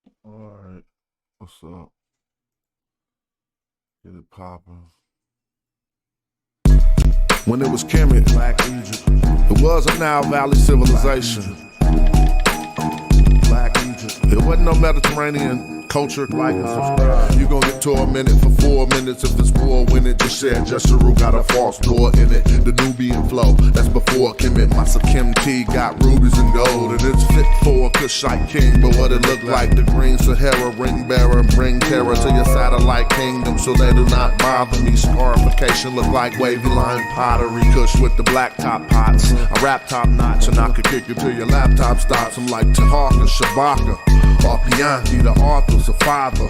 Alright, what's up? Get it poppin'. When it was Kemet, Black Egypt, it was a Nile Valley civilization. Black Egypt. It wasn't no Mediterranean culture like us. You gon' get tormented for 4 minutes if it's war when it just said Jessaru got a false door in it. The Nubian flow, that's before Kemet. Masa Kim T got rubies and gold, and it's fit for a Kushite king. But what it look like, the green Sahara ring bearer, bring terror to your satellite kingdom, so they do not bother me. Scarification look like wavy line pottery. Kush with the black top pots, a rap top notch, and I could kick it till your laptop stops. I'm like Tahaka, Shabaka, or Pianki, the author's a father.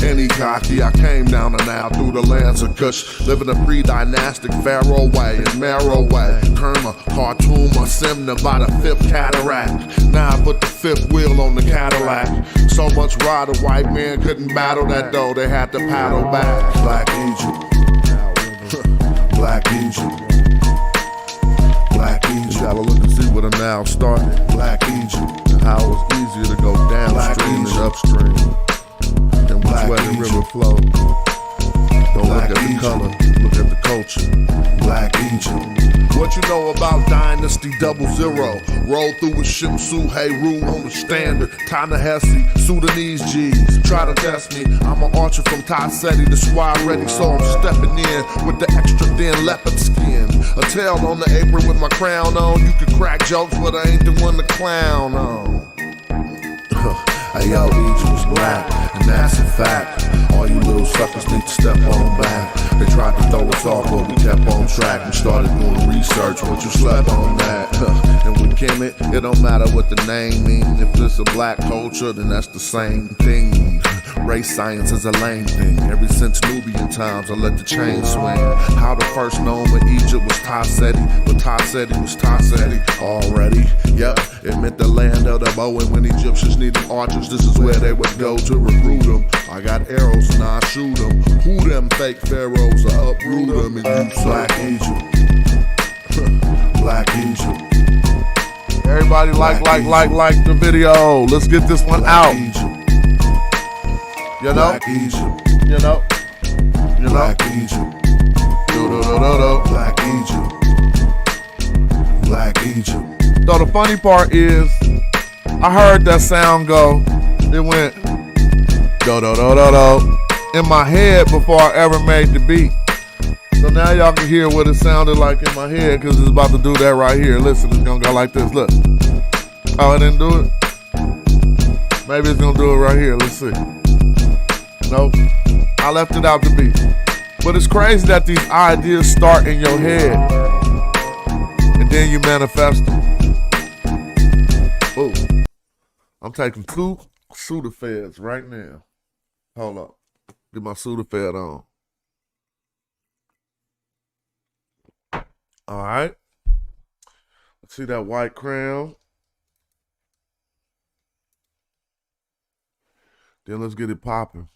Any cocky, I came down the Nile through the lands of Kush, living a pre-dynastic pharaoh way and marrow way. Kerma, Khartoum, or Simna by the 5th cataract. Now I put the 5th wheel on the Cadillac. So much ride, a white man couldn't battle that though, they had to paddle back. Black Egypt, Black Egypt, Black Egypt. You gotta look and see where the Nile started. Black Egypt, and how it was easier to go downstream than upstream. And which way the river flowed. Don't look at the color, look at the culture. Black Egypt. What you know about Dynasty 00? Roll through with Shimsu, Heru on the standard. Ta-Nehisi, Sudanese G's. Try to test me, I'm an archer from Taseti, the squad ready, so I'm stepping in with the extra thin leopard skin. A tail on the apron with my crown on. You can crack jokes, but I ain't the one to clown on. Hey yo, Egypt was black, and that's a fact. All you little suckers need to step on back. They tried to throw us off, but we kept on track. We started doing research, but you slept on that. And with Kemet, it don't matter what the name mean. If it's a black culture, then that's the same thing. Race science is a lame thing. Ever since Nubian times, I let the chain swing. How the first known of Egypt was Taseti, but Taseti was Taseti already. Yep, it meant the land of the bow, and when Egyptians needed archers, this is where they would go to recruit them. I got arrows and I shoot them. Who them fake pharaohs? I uproot them and use Black Egypt. Black Egypt. Everybody like the video. Let's get this one out. Egypt. You know? Black Egypt. You know? You know? Black Egypt. Black Egypt. Black Egypt. So the funny part is, I heard that sound go, it went do-do-do-do-do in my head before I ever made the beat. So now y'all can hear what it sounded like in my head, because it's about to do that right here. Listen, it's gonna go like this, look. Oh, it didn't do it? Maybe it's gonna do it right here, let's see. Nope, I left it out the beat. But it's crazy that these ideas start in your head, and then you manifest them. Ooh, I'm taking 2 Sudafeds right now. Hold up. Get my Sudafed on. All right. Let's see that white crown. Then let's get it popping.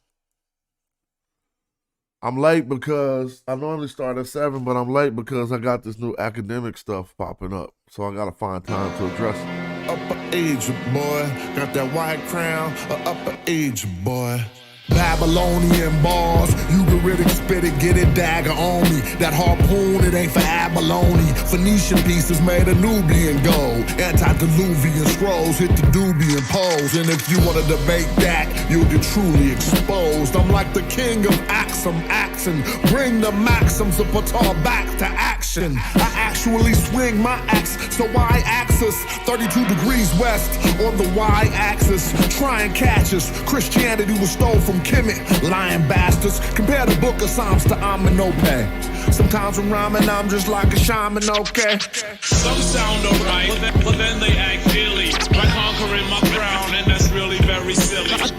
I'm late because I normally start at 7, but I'm late because I got this new academic stuff popping up. So I gotta find time to address it. Upper Egypt, boy. Got that white crown. Upper Egypt, boy. Babylonian bars, Ugaritic spit it, get it, dagger on me. That harpoon, it ain't for abalone. Phoenician pieces made of Nubian gold. Antediluvian scrolls hit the Nubian poles. And if you wanna debate that, you'll get truly exposed. I'm like the king of Axum, Axon. Bring the maxims of Patar back to action. I actually swing my axe, so y-axis 32 degrees west on the y-axis. Try and catch us. Christianity was stole from Kemet, lying bastards. Compare the book of Psalms to Amenope. Sometimes when rhyming, I'm just like a shaman, okay? Some sound alright, but then they act silly. By conquering my crown, and that's really very silly. By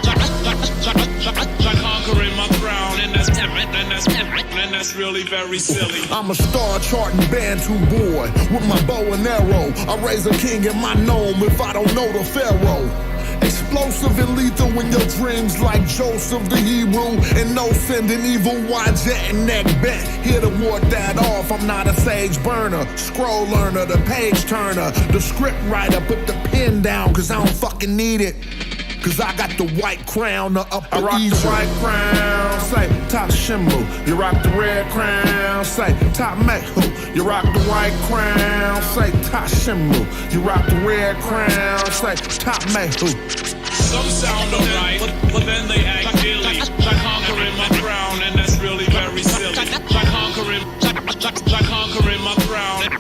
conquering my crown, and that's really very silly. I'm a star charting Bantu boy with my bow and arrow. I raise a king in my gnome if I don't know the pharaoh. Explosive and lethal in your dreams like Joseph the Hebrew. And no sending evil wide jet and neck bent. Here to ward that off, I'm not a sage burner. Scroll learner, the page turner. The script writer, put the pen down cause I don't fucking need it. cause I got the white crown, the upper I rock Egypt. the white crown, say top Shimu. You rock the red crown, say top Mehu. You rock the white crown, say top Shimu. You rock the red crown, say top Mehu. Some sound alright, but then they act silly. Try conquering my crown, and that's really very silly. Try conquering my crown, and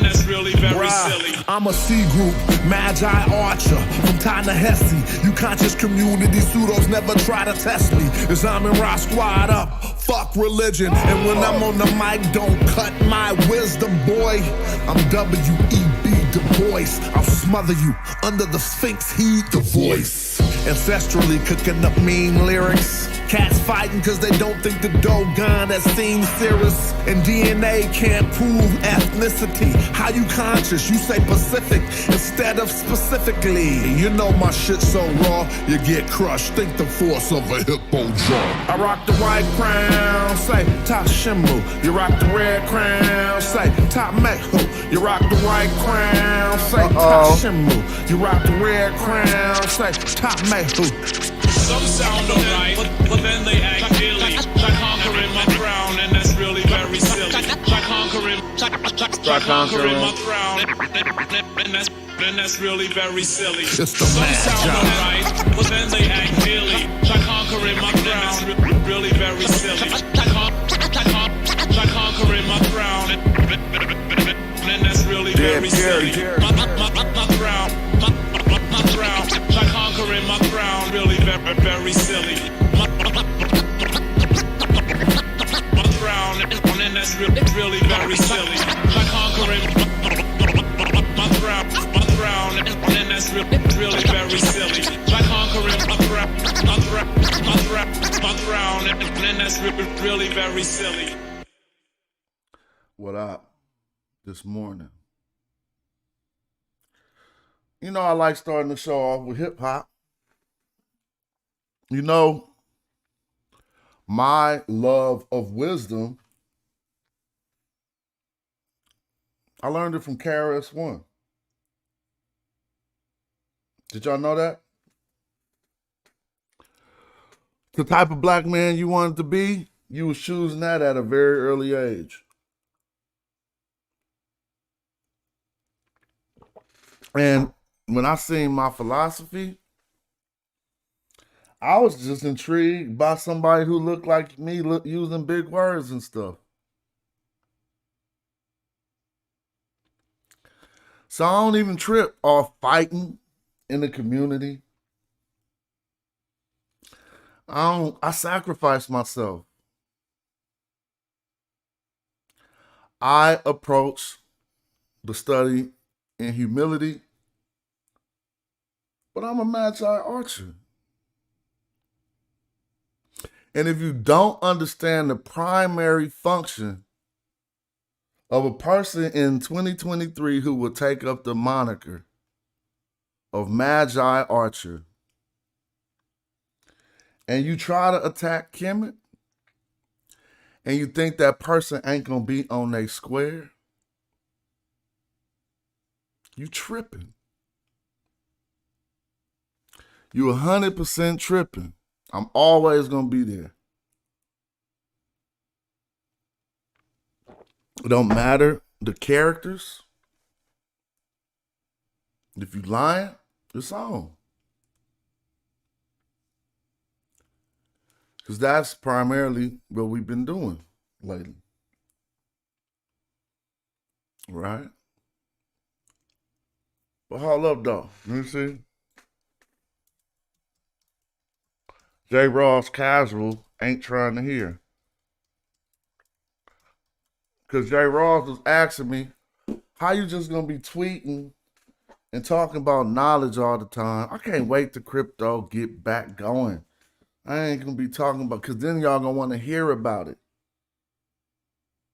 that's really very silly. I'm a C group, Madjai Archer, from Ta-Nehisi. You conscious community pseudos never try to test me. As I'm in Rock Squad up, fuck religion. And when I'm on the mic, don't cut my wisdom, boy. I'm W.E.B. Du Bois. I'll smother you under the Sphinx, heed the voice. Ancestrally cooking up mean lyrics. Cats fighting cause they don't think the Dogon that seems serious. And DNA can't prove ethnicity. How you conscious? You say Pacific instead of specifically. You know my shit so raw, you get crushed. Think the force of a hippo jaw. I rock the white crown, say top Shimu. You rock the red crown, say top Mehu. You rock the white crown, say top Shimu. You rock the red crown, say top Mehu. Some sound alright, but then they act silly. Try conquering my crown, and that's really very silly. Try conquering my crown, and that's really very silly. It's the Some sound Madjai. alright, but then they act silly. Try conquering my crown, really very silly. Try conquering my crown, and that's really very silly. My crown. Try conquering my crown, really very silly. My crown, and that's really very silly. Try conquering my crown, and that's really very silly. Try conquering my crown, and that's really very silly. What up? This morning. You know, I like starting the show off with hip hop. You know, my love of wisdom, I learned it from KRS-One. Did y'all know that? The type of black man you wanted to be, you was choosing that at a very early age. And when I seen my philosophy, I was just intrigued by somebody who looked like me using big words and stuff. So I don't even trip off fighting in the community. I sacrifice myself. I approach the study in humility, but I'm a Madjai archer. And if you don't understand the primary function of a person in 2023 who will take up the moniker of Madjai archer, and you try to attack Kemet, and you think that person ain't gonna be on their square, you tripping. You 100% tripping. I'm always gonna be there. It don't matter the characters. If you lying, it's on. Because that's primarily what we've been doing lately. Right? But hold up, though. Let me see. J. Ross Casual ain't trying to hear. Because J. Ross was asking me, how you just going to be tweeting and talking about knowledge all the time? I can't wait to crypto get back going. I ain't going to be talking about, because then y'all going to want to hear about it.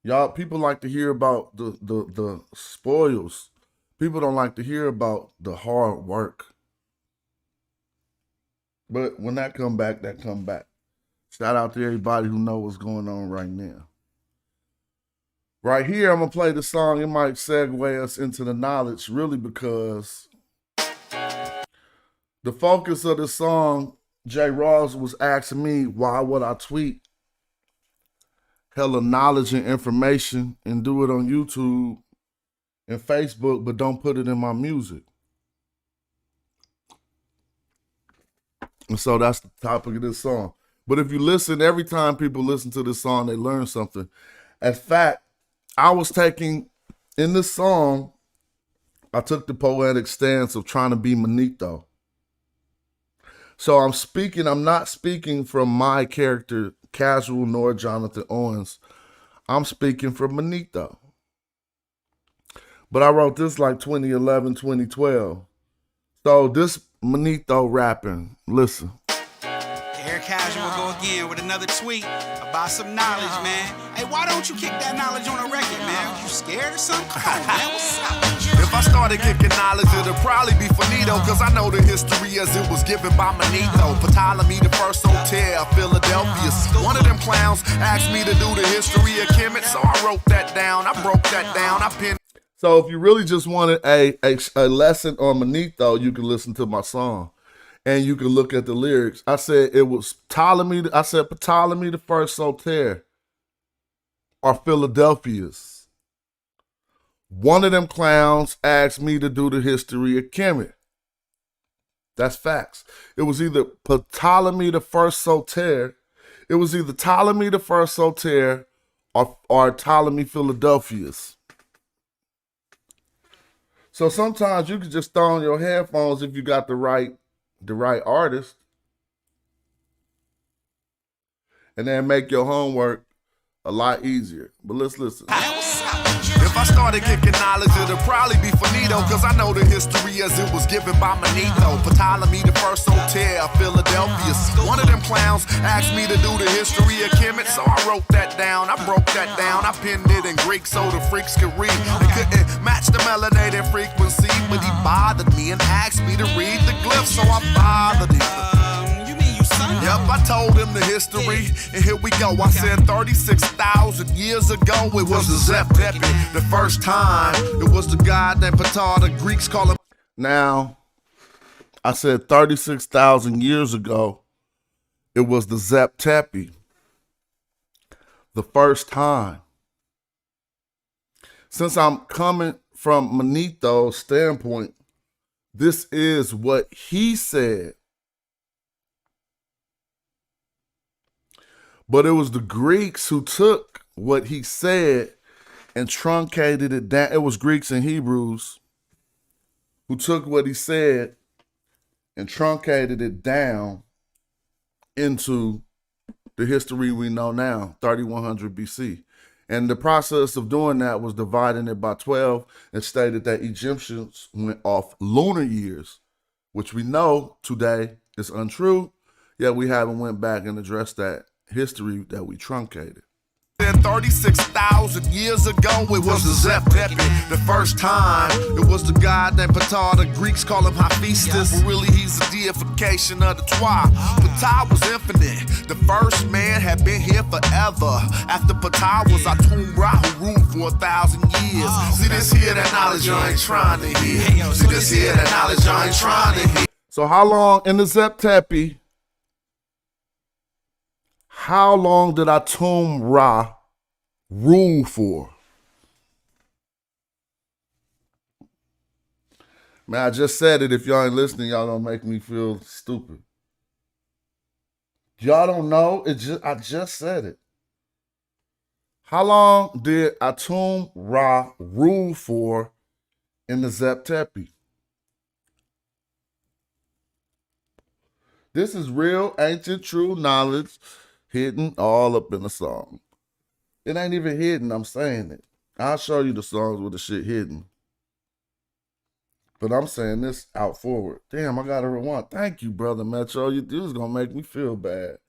Y'all, people like to hear about the spoils. People don't like to hear about the hard work. But when that come back, that come back. Shout out to everybody who know what's going on right now. Right here, I'm going to play the song. It might segue us into the knowledge, really, because The focus of the song, J. Ross was asking me why would I tweet hella knowledge and information and do it on YouTube and Facebook, but don't put it in my music. And so that's the topic of this song. But if you listen, every time people listen to this song, they learn something. In fact, I was taking, in this song, I took the poetic stance of trying to be Manito. So I'm not speaking from my character, Casual, nor Jonathan Owens. I'm speaking from Manito. But I wrote this like 2011, 2012. So this Manito rapping, listen. Here Casual go again with another tweet about some knowledge, man. Hey, why don't you kick that knowledge on a record, man? You scared or something? Come on, man, what's up? If I started kicking knowledge, it'll probably be finito, cause I know the history as it was given by Manito. Ptolemy the first hotel, Philadelphia. One of them clowns asked me to do the history of Kemet, so I wrote that down, I broke that down, I pinned. So if you really just wanted a lesson on Manito, you can listen to my song. And you can look at the lyrics. I said it was Ptolemy. I said Ptolemy the first Soter are Philadelphia's. One of them clowns asked me to do the history of Kemet. That's facts. It was either Ptolemy the first Soter. It was either Ptolemy the first Soter or Ptolemy Philadelphia's. So sometimes you can just throw on your headphones if you got the right artist, and then make your homework a lot easier. But let's listen. If I started kicking knowledge, it'll probably be finito, cause I know the history as it was given by Manito. Ptolemy the first hotel, Philadelphia. One of them clowns asked me to do the history of Kemet, so I wrote that down, I broke that down, I penned it in Greek so the freaks could read. They couldn't match the melanated frequency, but he bothered me and asked me to read the glyphs, so I bothered him. Yep, I told him the history, and here we go. I said 36,000 years ago, it was the Zep Tepi. The first time, it was the god that Ptah, the Greeks call him. Now, I said 36,000 years ago, it was the Zep Tepi. The first time. Since I'm coming from Manito's standpoint, this is what he said. But it was the Greeks who took what he said and truncated it down. It was Greeks and Hebrews who took what he said and truncated it down into the history we know now, 3100 BC. And the process of doing that was dividing it by 12 and stated that Egyptians went off lunar years, which we know today is untrue, yet we haven't went back and addressed that history that we truncated. 36,000 years ago, it was the Zep Tepi. The first time, it was the god named Ptah. The Greeks call him Hephaestus, but really he's a deification of the Twa. Ptah was infinite. The first man had been here forever. After Ptah was Atum-Ra, who ruled for 1,000 years. See this here, that knowledge I ain't trying to hear. See this here, that knowledge I ain't trying to hear. So how long in the Zep Tepi? How long did Atum-Ra rule for? Man, I just said it. If y'all ain't listening, y'all gonna make me feel stupid. Y'all don't know? I just said it. How long did Atum-Ra rule for in the Zep Tepi? This is real, ancient, true knowledge, hidden all up in the song. It ain't even hidden, I'm saying it. I'll show you the songs with the shit hidden. But I'm saying this out forward. Damn, I gotta rewind. Thank you, Brother Metro. You was gonna make me feel bad.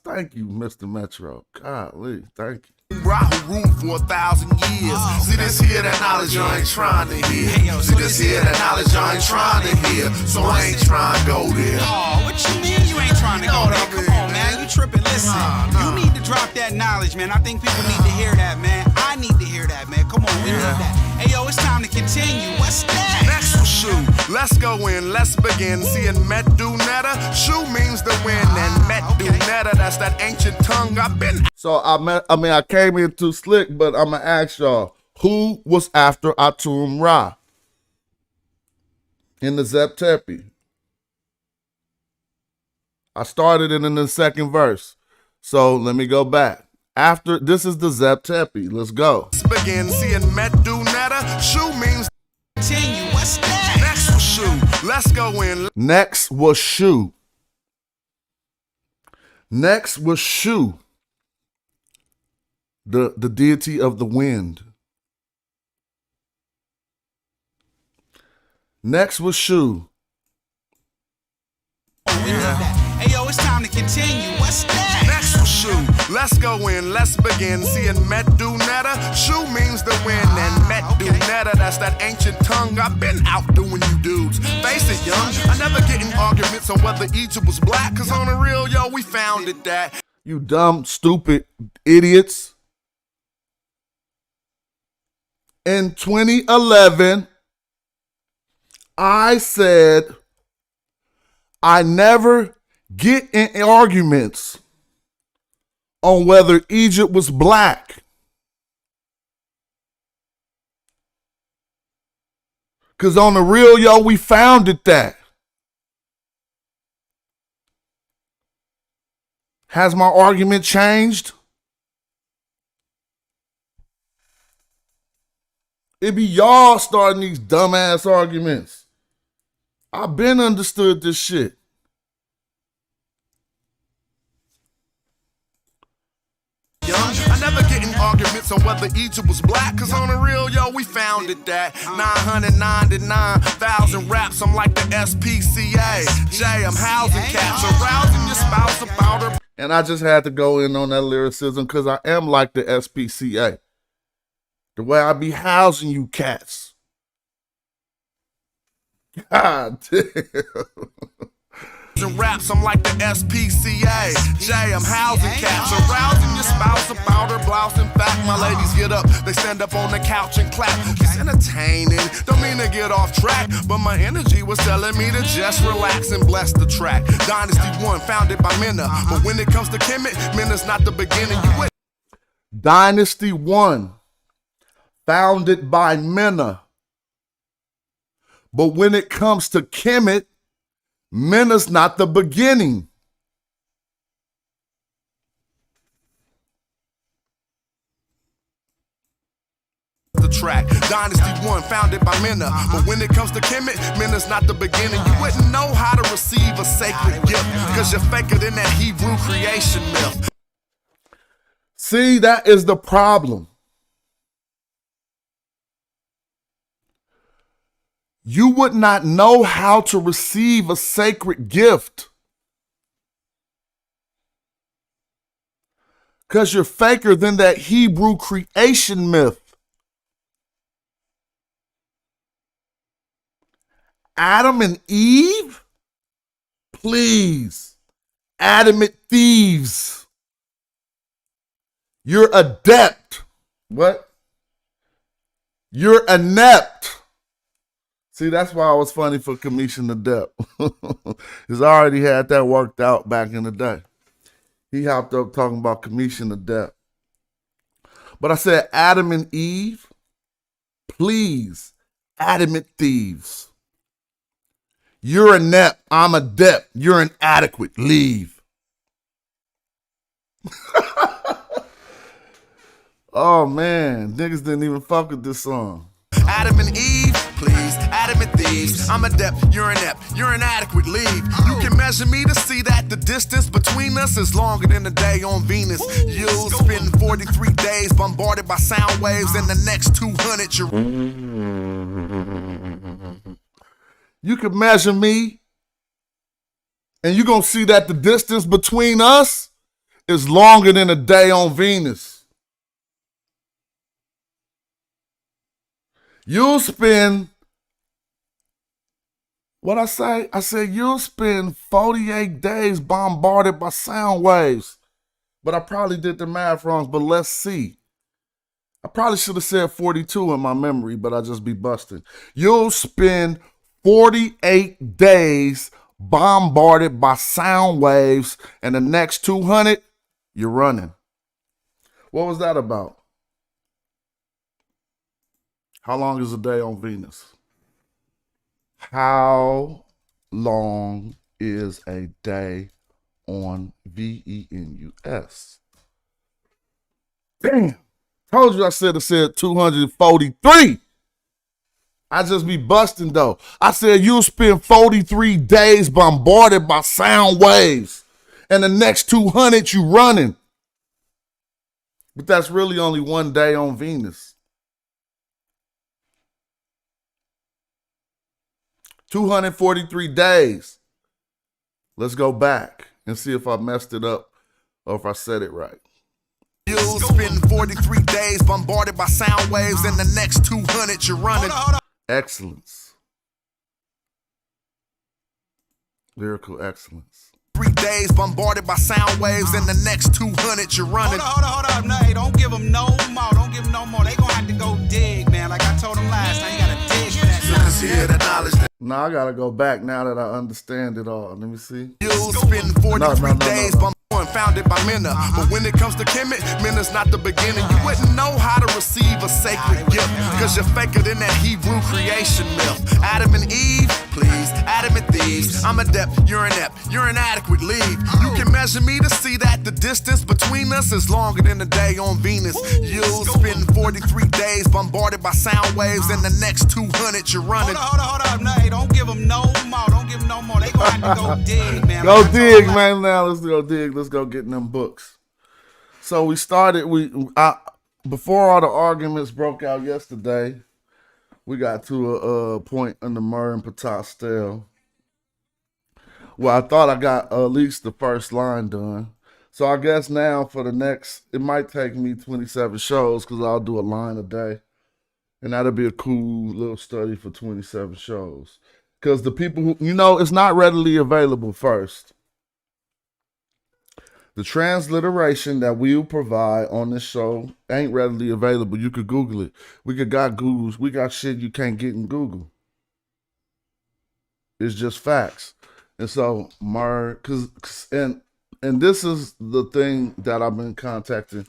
Thank you, Mr. Metro. Golly, thank you. Who ruled for 1,000 years. See this here, that knowledge I ain't trying to hear. See this here, that knowledge I ain't trying to hear. So I ain't trying to go there. Oh, what you mean you ain't trying to go there? Come on, man, you tripping. Listen, you need to drop that knowledge, man. I think people need to hear that, man. I need to hear that, man. Come on, we need that. Hey, yo, it's time to continue. What's that? Next one, shoot. let's go in, let's begin. Seeing Medunetta, Shu means the wind, and Medunetta, that's that ancient tongue I've been. So I came in too slick, but I'm gonna ask y'all, who was after Atum Ra in the Zep Tepi? I started it in the second verse, so let me go back. After this is the Zep Tepi. Let's go. Let's begin. Seeing Medunetta, Shu means Continue. What's that? next was Shu. Let's go in. Next was Shu. Next was Shu, the deity of the wind. Next was Shu. Hey, yo, it's time to continue. What's that? Next was Shu. Let's go in, let's begin. Seeing Medunetta, Shu means the wind, and Medunetta, that's that ancient tongue I've been outdoing you dudes. Face it, young, I never get in arguments on whether Egypt was black, cause on the real, yo, we founded that. You dumb, stupid idiots. In 2011, I said I never get in arguments on whether Egypt was black. Because on the real, yo, we founded that. Has my argument changed? It be y'all starting these dumbass arguments. I've been understood this shit. I never get in arguments on whether Egypt was black, cause on the real, yo, we founded that. 999,000 raps, I'm like the SPCA. Jay, I'm housing cats, arousing your spouse about her. And I just had to go in on that lyricism because I am like the SPCA. The way I be housing you cats. God damn. And raps, I'm like the SPCA. Jay, I'm housing cats, arousing your spouse about her blouse. In fact, my ladies get up, they stand up on the couch and clap. It's entertaining, don't mean to get off track, but my energy was telling me to just relax and bless the track. Dynasty 1, founded by Mena, but when it comes to Kemet, Mena's not the beginning. You Dynasty 1, founded by Mena. But when it comes to Kemet, Mena's not the beginning. The track, Dynasty 1, founded by Mena. But when it comes to Kemet, Mena's not the beginning. You wouldn't know how to receive a sacred gift, cause you're faker than that Hebrew creation myth. See, that is the problem. You would not know how to receive a sacred gift because you're faker than that Hebrew creation myth. Adam and Eve? Please. Adamant thieves. You're adept. What? You're inept. See, that's why I was funny for Commission Adept. Because I already had that worked out back in the day. He hopped up talking about Commission Adept. But I said Adam and Eve, please, adamant thieves. You're inept, I'm adept, you're inadequate, leave. Oh man, niggas didn't even fuck with this song. Adam and Eve, please, adamant thieves. I'm adept, you're inept, you're inadequate, leave. You can measure me to see that the distance between us is longer than a day on Venus. You'll spend 43 days bombarded by sound waves, and the next 200 you can measure me, and you're gonna see that the distance between us is longer than a day on Venus. You'll spend, what I say? I said you'll spend 48 days bombarded by sound waves. But I probably did the math wrong, but let's see. I probably should have said 42 in my memory, but I just be busting. You'll spend 48 days bombarded by sound waves, and the next 200, you're running. What was that about? How long is a day on Venus? How long is a day on Venus? Damn. Told you I said 243. I just be busting though. I said you'll spend 43 days bombarded by sound waves, and the next 200 you running. But that's really only one day on Venus. 243 days. Let's go back and see if I messed it up or if I said it right. You'll spend 43 days bombarded by sound waves, and the next 200 you're running. Hold on. Excellence. Lyrical excellence. 3 days bombarded by sound waves, and the next 200 you're running. Hold up. No, hey, don't give them no more. Don't give them no more. They gonna have to go dig, man. Like I told them last time, you gotta dig for that. Let's hear the knowledge. Now I gotta go back now that I understand it all. Let me see. You'll spend 43 days founded by Minna. But when it comes to Kemet, Minna's not the beginning. You wouldn't know how to receive a sacred gift, cause you're faker than that Hebrew creation myth. Adam and Eve, please, Adam and thieves. I'm adept, you're inept, you're inadequate, leave. You can measure me to see that the distance between us is longer than a day on Venus. You'll spend 43 days bombarded by sound waves, and the next 200 you're running. Hold up. No, hey, don't give them no more. Don't give them no more. They gonna have to go dig, man. Go dig, man. Now let's go dig. Let's go get in them books. So we started. Before all the arguments broke out yesterday, we got to a point in the Mur and Patah stele. Well, I thought I got at least the first line done. So I guess now for the next, it might take me 27 shows because I'll do a line a day. And that'll be a cool little study for 27 shows. Because the people who, it's not readily available first. The transliteration that we'll provide on this show ain't readily available. You could Google it. We got Googles. We got shit you can't get in Google. It's just facts. And so, and this is the thing that I've been contacting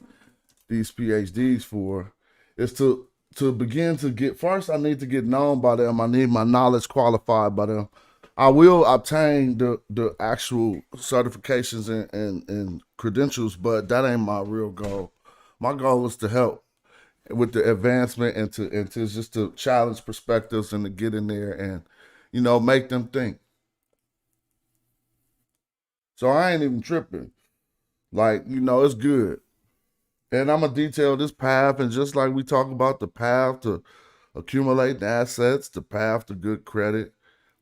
these PhDs for, is to begin to get, first I need to get known by them. I need my knowledge qualified by them. I will obtain the actual certifications and credentials, but that ain't my real goal. My goal is to help with the advancement and to just to challenge perspectives and to get in there and, make them think. So I ain't even tripping. Like, it's good. And I'm going to detail this path, and just like we talk about the path to accumulating assets, the path to good credit,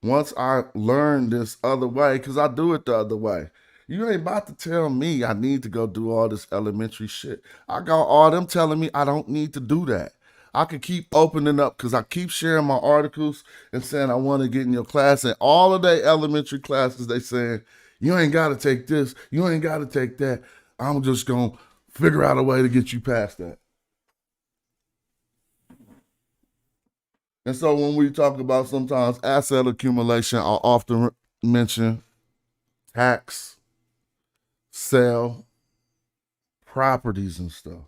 once I learn this other way, because I do it the other way, you ain't about to tell me I need to go do all this elementary shit. I got all them telling me I don't need to do that. I could keep opening up because I keep sharing my articles and saying I want to get in your class, and all of their elementary classes, they saying, you ain't got to take this, you ain't got to take that. I'm just going to figure out a way to get you past that. And so when we talk about sometimes asset accumulation, I often mention tax, sell, properties and stuff.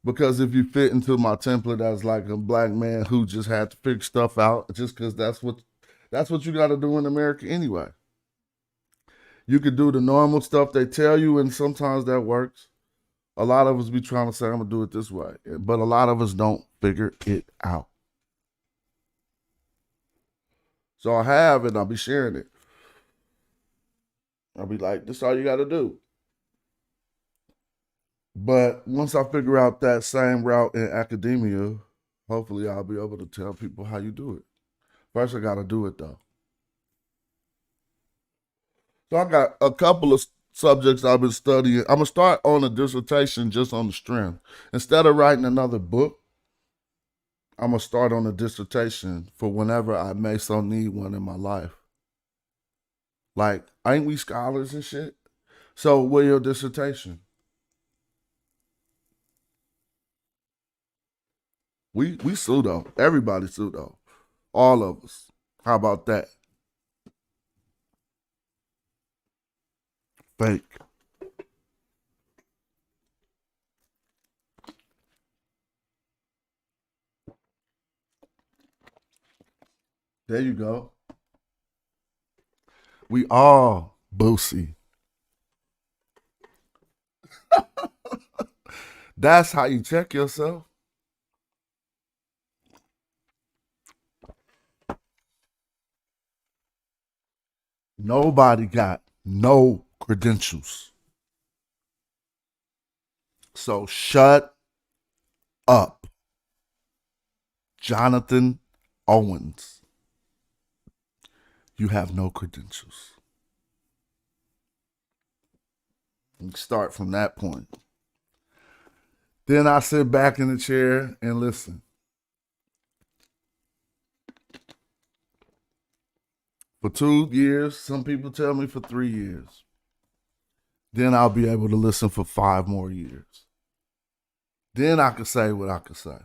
Because if you fit into my template as like a black man who just had to figure stuff out, just because that's what you got to do in America anyway. You could do the normal stuff they tell you, and sometimes that works. A lot of us be trying to say, I'm going to do it this way. But a lot of us don't figure it out. So I have it, I'll be sharing it. I'll be like, this is all you got to do. But once I figure out that same route in academia, hopefully I'll be able to tell people how you do it. First, I got to do it, though. So I got a couple of subjects I've been studying. I'm going to start on a dissertation just on the strength. Instead of writing another book, I'm going to start on a dissertation for whenever I may so need one in my life. Like, ain't we scholars and shit? So, where your dissertation? We pseudo. Everybody pseudo. All of us. How about that? Fake. There you go. We all Boosie. That's how you check yourself. Nobody got no credentials. So shut up. Jonathan Owens. You have no credentials. You start from that point. Then I sit back in the chair and listen. For 2 years, some people tell me for 3 years. Then I'll be able to listen for 5 more years. Then I can say what I can say.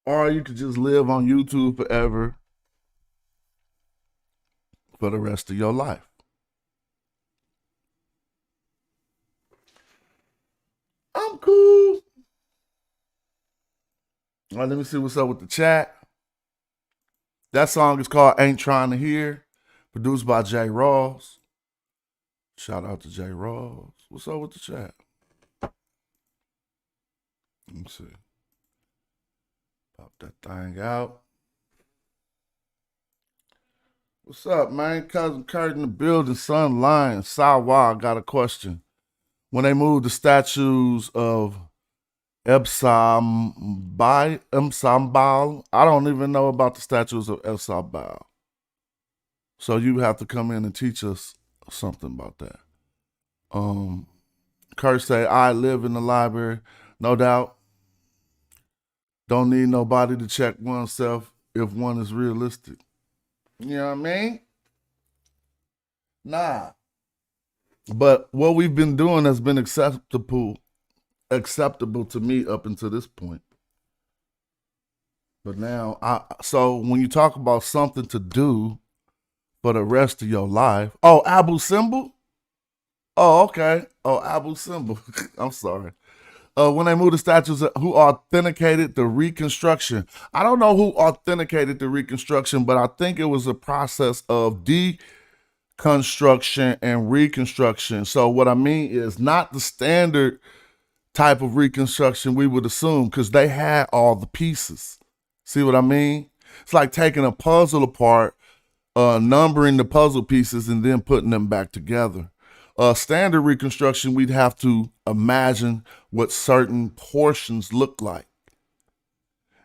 Or you could just live on YouTube forever for the rest of your life. I'm cool. All right, let me see what's up with the chat. That song is called Ain't Trying to Hear, produced by J. Rawls. Shout out to J. Rawls. What's up with the chat? Let me see. Pop that thing out. What's up, man? Cousin Kurt in the building, Son Lion, Sawa got a question. When they moved the statues of Emsambal, I don't even know about the statues of Emsambal. So you have to come in and teach us something about that. Kurt say, I live in the library, no doubt. Don't need nobody to check oneself if one is realistic. You know what I mean? Nah. But what we've been doing has been acceptable to me up until this point. But now, so when you talk about something to do for the rest of your life, oh, Abu Simbel? Oh, okay. Oh, Abu Simbel. I'm sorry. When they moved the statues, who authenticated the reconstruction? I don't know who authenticated the reconstruction, but I think it was a process of deconstruction and reconstruction. So what I mean is not the standard type of reconstruction we would assume, because they had all the pieces. See what I mean? It's like taking a puzzle apart, numbering the puzzle pieces, and then putting them back together. Standard reconstruction, we'd have to imagine what certain portions look like.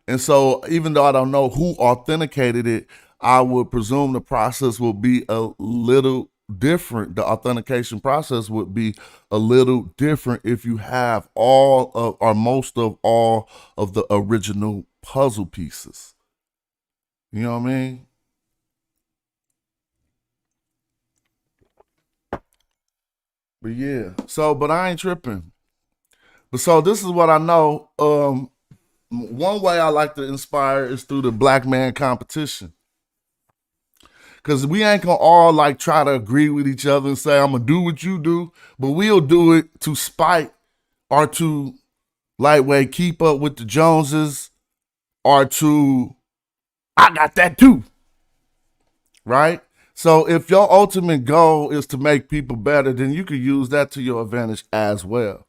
And so even though I don't know who authenticated it, I would presume the process will be a little different. The authentication process would be a little different if you have all of, or most of all of the original puzzle pieces. You know what I mean? But yeah, but I ain't tripping. But so this is what I know. One way I like to inspire is through the black man competition. Cause we ain't gonna all like try to agree with each other and say, I'm gonna do what you do, but we'll do it to spite or to lightweight keep up with the Joneses or to, I got that too. Right? So if your ultimate goal is to make people better, then you can use that to your advantage as well.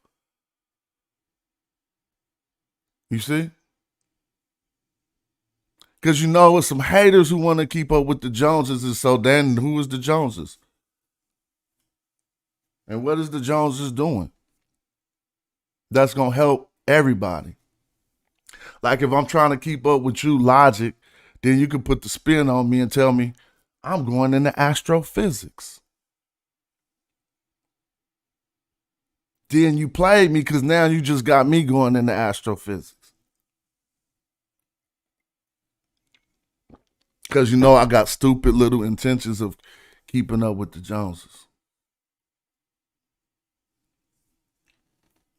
You see? Because you know it's some haters who want to keep up with the Joneses, and so then who is the Joneses? And what is the Joneses doing? That's going to help everybody. Like if I'm trying to keep up with you, logic, then you can put the spin on me and tell me, I'm going into astrophysics. Then you played me because now you just got me going into astrophysics. Because you know I got stupid little intentions of keeping up with the Joneses.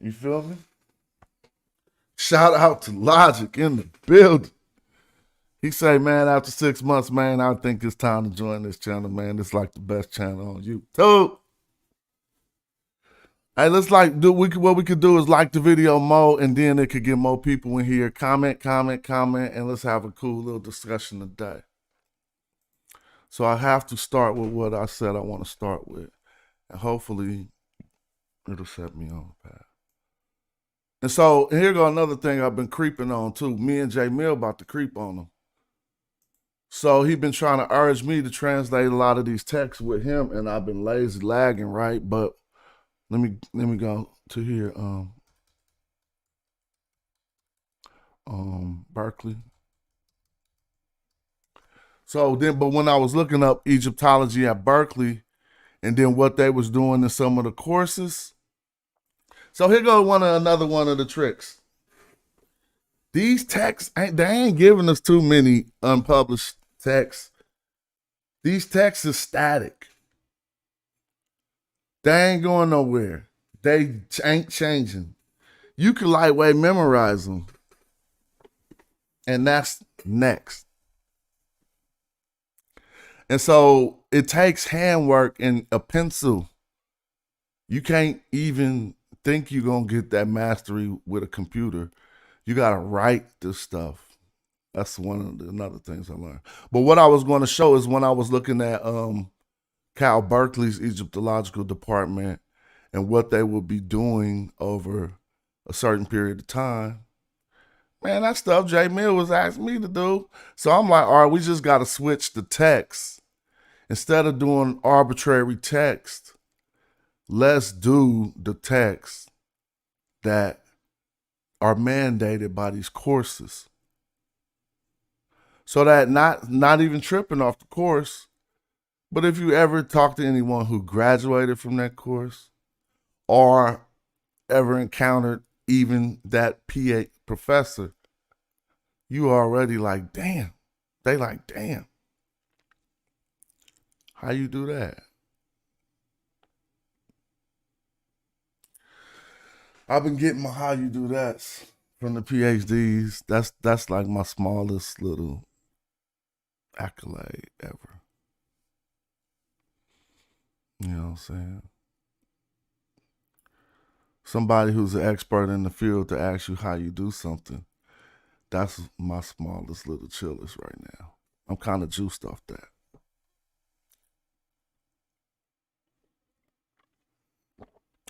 You feel me? Shout out to Logic in the building. He say, man, after 6 months, man, I think it's time to join this channel, man. It's like the best channel on YouTube. Hey, let's what we could do is like the video more, and then it could get more people in here. Comment, and let's have a cool little discussion today. So I have to start with what I said I want to start with. And hopefully it'll set me on the path. And so here go another thing I've been creeping on too. Me and J Mill about to creep on him. So he been trying to urge me to translate a lot of these texts with him, and I've been lazy lagging, right? But let me go to here. Berkeley. So then, but when I was looking up Egyptology at Berkeley, and then what they was doing in some of the courses. So here goes another one of the tricks. These texts, they ain't giving us too many unpublished texts. These texts are static. They ain't going nowhere. They ain't changing. You can lightweight memorize them. And that's next. And so it takes handwork and a pencil. You can't even think you're going to get that mastery with a computer. You got to write this stuff. That's one of the another things I learned. But what I was going to show is when I was looking at Cal Berkeley's Egyptological department and what they will be doing over a certain period of time. Man, that stuff J Mill was asking me to do. So I'm like, all right, we just got to switch the text. Instead of doing arbitrary text, let's do the texts that are mandated by these courses. So that not even tripping off the course, but if you ever talk to anyone who graduated from that course or ever encountered even that PA professor, you already like, damn. They like, damn. How you do that? I've been getting my how you do that from the PhDs. That's like my smallest little accolade ever. You know what I'm saying? Somebody who's an expert in the field to ask you how you do something. That's my smallest little chillest right now. I'm kind of juiced off that.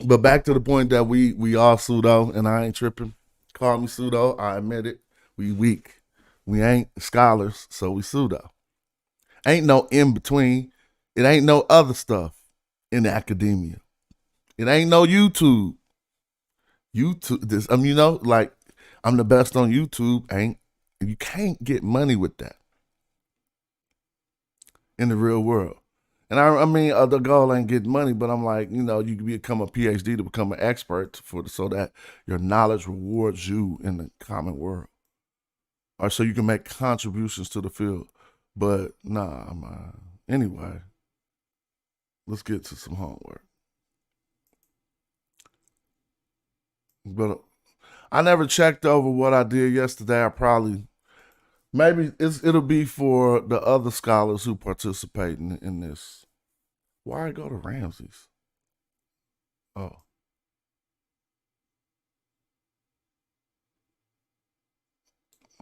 But back to the point that we all pseudo, and I ain't tripping. Call me pseudo, I admit it. We weak. We ain't scholars, so we pseudo. Ain't no in between. It ain't no other stuff in academia. It ain't no YouTube. YouTube, you know, like I'm the best on YouTube. You can't get money with that in the real world. And I mean, the goal ain't getting money, but I'm like, you know, you can become a PhD to become an expert so that your knowledge rewards you in the common world, or so you can make contributions to the field. But nah, man. Anyway, let's get to some homework. But I never checked over what I did yesterday. Maybe it'll be for the other scholars who participate in this. Why I go to Ramses? Oh.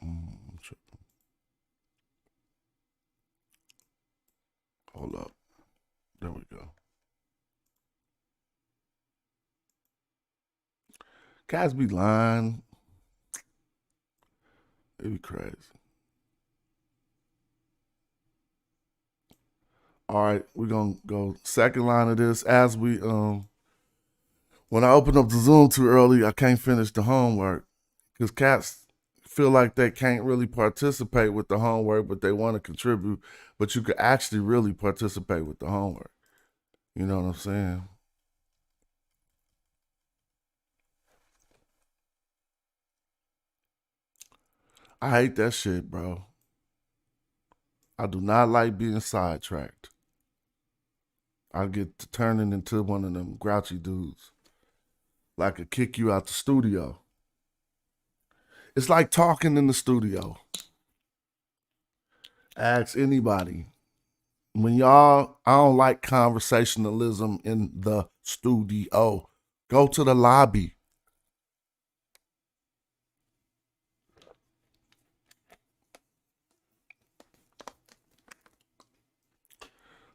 I'm tripping. Hold up. There we go. Guys be lying. It'd be crazy. All right, we're gonna go second line of this. As we when I open up the Zoom too early, I can't finish the homework because cats feel like they can't really participate with the homework, but they want to contribute. But you could actually really participate with the homework. You know what I'm saying? I hate that shit, bro. I do not like being sidetracked. I get to turning into one of them grouchy dudes. Like I kick you out the studio. It's like talking in the studio. Ask anybody. When I don't like conversationalism in the studio. Go to the lobby.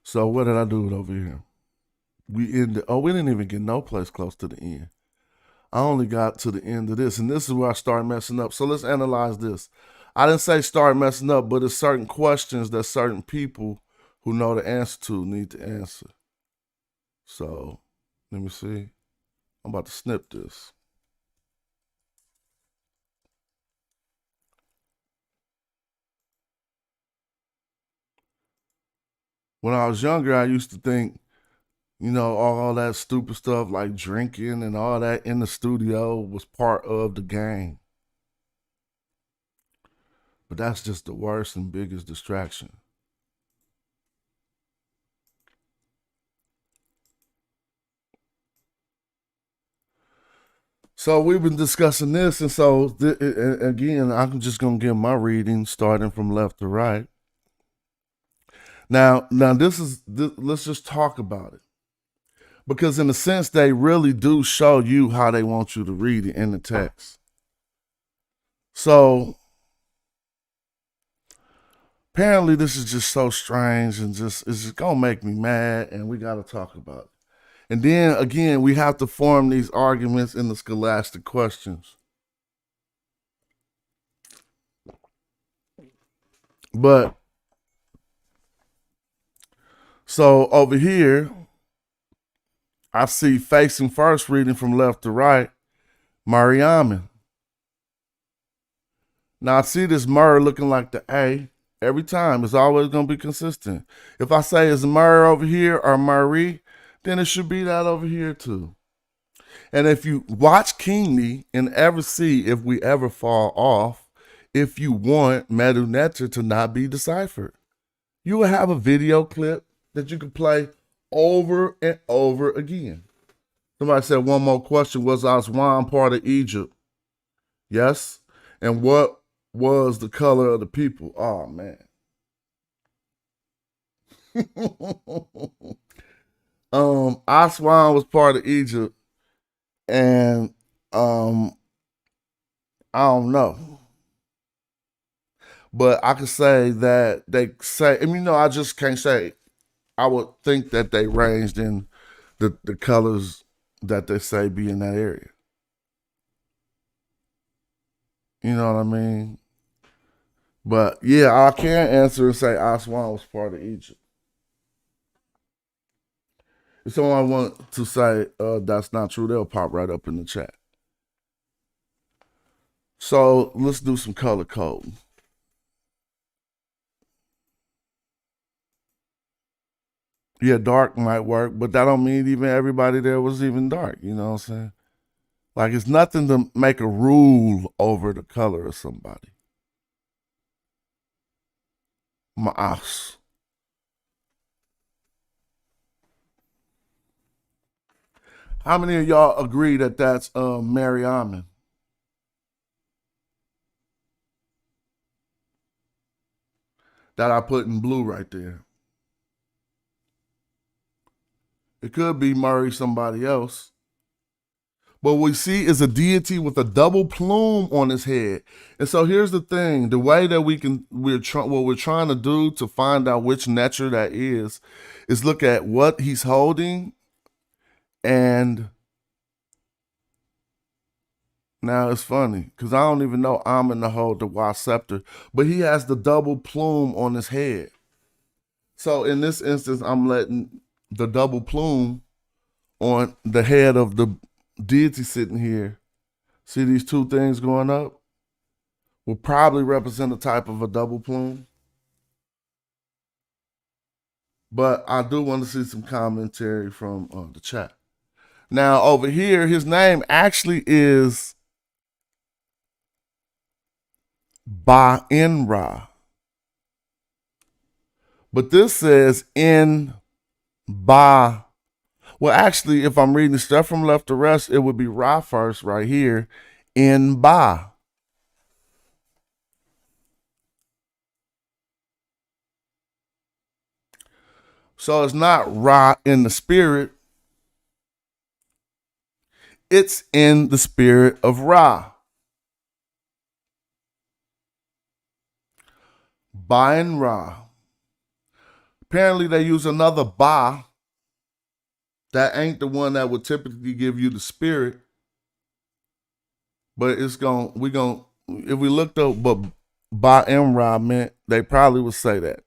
So what did I do over here? We didn't even get no place close to the end. I only got to the end of this, and this is where I start messing up. So let's analyze this. I didn't say start messing up, but it's certain questions that certain people who know the answer to need to answer. So let me see. I'm about to snip this. When I was younger, I used to think, all that stupid stuff like drinking and all that in the studio was part of the game. But that's just the worst and biggest distraction. So we've been discussing this, and so again, I'm just gonna give my reading starting from left to right. Now, let's just talk about it, because in a sense, they really do show you how they want you to read it in the text. So apparently, this is just so strange, and it's just gonna make me mad, and we gotta talk about it. And then again, we have to form these arguments in the scholastic questions. But so over here, I see facing first, reading from left to right, Mariamin. Now I see this Mur looking like the A every time. It's always gonna be consistent. If I say is Mur over here or Marie, then it should be that over here too. And if you watch keenly and ever see if we ever fall off, if you want Medu Netter to not be deciphered, you will have a video clip that you can play over and over again. Somebody said one more question. Was Aswan part of Egypt? Yes. And what was the color of the people? Oh, man. Aswan was part of Egypt, and I don't know, but I could say that they say, and I just can't say. I would think that they ranged in the colors that they say be in that area. You know what I mean? But yeah, I can't answer and say Aswan was part of Egypt. If someone wants to say that's not true, they'll pop right up in the chat. So let's do some color coding. Yeah, dark might work, but that don't mean even everybody there was even dark. You know what I'm saying? Like, it's nothing to make a rule over the color of somebody. Ma'as. How many of y'all agree that that's Mary Amin? That I put in blue right there. It could be Murray somebody else. But what we see is a deity with a double plume on his head. And so here's the thing. The way that what we're trying to do to find out which Netcher that is look at what he's holding. And now it's funny because I don't even know Amun to hold the Y scepter, but he has the double plume on his head. So in this instance, I'm letting the double plume on the head of the deity sitting here, see these two things going up, will probably represent a type of a double plume. But I do want to see some commentary from the chat. Now over here, his name actually is Ba-Inra. But this says in Ba. Well, actually, if I'm reading stuff from left to right, it would be Ra first right here, in Ba. So it's not Ra in the spirit. It's in the spirit of Ra. Ba and Ra. Apparently they use another Ba that ain't the one that would typically give you the spirit. But if we looked up what Ba and Ra meant, they probably would say that.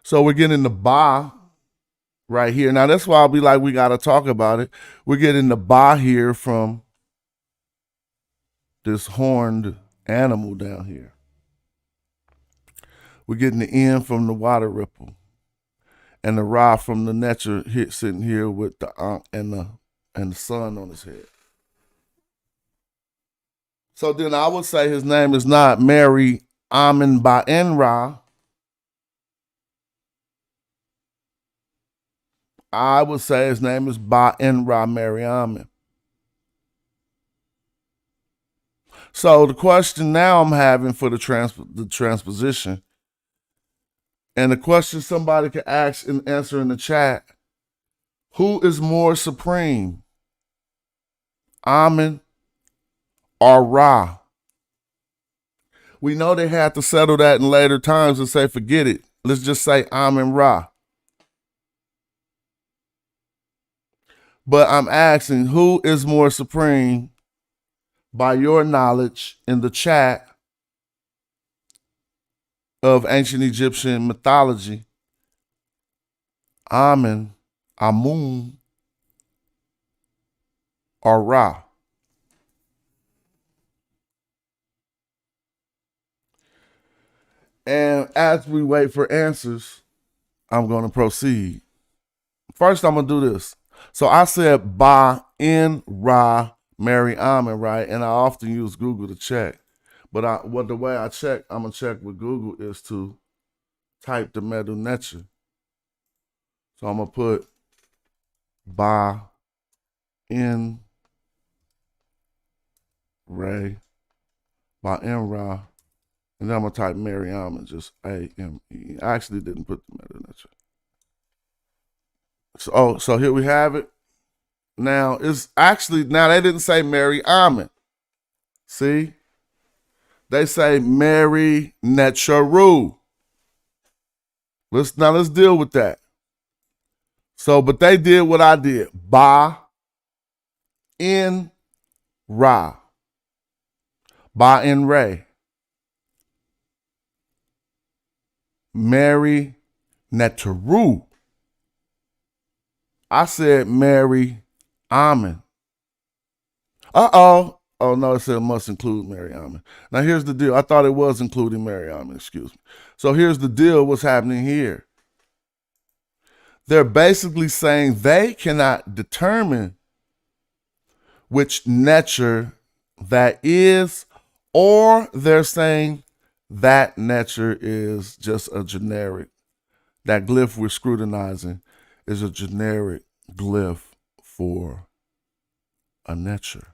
So we're getting the Ba right here. Now that's why I'll be like, we got to talk about it. We're getting the Ba here from this horned animal down here. We're getting the N from the water ripple, and the Ra from the nature sitting here with the Ankh and the sun on his head. So then I would say his name is not Mary Amen Ba En Ra. I would say his name is Ba En Ra Mary Amen. So the question now I'm having for the transposition, and the question somebody could ask and answer in the chat: who is more supreme, Amen or Ra? We know they had to settle that in later times and say, forget it. Let's just say Amen Ra. But I'm asking, who is more supreme by your knowledge in the chat of ancient Egyptian mythology? Amen, Amun, or Ra? And as we wait for answers, I'm going to proceed. First, I'm going to do this. So I said Ba En Ra Mary Amen, right? And I often use Google to check. But the way I check, I'm going to check with Google is to type the Medu Neter. So I'm going to put Ba En Ray, Ba En Ra, and then I'm going to type Mary Amen, just A-M-E. I actually didn't put the Medu Neter. So here we have it. Now they didn't say Mary Amen. See? They say Mary Neteru. Let's deal with that. So, but they did what I did. Ba En Ra. Ba En Ray. Mary Neteru. I said Mary Amen. Oh no, it said it must include Mary Amen. Now here's the deal. I thought it was including Mary Amen, excuse me. So here's the deal, what's happening here. They're basically saying they cannot determine which nature that is, or they're saying that nature is just a generic. That glyph we're scrutinizing is a generic glyph for a nature.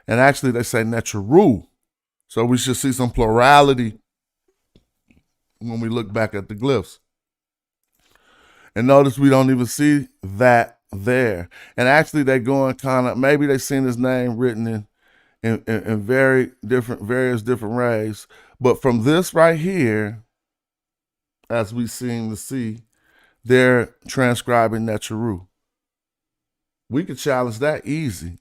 And actually they say Neteru. So we should see some plurality when we look back at the glyphs. And notice we don't even see that there. And actually they're going maybe they've seen his name written in various different ways. But from this right here, as we seem to see, they're transcribing Neteru. We could challenge that easy.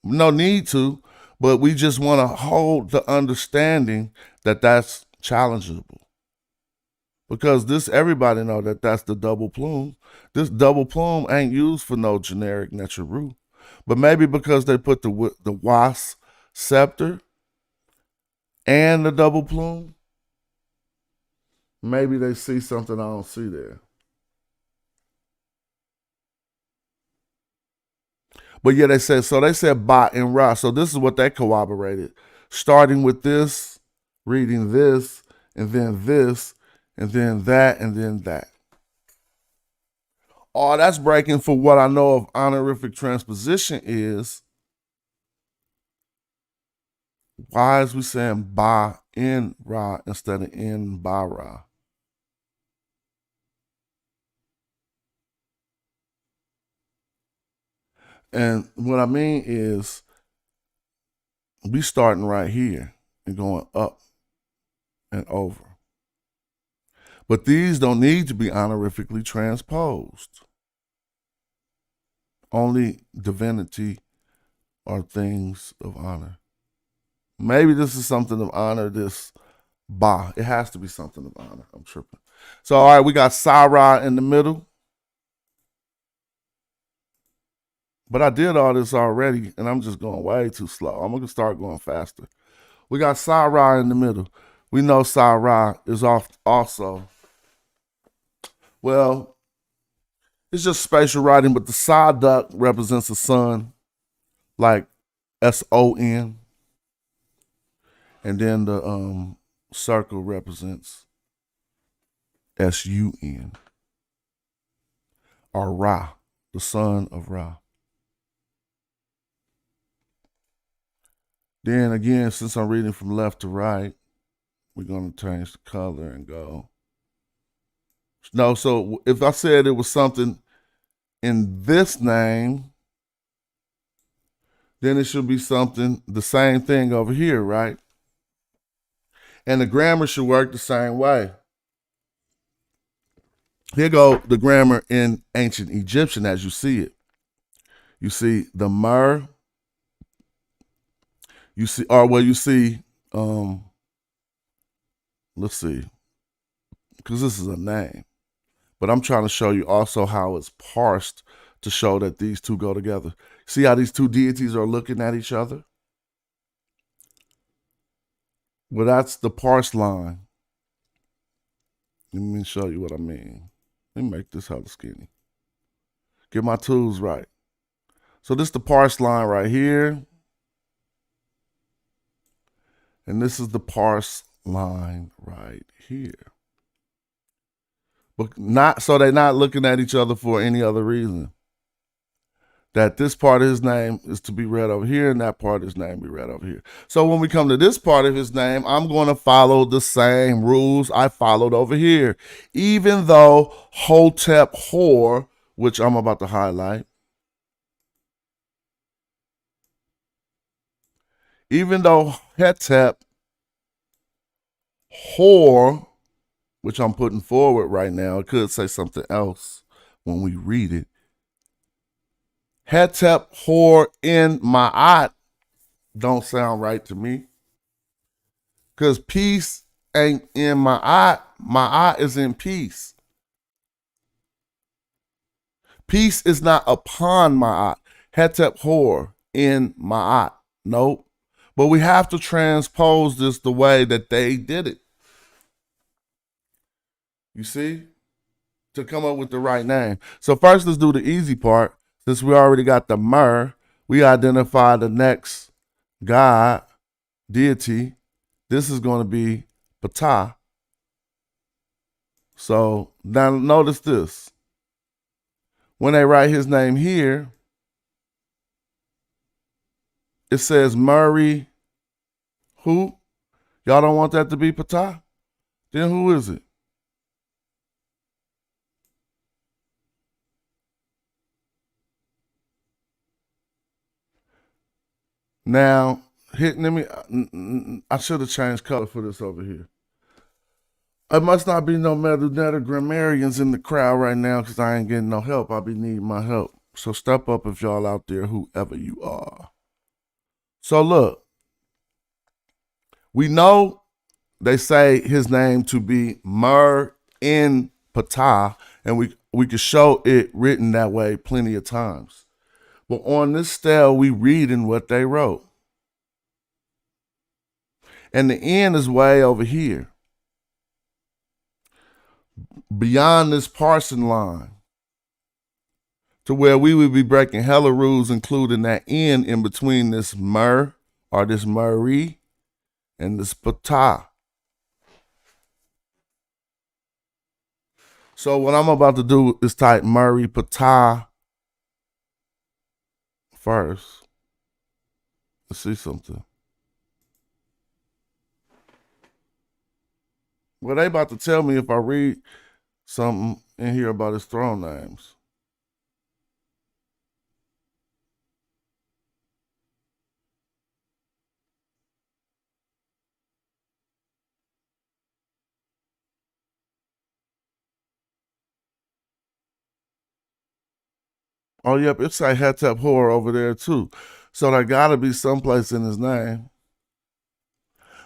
No need to, but we just want to hold the understanding that that's challengeable. Because everybody know that that's the double plume. This double plume ain't used for no generic Neteru. But maybe because they put the wasp scepter and the double plume, maybe they see something I don't see there. But yeah, they said Ba En Ra. So this is what they corroborated. Starting with this, reading this, and then this, and then that, and then that. Oh, that's breaking for what I know of honorific transposition is. Why is we saying Ba in Ra instead of in by Ra. And what I mean is we starting right here and going up and over. But these don't need to be honorifically transposed. Only divinity or things of honor. Maybe this is something of honor, this Ba. It has to be something of honor. I'm tripping. So, all right, we got Sarah in the middle. But I did all this already, and I'm just going way too slow. I'm going to start going faster. We got Sarah in the middle. We know Sarah is also, well, it's just spatial writing, but the Sadak represents the sun, like S-O-N. And then the circle represents S-U-N. Or Ra, the son of Ra. Then again, since I'm reading from left to right, we're going to change the color and go. No, so if I said it was something in this name, then it should be something, the same thing over here, right? And the grammar should work the same way. Here go the grammar in ancient Egyptian as you see it. You see the mer. You see, or well, you see, let's see, because this is a name. But I'm trying to show you also how it's parsed to show that these two go together. See how these two deities are looking at each other? Well, that's the parse line. Let me show you what I mean. Let me make this hella skinny. Get my tools right. So this is the parse line right here. And this is the parse line right here. But not so they're not looking at each other for any other reason. That this part of his name is to be read over here and that part of his name be read over here. So when we come to this part of his name, I'm going to follow the same rules I followed over here. Even though Hotep Hor, which I'm about to highlight, even though Hetep Hor, which I'm putting forward right now, it could say something else when we read it. Hetep Hor in Ma'at don't sound right to me. Because peace ain't in Ma'at. Ma'at is in peace. Peace is not upon Ma'at. Hetep Hor in Ma'at. Nope. But we have to transpose this the way that they did it. You see? To come up with the right name. So first, let's do the easy part. Since we already got the mer, we identify the next god, deity. This is going to be Ptah. So now notice this. When they write his name here, it says Murray who? Y'all don't want that to be Ptah? Then who is it? Now, let me, I should have changed color for this over here. It must not be no Medu grammarians in the crowd right now because I ain't getting no help. I'll be needing my help. So step up if y'all out there, whoever you are. So look, we know they say his name to be Mer in Ptah, and we could show it written that way plenty of times. But on this stele, we reading what they wrote. And the end is way over here. Beyond this parsing line. To where we would be breaking hella rules, including that end in between this mer, or this Murray, and this Ptah. So what I'm about to do is type Murray Ptah first. Let's see something. Well, they about to tell me if I read something in here about his throne names. Oh, yep, it's like Hetep Hor over there too. So there gotta be someplace in his name.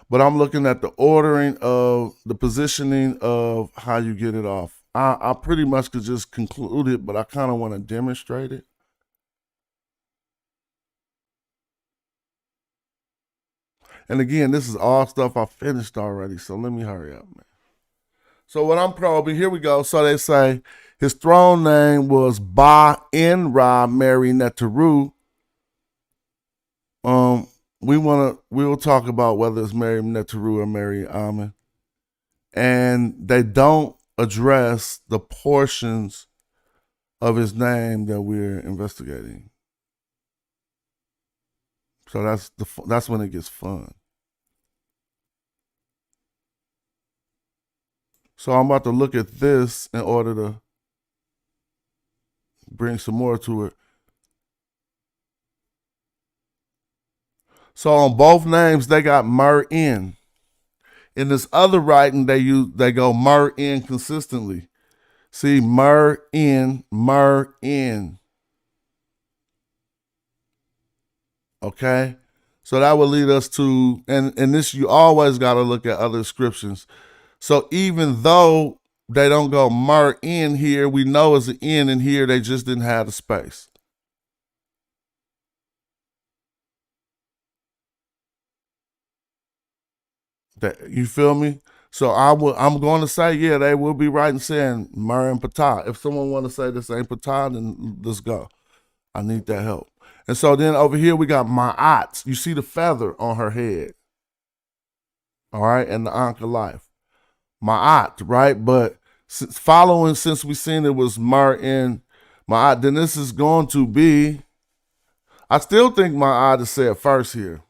But I'm looking at the ordering of the positioning of how you get it off. I pretty much could just conclude it, but I kind of want to demonstrate it. And again, this is all stuff I finished already, so let me hurry up, man. So what I'm probing, here we go. So they say his throne name was Ba En Ra Mary Neteru. We'll talk about whether it's Mary Neteru or Mary Amen. And they don't address the portions of his name that we're investigating. So that's when it gets fun. So I'm about to look at this in order to bring some more to it. So on both names, they got mer in. In this other writing, they go mer in consistently. See, mer in, mer in. Okay? So that will lead us to, and this, you always got to look at other inscriptions. So even though they don't go mer in here, we know it's an in here, they just didn't have the space. You feel me? So I'm going to say, yeah, they will be right in saying mer and patah. If someone want to say this ain't patah, then let's go. I need that help. And so then over here we got ma'at. You see the feather on her head. All right, and the Ankh of life. Ma'at, right? But since we seen it was mer in ma'at, then this is going to be, I still think ma'at is said first here.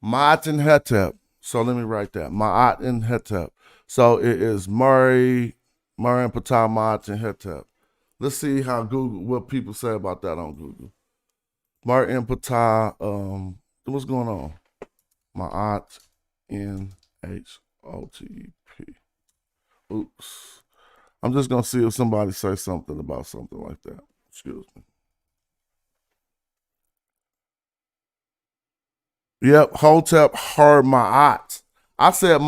Ma'at and Hetep. So let me write that. Ma'at and Hetep. So it is Murray and Patah, Ma'at and Hetep. Let's see how what people say about that on Google. Murray and Patah, what's going on? Ma'at N-H-O-T-P. Oops. I'm just going to see if somebody says something about something like that. Excuse me. Yep, Hotep Har Ma'at. I said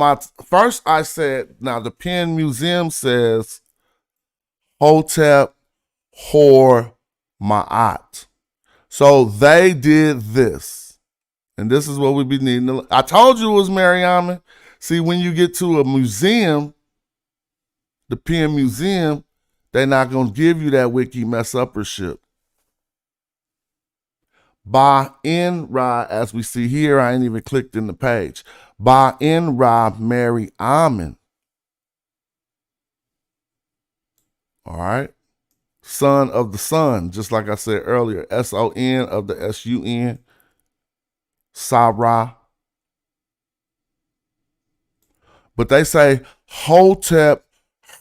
now the Penn Museum says Hotep Hor Ma'at. So they did this. And this is what we be needing. I told you it was Mariaman. See, when you get to a museum, the Penn Museum, they're not going to give you that wiki mess uppership. Ba En Ra, as we see here, I ain't even clicked in the page. Ba En Ra Mary Amen. All right. Son of the sun, just like I said earlier. S-O-N of the S-U-N. Sarah. But they say Hotep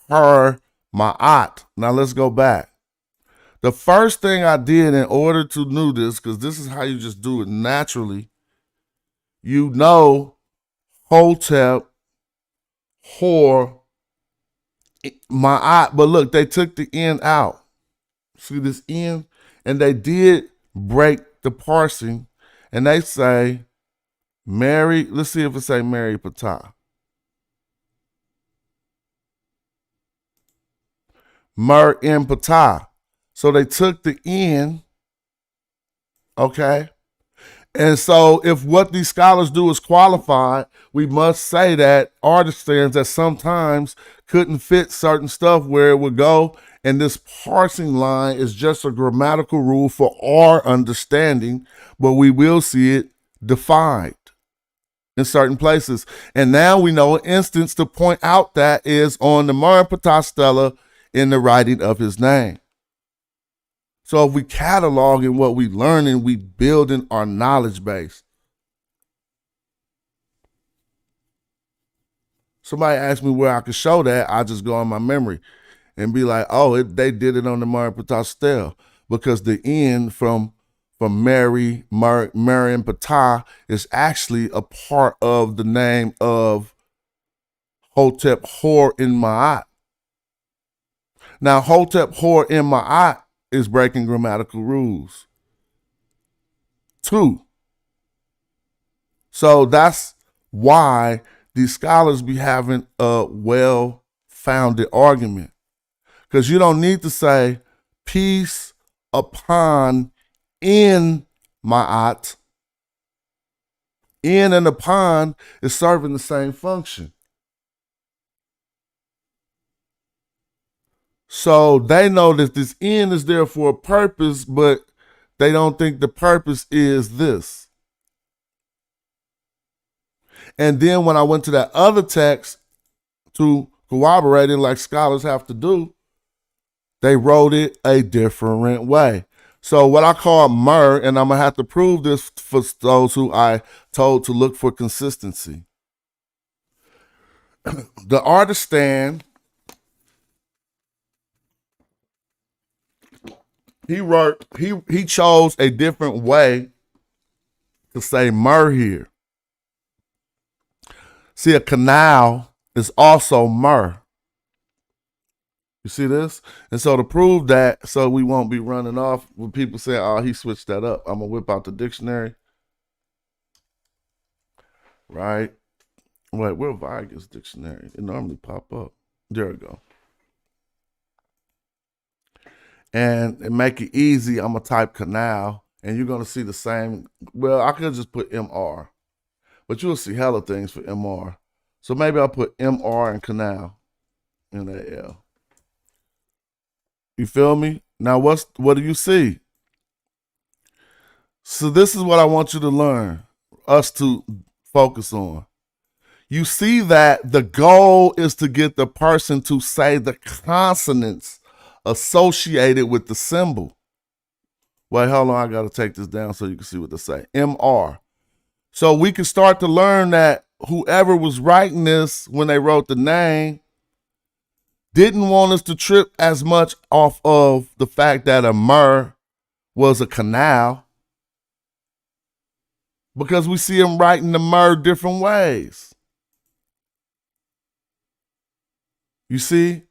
Her Ma'at. Now let's go back. The first thing I did in order to do this, because this is how you just do it naturally, you know Hotep Hor Ma'at. But look, they took the N out. See this N? And they did break the parsing. And they say Mary, let's see if it say Mary Patah. Mer in Patah. So they took the N, okay? And so if what these scholars do is qualified, we must say that artisans that sometimes couldn't fit certain stuff where it would go, and this parsing line is just a grammatical rule for our understanding, but we will see it defined in certain places. And now we know an instance to point out that is on the Mer Patah stela in the writing of his name. So if we cataloging what we learning, we building our knowledge base. Somebody asked me where I could show that, I just go on my memory and be like, oh, they did it on the Mary Patah stele, because the N from Mary and Patah is actually a part of the name of Hotep Hor in Ma'at. Now, Hotep Hor in Ma'at is breaking grammatical rules too. So that's why these scholars be having a well-founded argument. Because you don't need to say peace upon in Ma'at. In and upon is serving the same function. So they know that this in is there for a purpose, but they don't think the purpose is this. And then when I went to that other text to corroborate it, like scholars have to do, they wrote it a different way. So what I call myrrh, and I'm going to have to prove this for those who I told to look for consistency. The artistan, he chose a different way to say myrrh here. See, a canal is also myrrh. You see this? And so to prove that, so we won't be running off when people say, oh, he switched that up, I'm going to whip out the dictionary. Right? Wait, where Vigus dictionary? It normally pop up. There we go. And make it easy, I'm going to type canal, and you're going to see the same. Well, I could just put MR, but you'll see hella things for MR. So maybe I'll put MR and canal in that L. You feel me? Now, what do you see? So this is what I want you to learn, us to focus on. You see that the goal is to get the person to say the consonants associated with the symbol. Wait, hold on, I got to take this down so you can see what they say. MR. So we can start to learn that whoever was writing this when they wrote the name didn't want us to trip as much off of the fact that a myrrh was a canal, because we see him writing the myrrh different ways. You see?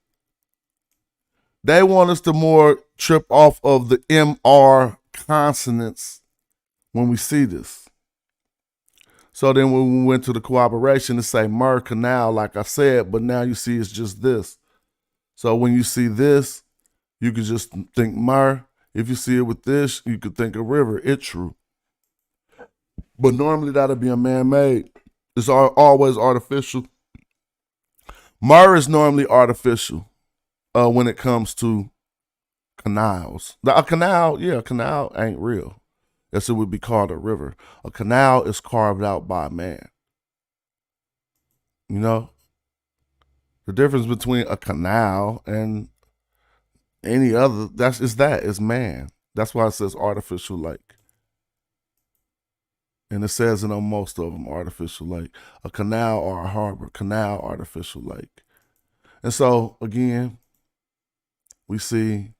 They want us to more trip off of the MR consonants when we see this. So then when we went to the corroboration to say myrrh canal, like I said, but now you see it's just this. So when you see this, you could just think myrrh. If you see it with this, you could think a river. It's true. But normally that'll be a man-made. It's always artificial. Myrrh is normally artificial when it comes to canals. A canal ain't real. Yes, it would be called a river. A canal is carved out by a man. You know? The difference between a canal and any other, it's man. That's why it says artificial lake. And it says it on most of them, artificial lake. A canal or a harbor, canal, artificial lake. And so, again, we see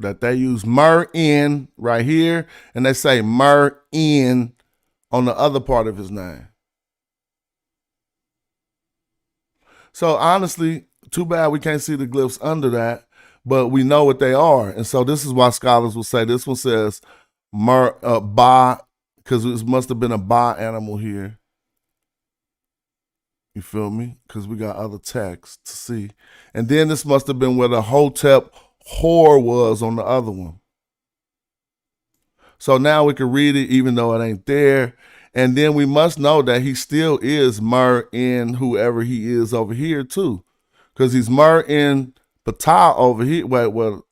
that they use myrrh in right here, and they say myrrh in on the other part of his name. So honestly, too bad we can't see the glyphs under that, but we know what they are. And so this is why scholars will say this one says ba, because it must have been a ba animal here. You feel me? Because we got other texts to see. And then this must have been where the Hotep Hor was on the other one. So now we can read it even though it ain't there. And then we must know that he still is Mur in whoever he is over here too. Because he's Mur in Patah over here.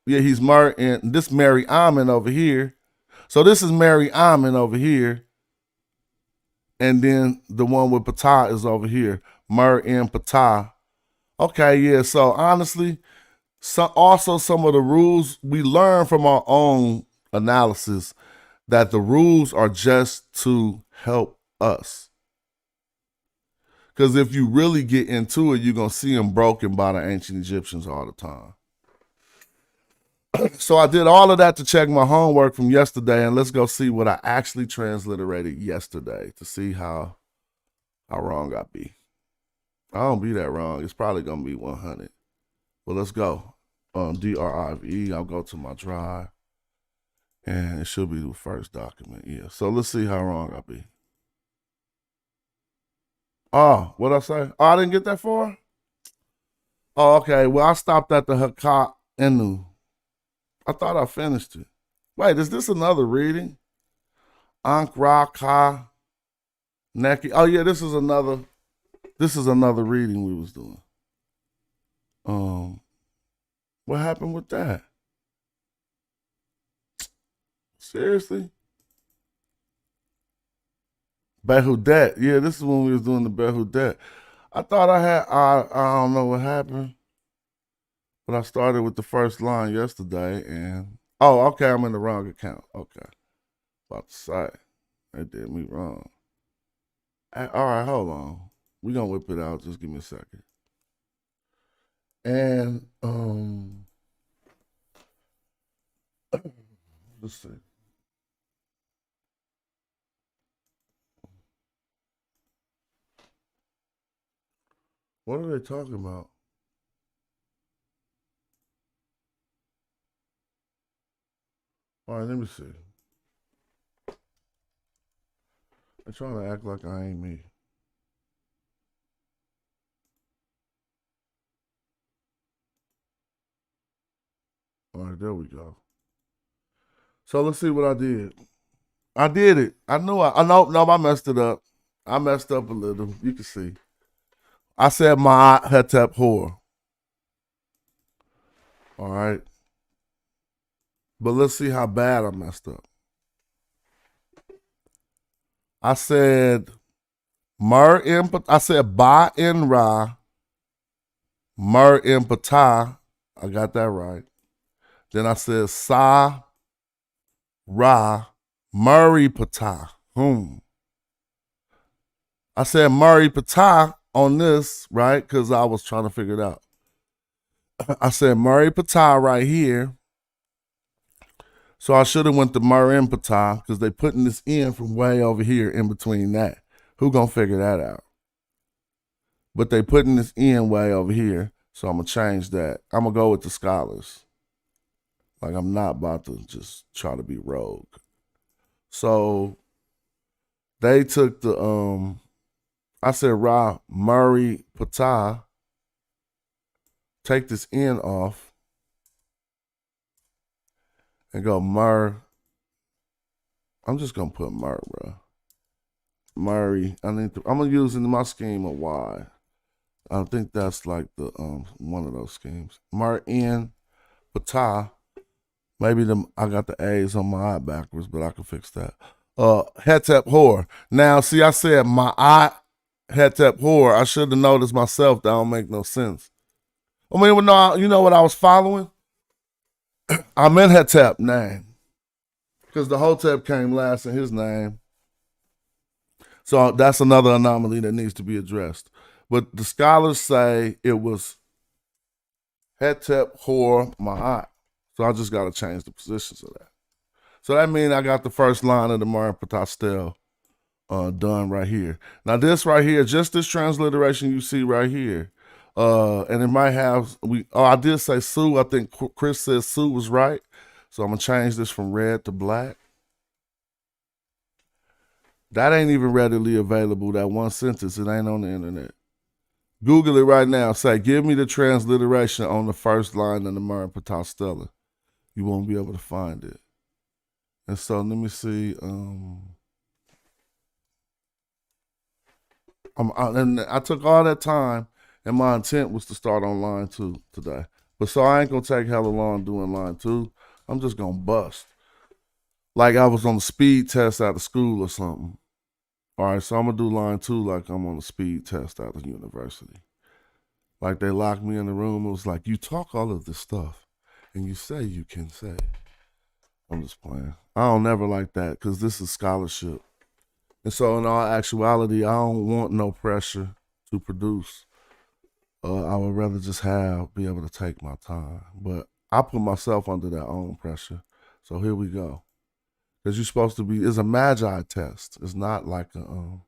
He's Mur in this Mary Amen over here. So this is Mary Amen over here. And then the one with Patah is over here. Mur in Patah. Okay, yeah. So honestly, also some of the rules we learn from our own analysis, that the rules are just to help us. Because if you really get into it, you're going to see them broken by the ancient Egyptians all the time. So I did all of that to check my homework from yesterday, and let's go see what I actually transliterated yesterday to see how wrong I be. I don't be that wrong. It's probably going to be 100. Well, let's go. DRIV, I'll go to my drive, and it should be the first document. Yeah, so let's see how wrong I be. Oh, what'd I say? Oh, I didn't get that far? Oh, okay. Well, I stopped at the Hakat Enu. I thought I finished it. Wait, is this another reading? Ankh Ra Ka Neki. Oh yeah, this is another reading we was doing. What happened with that? Seriously? Behudet. Yeah, this is when we was doing the Behudet. I thought I don't know what happened. But I started with the first line yesterday, and oh, okay, I'm in the wrong account. Okay, about to say they did me wrong. All right, hold on. We gonna whip it out. Just give me a second. And let's see. What are they talking about? All right, let me see. They're trying to act like I ain't me. All right, there we go. So let's see what I did. I did it. I knew I messed it up. I messed up a little. You can see. I said my hetep whore. All right. But let's see how bad I messed up. I said I said ba in ra, mer in pata. I got that right. Then I said sa ra murray pata. I said murray pata on this, right? Because I was trying to figure it out. I said murray pata right here. So I should have went to Marin Pata because they putting this in from way over here in between that. Who gonna figure that out? But they putting this in way over here, so I'm gonna change that. I'm gonna go with the scholars. Like I'm not about to just try to be rogue. So they took the I said Ra Murray Pata. Take this in off. And go Mur. I'm just gonna put Mur, bro. Murray. I'm gonna use in my scheme a Y. I think that's like the one of those schemes. Mur in Pata. Maybe I got the A's on my eye backwards, but I can fix that. Hetep whore. Now, see, I said my eye Hetep whore. I should have noticed myself. That don't make no sense. I mean, no, you know what I was following? I meant Hetep name. Because the Hotep came last in his name. So that's another anomaly that needs to be addressed. But the scholars say it was Hetep Hor Ma'at. So I just got to change the positions of that. So that means I got the first line of the Marin Patastel done right here. Now this right here, just this transliteration you see right here, and it might have, I did say Sue. I think Chris said Sue was right. So I'm going to change this from red to black. That ain't even readily available, that one sentence. It ain't on the internet. Google it right now. Say, give me the transliteration on the first line of the Marin Patastella. You won't be able to find it. And so let me see. And I took all that time, and my intent was to start on line 2 today. But so I ain't going to take hella long doing line 2. I'm just going to bust. Like I was on the speed test out of school or something. All right, so I'm going to do line 2 like I'm on a speed test out of university. Like they locked me in the room. It was like, you talk all of this stuff, and you say you can say. I'm just playing. I don't never like that because this is scholarship. And so in all actuality, I don't want no pressure to produce. I would rather just be able to take my time. But I put myself under that own pressure. So here we go. Because you're supposed to be, it's a Madjai test. It's not like a,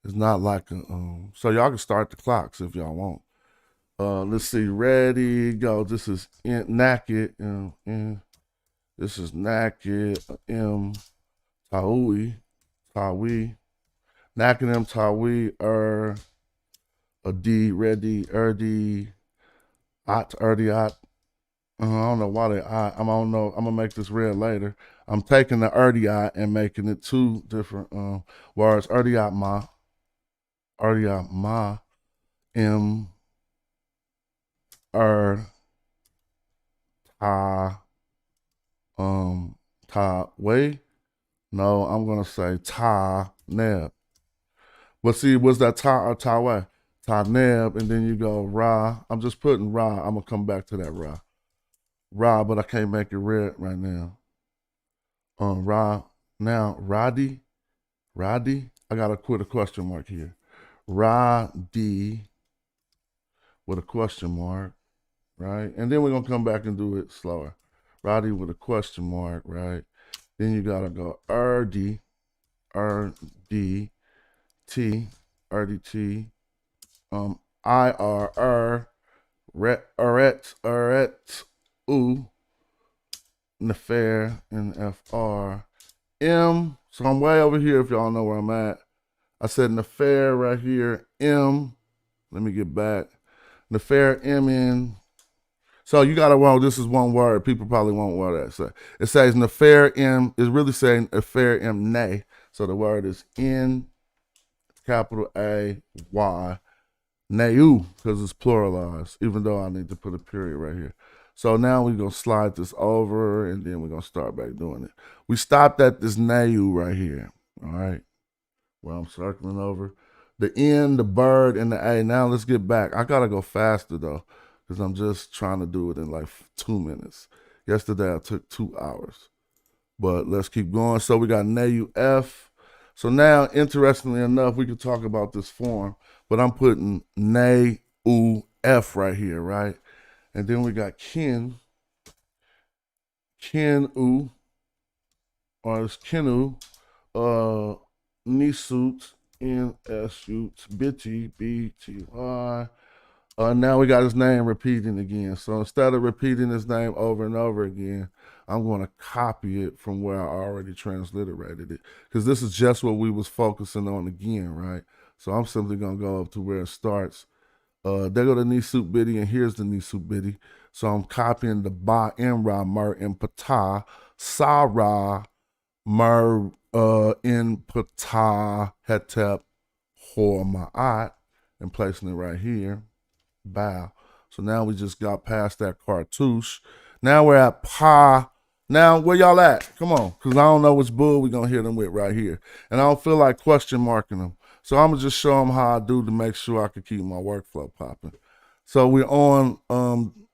so y'all can start the clocks if y'all want. Let's see, ready, go. This is naked, this is naked, tawi, naked, tawi, a D, ready, at, at. I don't know why I don't know. I'm gonna make this red later. I'm taking the at and making it two different words. At ma, m, ta, way. No, I'm gonna say ta neb. But see, was that ta or ta way? Ta neb, and then you go ra. I'm just putting ra. I'm gonna come back to that ra. Ra, but I can't make it red right now. Ra, now Roddy. I gotta put a question mark here. Roddy with a question mark, right? And then we're gonna come back and do it slower. Roddy with a question mark, right? Then you gotta go RD, T, RDT, IRR, RET, U, Nefair, NFR, M. So I'm way over here if y'all know where I'm at. I said Nefair right here, M. Let me get back. Nefair, MN. So you gotta know this is one word. People probably won't know what that say. It says Nefair M. It's really saying Nefair M nay. So the word is N, capital A, Y, Nayu, because it's pluralized, even though I need to put a period right here. So now we're going to slide this over, and then we're going to start back doing it. We stopped at this Nayu right here, all right, where I'm circling over. The N, the bird, and the A. Now let's get back. I got to go faster, though, because I'm just trying to do it in like 2 minutes. Yesterday, I took 2 hours. But let's keep going. So we got Nayu F. So now, interestingly enough, we could talk about this form, but I'm putting Nayu F right here, right? And then we got Ken U, or it's Kenu, Nisut, N-S-U-T, Bitty, B-T-Y. Now we got his name repeating again. So instead of repeating his name over and over again, I'm going to copy it from where I already transliterated it. Because this is just what we was focusing on again, right? So I'm simply going to go up to where it starts. There go the Nisut Biddy, and here's the Nisut Biddy. So I'm copying the Ba in Ra Mer in Pata, Sa Ra Mer in Pata Hetep Hor Ma'at, and placing it right here. Bow. So now we just got past that cartouche. Now we're at Pa. Now where y'all at? Come on, because I don't know which bull we're going to hit them with right here. And I don't feel like question marking them. So I'm gonna just show them how I do to make sure I can keep my workflow popping. So we're on,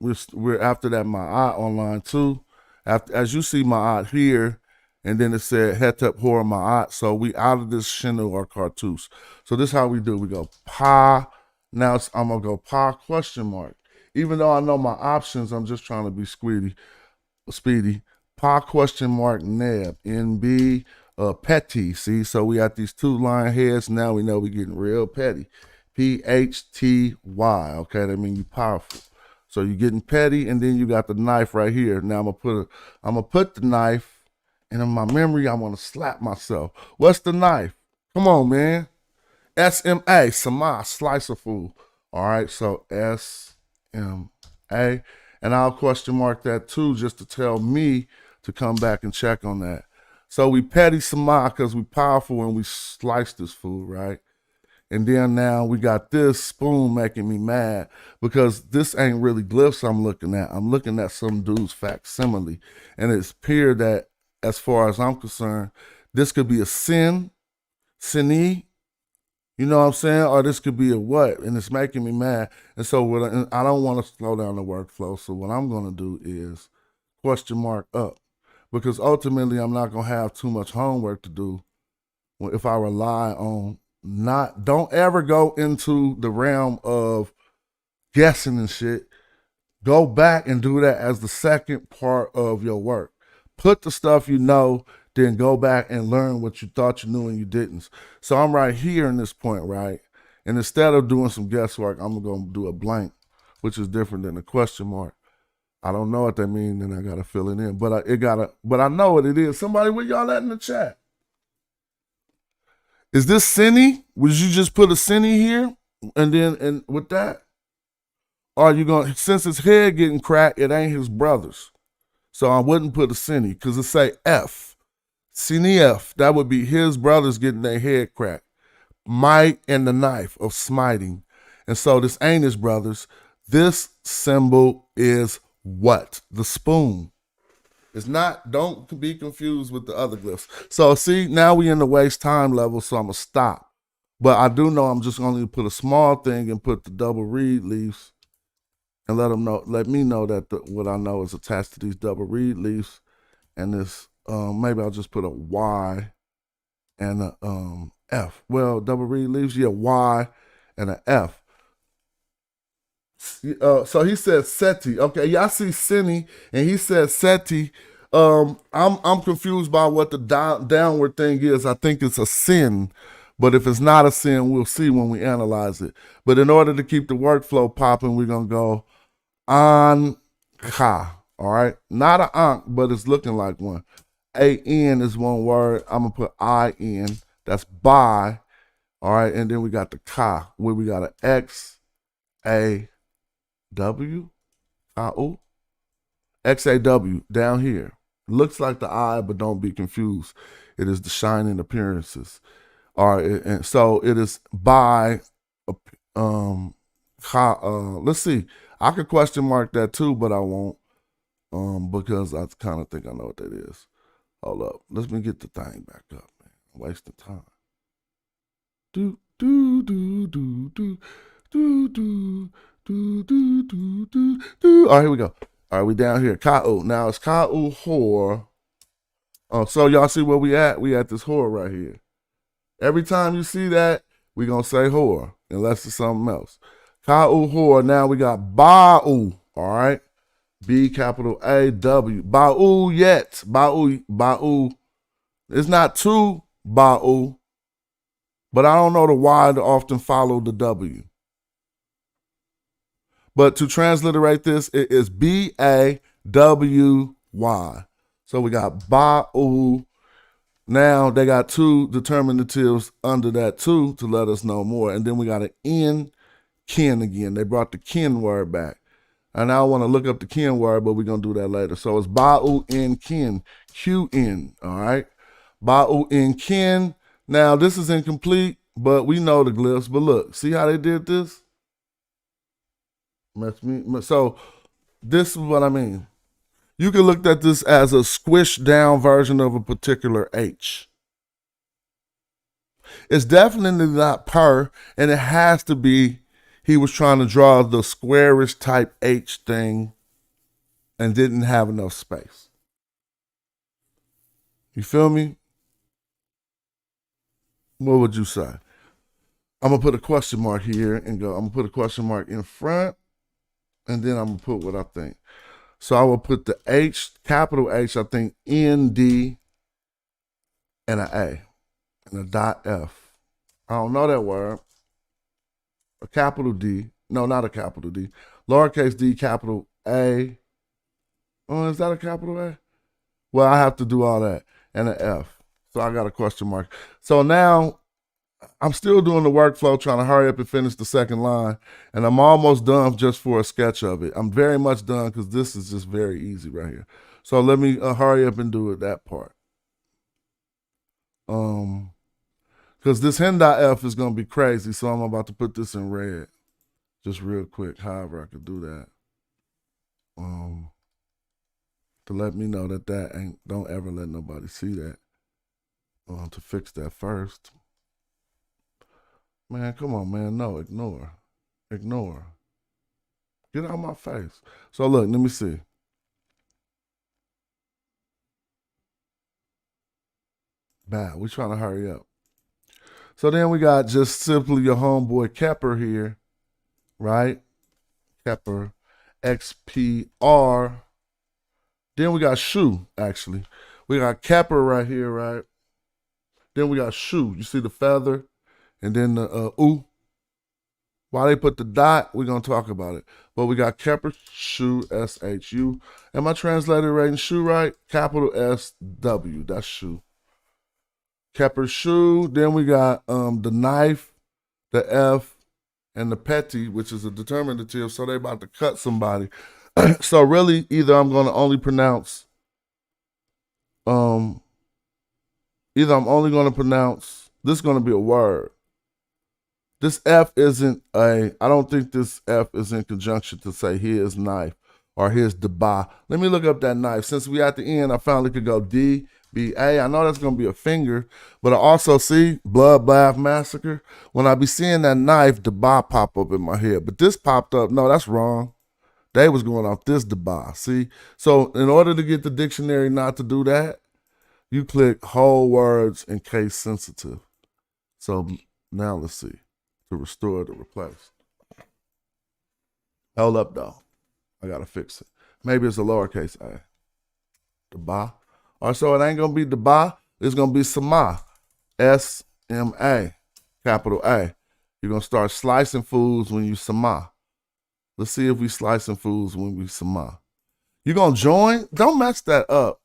we're after that my eye on line 2. As you see my eye here, and then it said hetep hor my eye. So we out of this shinu or cartouche. So this is how we do. We go pa. Now I'm gonna go pa question mark. Even though I know my options, I'm just trying to be speedy. Pa question mark neb, NB, petty, see? So we got these 2 line heads. Now we know we're getting real petty. P-H-T-Y, okay? That means you powerful. So you're getting petty, and then you got the knife right here. Now I'm gonna put the knife, and in my memory, I want to slap myself. What's the knife? Come on, man. S-M-A, Sama, slice of food. All right, so S-M-A, and I'll question mark that too, just to tell me to come back and check on that. So we petty Sama because we powerful when we slice this food, right? And then now we got this spoon making me mad because this ain't really glyphs I'm looking at. I'm looking at some dude's facsimile. And it's appear that, as far as I'm concerned, this could be a sin, sini, you know what I'm saying? Or this could be a what? And it's making me mad. And so I don't want to slow down the workflow. So what I'm going to do is question mark up. Because ultimately, I'm not going to have too much homework to do if I rely on don't ever go into the realm of guessing and shit. Go back and do that as the second part of your work. Put the stuff you know, then go back and learn what you thought you knew and you didn't. So I'm right here in this point, right? And instead of doing some guesswork, I'm gonna do a blank, which is different than a question mark. I don't know what that means, and I gotta fill it in. But I know what it is. Somebody, where y'all at in the chat? Is this Cine? Would you just put a Cine here? And with that? Or are you gonna, since his head getting cracked, it ain't his brother's. So I wouldn't put a Cine, because it say F. Cine F. That would be his brothers getting their head cracked. Might and the knife of smiting. And so this ain't his brothers. This symbol is what? The spoon. It's not, don't be confused with the other glyphs. So see, now we in the waste time level, so I'm gonna stop. But I do know I'm just gonna put a small thing and put the double reed leaves and let me know that what I know is attached to these double reed leaves. And this, maybe I'll just put a Y and a F. Well, double reed leaves, yeah, Y and an F. So he said SETI. Okay, y'all see Cine, and he said SETI. I'm confused by what the downward thing is. I think it's a sin, but if it's not a sin, we'll see when we analyze it. But in order to keep the workflow popping, we're gonna go on ka. All right, not an ankh, but it's looking like one. A-N is one word. I'm gonna put I-N. That's by. All right, and then we got the ka, where we got an X-A-W, K-O, X-A-W down here. Looks like the eye, but don't be confused. It is the shining appearances. All right, and so it is by, let's see. I could question mark that too, but I won't, because I kind of think I know what that is. Hold up, let me get the thing back up, man. I'm wasting time. Do do do do do do do do do do do do. All right, here we go. All right, we down here. Ka-U. Now it's Ka-U Hor. Oh, so y'all see where we at? We at this Hor right here. Every time you see that, we gonna say Hor, unless it's something else. Ka-U Hor. Now we got Ba-U. All right. B capital A-W. Ba-U yet. Ba-U. Ba-U. It's not two Ba-U, but I don't know the Y to often follow the W. But to transliterate this, it is B-A-W-Y. So we got Ba-U. Now they got two determinatives under that too to let us know more. And then we got an N, kin again. They brought the kin word back. And I want to look up the kin word, but we're going to do that later. So it's Ba-U N kin, Q-N, all right? Ba-U N kin. Now this is incomplete, but we know the glyphs. But look, see how they did this? So this is what I mean. You can look at this as a squished down version of a particular H. It's definitely not per, and it has to be he was trying to draw the squarish type H thing and didn't have enough space. You feel me? What would you say? I'm going to put a question mark here and go. I'm going to put a question mark in front, and then I'm going to put what I think. So I will put the H, capital H, I think N-D, and an A, and a dot F. I don't know that word. A capital D. No, not a capital D. Lowercase d, capital A. Oh, is that a capital A? Well, I have to do all that. And an F. So I got a question mark. So now I'm still doing the workflow, trying to hurry up and finish the second line. And I'm almost done just for a sketch of it. I'm very much done because this is just very easy right here. So let me hurry up and do it, that part. Because this hen.f is going to be crazy, so I'm about to put this in red. Just real quick, however I could do that. To let me know that ain't, don't ever let nobody see that. To fix that first. Man, come on, man. No, ignore. Ignore. Get out of my face. So look, let me see. Bad. We're trying to hurry up. So then we got just simply your homeboy Kepper here, right? Kepper, XPR. Then we got shoe, actually. We got Kepper right here, right? Then we got shoe. You see the feather? And then the ooh. Why they put the dot, we're going to talk about it. But we got Kepper shoe, S-H-U. Am I transliterating shoe right? Capital S-W, that's shoe. Kepper shoe. Then we got the knife, the F, and the petty, which is a determinative. So they about to cut somebody. So really, either I'm going to only pronounce, either I'm only going to pronounce, this is going to be a word. This F isn't I don't think this F is in conjunction to say his knife or his deba. Let me look up that knife. Since we at the end, I finally could go D, B, A. I know that's going to be a finger, but I also see Blood Bath Massacre. When I be seeing that knife, deba pop up in my head. But this popped up. No, that's wrong. They was going off this deba. See? So in order to get the dictionary not to do that, you click whole words in case sensitive. So now let's see. To restore, to replace. Hold up, though. I got to fix it. Maybe it's a lowercase a. Deba. All right, so it ain't going to be deba. It's going to be sama. S-M-A. Capital A. You're going to start slicing foods when you sama. Let's see if we slicing foods when we sama. You're going to join? Don't mess that up.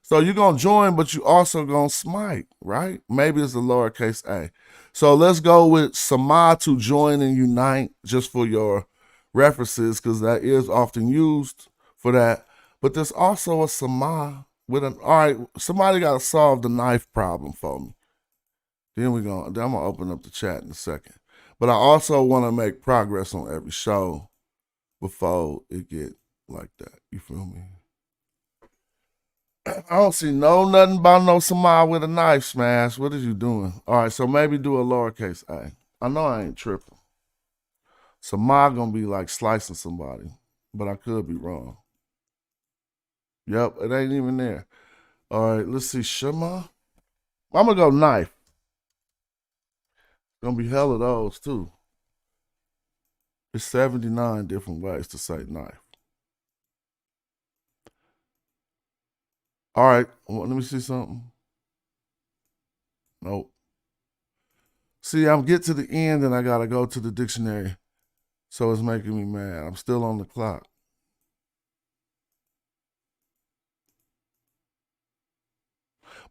So you're going to join, but you also going to smite, right? Maybe it's a lowercase a. So let's go with sama, to join and unite, just for your references, because that is often used for that. But there's also a sama with an, all right, somebody got to solve the knife problem for me. Then I'm going to open up the chat in a second. But I also want to make progress on every show before it get like that. You feel me? I don't see nothing about no somebody with a knife, Smash. What is you doing? All right, so maybe do a lowercase a. I know I ain't tripping. Somebody gonna be like slicing somebody, but I could be wrong. Yep, it ain't even there. All right, let's see, Shema. I'm gonna go knife. Gonna be hell of those too. It's 79 different ways to say knife. All right, well, let me see something. Nope. See, I'm get to the end and I gotta go to the dictionary. So it's making me mad. I'm still on the clock.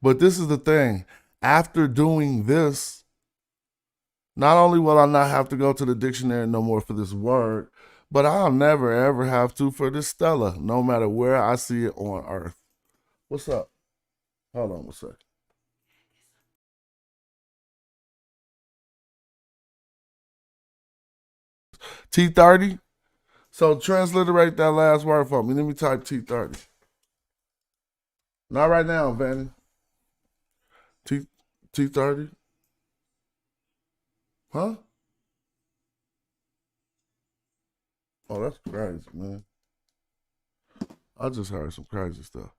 But this is the thing. After doing this, not only will I not have to go to the dictionary no more for this word, but I'll never ever have to for this Stella, no matter where I see it on Earth. What's up? Hold on a second. T30. So transliterate that last word for me. Let me type T30. Not right now, Vanny. T30. Huh? Oh, that's crazy, man. I just heard some crazy stuff.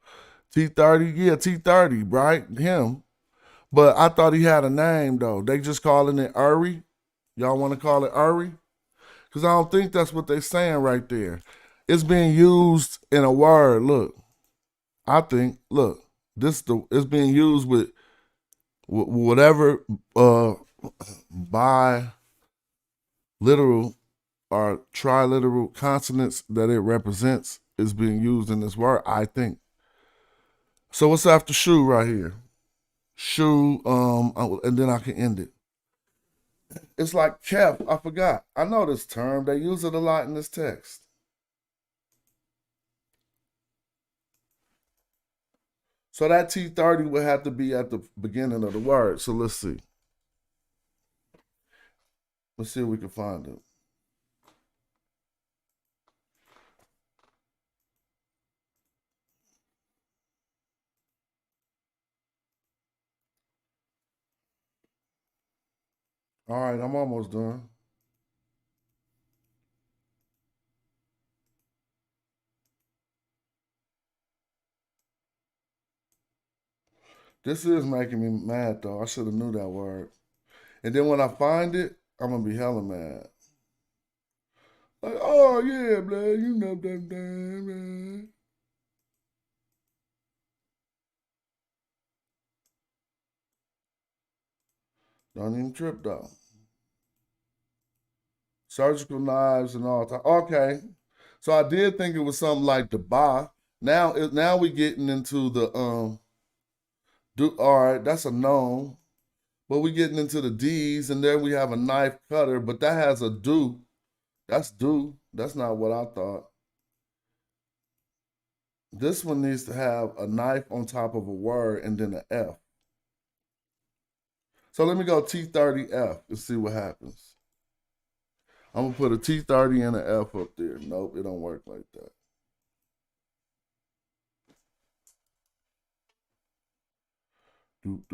T30, yeah, T30, right? Him. But I thought he had a name, though. They just calling it Uri. Y'all want to call it Uri? Because I don't think that's what they saying right there. It's being used in a word. Look, I think, look, it's being used with whatever bi literal or triliteral consonants that it represents is being used in this word, I think. So what's after shoe right here? Shoe, and then I can end it. It's like kef. I forgot. I know this term. They use it a lot in this text. So that T30 would have to be at the beginning of the word. So let's see. Let's see if we can find it. All right, I'm almost done. This is making me mad, though. I should have knew that word. And then when I find it, I'm gonna be hella mad. Like, oh yeah, man, you know that damn man. Don't even trip though. Surgical knives and all that. Okay. So I did think it was something like the ba. Now we getting into the all right, that's a known. But we getting into the D's, and then we have a knife cutter, but that has a do. That's do. That's not what I thought. This one needs to have a knife on top of a word and then an F. So let me go T30F and see what happens. I'm gonna put a T30 and an F up there. Nope, it don't work like that.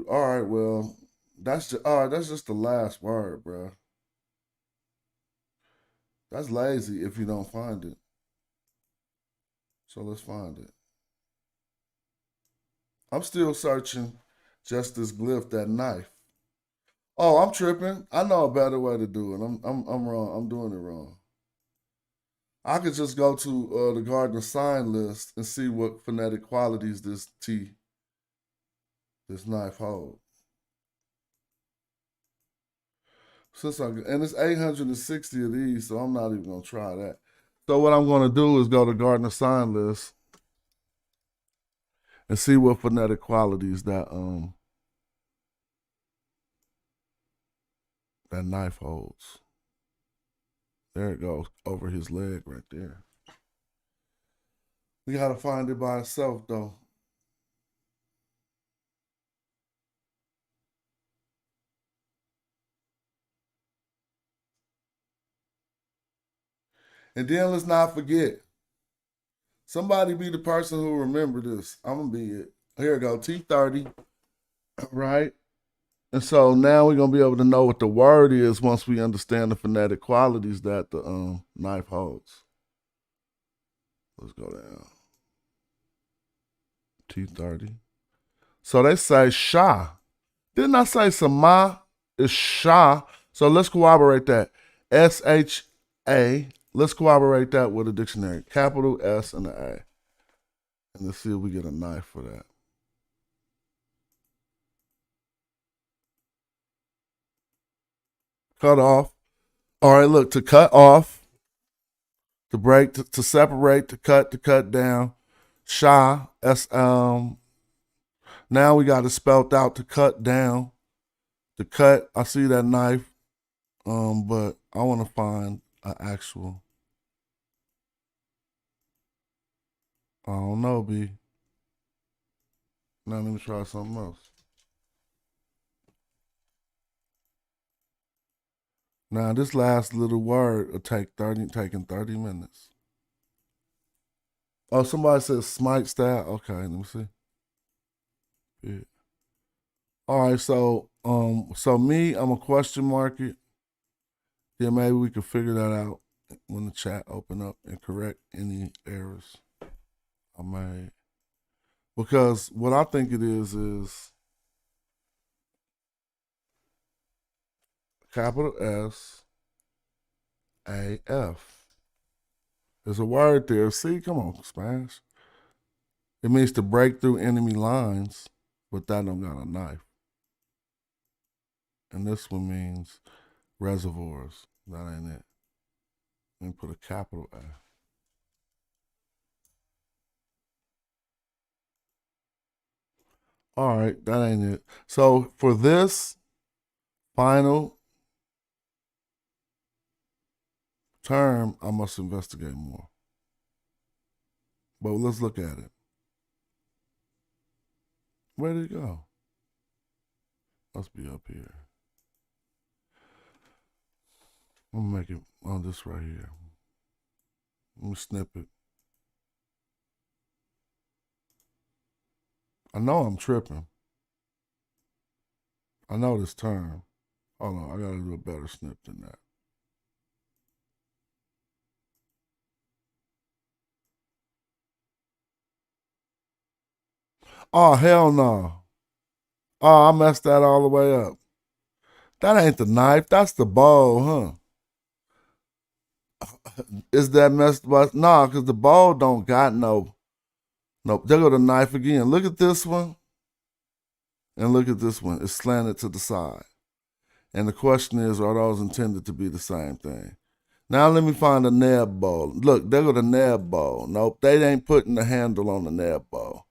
All right, well, that's just the last word, bro. That's lazy if you don't find it. So let's find it. I'm still searching just this glyph, that knife. Oh, I'm tripping. I know a better way to do it. I'm wrong. I'm doing it wrong. I could just go to the Gardner sign list and see what phonetic qualities this knife holds. And it's 860 of these, so I'm not even gonna try that. So what I'm gonna do is go to Gardner sign list and see what phonetic qualities that knife holds. There it goes, over his leg right there. We gotta find it by itself though. And then let's not forget, somebody be the person who remember this. I'm gonna be it. Here we go, T30, right? And so now we're gonna be able to know what the word is once we understand the phonetic qualities that the knife holds. Let's go down. T30. So they say Shah. Didn't I say Sama? It's Shah. So let's corroborate that. S-H-A. Let's corroborate that with a dictionary. Capital S and an A. And let's see if we get a knife for that. Cut off. All right, look, to cut off, to break, to separate, to cut down. Shah, now we got it spelled out, to cut down. To cut, I see that knife, but I want to find an actual. I don't know, B. Now let me try something else. Now this last little word will taking 30 minutes. Oh, somebody says smite style. Okay, let me see. Yeah. All right, so me, I'm a question mark it. Yeah, maybe we can figure that out when the chat open up and correct any errors I made. Because what I think it is capital S A F. There's a word there. See, come on, Smash. It means to break through enemy lines, but that don't got a knife. And this one means reservoirs. That ain't it. Let me put a capital A. All right, that ain't it. So for this final term, I must investigate more. But let's look at it. Where did it go? Must be up here. I'm gonna make it on this right here. Let me snip it. I know I'm tripping. I know this term. Hold on, I gotta do a better snip than that. Oh, hell no. Oh, I messed that all the way up. That ain't the knife. That's the bow, huh? Is that messed up? Nah, because the bow don't got no. Nope. There go the knife again. Look at this one. And look at this one. It's slanted to the side. And the question is, are those intended to be the same thing? Now let me find a nab bow. Look, there go the nab bow. Nope, they ain't putting the handle on the nab bow.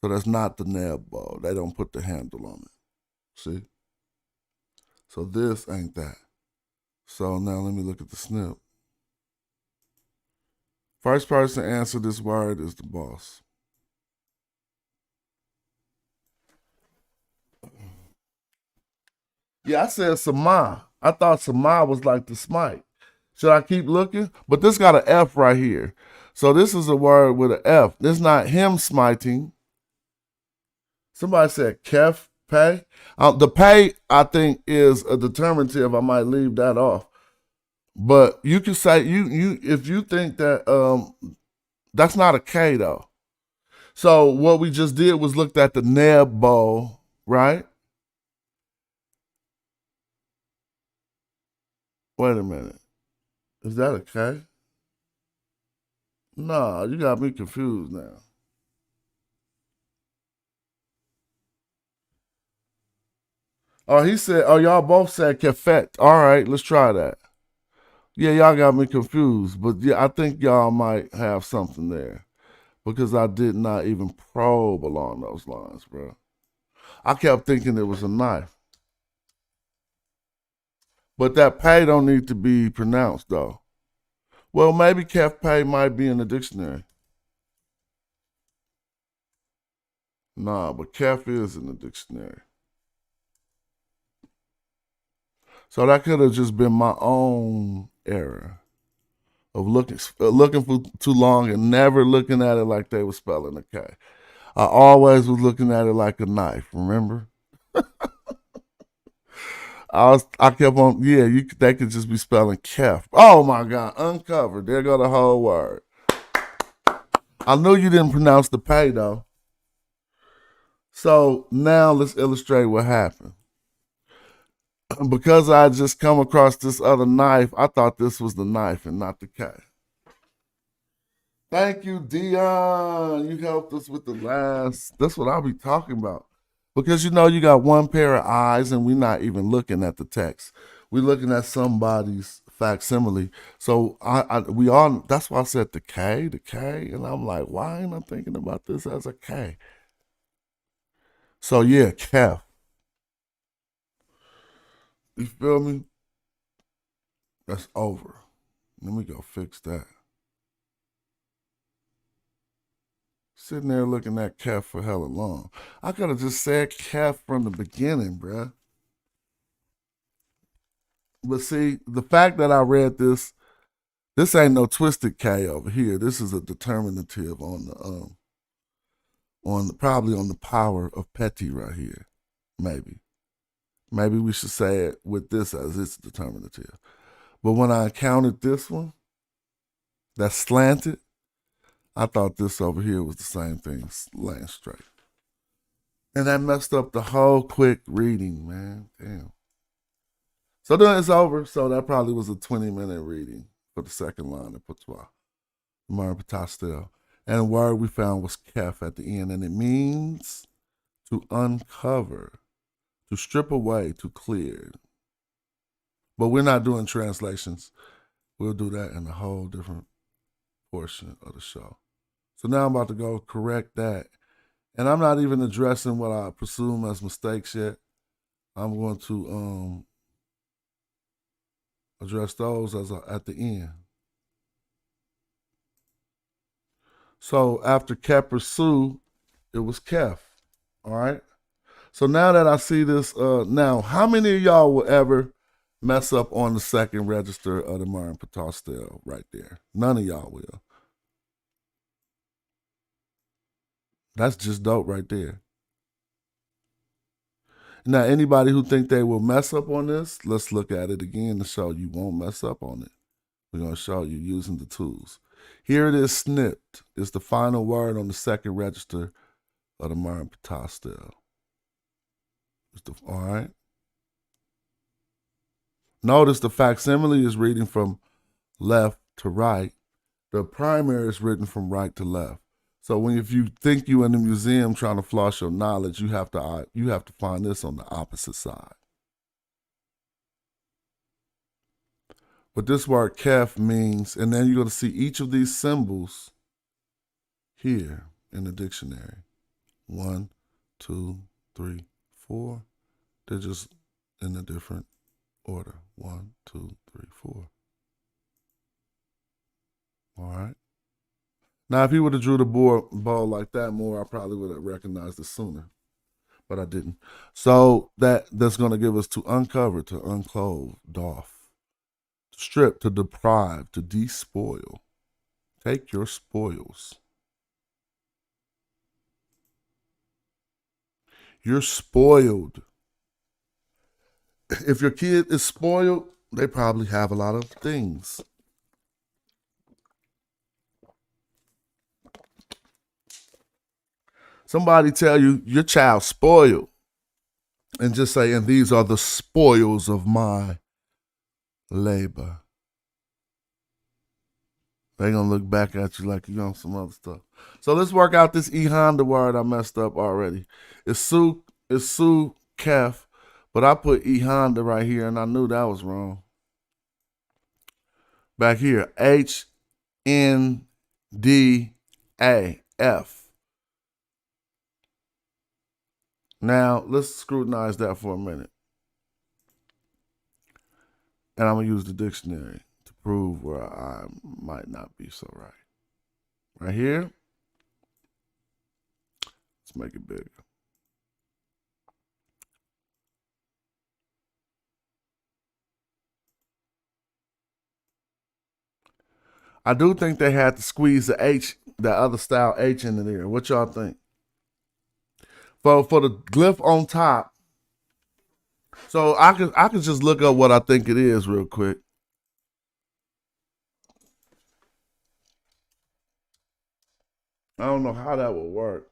So that's not the nab bow. They don't put the handle on it. See? So this ain't that. So now let me look at the snip. First person to answer this word is the boss. Yeah, I said Sama. I thought Sama was like the smite. Should I keep looking? But this got an F right here. So this is a word with an F. This is not him smiting. Somebody said kef, pay. The pay, I think, is a determinative. I might leave that off. But you can say, you if you think that that's not a K though. So what we just did was looked at the nebo, right? Wait a minute. Is that a K? No, you got me confused now. Oh, he said, oh, y'all both said kefet. All right, let's try that. Yeah, y'all got me confused. But yeah, I think y'all might have something there. Because I did not even probe along those lines, bro. I kept thinking it was a knife. But that pay don't need to be pronounced, though. Well, maybe kef pay might be in the dictionary. Nah, but kef is in the dictionary. So that could have just been my own error of looking for too long and never looking at it like they were spelling a K. I always was looking at it like a knife, remember? I kept on, yeah, they could just be spelling kef. Oh my God, uncovered. There go the whole word. I knew you didn't pronounce the pay though. So now let's illustrate what happened. Because I just come across this other knife, I thought this was the knife and not the K. Thank you, Dion. You helped us with the last. That's what I'll be talking about. Because you know you got one pair of eyes and we're not even looking at the text. We're looking at somebody's facsimile. So we all, that's why I said the K. And I'm like, why ain't I thinking about this as a K? So yeah, Kef. You feel me? That's over. Let me go fix that. Sitting there looking at Kef for hella long. I could have just said Kef from the beginning, bruh. But see, the fact that I read this ain't no twisted K over here. This is a determinative on the probably on the power of petty right here. Maybe. Maybe we should say it with this as its determinative. But when I encountered this one, that's slanted, I thought this over here was the same thing, laying straight. And that messed up the whole quick reading, man. Damn. So then it's over. So that probably was a 20-minute reading for the second line of Patois, Mar Patastel. And the word we found was kef at the end. And it means to uncover, to strip away, to clear. But we're not doing translations. We'll do that in a whole different portion of the show. So now I'm about to go correct that. And I'm not even addressing what I presume as mistakes yet. I'm going to address those at the end. So after Kef pursue, it was Kef. All right. So now that I see this, now how many of y'all will ever mess up on the second register of the Marin Patastel right there? None of y'all will. That's just dope right there. Now, anybody who think they will mess up on this, let's look at it again to show you won't mess up on it. We're going to show you using the tools. Here it is snipped. It's the final word on the second register of the Marin Patastel. All right. Notice the facsimile is reading from left to right. The primary is written from right to left. So if you think you're in the museum trying to floss your knowledge, you have to find this on the opposite side. But this word kef means, and then you're going to see each of these symbols here in the dictionary. 1, 2, 3, 4. They're just in a different order. 1, 2, 3, 4. All right. Now, if he would have drew the bow like that more, I probably would have recognized it sooner, but I didn't. So that's going to give us to uncover, to unclothe, doff, to strip, to deprive, to despoil. Take your spoils. You're spoiled. If your kid is spoiled, they probably have a lot of things. Somebody tell you your child's spoiled, and just say, and these are the spoils of my labor. They're going to look back at you like you're on some other stuff. So let's work out this Honda word I messed up already. It's Su Kef, but I put Honda right here, and I knew that was wrong. Back here, HNDAF. Now, let's scrutinize that for a minute. And I'm going to use the dictionary to prove where I might not be so right. Right here. Let's make it bigger. I do think they had to squeeze the H, the other style H into there. What y'all think? For the glyph on top, so I can just look up what I think it is real quick. I don't know how that would work.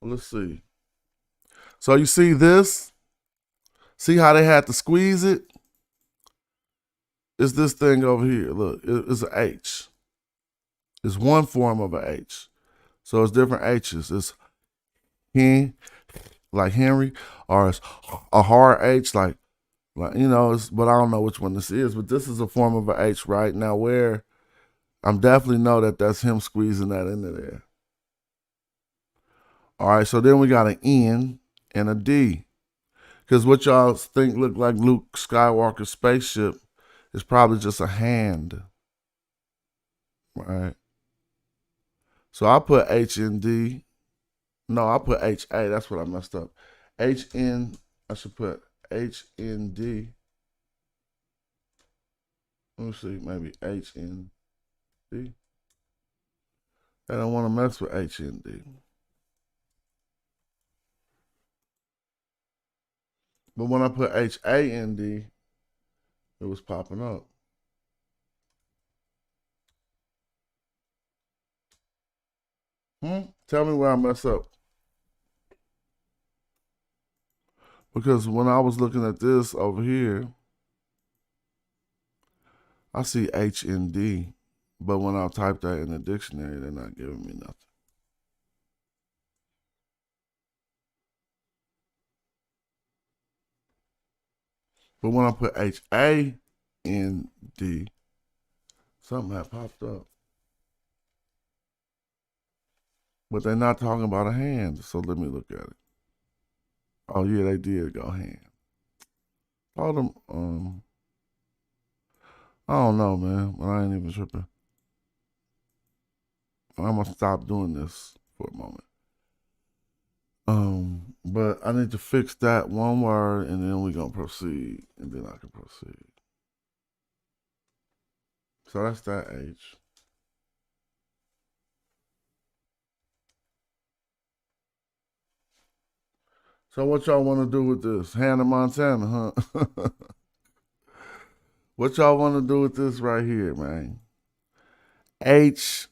Well, let's see. So you see this? See how they had to squeeze it? It's this thing over here. Look, it's an H. It's one form of an H. So it's different H's. It's he, like Henry, or it's a hard H, like you know, but I don't know which one this is, but this is a form of an H right now, where I'm definitely know that that's him squeezing that into there. All right, so then we got an N and a D, because what y'all think look like Luke Skywalker's spaceship is probably just a hand, right? So I put HND. No, I put HA. That's what I messed up. HN. I should put HND. Let me see, maybe HND. I don't want to mess with HND. But when I put HAND, it was popping up. Tell me where I mess up. Because when I was looking at this over here, I see HND, but when I type that in the dictionary, they're not giving me nothing. But when I put HAND, something had popped up. But they're not talking about a hand, so let me look at it. Oh yeah, they did go hand. All them, I don't know, man, but I ain't even tripping. I'm gonna stop doing this for a moment. But I need to fix that one word, and then we're gonna proceed, and then I can proceed. So that's that H. So what y'all want to do with this? Hannah Montana, huh? What y'all want to do with this right here, man? HNDA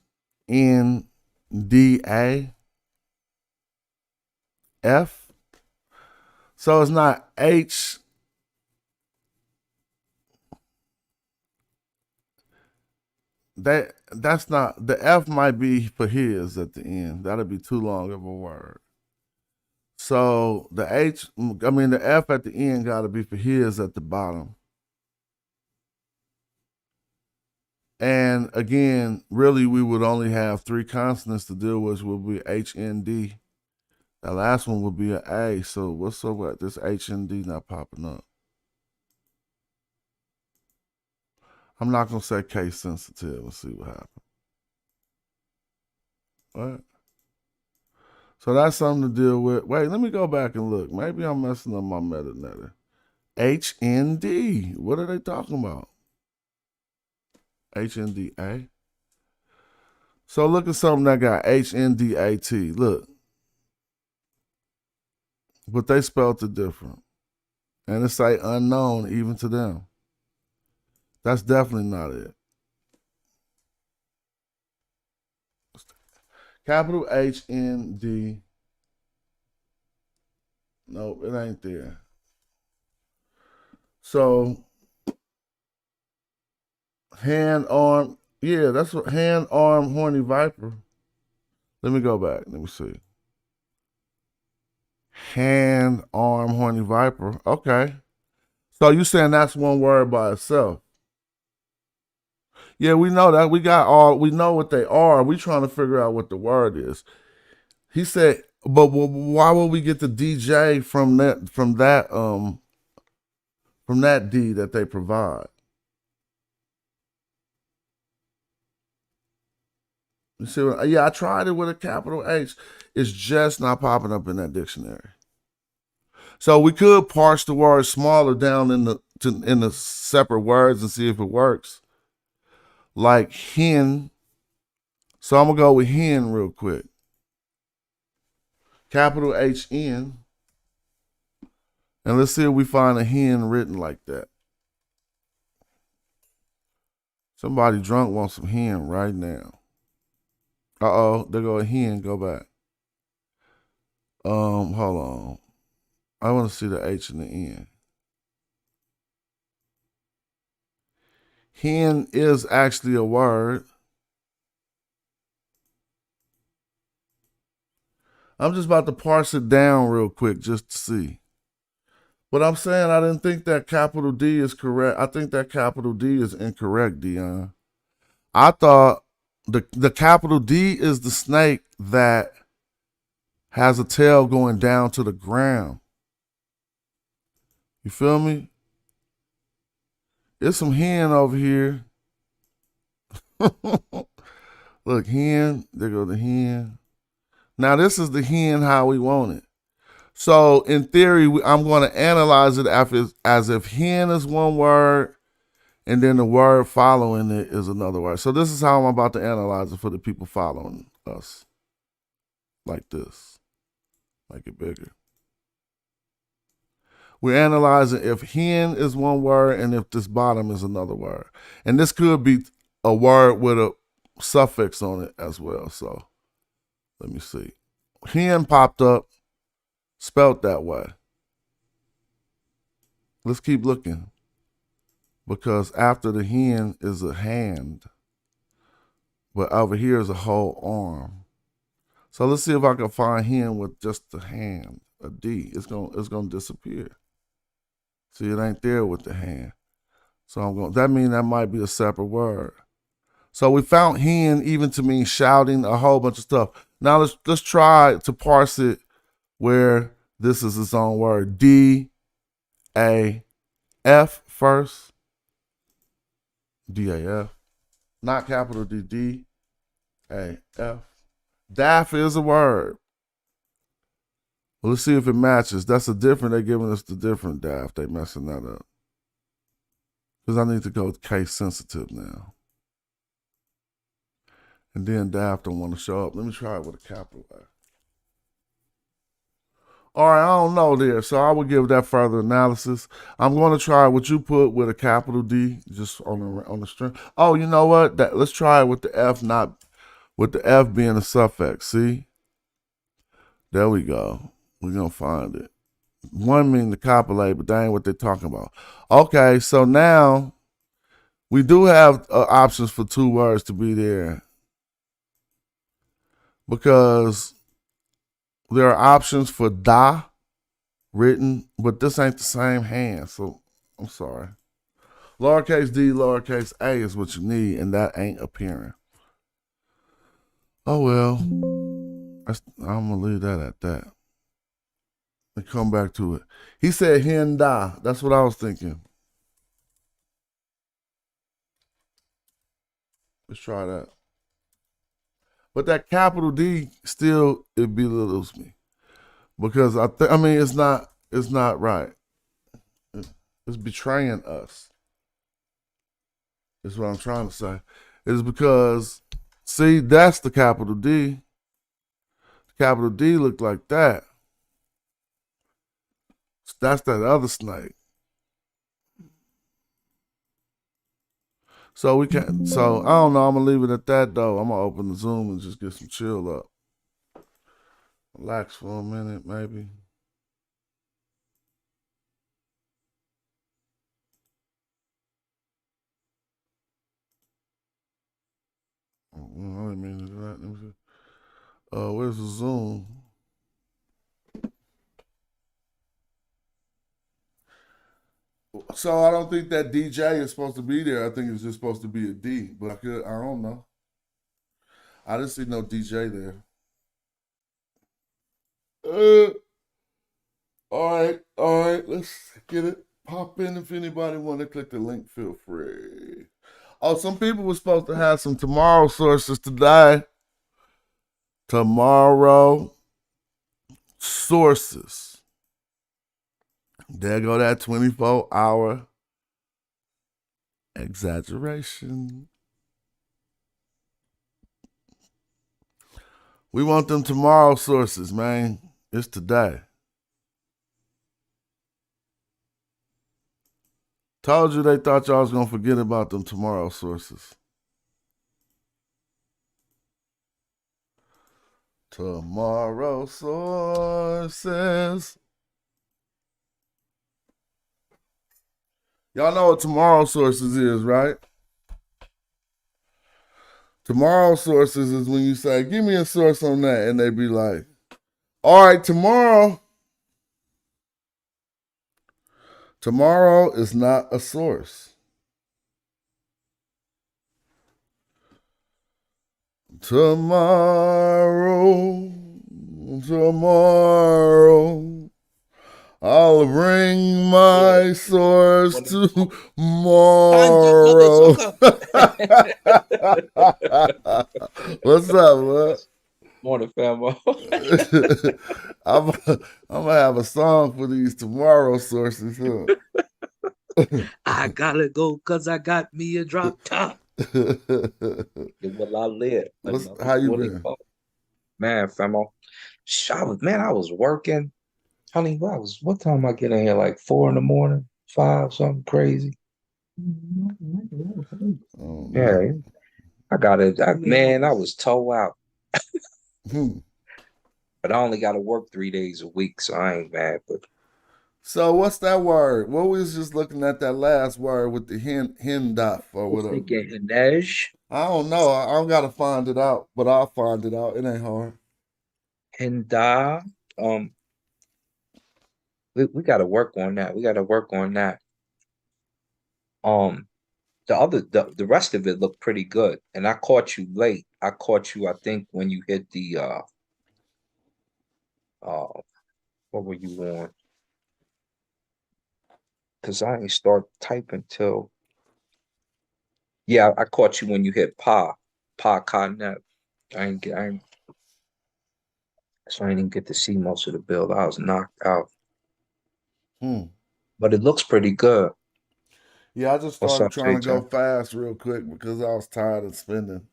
F. So it's not H that's not, the F might be for his at the end. That'll be too long of a word. So the F at the end gotta be for his at the bottom. And again, really we would only have 3 consonants to deal with, which would be H, N, D. That last one would be an A. So what's up with this H, N, D not popping up? I'm not gonna say case sensitive. Let's see what happens. What? So that's something to deal with. Wait, let me go back and look. Maybe I'm messing up my metadata. HND. What are they talking about? HNDA. So look at something that got HNDAT. Look. But they spelled it different. And it say unknown even to them. That's definitely not it. Capital HND. Nope, it ain't there. So hand, arm, yeah, that's what hand, arm, horny viper. Let me go back. Let me see. Hand, arm, horny viper. Okay. So you saying that's one word by itself? Yeah, we know that. We know what they are. We trying to figure out what the word is. He said, but why would we get the DJ from that D that they provide? You see what, yeah, I tried it with a capital H. It's just not popping up in that dictionary. So we could parse the word smaller down in the separate words and see if it works. Like hen. So I'm gonna go with hen real quick. Capital HN. And let's see if we find a hen written like that. Somebody drunk wants some hen right now. Uh-oh, there go a hen, go back. Hold on. I want to see the H and the N. Hen is actually a word. I'm just about to parse it down real quick just to see. But I'm saying I didn't think that capital D is correct. I think that capital D is incorrect, Dion. I thought the capital D is the snake that has a tail going down to the ground. You feel me? There's some hen over here. Look, hen. There go the hen. Now, this is the hen how we want it. So, in theory, I'm going to analyze it as if hen is one word, and then the word following it is another word. So, this is how I'm about to analyze it for the people following us. Like this. Make it bigger. We're analyzing if hen is one word and if this bottom is another word. And this could be a word with a suffix on it as well. So let me see. Hen popped up, spelt that way. Let's keep looking. Because after the hen is a hand. But over here is a whole arm. So let's see if I can find hen with just the hand, a D. It's gonna disappear. See, it ain't there with the hand. So that means that might be a separate word. So we found hen even to mean shouting, a whole bunch of stuff. Now let's try to parse it where this is its own word. D, A, F first. D, A, F. Not capital D, D, A, F. Daff is a word. Well, let's see if it matches. That's a different, they're giving us the different daff. They messing that up. Because I need to go with case sensitive now. And then daff don't want to show up. Let me try it with a capital A. All right, I don't know there. So I will give that further analysis. I'm going to try what you put with a capital D, just on the string. Oh, you know what? Let's try it with the F, not with the F being a suffix. See? There we go. We're going to find it. One mean to copulate, but that ain't what they're talking about. Okay, so now We do have options for 2 words to be there because there are options for da written, but this ain't the same hand, so I'm sorry. Lowercase d, lowercase a is what you need, and that ain't appearing. Oh well, I'm gonna leave that at that. And come back to it. He said hen da. That's what I was thinking. Let's try that. But that capital D still it belittles me because I mean it's not right. It's betraying us. Is what I'm trying to say. It's because see that's the capital D. The capital D looked like that. That's that other snake. So we can't. So I don't know. I'm gonna leave it at that though. I'm gonna open the Zoom and just get some chill up. Relax for a minute, maybe. I didn't mean to do that. Let me see. Where's the Zoom? So I don't think that DJ is supposed to be there. I think it's just supposed to be a D. But I don't know. I didn't see no DJ there. All right. Let's get it. Pop in if anybody want to click the link. Feel free. Oh, some people were supposed to have some tomorrow sources today. Tomorrow sources. There go that 24-hour exaggeration. We want them tomorrow sources, man. It's today. Told you they thought y'all was going to forget about them tomorrow sources. Tomorrow sources. Y'all know what tomorrow sources is, right? Tomorrow sources is when you say, give me a source on that. And they be like, all right, tomorrow. Tomorrow is not a source. Tomorrow. I'll bring my source tomorrow. What's up, man? Morning, famo. I'm gonna have a song for these tomorrow sources, huh? I gotta go because I got me a drop top. Will I live? How you been? Man, famo. I was working. Honey, what time I get in here? Like 4 in the morning? 5, something crazy. Oh, Yeah, I got it. I was toe out. But I only got to work 3 days a week, so I ain't mad. But so what's that word? What we was just looking at that last word with the hen duff or whatever. Hinej. I don't know. I don't gotta find it out, but I'll find it out. It ain't hard. Hinda. We got to work on that. The rest of it looked pretty good, and I caught you late. I think, when you hit the what were you on? Because I ain't start typing till. Yeah, I caught you when you hit Pa Cotnet. So I didn't even get to see most of the build. I was knocked out. But it looks pretty good. Yeah, I just started trying to go fast real quick because I was tired of spending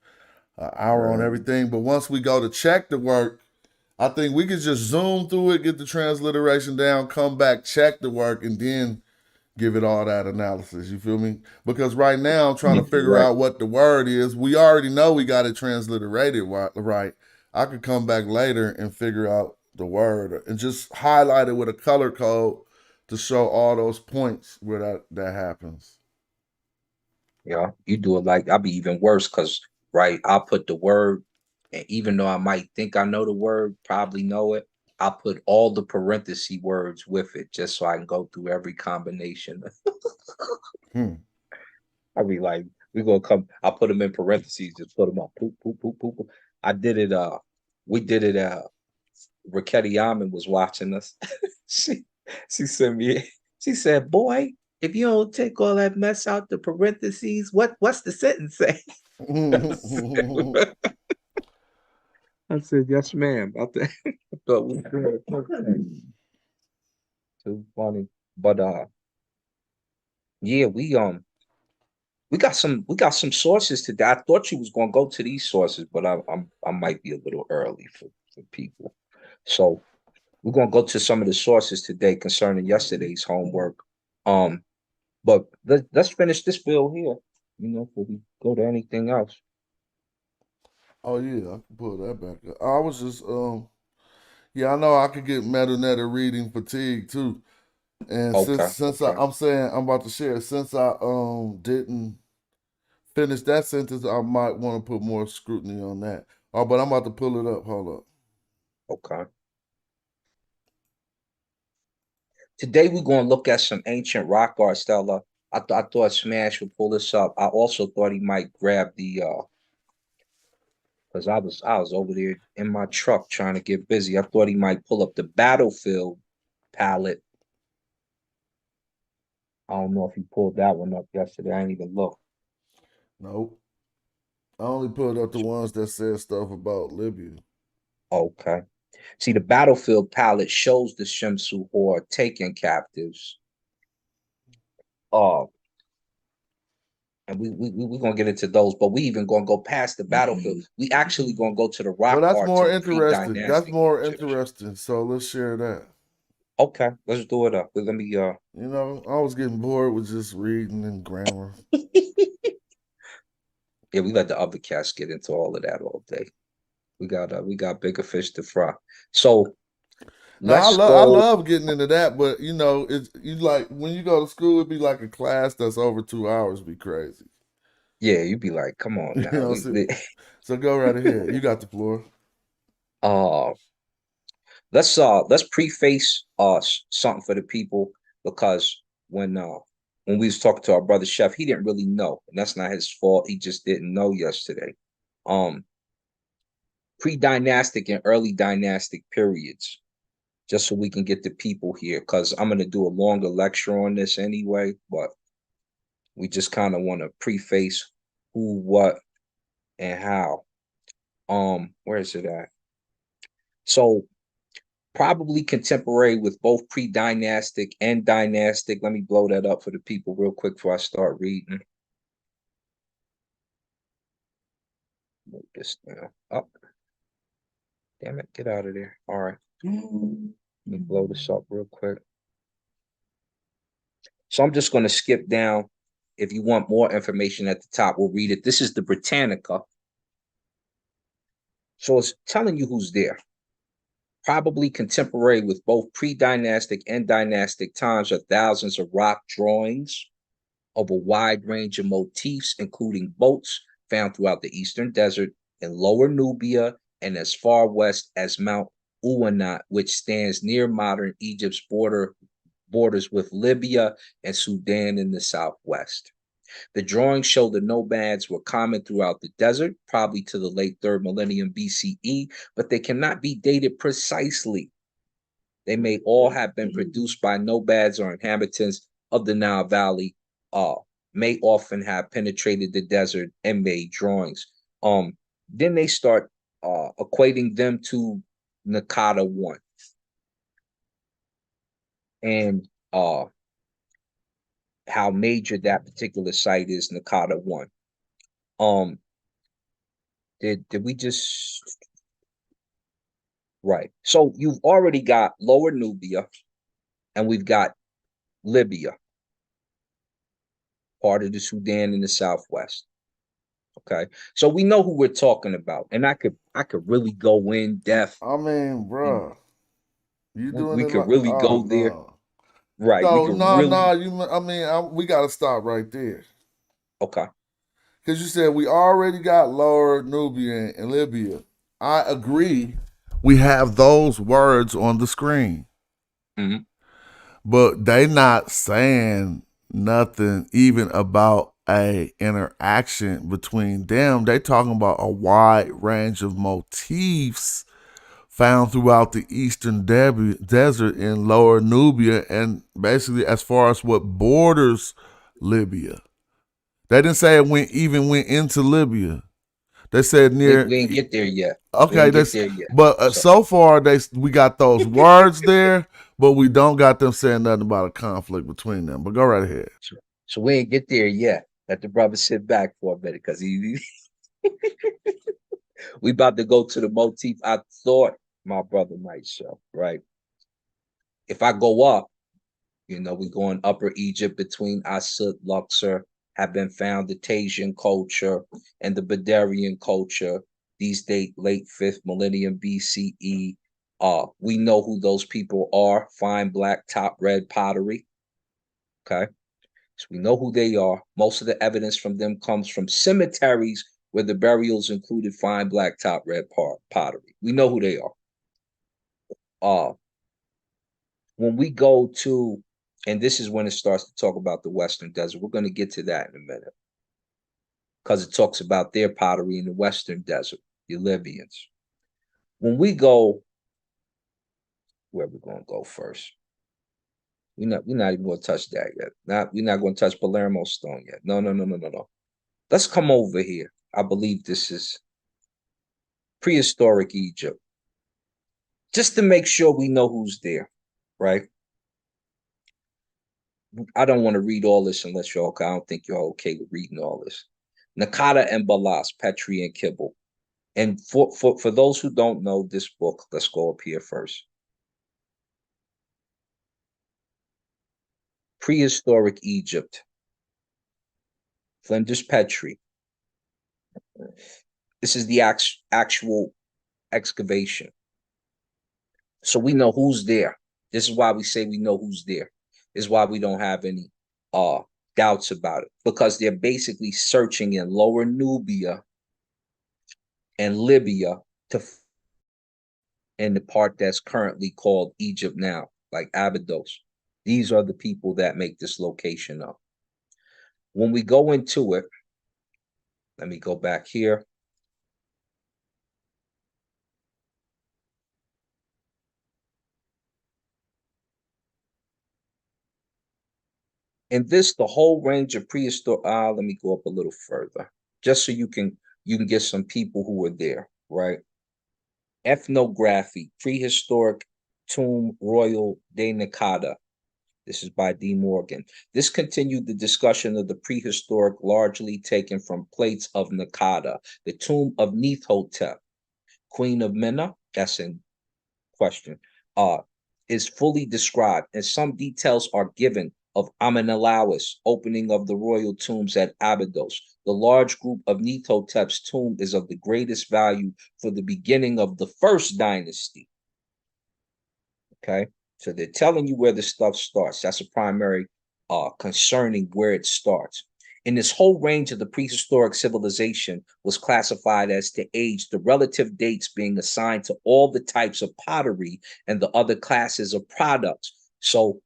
an hour on everything. But once we go to check the work, I think we could just zoom through it, get the transliteration down, come back, check the work, and then give it all that analysis. You feel me? Because right now I'm trying to figure out what the word is. We already know we got it transliterated right. I could come back later and figure out the word and just highlight it with a color code to show all those points where that happens. Yeah, you do it like I'll be even worse because right, I'll put the word, and even though I might think I know the word, probably know it, I'll put all the parenthesis words with it just so I can go through every combination. Hmm. I'll be like, we gonna come. I'll put them in parentheses, just put them up. Poop, poop, poop, poop, poop. I did it. We did it. Raketti Yaman was watching us. she she sent me. She said, "Boy, if you don't take all that mess out the parentheses, what's the sentence say?" I said, "Yes, ma'am." I thought we were too funny, but yeah, we got some sources today. I thought you was gonna go to these sources, but I might be a little early for people. So we're gonna go to some of the sources today concerning yesterday's homework. Um, but let's finish this bill here, before we go to anything else. Oh yeah, I can pull that back up. I was just yeah, I know I could get meta netta reading fatigue too. And since Okay, since okay, I'm saying I'm about to share, since I didn't finish that sentence, I might want to put more scrutiny on that. Oh, but I'm about to pull it up. Hold up. okay. Today we're gonna look at some ancient rock art, Stella. I thought Smash would pull this up. I also thought he might grab the because I was over there in my truck trying to get busy. I thought he might pull up the battlefield palette. I don't know if he pulled that one up yesterday. I didn't even look. Nope. I only pulled up the ones that said stuff about Libya. Okay. See, the battlefield palette shows the Shemsu horde taking captives. Uh, and we're gonna get into those, but we even gonna go past the battlefield. We actually gonna go to the Well, rock that's art to more the interesting. That's pre-dynastic more Egyptian. interesting. So let's share that. Okay, let's do it up. Let me You know, I was getting bored with just reading and grammar. yeah, we let the other cats get into all of that all day. We got bigger fish to fry. So Now let's I go. love getting into that, but you know, it's you like when you go to school, it'd be like a class that's over 2 hours. Be crazy. Yeah, you'd be like, come on You now. know, so go right ahead. You got the floor. Uh let's preface something for the people because when we was talking to our brother chef, he didn't really know, and that's not his fault. He just didn't know yesterday. Um, Pre-dynastic and early dynastic periods, just so we can get the people here, because I'm gonna do a longer lecture on this anyway, but we just kind of want to preface who, what, and how. Where is it at? So probably contemporary with both pre-dynastic and dynastic. Let me blow that up for the people real quick before I start reading. Move this down. Oh, damn it. Get out of there. All right. Let me blow this up real quick. So I'm just going to skip down. If you want more information at the top, we'll read it. This is the Britannica. So it's telling you who's there. Probably contemporary with both pre-dynastic and dynastic times are thousands of rock drawings of a wide range of motifs, including boats found throughout the eastern desert in lower Nubia and as far west as Mount Uwanat, which stands near modern Egypt's borders with Libya and Sudan in the southwest. The drawings show the nomads were common throughout the desert, probably to the late 3rd millennium BCE, but they cannot be dated precisely. They may all have been produced by nomads or inhabitants of the Nile Valley, uh, may often have penetrated the desert and made drawings. Then they start equating them to Nakata 1. And how major that particular site is, Nakata 1. Um, did we just right? So you've already got Lower Nubia, and we've got Libya, part of the Sudan in the southwest. Okay, so we know who we're talking about, and I could really go in depth, I mean, and bruh, you doing we it could like really oh go there. no. Right, we So could no, really no, we gotta stop right there. Okay. Because you said we already got Lower Nubian and Libya. I agree. We have those words on the screen. Mhm. But they not saying nothing even about a interaction between them. They talking about a wide range of motifs found throughout the eastern desert in Lower Nubia and basically as far as what borders Libya. They didn't say it even went into Libya. They said near. We ain't get there yet. We Okay, ain't get that's there yet. but So so far we got those words there, but we don't got them saying nothing about a conflict between them. But go right ahead. so we ain't get there yet. Let the brother sit back for a minute because we about to go to the motif I thought my brother might show, right? If I go up, we go in Upper Egypt between Asut, Luxor, have been found the Tasian culture and the Badarian culture. These date late 5th millennium BCE. We know who those people are. Fine black top red pottery. Okay. So we know who they are. Most of the evidence from them comes from cemeteries where the burials included fine black top red pottery. We know who they are. When we go to, and this is when it starts to talk about the Western Desert. We're going to get to that in a minute because it talks about their pottery in the Western Desert, the Libyans. When we go, where we're going to go first? We're not even going to touch that yet. We're not going to touch Palermo Stone yet. No. Let's come over here. I believe this is prehistoric Egypt. Just to make sure we know who's there, right? I don't want to read all this unless you're okay. I don't think you're okay with reading all this. Nakata and Balas, Petri and Kibble. And for those who don't know this book, let's go up here first. Prehistoric Egypt. Flinders Petrie. This is the actual excavation. So we know who's there. This is why we say we know who's there. This is why we don't have any doubts about it. Because they're basically searching in Lower Nubia and Libya in the part that's currently called Egypt now, like Abydos. These are the people that make this location up. When we go into it, let me go back here. In this, the whole range of prehistoric, let me go up a little further, just so you can get some people who were there, right? Ethnography, Prehistoric Tomb Royal de Nakada. This is by D. Morgan. This continued the discussion of the prehistoric, largely taken from plates of Nakada, the tomb of Neithotep, Queen of Mena, that's in question, is fully described, and some details are given of Amenelaus, opening of the royal tombs at Abydos. The large group of Neithotep's tomb is of the greatest value for the beginning of the first dynasty. Okay, so they're telling you where the stuff starts. That's a primary concerning where it starts. In this whole range of the prehistoric civilization was classified as to age, the relative dates being assigned to all the types of pottery and the other classes of products. So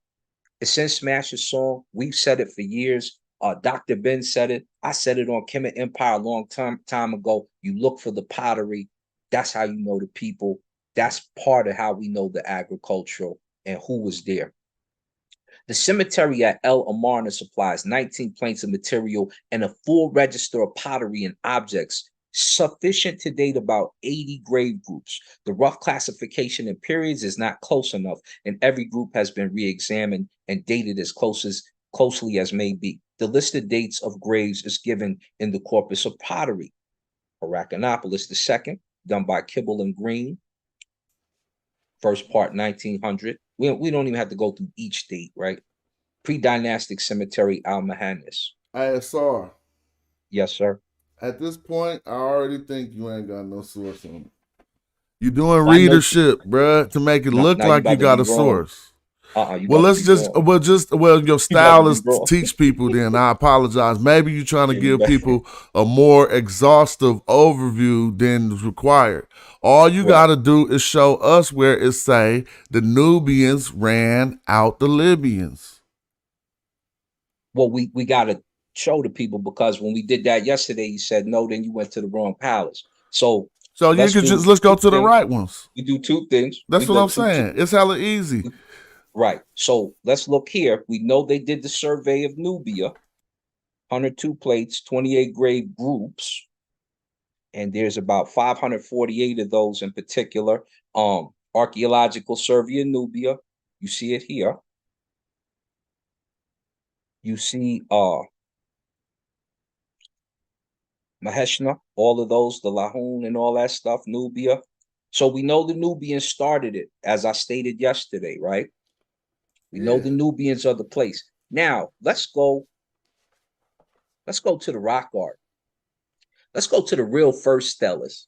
it's in Smash's song. We've said it for years. Dr. Ben said it. I said it on Kemet Empire a long time ago. You look for the pottery. That's how you know the people. That's part of how we know the agricultural and who was there. The cemetery at El Amarna supplies 19 plates of material and a full register of pottery and objects, sufficient to date about 80 grave groups. The rough classification in periods is not close enough, and every group has been re-examined and dated as closely as may be. The list of dates of graves is given in the corpus of pottery. Heraclinopolis II, done by Kibble and Green. First part, 1900. We don't even have to go through each date, right? Pre-dynastic cemetery, Al-Mahanis. ISR. Yes, sir. At this point, I already think you ain't got no source on it. You're doing readership, bruh, to make it look now you like you about to got be a wrong. source. You Well, about to let's be just wrong. your You about style to is be to wrong. teach people. Then I apologize. Maybe you're trying to Yeah, you give bet. people a more exhaustive overview than is required. All you Right. got to do is show us where it say the Nubians ran out the Libyans. Well, we got to show the people, because when we did that yesterday, you said no, then you went to the wrong palace. So So you could let's go two to the things. right ones. We do two things. That's We what go I'm two. saying. It's hella easy. Right. So let's look here. We know they did the survey of Nubia, 102 plates, 28 grave groups, and there's about 548 of those in particular. Archaeological survey of Nubia. You see it here. You see Maheshna, all of those, the Lahoun and all that stuff, Nubia. So we know the Nubians started it, as I stated yesterday, right? We know the Nubians are the place. Now let's go to the rock art. Let's go to the real first stellars.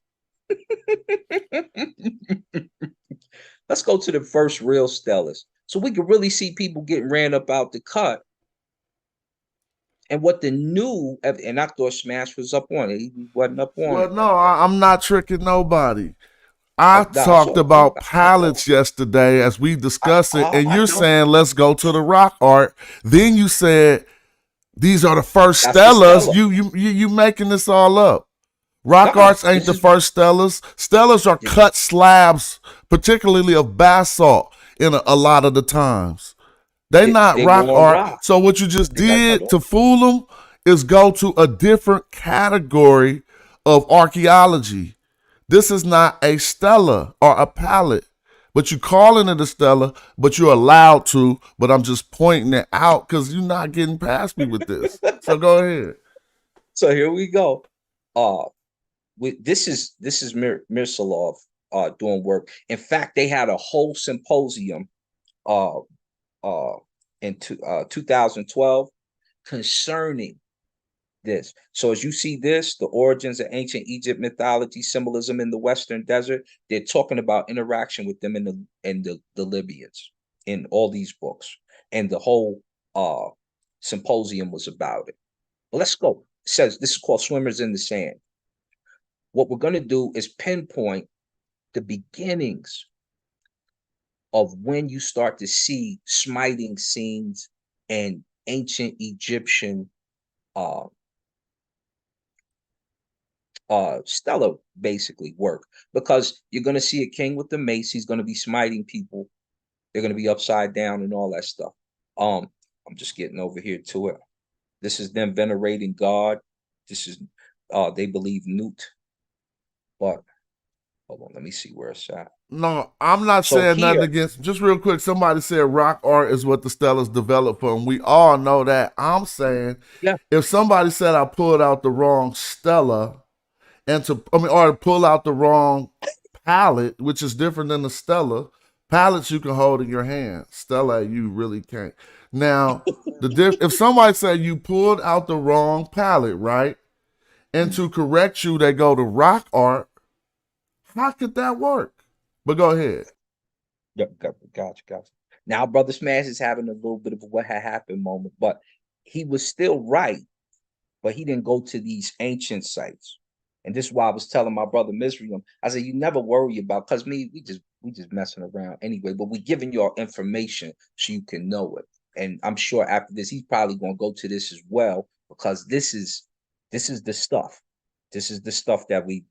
Let's go to the first real stellars, so we can really see people getting ran up out the cut. And what the new, and I thought Smash was up on it. He wasn't up on Well, it no, like that. I'm not tricking nobody. I Nah, I talked saw it. about palettes yesterday as we discussed it, and I you're know. saying let's go to the rock art. Then you said these are the first That's the stellars. stellar. You making this all up. Rock Nah, arts ain't this the is first stellars. Stellars are cut slabs, particularly of basalt, in a lot of the times. They not they rock were on art. rock. So what you just They got cut did to off. fool them is go to a different category of archaeology. This is not a stela or a palette, but you calling it a stela, but you're allowed to, but I'm just pointing it out because you're not getting past me with this. So go ahead. So here we go. This is Mirsalov doing work. In fact, they had a whole symposium uh in 2012 concerning this. So as you see this, the origins of ancient Egypt mythology, symbolism in the Western Desert, they're talking about interaction with them in the Libyans in all these books. And the whole symposium was about it. Well, let's go. It says this is called Swimmers in the Sand. What we're going to do is pinpoint the beginnings of when you start to see smiting scenes and ancient Egyptian stellar basically work, because you're going to see a king with the mace. He's going to be smiting people. They're going to be upside down and all that stuff. I'm just getting over here to it. This is them venerating God. This is they believe Newt. But hold on, let me see where it's at. No, I'm not So saying nothing here, against. Just real quick, somebody said rock art is what the stellars developed from. We all know that. I'm saying yeah, if somebody said I pulled out the wrong stella or pull out the wrong palette, which is different than the stella. Palettes you can hold in your hand. Stella, you really can't. Now, if somebody said you pulled out the wrong palette, right? And to correct you, they go to rock art. How could that work? But go ahead. gotcha. Now, Brother Smash is having a little bit of a what had happened moment, but he was still right, but he didn't go to these ancient sites. And this is why I was telling my brother Mizraim, I said, you never worry about, because we just messing around anyway, but we giving y'all information so you can know it. And I'm sure after this, he's probably gonna go to this as well, because this is the stuff. This is the stuff that we,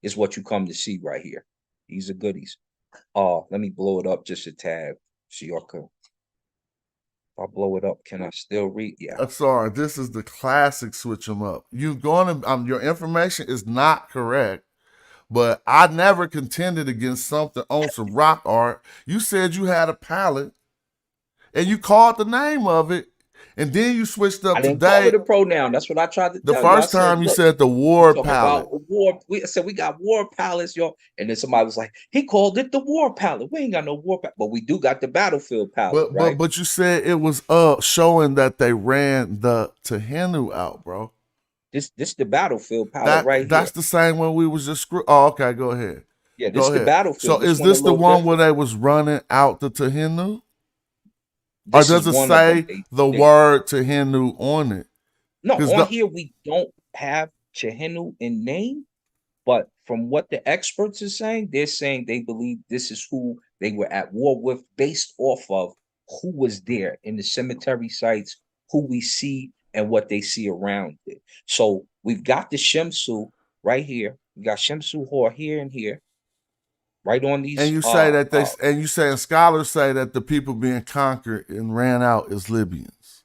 is what you come to see right here. These are goodies. Let me blow it up just a tad so y'all can. If I blow it up, can I still read? Yeah. Sorry, this is the classic switch them up. You going to your information is not correct, but I never contended against something on some rock art. You said you had a palette, and you called the name of it, and then you switched up I didn't call today. it a pronoun. That's what I tried to The tell you. I first said, time you look, said the we war talking palette. about war. I said we got war palace, y'all. And then somebody was like, he called it the war palette. We ain't got no war palette, but we do got the battlefield palette, right? But you said it was showing that they ran the Tehenu out, bro. This the battlefield palette right That's here. the same one we was just Oh, okay, go ahead. Yeah, this Go is the ahead. battlefield. So is a this the little one where different. they was running out the Tehenu? Or This is does it one of them. say the word Tehenu on it? No, 'Cause on here we don't have Tehenu in name, but from what the experts are saying, they're saying they believe this is who they were at war with based off of who was there in the cemetery sites, who we see and what they see around it. So we've got the Shemsu right here. We got Shemsu Hor here and here, right on these. And you say that and you saying scholars say that the people being conquered and ran out is Libyans.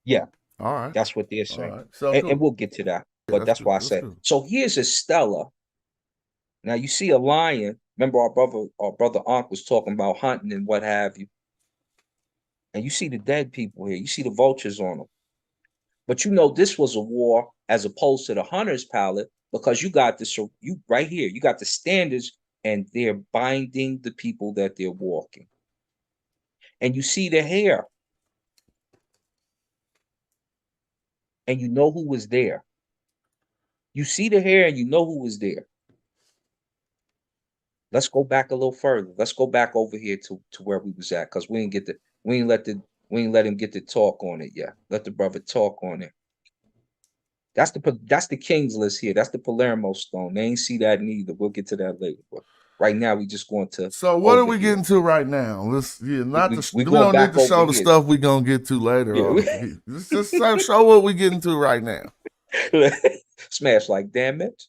Yeah, all right, that's what they're saying. All right. So and we'll get to that. But that's why I said. So here's a stela. Now you see a lion. Remember our brother Ankh was talking about hunting and what have you. And you see the dead people here. You see the vultures on them. But you know this was a war as opposed to the hunter's palette because you got this. You right here. You got the standards, and they're binding the people that they're walking. And you see the hair, and you know who was there. You see the hair, and you know who was there. Let's go back a little further. Let's go back over here to where we was at, because we ain't let him get to talk on it yet. Let the brother talk on it. That's the king's list here. That's the Palermo stone. They ain't see that neither. We'll get to that later. But right now we just going to. So what are we getting to right now? Let's we don't need to show the stuff we gonna get to later. Yeah, just show what we getting to right now. Smash like damn it.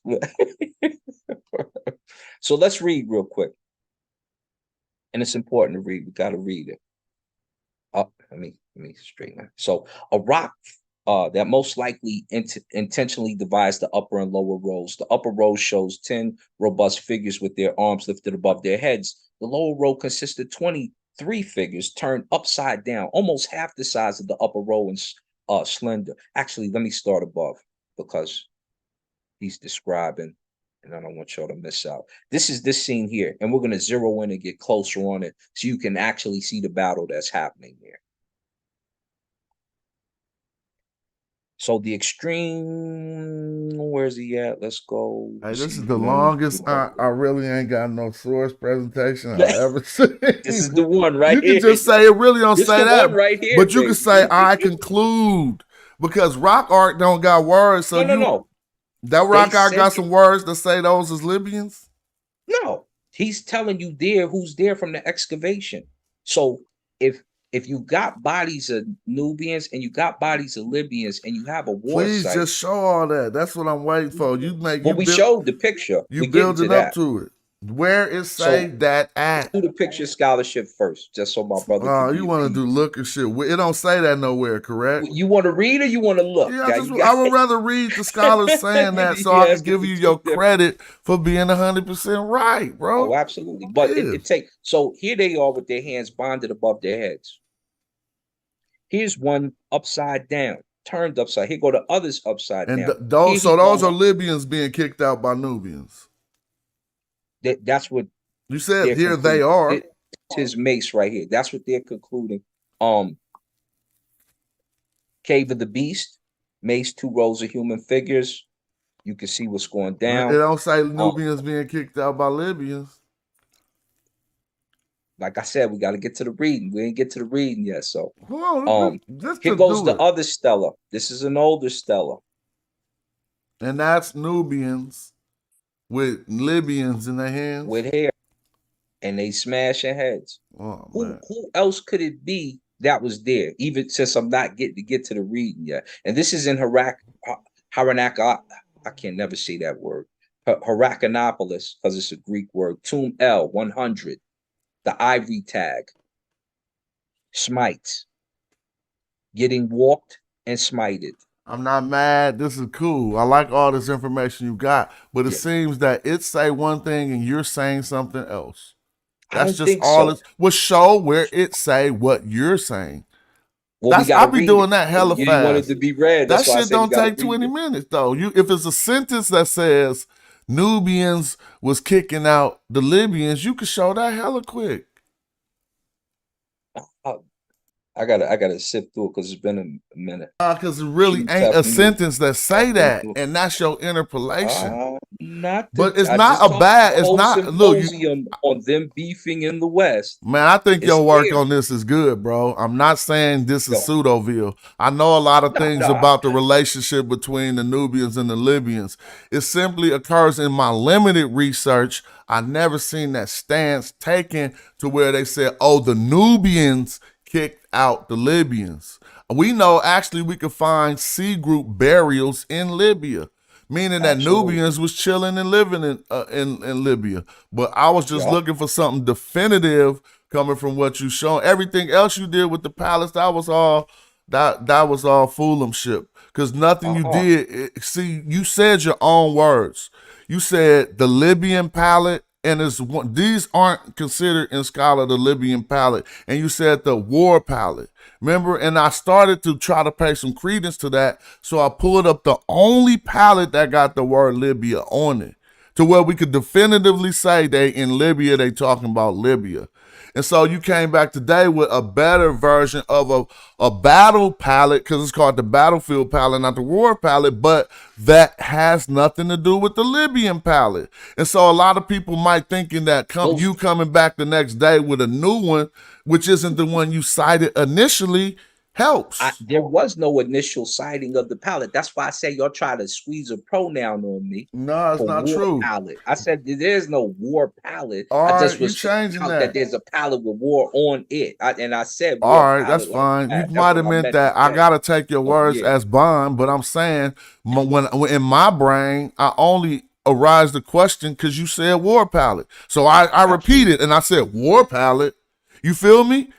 So let's read real quick. And it's important to read. We got to read it. Let me straighten that. So a rock that most likely intentionally divides the upper and lower rows. The upper row shows 10 robust figures with their arms lifted above their heads. The lower row consists of 23 figures turned upside down, almost half the size of the upper row and slender. Actually, let me start above because he's describing, and I don't want y'all to miss out. This is this scene here, and we're going to zero in and get closer on it so you can actually see the battle that's happening here. So the extreme, where's he at? Let's go. Hey, this is the longest I really ain't got no source presentation I ever seen. This is the one right here. You can just say it really don't say that, right here, but you can say I conclude because rock art don't got words. So no. That rock art got some words that say those is Libyans? No, he's telling you who's there from the excavation. So if you got bodies of Nubians and you got bodies of Libyans and you have a war Please site, just show all that. That's what I'm waiting for. We showed the picture. You building up to it. Where is that at? Do the picture scholarship first, just so my brother. Oh, you want to do look and shit? It don't say that nowhere, correct? You want to read or you want to look? Yeah, I would rather read the scholars saying that, so I can give you your credit for being 100% right, bro. Oh, absolutely. But it takes. So here they are with their hands bonded above their heads. Here's one upside down, turned upside. Here go the others upside down. Those are Libyans being kicked out by Nubians. That's what you said. Here they are. It's his mace right here. That's what they're concluding. Cave of the Beast, mace, 2 rows of human figures. You can see what's going down. It don't say Nubians being kicked out by Libyans. Like I said, we got to get to the reading. We didn't get to the reading yet. So here goes the other stela. This is an older stela. And that's Nubians with Libyans in their hands. With hair. And they smashing heads. Oh, who else could it be that was there? Even since I'm not getting to get to the reading yet. And this is in Haranaka. I can never say that word. Heracanopolis, because it's a Greek word. Tomb L 100. The ivory tag. Smite. Getting walked and smited. I'm not mad. This is cool. I like all this information you got, but it seems that it say one thing and you're saying something else. That's just all. Well, show where it say what you're saying. Well, I'll be doing that hella fast. You want it to be read. That shit don't take 20 minutes though. If it's a sentence that says Nubians was kicking out the Libyans, you can show that hella quick. I gotta sift through it because it's been a minute. Because it really ain't a sentence that say that, and that's your interpolation. Not the. But it's I not just a talked bad. about a It's whole not. Look, you, symposium on them beefing in the West. man, I think It's your work there. on this is good, bro. I'm not saying this is Yo, pseudoville. I know a lot of no, things no. about the relationship between the Nubians and the Libyans. It simply occurs in my limited research. I never seen that stance taken to where they said, oh, the Nubians kicked out the Libyans. We know actually we could find C group burials in Libya, meaning that Absolutely. Nubians was chilling and living in Libya. But I was just Yup. looking for something definitive coming from what you shown. Everything else you did with the palace, that was all foolumship. Because nothing you did. See, you said your own words. You said the Libyan palette, and these aren't considered in scholar the Libyan palette. And you said the war palette. Remember, and I started to try to pay some credence to that. So I pulled up the only palette that got the word Libya on it, to where we could definitively say they in Libya, they talking about Libya. And so you came back today with a better version of a battle palette, because it's called the battlefield palette, not the war palette, but that has nothing to do with the Libyan palette. And so a lot of people might thinking that you coming back the next day with a new one, which isn't the one you cited initially, helps. There was no initial citing of the palette. That's why I say y'all try to squeeze a pronoun on me. No, it's not true. Palette. I said there's no war palette. All I just right, you was changing that there's a palette with war on it. I said war all right, palette that's fine. like You might have meant that. I gotta take your words as bond, but I'm saying when in my brain, I only arise the question because you said war palette. So I repeated and I said war palette. You feel me?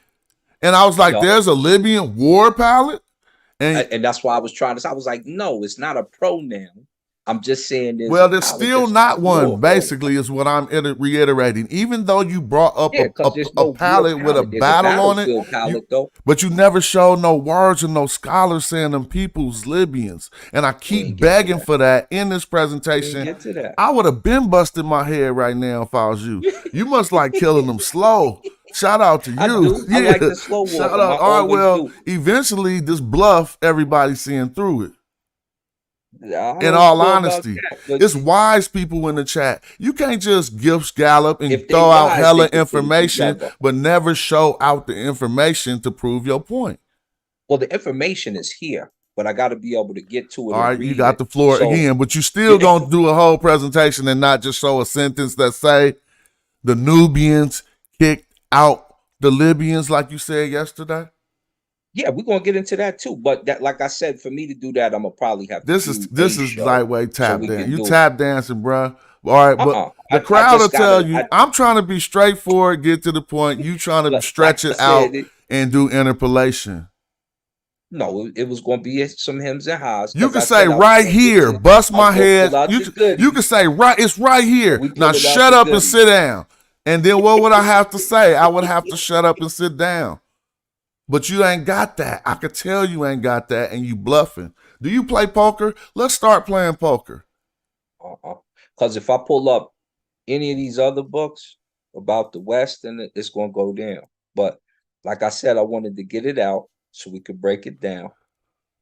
And I was like, there's a Libyan war palette? And that's why I was trying to say, I was like, no, it's not a pronoun. I'm just saying there's still not one, basically, is what I'm reiterating. Even though you brought up a palette with a battle on it, but you never showed no words and no scholars saying them people's Libyans. And I keep begging for that in this presentation. I would have been busting my head right now if I was you. You must like killing them slow. Shout out to you. I do. I like the slow walk. Shout out. All right, well, eventually this bluff, everybody's seeing through it. In all honesty, it's wise people in the chat. You can't just gift scallop and throw out hella information, but never show out the information to prove your point. Well, the information is here, but I got to be able to get to it. All right, you got the floor again, but you still gonna do a whole presentation and not just show a sentence that say the Nubians kicked out the Libyans, like you said yesterday. Yeah, we're gonna get into that too. But that, like I said, for me to do that, I'm gonna probably have to. This is lightweight tap dance. You tap dancing, bro. All right, but the crowd will tell you. I'm trying to be straightforward, get to the point. You trying to stretch it out and do interpolation. No, it was going to be some hems and haws. You can say right here, bust my head. You can say it's right here. Now shut up and sit down. And then what would I have to say? I would have to shut up and sit down. But you ain't got that. I could tell you ain't got that, and you bluffing. Do you play poker? Let's start playing poker. Because if I pull up any of these other books about the West, then it's going to go down. But like I said, I wanted to get it out so we could break it down.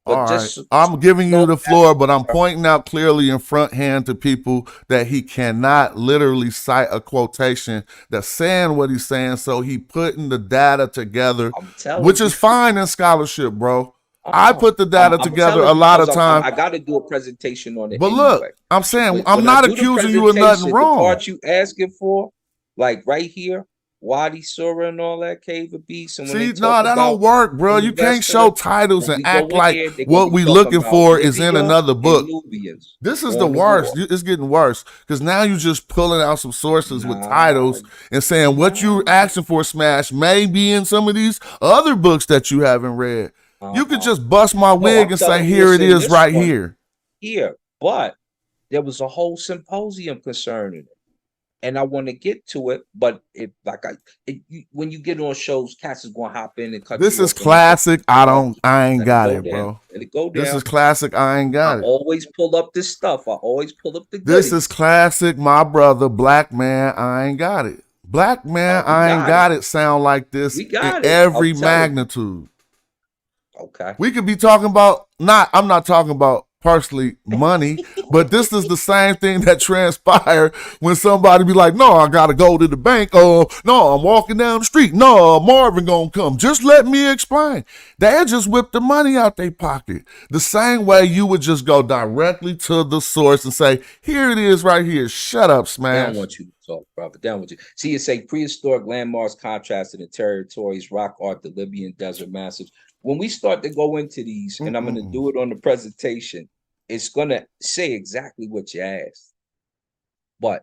But all right. I'm giving you the floor, but I'm pointing out clearly in front hand to people that he cannot literally cite a quotation that's saying what he's saying. So he putting the data together, which is fine in scholarship, bro. I put the data together a lot of times. I got to do a presentation on it. But look, I'm saying I'm not accusing you of nothing wrong. The part you asking for, like right here, Wadi Surah and all that, Cave of Beasts. And see, no, that don't work, bro. You can't show titles and act like what we looking for is in another book. This is the worst. It's getting worse because now you just pulling out some sources with titles and saying what you asking for, Smash, may be in some of these other books that you haven't read. You could just bust my wig and say, here it is right here. Here, but there was a whole symposium concerning it. And I want to get to it, but when you get on shows, cats is gonna hop in and cut. This is classic. I ain't got it, bro. Let it go down. This is classic. I ain't got it. Always pull up this stuff. I always pull up the. This is classic. My brother, black man. I ain't got it. Black man. I ain't got it. Sound like this in every magnitude. Okay. We could be talking about I'm not talking about personally money, but this is the same thing that transpired when somebody be like, no, I gotta go to the bank. Oh, no, I'm walking down the street. No, Marvin gonna come. Just let me explain. They just whip the money out their pocket. The same way you would just go directly to the source and say, here it is right here. Shut up, They Smash. don't want you to talk, brother. They don't want you. See, it say prehistoric landmarks contrasted in territories, rock art, the Libyan desert massives. When we start to go into these, and I'm going to do it on the presentation, it's going to say exactly what you asked. But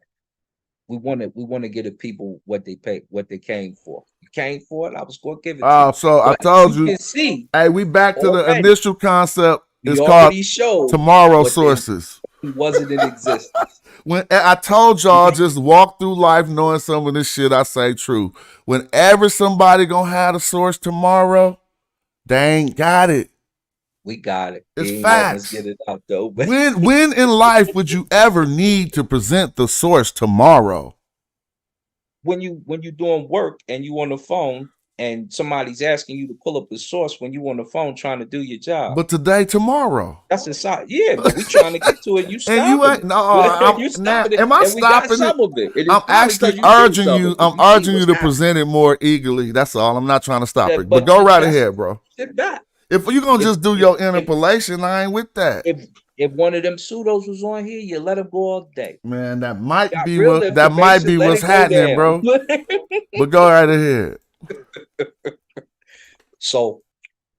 we want to give the people what they pay, what they came for. You came for it, I was going to give it to you. So I But told you, can see, hey, we back to the already, initial concept. It's we called already showed tomorrow what sources. wasn't in existence. When I told y'all, just walk through life knowing some of this shit I say true. Whenever somebody gonna have a source tomorrow, they ain't got it. We got it. It's He ain't letting us facts. get it out though. But When in life would you ever need to present the source tomorrow? when you doing work and you on the phone and somebody's asking you to pull up the source when you on the phone trying to do your job. But today, tomorrow. That's inside. Yeah, but we trying to get to it. You And you ain't stopping no. it. You stopping it. Am I And we got stopping some it? of it. And it's I'm probably actually 'cause you urging see some you. of it. I'm You see urging you what's to happening. present it more eagerly. That's all. I'm not trying to stop Yeah, it. But go right ahead, bro. Sit back. If you're gonna just do your if- interpolation, I ain't with that. If one of them pseudos was on here, you let him go all day. Man, that might Got be real what that might information, be let what's it go happening, down. bro. But go right ahead. So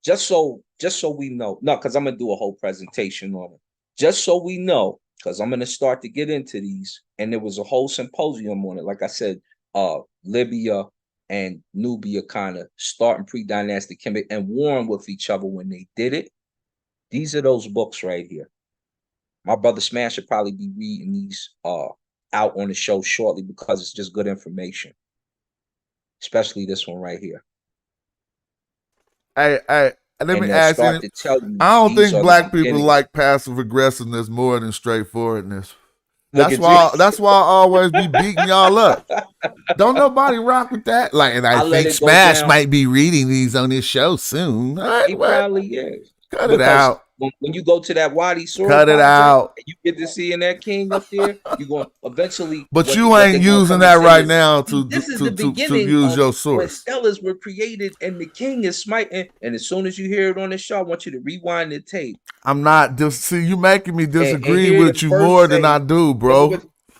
just so we know, no, because I'm gonna do a whole presentation on it. Just so we know, because I'm gonna start to get into these, and there was a whole symposium on it. Like I said, Libya and Nubia kind of starting pre-dynastic Kemet and warring with each other when they did it. These are those books right here. My brother Smash should probably be reading these out on the show shortly because it's just good information. Especially this one right here. Hey, let And me they'll ask you. start to tell you I don't these think are black the people beginnings. like passive aggressiveness more than straightforwardness. Look That's at why. you. That's why I always be beating y'all up. Don't nobody rock with that. Like, and I I'll let think it go Smash down. might be reading these on his show soon. All right, He what? probably is. Cut it Because out. when you go to that Wadi Sword Cut it project out. and you get to seeing that king up there, you're going to eventually. But what you they ain't gonna using come that and say right is, now "See, to this is the to beginning use of your when source. stellars were created and the king is smiting." And as soon as you hear it on the show, I want you to rewind the tape. I'm not just see you making me And disagree hear with the you first more than say, I do, "Ain't bro.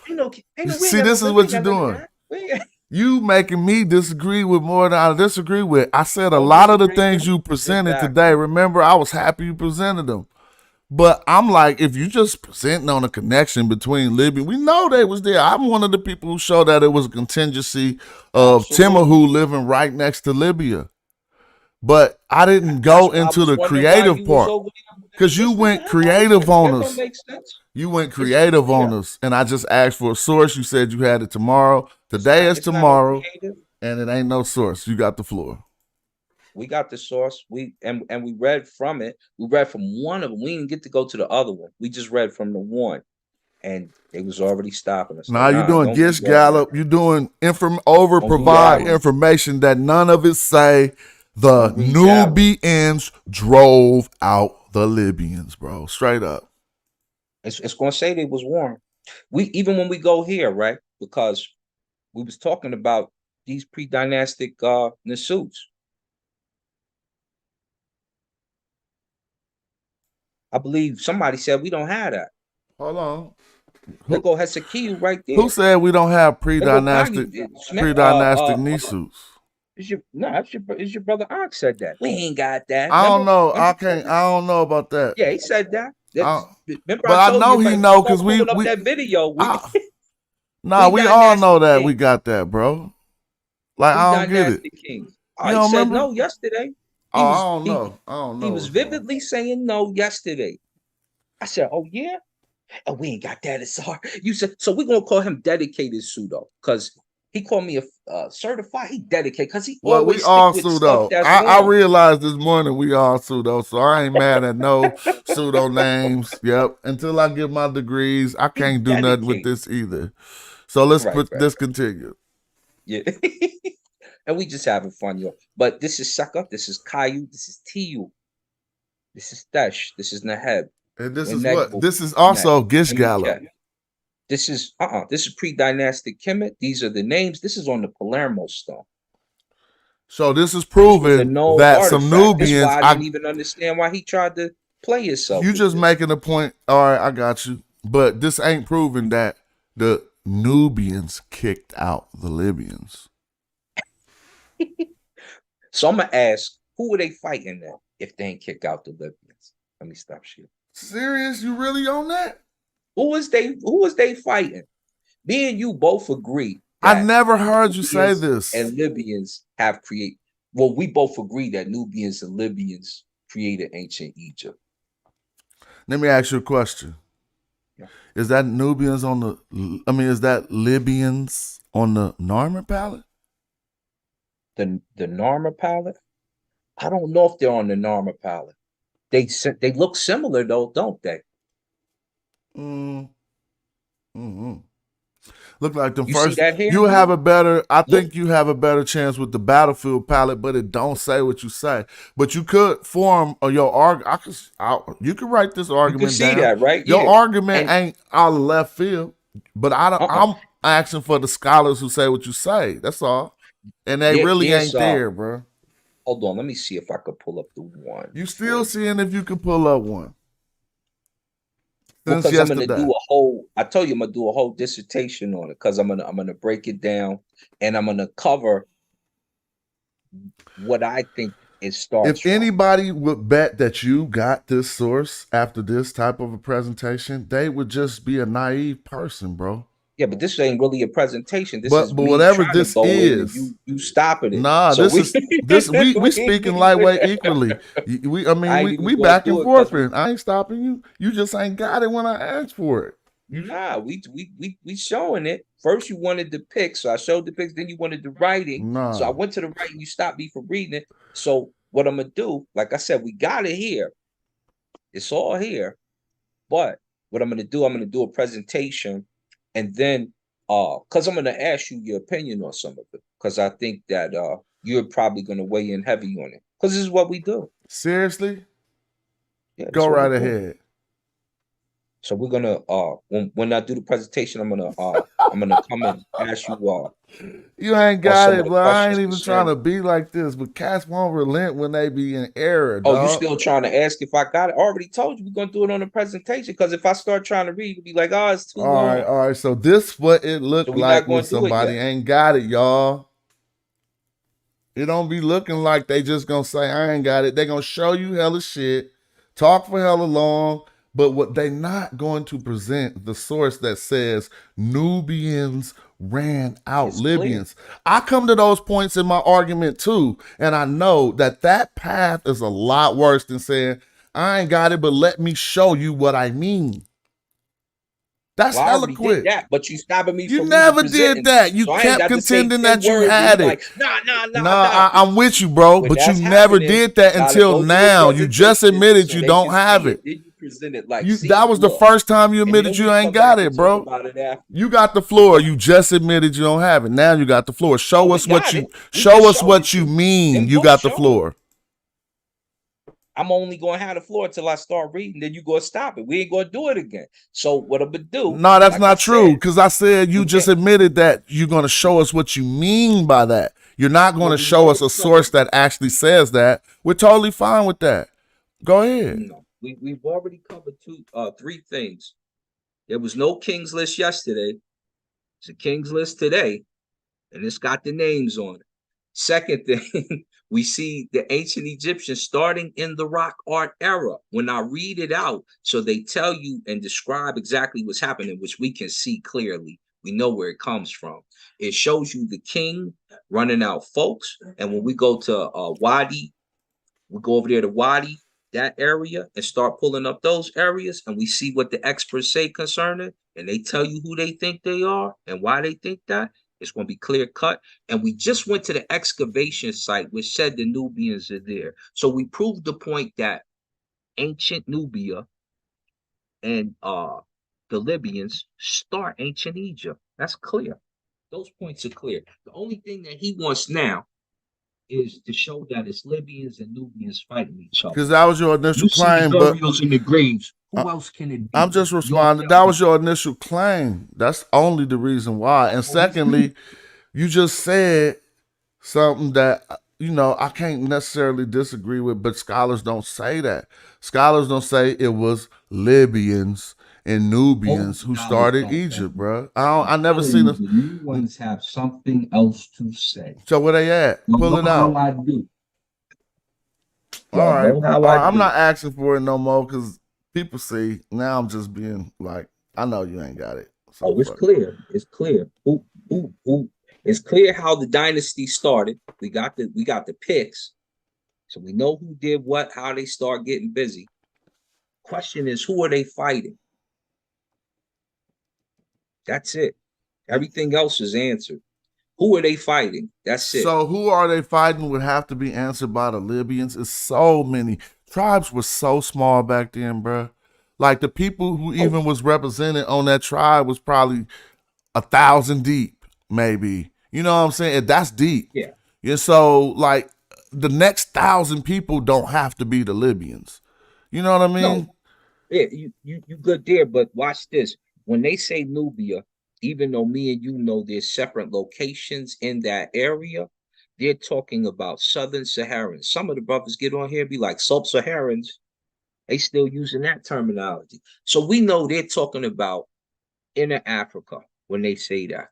no, we ain't See, got this no is we what ain't you're got none of doing. that. We ain't- You making me disagree with more than I disagree with. I said a Don't lot of the disagree, things man. you presented Exactly. today. Remember, I was happy you presented them. But I'm like, if you just presenting on a connection between Libya, we know they was there. I'm one of the people who showed that it was a contingency of Absolutely. Timahu living right next to Libya. But I didn't go That's why I into was the wondering why creative you was part over there. because you Listening went to creative on that don't us. make sense. You went creative on us, and I just asked for a source. You said you had it tomorrow. Today is It's not no tomorrow, creative. and it ain't no source. You got the floor. We got the source. We read from it. We read from one of them. We didn't get to go to the other one. We just read from the one, and they was already stopping us. Now Like, you nah, doing don't Gish do that. Gallop. You doing over Don't do provide that one. information that none of it say. The Don't read that one. Nubians drove out the Libyans, bro. Straight up. It's gonna say they was warned. We even when we go here, right? Because we was talking about these pre-dynastic Nasuts. I believe somebody said we don't have that. Hold on. There go Hezekiah right there. Who said we don't have There go pre-dynastic Nisus? It's your brother Ox said that. We ain't got that. I don't know. Remember? I don't know about that. Yeah, he said that. Remember, but I told know you he if know you because we up that video. Nah, we all Dynastic know that King. we got that, bro. Like I don't get it. King. You He don't said remember? no yesterday. I don't know. He was vividly saying no yesterday. I said, "Oh yeah, and we ain't got that as hard." You said so. We're gonna call him dedicated pseudo because he called me a certified. He dedicated because he Well, always we all stick with pseudo. stuff that's I wrong. realized this morning we all pseudo, so I ain't mad at no pseudo names. Yep. Until I get my degrees, I can't do nothing with this either. So let's continue. Yeah. And we just having fun, yo. But this is Sucker, this is Caillou, this is Tiu, this is Tesh, this is Naheb. And this When is that what? This is also Gish Gallop. This is pre-dynastic Kemet. These are the names. This is on the Palermo stone. So this is This was a proving known that some artifact. That's Nubians. why I didn't even understand why he tried to play himself. You with just this. making a point. All right, I got you. But this ain't proving that the Nubians kicked out the Libyans. So I'm gonna ask, who were they fighting then if they ain't kick out the Libyans? Let me stop shit. Serious? You really on that? Who was they fighting? Me and you both agree. I never heard you say Nubians this. And Libyans have created. Well, we both agree that Nubians and Libyans created ancient Egypt. Let me ask you a question. Yeah. Is that Nubians on the? I mean, is that Libyans on the Narmer palette? The Narmer palette? I don't know if they're on the Narmer palette. They look similar though, don't they? Mm-hmm. Look like the You first. see that here? You have a better. I think you have a better chance with the Battlefield palette, but it don't say what you say. But you could form your argument. You could write this argument You can see down. that, right? Your Yeah. argument ain't out of left field, but I don't. I'm asking for the scholars who say what you say. That's all, and they really ain't there, bro. Hold on, let me see if I could pull up the one. You still seeing if you can pull up one? Because I'm gonna do a whole. I told you I'm gonna do a whole dissertation on it because I'm gonna break it down and I'm gonna cover what I think it starts. If anybody would bet that you got this source after this type of a presentation, they would just be a naive person, bro. Yeah, but this ain't really a presentation. This but is whatever this is, you stopping it. Nah, so we speaking lightweight equally. We back and forth. I ain't stopping you. You just ain't got it when I asked for it. Nah, we showing it. First you wanted the pics, so I showed the pics. Then you wanted the writing, so I went to the writing. You stopped me from reading it. So what I'm gonna do, like I said, we got it here. It's all here. But what I'm gonna do a presentation. And then, because I'm going to ask you your opinion on some of it, because I think that you're probably going to weigh in heavy on it, because this is what we do. Seriously? Yeah, go right ahead. So we're gonna when I do the presentation, I'm gonna come and ask you. You ain't got it, but I ain't even trying to be like this. But cats won't relent when they be in error. Oh, you still trying to ask if I got it? I already told you we're gonna do it on the presentation. Because if I start trying to read, you'll be like, oh, it's too long. All right. So this what it looked like when somebody ain't got it, y'all. It don't be looking like they just gonna say I ain't got it. They gonna show you hella shit, talk for hella long. But what they not going to present the source that says Nubians ran out Libyans. I come to those points in my argument too. And I know that path is a lot worse than saying, I ain't got it, but let me show you what I mean. That's hella quick. That, but you stopping me. You never did that. You kept contending that you had it. Nah, I'm with you, bro. But you never did that until now. You just admitted you don't have it. That was the first time you admitted you ain't got it, bro. You got the floor. You just admitted you don't have it. Now you got the floor. Show us what you mean. You got the floor. I'm only going to have the floor until I start reading. Then you go stop it. We ain't going to do it again. So what I'm going to do? No, that's not true. Because I said you just admitted that you're going to show us what you mean by that. You're not going to show us a source that actually says that. We're totally fine with that. Go ahead. No, we've already covered three things. There was no King's List yesterday. It's a King's List today. And it's got the names on it. Second thing, we see the ancient Egyptians starting in the rock art era. When I read it out, so they tell you and describe exactly what's happening, which we can see clearly. We know where it comes from. It shows you the king running out folks. And when we go to Wadi, we go over there to Wadi, that area, and start pulling up those areas. And we see what the experts say concerning. And they tell you who they think they are and why they think that. It's going to be clear cut. And we just went to the excavation site, which said the Nubians are there. So we proved the point that ancient Nubia and the Libyans start ancient Egypt. That's clear. Those points are clear. The only thing that he wants now is to show that it's Libyans and Nubians fighting each other. Because that was your initial claim. Burials in the graves. Who else can it be? I'm just Y'all responding. tell That me. was your initial claim. That's only the reason why. And secondly, you just said something that I can't necessarily disagree with, but scholars don't say that. Scholars don't say it was Libyans and Nubians Most who scholars started don't, Egypt, man. bro. I'm I never telling seen you, a. the new ones have something else to say. So where they at? Y'all Pull know it how out. I do. All Y'all right, know how all I right. I'm do. not asking for it no more because people see. Now I'm just being like, I know you ain't got it. So Oh, it's fuck. clear. It's clear. Who? It's clear how the dynasty started. We got the picks, so we know who did what, how they start getting busy. Question is, who are they fighting? That's it. Everything else is answered. Who are they fighting? That's it. So who are they fighting would have to be answered by the Libyans. It's so many tribes were so small back then, bruh. Like the people who Oh, even was represented on that tribe was probably 1,000 deep, maybe. You know what I'm saying? That's deep. yeah. Yeah. So like the next 1,000 people don't have to be the Libyans. You know what I No, mean? yeah, you good there, but watch this. When they say Nubia, even though me and you know there's separate locations in that area, they're talking about Southern Saharans. Some of the brothers get on here and be like sub-Saharans. They still using that terminology. So we know they're talking about inner Africa when they say that.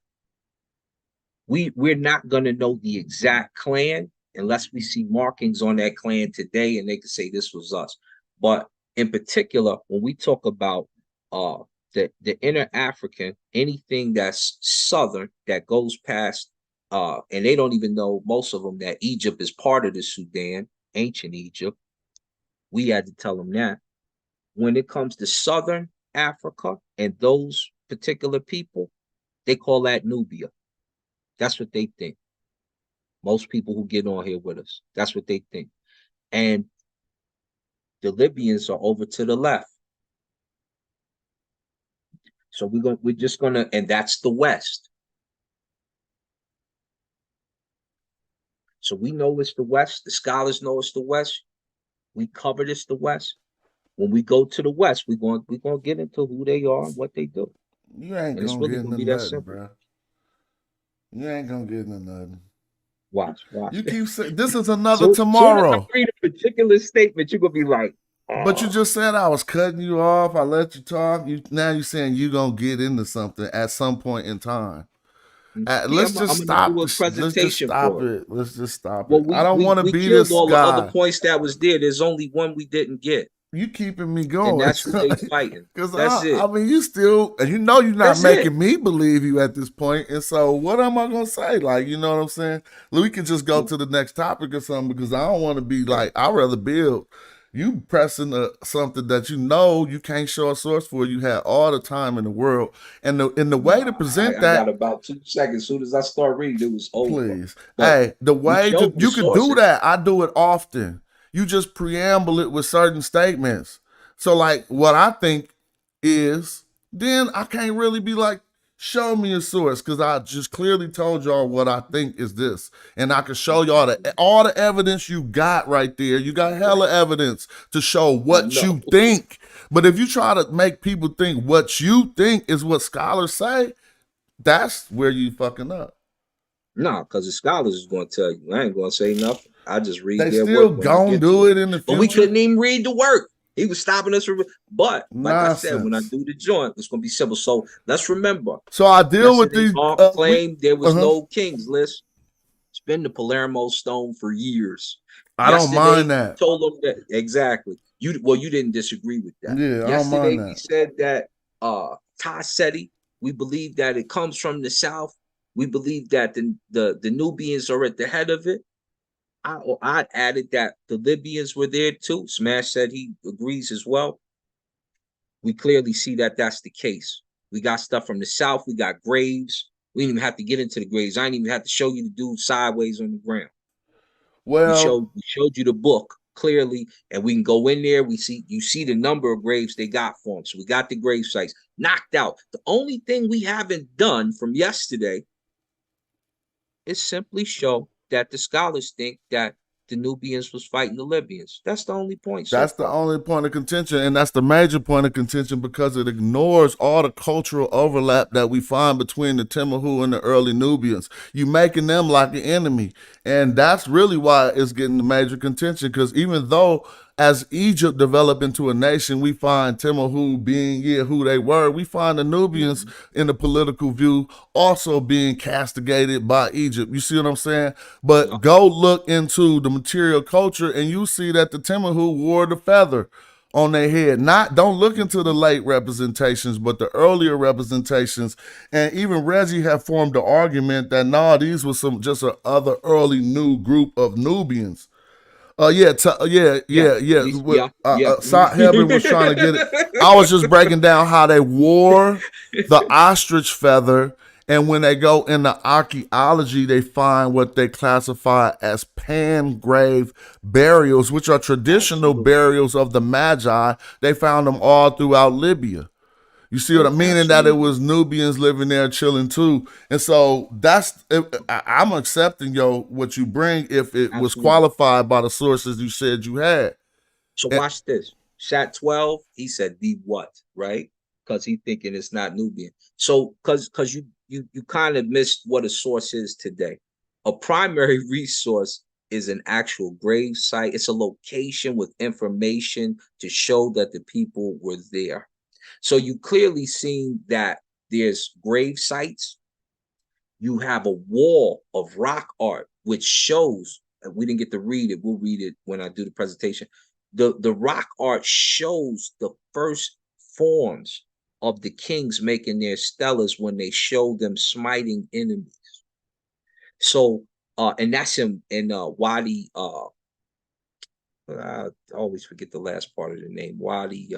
We're not gonna know the exact clan unless we see markings on that clan today and they can say this was us. But in particular, when we talk about uh the inner African, anything that's southern that goes past and they don't even know most of them that Egypt is part of the Sudan, ancient Egypt. We had to tell them that. When it comes to southern Africa and those particular people, they call that Nubia. That's what they think. Most people who get on here with us, that's what they think. And the Libyans are over to the left. So we're just gonna, and that's the West. So we know it's the West. The scholars know it's the West. We covered it's the West. When we go to the West, we're gonna get into who they are and what they do. You ain't And it's gonna really get gonna into be that nothing, simple. bruh. You ain't gonna get into nothing. Watch. You keep saying this is another So soon as I tomorrow. read a particular statement, you're gonna be like, But you just said I was cutting you off. I let you talk. Now you're saying you gonna get into something at some point in time. yeah, Let's just I'm gonna stop do a this. Let's just presentation stop for it. it. Let's just stop Well, it. I we don't we want to we be killed this all the other guy. points that was there. There's only one we didn't get, You keeping me and going that's who they fighting. because That's I it. mean you still and you're not That's it. making me believe you at this point. And so what am I gonna say? Like you know what I'm saying? We can just go to the next topic or something because I don't want to be like I'd rather build. You pressing something that you can't show a source for. You had all the time in the world, and the way to Nah, present I got that, about 2 seconds. As soon as I start reading, it was over. please. But Hey, the we way showed the you could do sources. that, I do it often. You just preamble it with certain statements. So, like, what I think is, then I can't really be like, show me a source because I just clearly told y'all what I think is this, and I can show y'all all the evidence you got right there. You got hella evidence to show I what know. you think. But if you try to make people think what you think is what scholars say, that's where you fucking up. Nah, because the scholars is going to tell you. I ain't going to say nothing. I just read They their still work when I gonna get to do it. it in the But we future. couldn't even read the work. He was stopping us from. But like I said, when I Nonsense. do the joint, it's going to be simple. So let's remember. So I deal with Yesterday, these. Mark We claimed there was no kings list. It's been the Palermo stone for years. I don't Yesterday, mind that. told them that exactly. You didn't disagree with that. Yeah, I don't Yesterday, mind we that. said that Taseti, we believe that it comes from the south. We believe that the Nubians are at the head of it. I added that the Libyans were there too. Smash said he agrees as well. We clearly see that that's the case. We got stuff from the south. We got graves. We didn't even have to get into the graves. I didn't even have to show you the dude sideways on the ground. We Well, showed you the book clearly, and we can go in there. You see the number of graves they got for them. So we got the grave sites knocked out. The only thing we haven't done from yesterday is simply show that the scholars think that the Nubians was fighting the Libyans. That's the only point so That's the far. only point of contention, and that's the major point of contention because it ignores all the cultural overlap that we find between the Timahu and the early Nubians. You making them like an enemy, and that's really why it's getting the major contention. Because even though as Egypt developed into a nation, we find Timahu being who they were. We find the Nubians in the political view also being castigated by Egypt. You see what I'm saying? But go look into the material culture and you see that the Timahu wore the feather on their head. Don't look into the late representations, but the earlier representations. And even Reggie had formed the argument that these were just a other early new group of Nubians. Yeah. Sot Hebron was trying to get it. I was just breaking down how they wore the ostrich feather, and when they go into archaeology, they find what they classify as pan-grave burials, which are traditional burials of the Madjai. They found them all throughout Libya. You see what I mean? And that it was Nubians living there chilling too. And so I'm accepting what you bring if it was qualified by the sources you said you had. So watch this. Shat 12, he said the what, right? Because he thinking it's not Nubian. So because you kind of missed what a source is today. A primary resource is an actual grave site. It's a location with information to show that the people were there. So you clearly seen that there's grave sites. You have a wall of rock art, which shows, we didn't get to read it. We'll read it when I do the presentation. The rock art shows the first forms of the kings making their stelas when they show them smiting enemies. So, and that's in Wadi, I always forget the last part of the name, Wadi,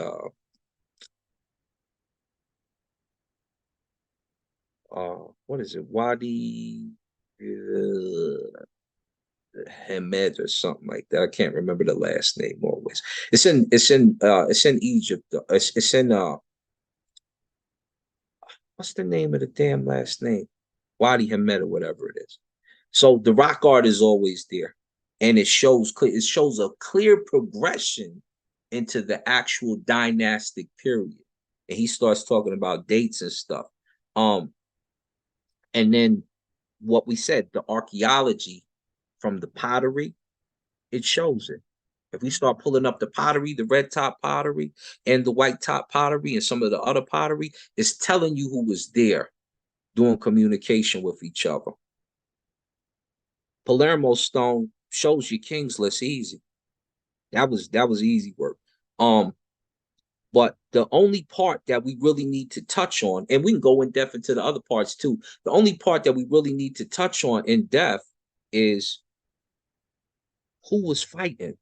what is it? Wadi Hamed or something like that. I can't remember the last name always. It's in Egypt. It's in what's the name of the damn last name? Wadi Hamed or whatever it is. So the rock art is always there, and it shows a clear progression into the actual dynastic period. And he starts talking about dates and stuff. And then what we said, the archaeology from the pottery, it shows it. If we start pulling up the pottery, the red top pottery and the white top pottery and some of the other pottery, it's telling you who was there doing communication with each other. Palermo stone shows you kings list easy. That was easy work. But the only part that we really need to touch on, and we can go in depth into the other parts too. The only part that we really need to touch on in depth is who was fighting.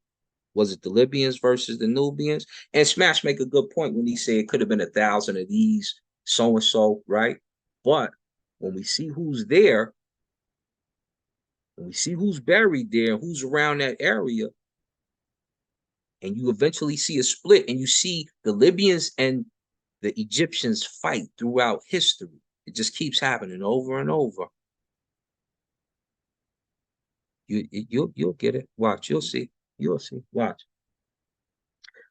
Was it the Libyans versus the Nubians? And Smash make a good point when he said it could have been 1,000 of these, so and so, right? But when we see who's there, when we see who's buried there, who's around that area, and you eventually see a split, and you see the Libyans and the Egyptians fight throughout history. It just keeps happening over and over. You'll get it. Watch, you'll see. You'll see. Watch.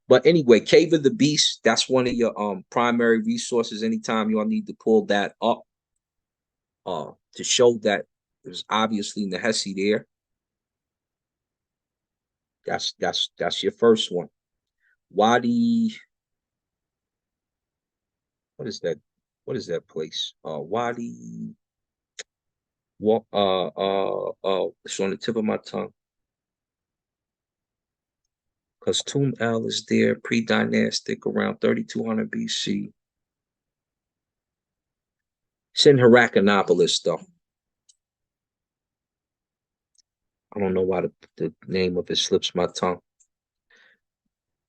But anyway, Cave of the Beast, that's one of your primary resources. Anytime y'all need to pull that up to show that there's obviously Nehesi there. That's your first one. Wadi, what is that? What is that place? Wadi. It's on the tip of my tongue. Because Tomb El is there, pre-dynastic, around 3200 BC. It's in Heracleopolis, though. I don't know why the name of it slips my tongue.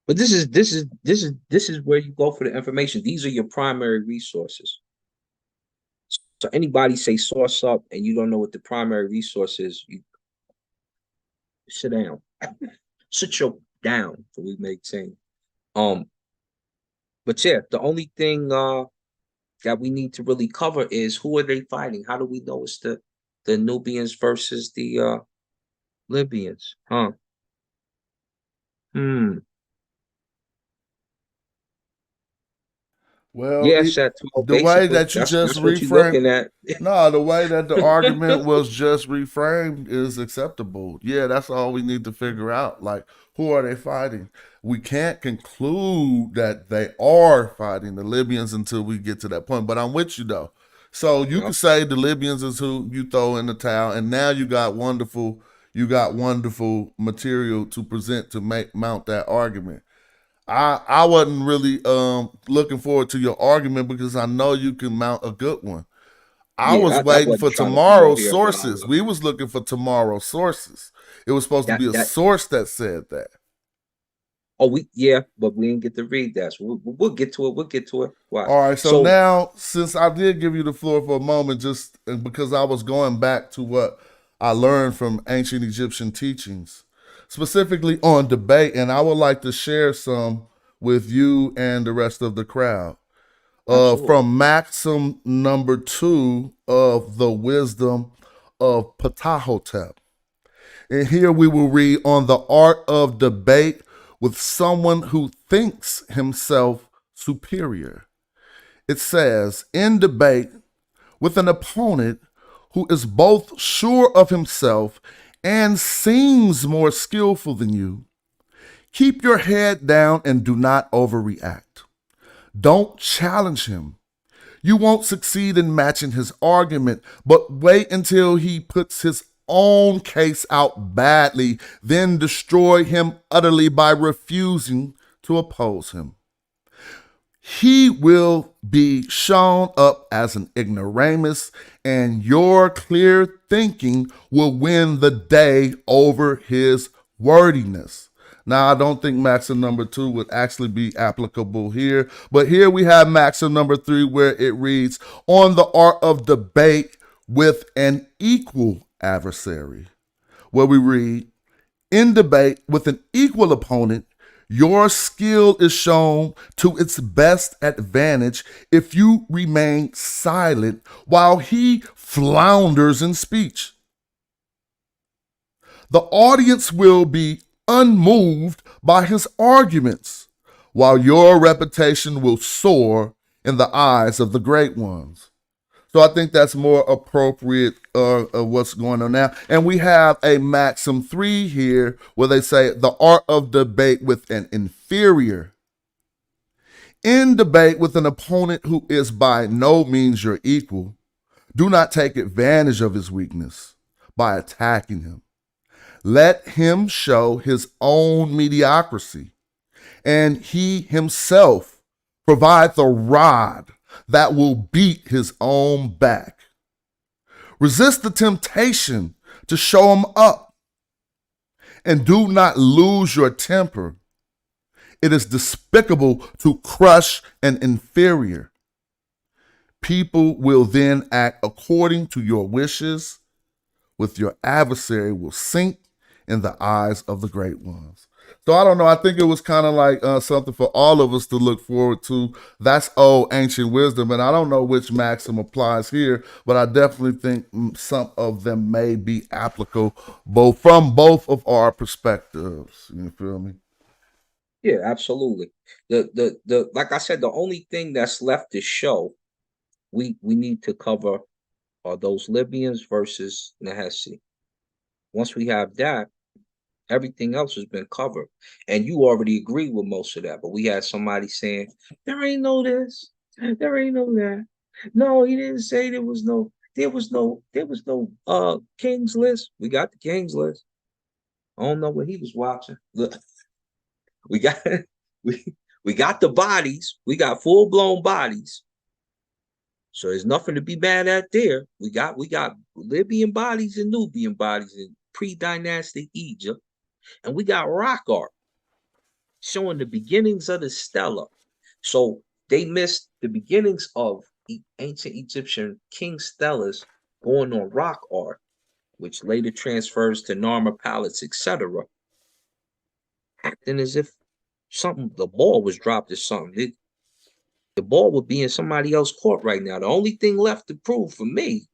But this is where you go for the information. These are your primary resources. So anybody say source up and you don't know what the primary resource is, you sit down. Sit your down, so we make sense. But yeah, the only thing that we need to really cover is who are they fighting? How do we know it's the Nubians versus the Libyans, huh? Hmm. Well, Yes, that's well, the way basically that you just that's what you're reframed, looking at. no, the way that the argument was just reframed is acceptable. Yeah, that's all we need to figure out. Like, who are they fighting? We can't conclude that they are fighting the Libyans until we get to that point. But I'm with you though. So you Yep. could say the Libyans is who you throw in the towel, and now you got wonderful material to present to mount that argument. I wasn't really looking forward to your argument because I know you can mount a good one. I was Yeah, I waiting wasn't for trying to be on tomorrow's here, sources. We was looking for tomorrow's sources. It was supposed to be a that source that said that. oh we yeah, but we didn't get to read that. So we'll get to it. We'll get to it. Watch. All right, so So now since I did give you the floor for a moment, just because I was going back to what I learned from ancient Egyptian teachings, specifically on debate, and I would like to share some with you and the rest of the crowd. absolutely. From Maxim number 2 of the Wisdom of Ptahhotep. And here we will read on the art of debate with someone who thinks himself superior. It says, in debate with an opponent who is both sure of himself and seems more skillful than you, keep your head down and do not overreact. Don't challenge him. You won't succeed in matching his argument, but wait until he puts his own case out badly, then destroy him utterly by refusing to oppose him. He will be shown up as an ignoramus, and your clear thinking will win the day over his wordiness. Now, I don't think maxim number 2 would actually be applicable here, but here we have maxim number 3 where it reads, on the art of debate with an equal adversary, where we read, in debate with an equal opponent, your skill is shown to its best advantage if you remain silent while he flounders in speech. The audience will be unmoved by his arguments, while your reputation will soar in the eyes of the great ones. So I think that's more appropriate of what's going on now. And we have a maxim 3 here where they say the art of debate with an inferior. In debate with an opponent who is by no means your equal, do not take advantage of his weakness by attacking him. Let him show his own mediocrity, and he himself provide the rod that will beat his own back. Resist the temptation to show him up, and do not lose your temper. It is despicable to crush an inferior. People will then act according to your wishes, with your adversary will sink in the eyes of the great ones. So I don't know. I think it was kind of like something for all of us to look forward to. That's old ancient wisdom, and I don't know which maxim applies here, but I definitely think some of them may be applicable from both of our perspectives. You feel me? Yeah, absolutely. The like I said, the only thing that's left to show we need to cover are those Libyans versus Nahesi. Once we have that, everything else has been covered. And you already agree with most of that. But we had somebody saying, there ain't no this, there ain't no that. No, he didn't say there was no King's List. We got the King's List. I don't know what he was watching. Look, we got we we got the bodies, we got full-blown bodies. So there's nothing to be mad at there. We got Libyan bodies and Nubian bodies in pre-dynastic Egypt. And we got rock art showing the beginnings of the stela. So they missed the beginnings of ancient Egyptian king stelas going on rock art, which later transfers to Narmer palettes, etc. Acting as if the ball was dropped or something. The ball would be in somebody else's court right now. The only thing left to prove for me,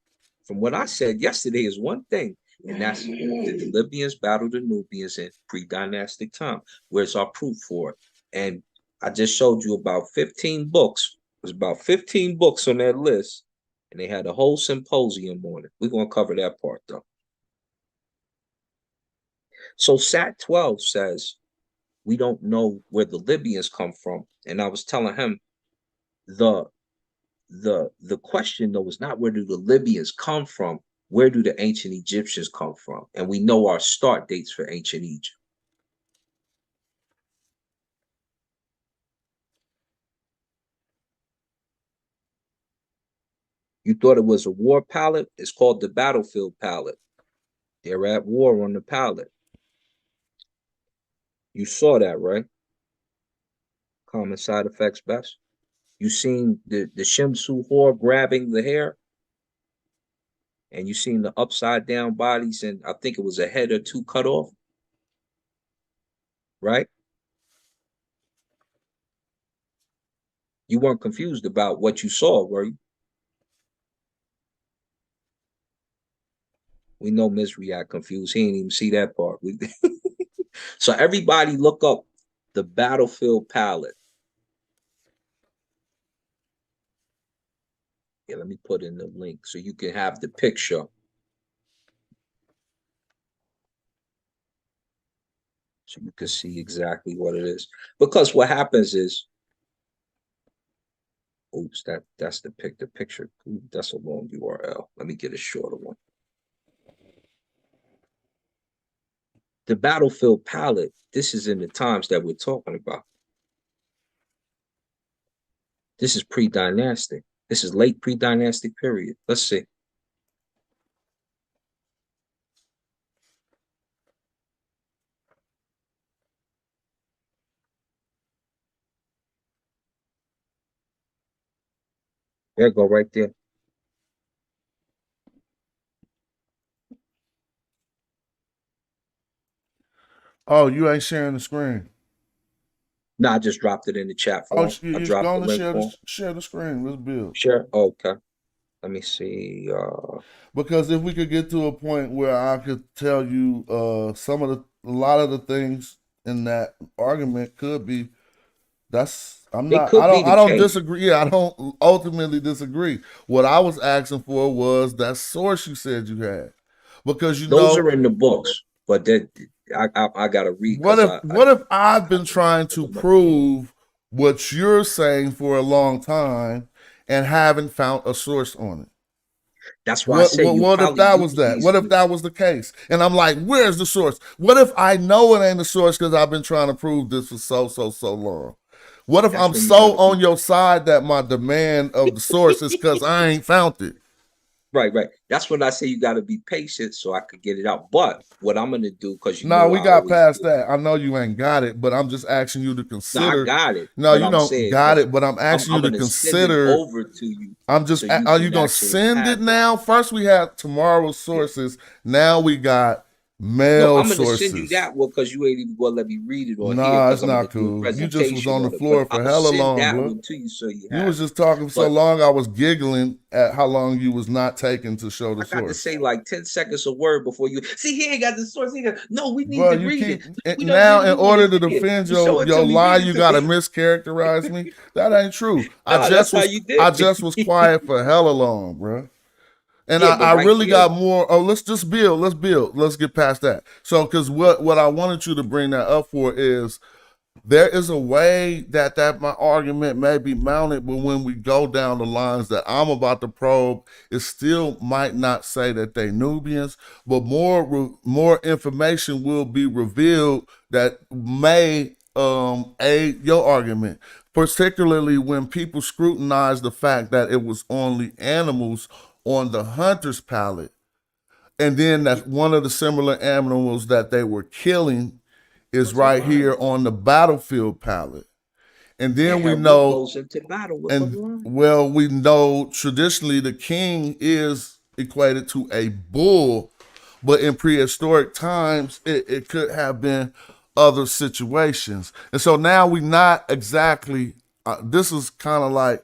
from what I said yesterday, is one thing. And that's the Libyans battled the Nubians in pre-dynastic time. Where's our proof for it? And I just showed you about 15 books. There's about 15 books on that list, and they had a whole symposium on it. We're going to cover that part, though. So Sat 12 says, we don't know where the Libyans come from. And I was telling him, the question, though, is not where do the Libyans come from? Where do the ancient Egyptians come from? And we know our start dates for ancient Egypt. You thought it was a war palette? It's called the battlefield palette. They're at war on the palette. You saw that, right? Common side effects best. You seen the Shimsu whore grabbing the hair? And you seen the upside down bodies, and I think it was a head or two cut off, right? You weren't confused about what you saw, were you? We know Misery got confused. He didn't even see that part. So everybody look up the battlefield palette. Yeah, let me put in the link so you can have the picture. So you can see exactly what it is. Because what happens is, oops, that's the picture. Ooh, that's a long URL. Let me get a shorter one. The battlefield palette, this is in the times that we're talking about. This is pre-dynastic. This is late pre-dynastic period. Let's see. There you go, right there. Oh, you ain't sharing the screen. No, I just dropped it in the chat form. I You're dropped going the to link form. share the screen. Let's build. Sure. Okay. Let me see. Because if we could get to a point where I could tell you a lot of the things in that argument could be, I don't disagree. Yeah, I don't ultimately disagree. What I was asking for was that source you said you had, because those are in the books, but that I gotta read. What if I've been trying to prove what you're saying for a long time and haven't found a source on it? That's why I say what if that was that? What if that was the case? And I'm like, where's the source? What if I know it ain't the source because I've been trying to prove this for so long? What if I'm so on your side that my demand of the source is because I ain't found it? Right. That's when I say you got to be patient so I could get it out. But what I'm going to do, because we got past that. I know you ain't got it, but I'm just asking you to consider. No, I got it. No, you don't got it, but I'm asking you to consider. Send it over to you. I'm just. Are you gonna send it now? First, we had tomorrow's sources. Yeah. Now we got mail sources. I'm gonna send you that one because you ain't even gonna let me read it on here. Nah, it's not cool. You just was on the floor for hella long, bro. You was just talking so long. I was giggling at how long you was not taking to show the source. I got to say like 10 seconds a word before you see. He ain't got the source. No, we need to read it. Now, in order to defend your lie, you gotta mischaracterize me. That ain't true. I just was quiet for hella long, bro. And I really got more. Oh, let's just build. Let's get past that. So, because what I wanted you to bring that up for is there is a way that my argument may be mounted, but when we go down the lines that I'm about to probe, it still might not say that they Nubians, but more information will be revealed that may aid your argument, particularly when people scrutinize the fact that it was only animals on the hunter's palette, and then that one of the similar animals that they were killing is right here on the battlefield palette. And then we know goes into battle with we know traditionally the king is equated to a bull, but in prehistoric times it could have been other situations. And so now we not exactly this is kind of like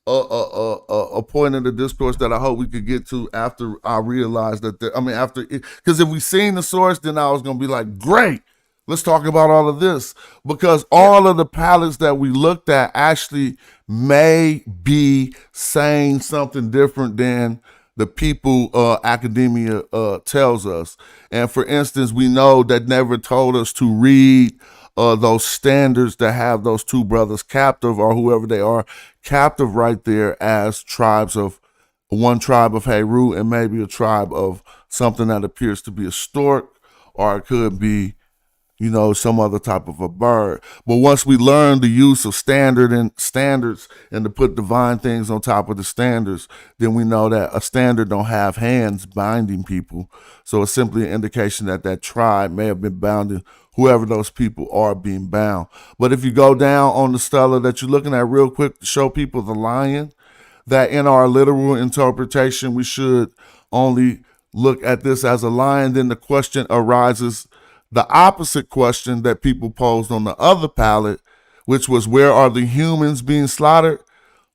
a point in the discourse that I hope we could get to after I realized that. Because if we seen the source, then I was gonna be like, great, let's talk about all of this, because all of the palettes that we looked at actually may be saying something different than the people academia tells us. And for instance, we know that never told us to read those standards that have those two brothers captive, or whoever they are captive right there, as tribes of one tribe of Heru and maybe a tribe of something that appears to be a stork, or it could be, you know, some other type of a bird. But once we learn the use of standards and to put divine things on top of the standards, then we know that a standard don't have hands binding people. So it's simply an indication that that tribe may have been bounding whoever those people are being bound. But if you go down on the stela that you're looking at real quick to show people the lion, that in our literal interpretation, we should only look at this as a lion, then the question arises, the opposite question that people posed on the other palette, which was, where are the humans being slaughtered?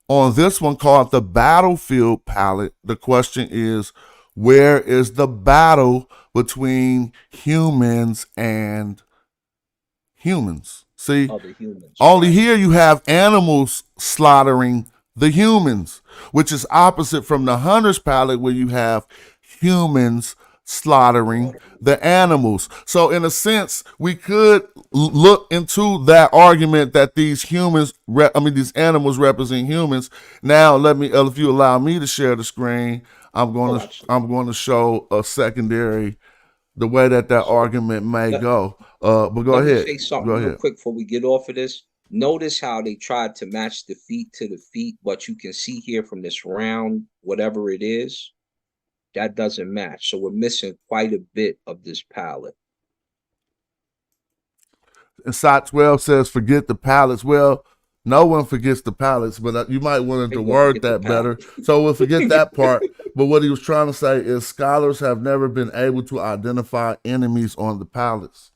On this one called the battlefield palette, the question is, where is the battle between humans and humans? See, humans, only right here you have animals slaughtering the humans, which is opposite from the hunter's palette, where you have humans slaughtering the animals. So in a sense, we could look into that argument that these these animals represent humans. Now, let me, if you allow me to share the screen, I'm going to show a secondary, the way that argument may go. But go ahead. Let me say something real quick before we get off of this. Notice how they tried to match the feet to the feet, but you can see here from this round, whatever it is, that doesn't match. So we're missing quite a bit of this palette. And Sot 12 says, forget the palettes. Well, no one forgets the palettes, but you might want to word that better. So we'll forget that part. But what he was trying to say is scholars have never been able to identify enemies on the palettes.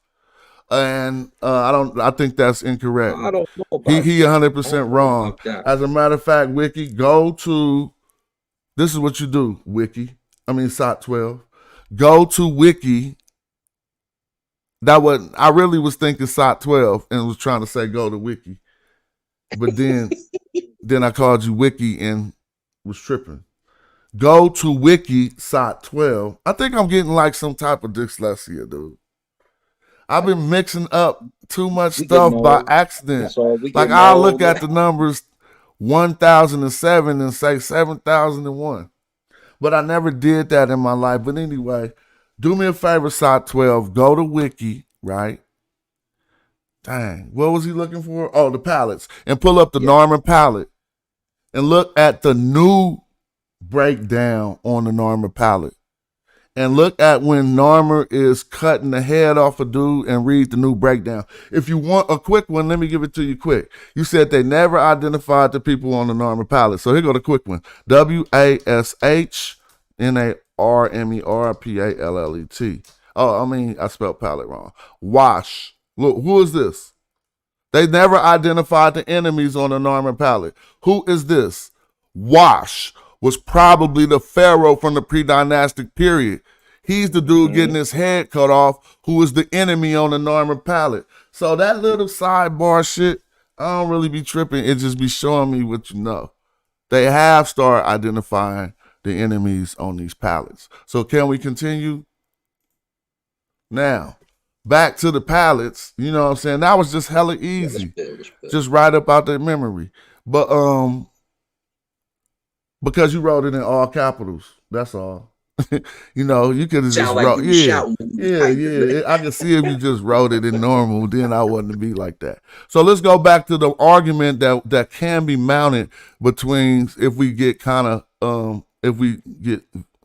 And I think that's incorrect. I don't know about he 100% wrong. As a matter of fact, Wiki, go to, this is what you do, Wiki. Sot 12. Go to Wiki. I really was thinking Sot 12 and was trying to say go to Wiki. But then I called you Wiki and was tripping. Go to Wiki Sot 12. I think I'm getting like some type of dyslexia, dude. I've been mixing up too much stuff by accident. Like I'll look at the numbers 1007 and say 7001. But I never did that in my life. But anyway, do me a favor, Sot 12. Go to Wiki, right? Dang, what was he looking for? Oh, the palettes. And pull up the Norman palette. And look at the new breakdown on the Norman palette. And look at when Norman is cutting the head off a dude, and read the new breakdown. If you want a quick one, let me give it to you quick. You said they never identified the people on the Norman palette. So here go the quick one. WASHNARMERPALLET. Oh, I spelled palette wrong. Wash. Look, who is this? They never identified the enemies on the Norman palette. Who is this? Wash was probably the pharaoh from the pre-dynastic period. He's the dude getting his head cut off, who is the enemy on the Norman palette. So that little sidebar shit, I don't really be tripping. It just be showing me what you know. They have started identifying the enemies on these palettes. So can we continue? Now, back to the palettes, you know what I'm saying? That was just hella easy. Just right up out their memory. But because you wrote it in all capitals, that's all. You could have just wrote, yeah. I can see if you just wrote it in normal, then I wouldn't be like that. So let's go back to the argument that can be mounted between, if we get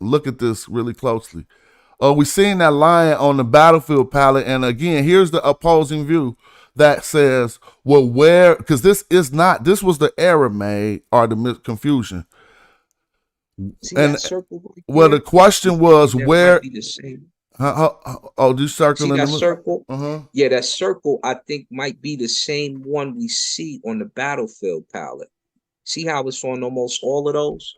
look at this really closely. We seen that lion on the battlefield palette, and again, here's the opposing view that says, well, where, because this was the error made, or the confusion. See and that circle? Well, the question was where. The same. Do you circle? See that circle? Uh-huh. Yeah, that circle I think might be the same one we see on the battlefield palette. See how it's on almost all of those?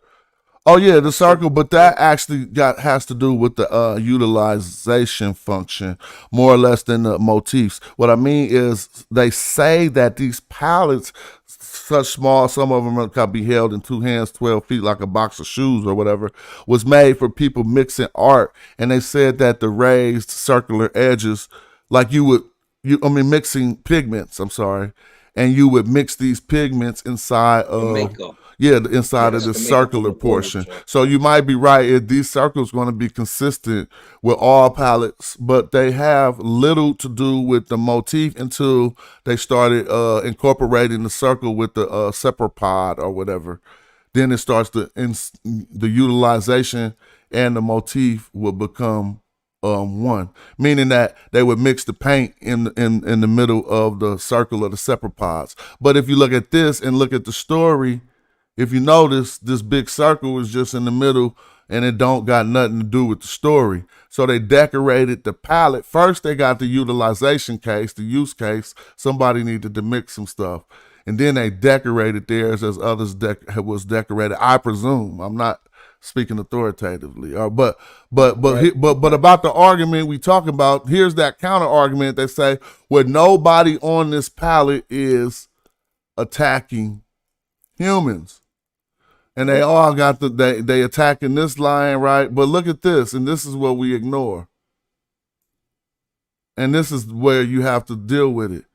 Oh yeah, the circle, but that actually has to do with the utilization function more or less than the motifs. What I mean is they say that these palettes, such small, some of them can be held in 2 hands, 12 feet, like a box of shoes or whatever, was made for people mixing art. And they said that the raised circular edges, like mixing pigments, I'm sorry, and you would mix these pigments inside of makeup. inside of the that's the makeup circular of the board, portion. Jack. So you might be right. These circles going to be consistent with all palettes, but they have little to do with the motif until they started incorporating the circle with the sepropod or whatever. Then it starts the utilization and the motif will become one, meaning that they would mix the paint in the middle of the circle of the sepropods. But if you look at this and look at the story, if you notice, this big circle is just in the middle and it don't got nothing to do with the story. So they decorated the palette. First, they got the utilization case, the use case. Somebody needed to mix some stuff. And then they decorated theirs as others was decorated. I presume. I'm not speaking authoritatively. But about the argument we talk about, here's that counter argument. They say, where nobody on this palette is attacking humans. And they all got they attacking this lion, right? But look at this, and this is what we ignore. And this is where you have to deal with it.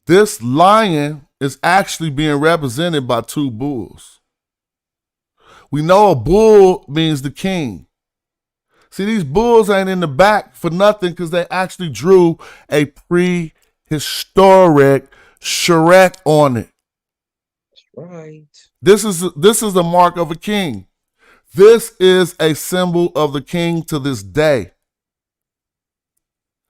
This lion is actually being represented by 2 bulls. We know a bull means the king. See, these bulls ain't in the back for nothing because they actually drew a prehistoric Shrek on it. Right. This is the mark of a king. This is a symbol of the king to this day.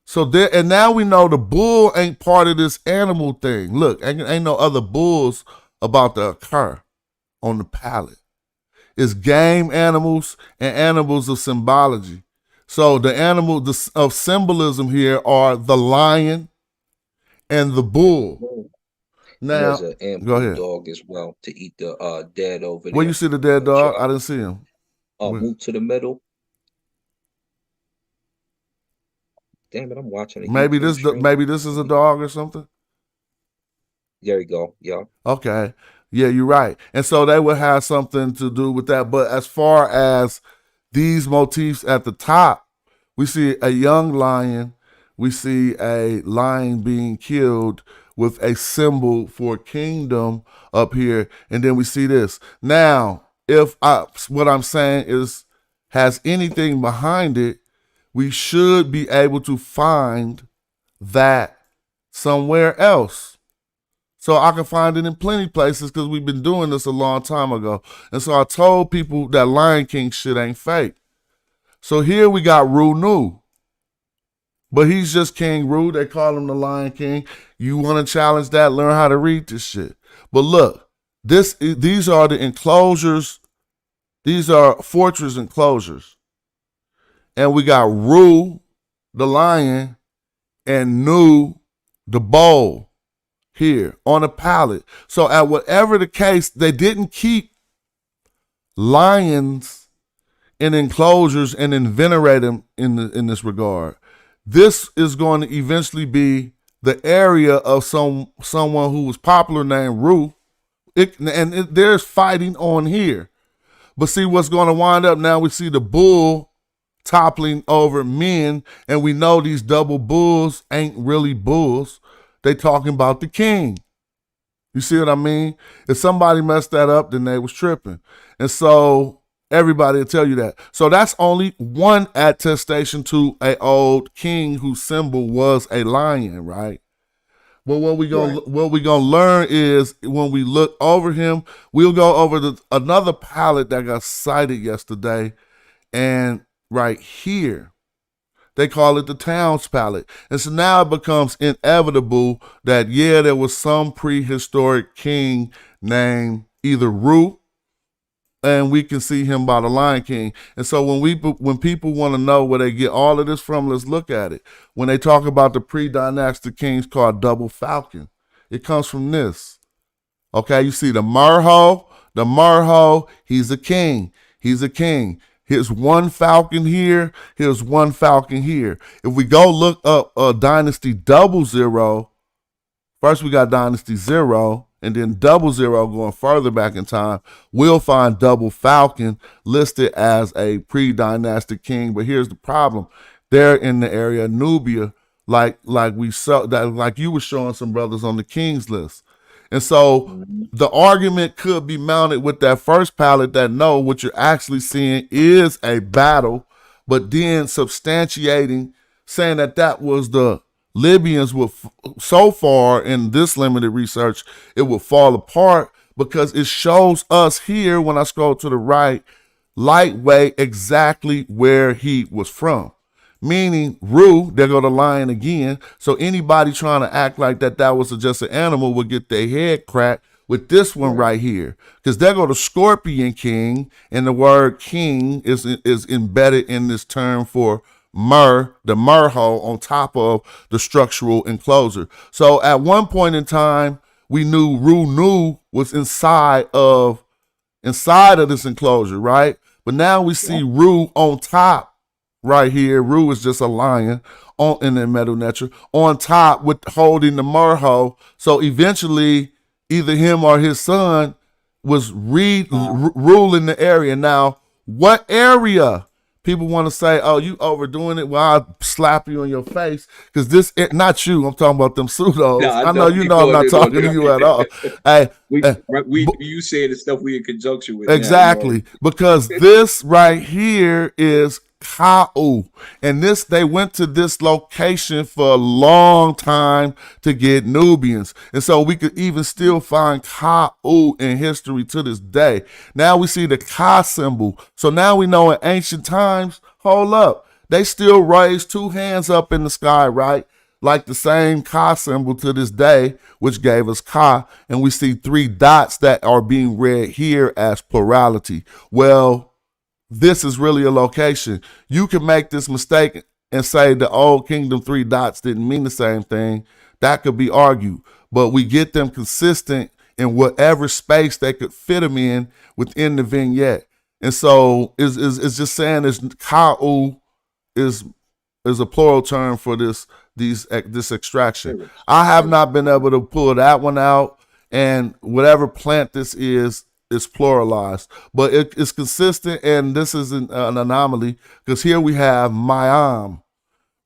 So there, and now we know the bull ain't part of this animal thing. Look, ain't no other bulls about to occur on the palette. It's game animals and animals of symbology. So the animals of symbolism here are the lion and the bull. Now, there's an go ahead. dog as well to eat the dead over there. Where you see the dead dog? I didn't see him. Move to the middle. Damn it, I'm watching it. Maybe this is a dog or something. There you go. Yeah. Okay. Yeah, you're right. And so they would have something to do with that. But as far as these motifs at the top, we see a young lion. We see a lion being killed with a symbol for kingdom up here. And then we see this. Now, what I'm saying is, has anything behind it, we should be able to find that somewhere else. So I can find it in plenty places because we've been doing this a long time ago. And so I told people that Lion King shit ain't fake. So here we got Ru-Nu. But he's just King Ru. They call him the Lion King. You want to challenge that, learn how to read this shit. But look, these are the enclosures. These are fortress enclosures. And we got Ru, the lion, and Nu, the bull, here on a palette. So at whatever the case, they didn't keep lions in enclosures and then venerate them in this regard. This is going to eventually be the area of someone who was popular named Ru. There's fighting on here. But see what's going to wind up now, we see the bull toppling over men, and we know these double bulls ain't really bulls. They talking about the king. You see what I mean? If somebody messed that up, then they was tripping. And so everybody will tell you that. So that's only one attestation to an old king whose symbol was a lion, right? But what we gonna learn is when we look over him, we'll go over another palette that got cited yesterday, and right here, they call it the Towns palette. And so now it becomes inevitable that, yeah, there was some prehistoric king named either Ru, and we can see him by the Lion King. And so when people want to know where they get all of this from, let's look at it. When they talk about the pre-dynastic kings called Double Falcon, it comes from this. Okay, you see the Merho, he's a king. He's a king. Here's one falcon here. Here's one falcon here. If we go look up Dynasty 00, first we got Dynasty 0, and then 00 going further back in time, we'll find Double Falcon listed as a pre-dynastic king. But here's the problem. They're in the area of Nubia, like we saw that, like you were showing some brothers on the kings list. And so the argument could be mounted with that first palette that no, what you're actually seeing is a battle, but then substantiating, saying that that was the Libyans would, so far in this limited research, it would fall apart because it shows us here, when I scroll to the right, lightweight exactly where he was from. Meaning, Ru, there go the lion again. So anybody trying to act like that was just an animal would get their head cracked with this one right here. Because there go the Scorpion King, and the word king is embedded in this term for the Merho on top of the structural enclosure. So at one point in time, we knew Ru was inside of this enclosure, right? But now we see Ru on top. Right here, Ru is just a lion in the Medu Neter on top with holding the Merho. So eventually, either him or his son was ruling the area. Now, what area? People want to say, "Oh, you overdoing it." Well, I'll slap you in your face because this, not you. I'm talking about them pseudos. No, I know you know I'm not talking to you at all. Hey, you saying the stuff we in conjunction with exactly, now, because this right here is Ka'u, and they went to this location for a long time to get Nubians, and so we could even still find Ka'u in history to this day. Now we see the Ka symbol, so now we know in ancient times, hold up, they still raised two hands up in the sky, right? Like the same Ka symbol to this day, which gave us Ka, and we see three dots that are being read here as plurality. Well, this is really a location. You can make this mistake and say the old kingdom three dots didn't mean the same thing. That could be argued, but we get them consistent in whatever space they could fit them in within the vignette. And so it's just saying this Ka'u is a plural term for this extraction. I have not been able to pull that one out, and whatever plant this is pluralized, but it's consistent, and this is an anomaly because here we have Mayam,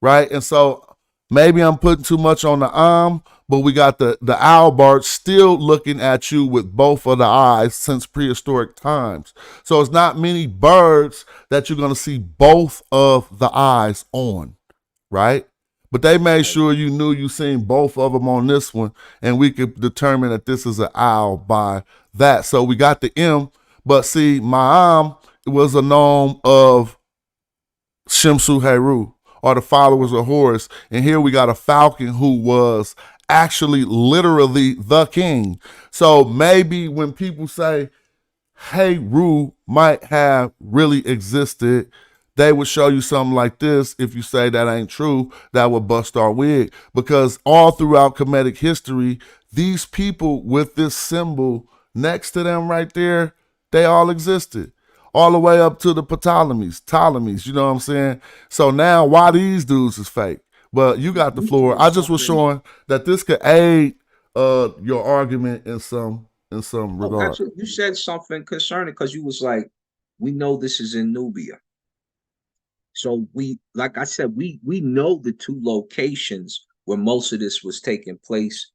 right? And so maybe I'm putting too much on the but we got the Albert still looking at you with both of the eyes since prehistoric times. So it's not many birds that you're going to see both of the eyes on, right? But they made sure you knew you seen both of them on this one, and we could determine that this is an owl by that. So we got the M, but see, Ma'am was a nome of Shemsu Heru, or the followers of Horus. And here we got a falcon who was actually literally the king. So maybe when people say, hey, Ru might have really existed, they would show you something like this. If you say that ain't true, that would bust our wig. Because all throughout Kemetic history, these people with this symbol next to them right there, they all existed. All the way up to the Ptolemies, you know what I'm saying? So now, why these dudes is fake? But you got the floor. I just was showing that this could aid your argument in some regard. Absolutely. You said something concerning because you was like, we know this is in Nubia. So like I said, we know the two locations where most of this was taking place,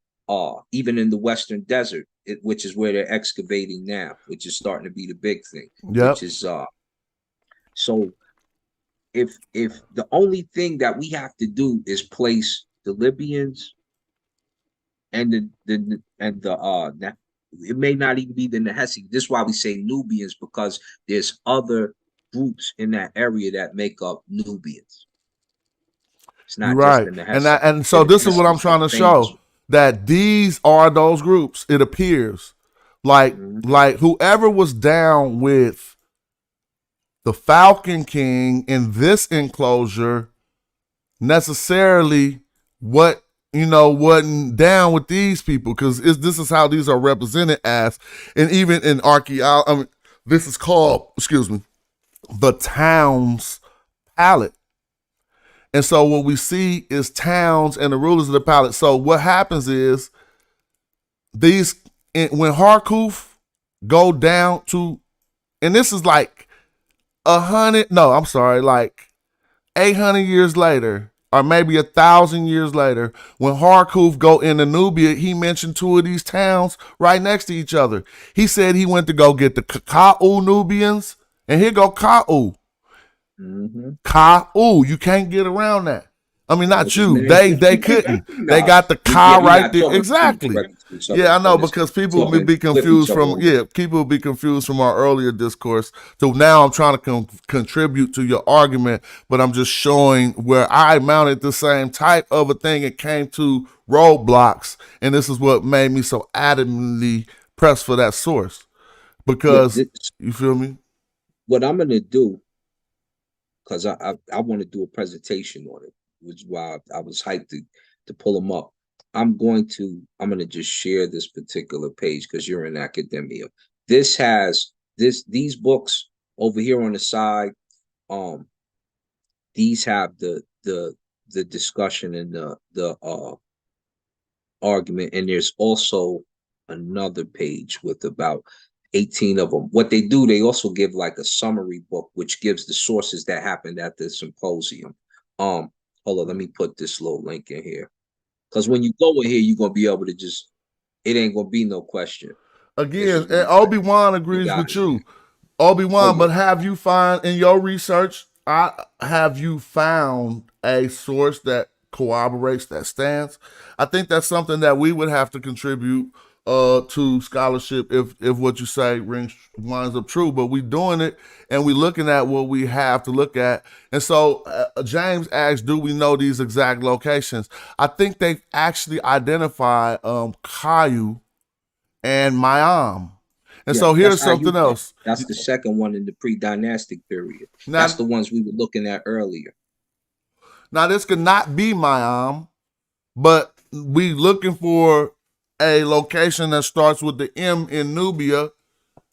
even in the Western Desert, which is where they're excavating now, which is starting to be the big thing. Yep. Which is so if the only thing that we have to do is place the Libyans and the it may not even be the Nahesi. This is why we say Nubians, because there's other groups in that area that make up Nubians. It's not right. Just the Nahesi. And so this is what I'm trying to show, that these are those groups. It appears like whoever was down with the Falcon King in this enclosure, necessarily what wasn't down with these people because this is how these are represented as, and even in archaeology, this is called, excuse me, the town's palette. And so what we see is towns and the rulers of the palette. So what happens is when Harkuf go down to, and this is like 800 years later, or maybe 1,000 years later, when Harkuf go into Nubia, he mentioned two of these towns right next to each other. He said he went to go get the Ka'u Nubians, and here go Ka'u. Ka'u, you can't get around that. I mean, not you. They couldn't. No. They got the Ka right there. talking Exactly. directly to each other. Yeah, I know, We're just because people will talking be with confused each other. people will be confused from our earlier discourse. So now I'm trying to contribute to your argument, but I'm just showing where I mounted the same type of a thing. It came to roadblocks, and this is what made me so adamantly press for that source. Because, you feel me? What I'm going to do, because I want to do a presentation on it, which is why I was hyped to pull them up. I'm going to just share this particular page because you're in academia. These books over here on the side, these have the discussion and the argument, and there's also another page with about 18 of them. What they do, they also give like a summary book, which gives the sources that happened at the symposium. Hold on, let me put this little link in here. Because when you go in here, you're gonna be able to it ain't gonna be no question. Again, and Obi-Wan agrees with you. Obi-Wan, but have you found in your research, have you found a source that corroborates that stance? I think that's something that we would have to contribute to scholarship if what you say winds up true. But we're doing it and we're looking at what we have to look at. And so James asked, do we know these exact locations? I think they actually identify Caillou and Mayam. And so here's something else. That's the second one in the pre-dynastic period. That's the ones we were looking at earlier. Now this could not be Mayam, but we looking for a location that starts with the M in Nubia.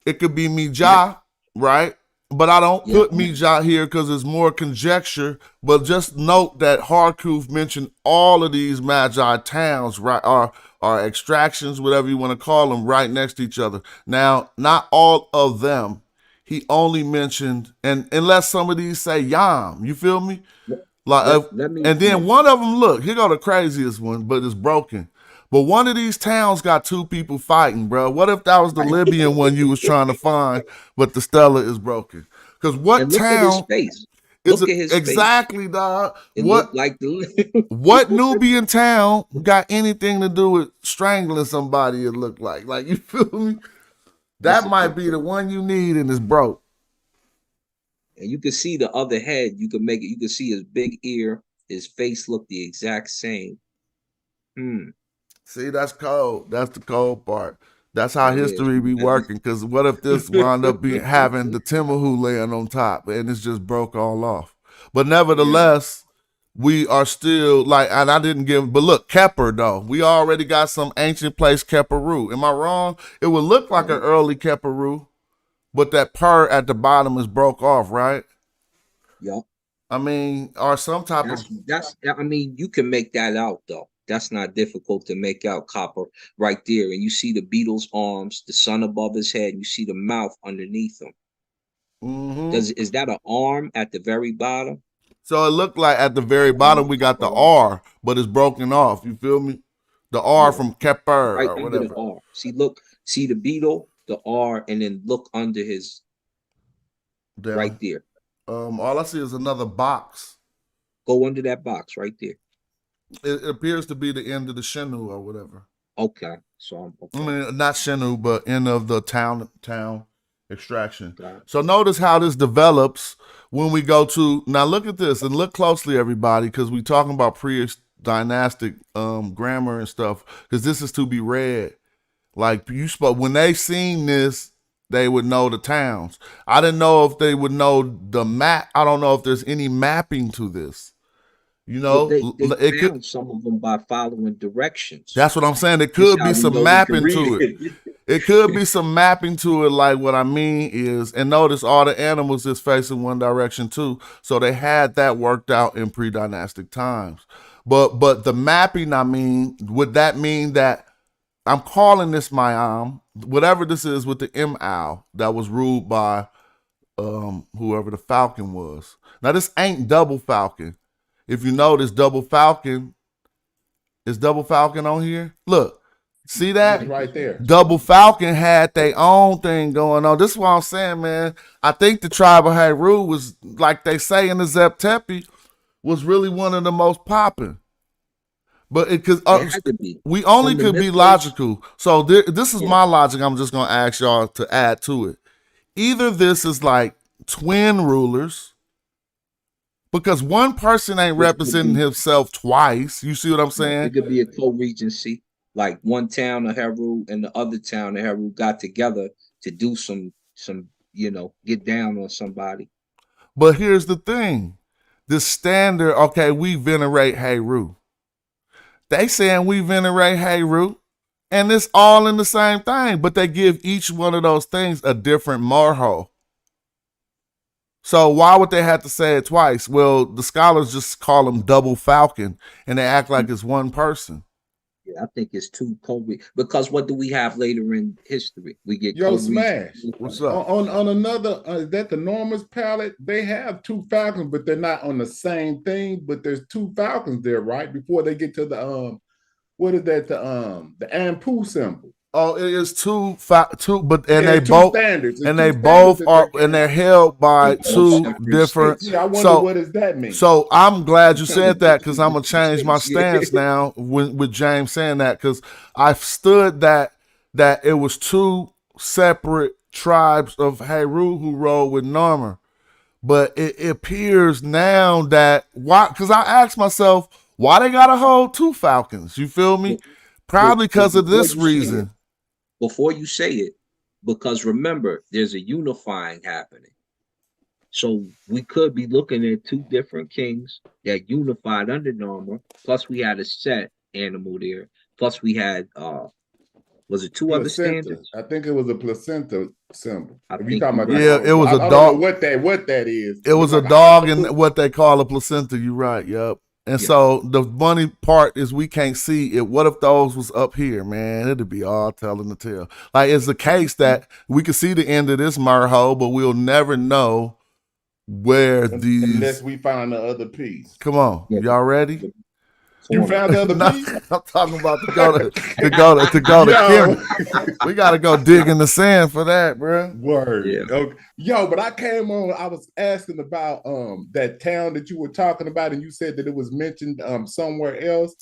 It could be Madjai, right? But I don't put Madjai here because it's more conjecture. But just note that Harkuf mentioned all of these Madjai towns, right, or extractions, whatever you want to call them, right next to each other. Now, not all of them. He only mentioned, and unless some of these say Yam, you feel me? Like, and then one of them, look, here go the craziest one, but it's broken. But one of these towns got two people fighting, bro. What if that was the Libyan one you was trying to find, but the Stella is broken? Because what town? Look at his face. Exactly, dog. What what Nubian town got anything to do with strangling somebody? It looked like you feel me? That might be the one you need, and it's broke. And you can see the other head. You can make it. You can see his big ear. His face looked the exact same. See, that's cold. That's the cold part. That's how history be working. Because what if this wound up having the Timahu laying on top and it's just broke all off? But nevertheless, we are still and I didn't give, but look, Kepper though. We already got some ancient place Kepperu. Am I wrong? It would look like an early Kepperu, but that per at the bottom is broke off, right? Yeah. I mean, or some type of. I mean, you can make that out though. That's not difficult to make out, Copper, right there. And you see the beetle's arms, the sun above his head. You see the mouth underneath him. Is that an arm at the very bottom? So it looked like at the very bottom we got the R, but it's broken off. You feel me? The R from Kepper right or whatever. The R. See the beetle, the R, and then look under his. Down. Right there. All I see is another box. Go under that box right there. It appears to be the end of the Shenu or whatever. Okay. So I mean, not Shenu, but end of the town extraction. So notice how this develops when we go to, now look at this and look closely, everybody, because we talking about pre-dynastic grammar and stuff, because this is to be read. Like you spoke, when they seen this, they would know the towns. I didn't know if they would know the map. I don't know if there's any mapping to this. You Well, know, they it could. found some of them by following directions. That's what I'm saying. It This could how be we some know we can mapping read to it. it. It could be some mapping to it. Like what I mean is, and notice all the animals is facing one direction too. So they had that worked out in pre-dynastic times. But the mapping, I mean, would that mean that I'm calling this my whatever this is with the owl that was ruled by whoever the falcon was. Now this ain't double falcon. If you notice, double falcon is double falcon on here. Look, see that? It's right there. Double Falcon had their own thing going on. This is what I'm saying, man. I think the tribe of Heru was, like they say in the Zep Tepi, was really one of the most popping. But it could It had to be. we only From the could be mythos- logical. So this is Yeah. my logic. I'm just gonna ask y'all to add to it. Either this is like twin rulers, because one person ain't Which could representing be- himself twice. You see what I'm saying? It could be a co-regency, like one town of Heru and the other town of Heru got together to do some get down on somebody. But here's the thing. The standard, okay, we venerate Heru. They saying we venerate Heru, and it's all in the same thing, but they give each one of those things a different marho. So why would they have to say it twice? Well, the scholars just call them double falcon, and they act like it's one person. Yeah, I think it's two because what do we have later in history? We get Yo, co-regency. Smash. What's up? On another, is that the Normus palette? They have two falcons, but they're not on the same thing. But there's two falcons there, right? Before they get to the what is that? The Ampu symbol. Oh, it is two, but Yeah, they two both standards. It's and two they standards both that are, they're and they're held by Two two separate different. Yeah, I wonder So, what does that mean. So I'm glad you said that, because I'm gonna change my stance now with James saying that, because I've stood that it was two separate tribes of Heru who rode with Narmer. But it appears now that why? Because I asked myself why they gotta hold two falcons. You feel me? Probably because of this reason. Before you say it, because remember, there's a unifying happening. So we could be looking at two different kings that unified under Norma. Plus, we had a set animal there. Plus, we had was it two other Placenta. standards? I think it was a placenta symbol. I If think you talking about Yeah, it was I a don't dog. know what that is. It was a Like dog and what they call a placenta. You right. Yep. And Yeah. so the funny part is we can't see it. What if those was up here, man? It'd be all telling the tale. Like it's the case that we can see the end of this Marho, but we'll never know where these. unless we find the other piece. Come on, Yeah. y'all ready? You found the other No, piece? I'm talking about to go to Yo. Kim. We gotta go dig in the sand for that, bro. Word. Yeah. Okay. Yo, but I came on, I was asking about that town that you were talking about, and you said that it was mentioned somewhere else.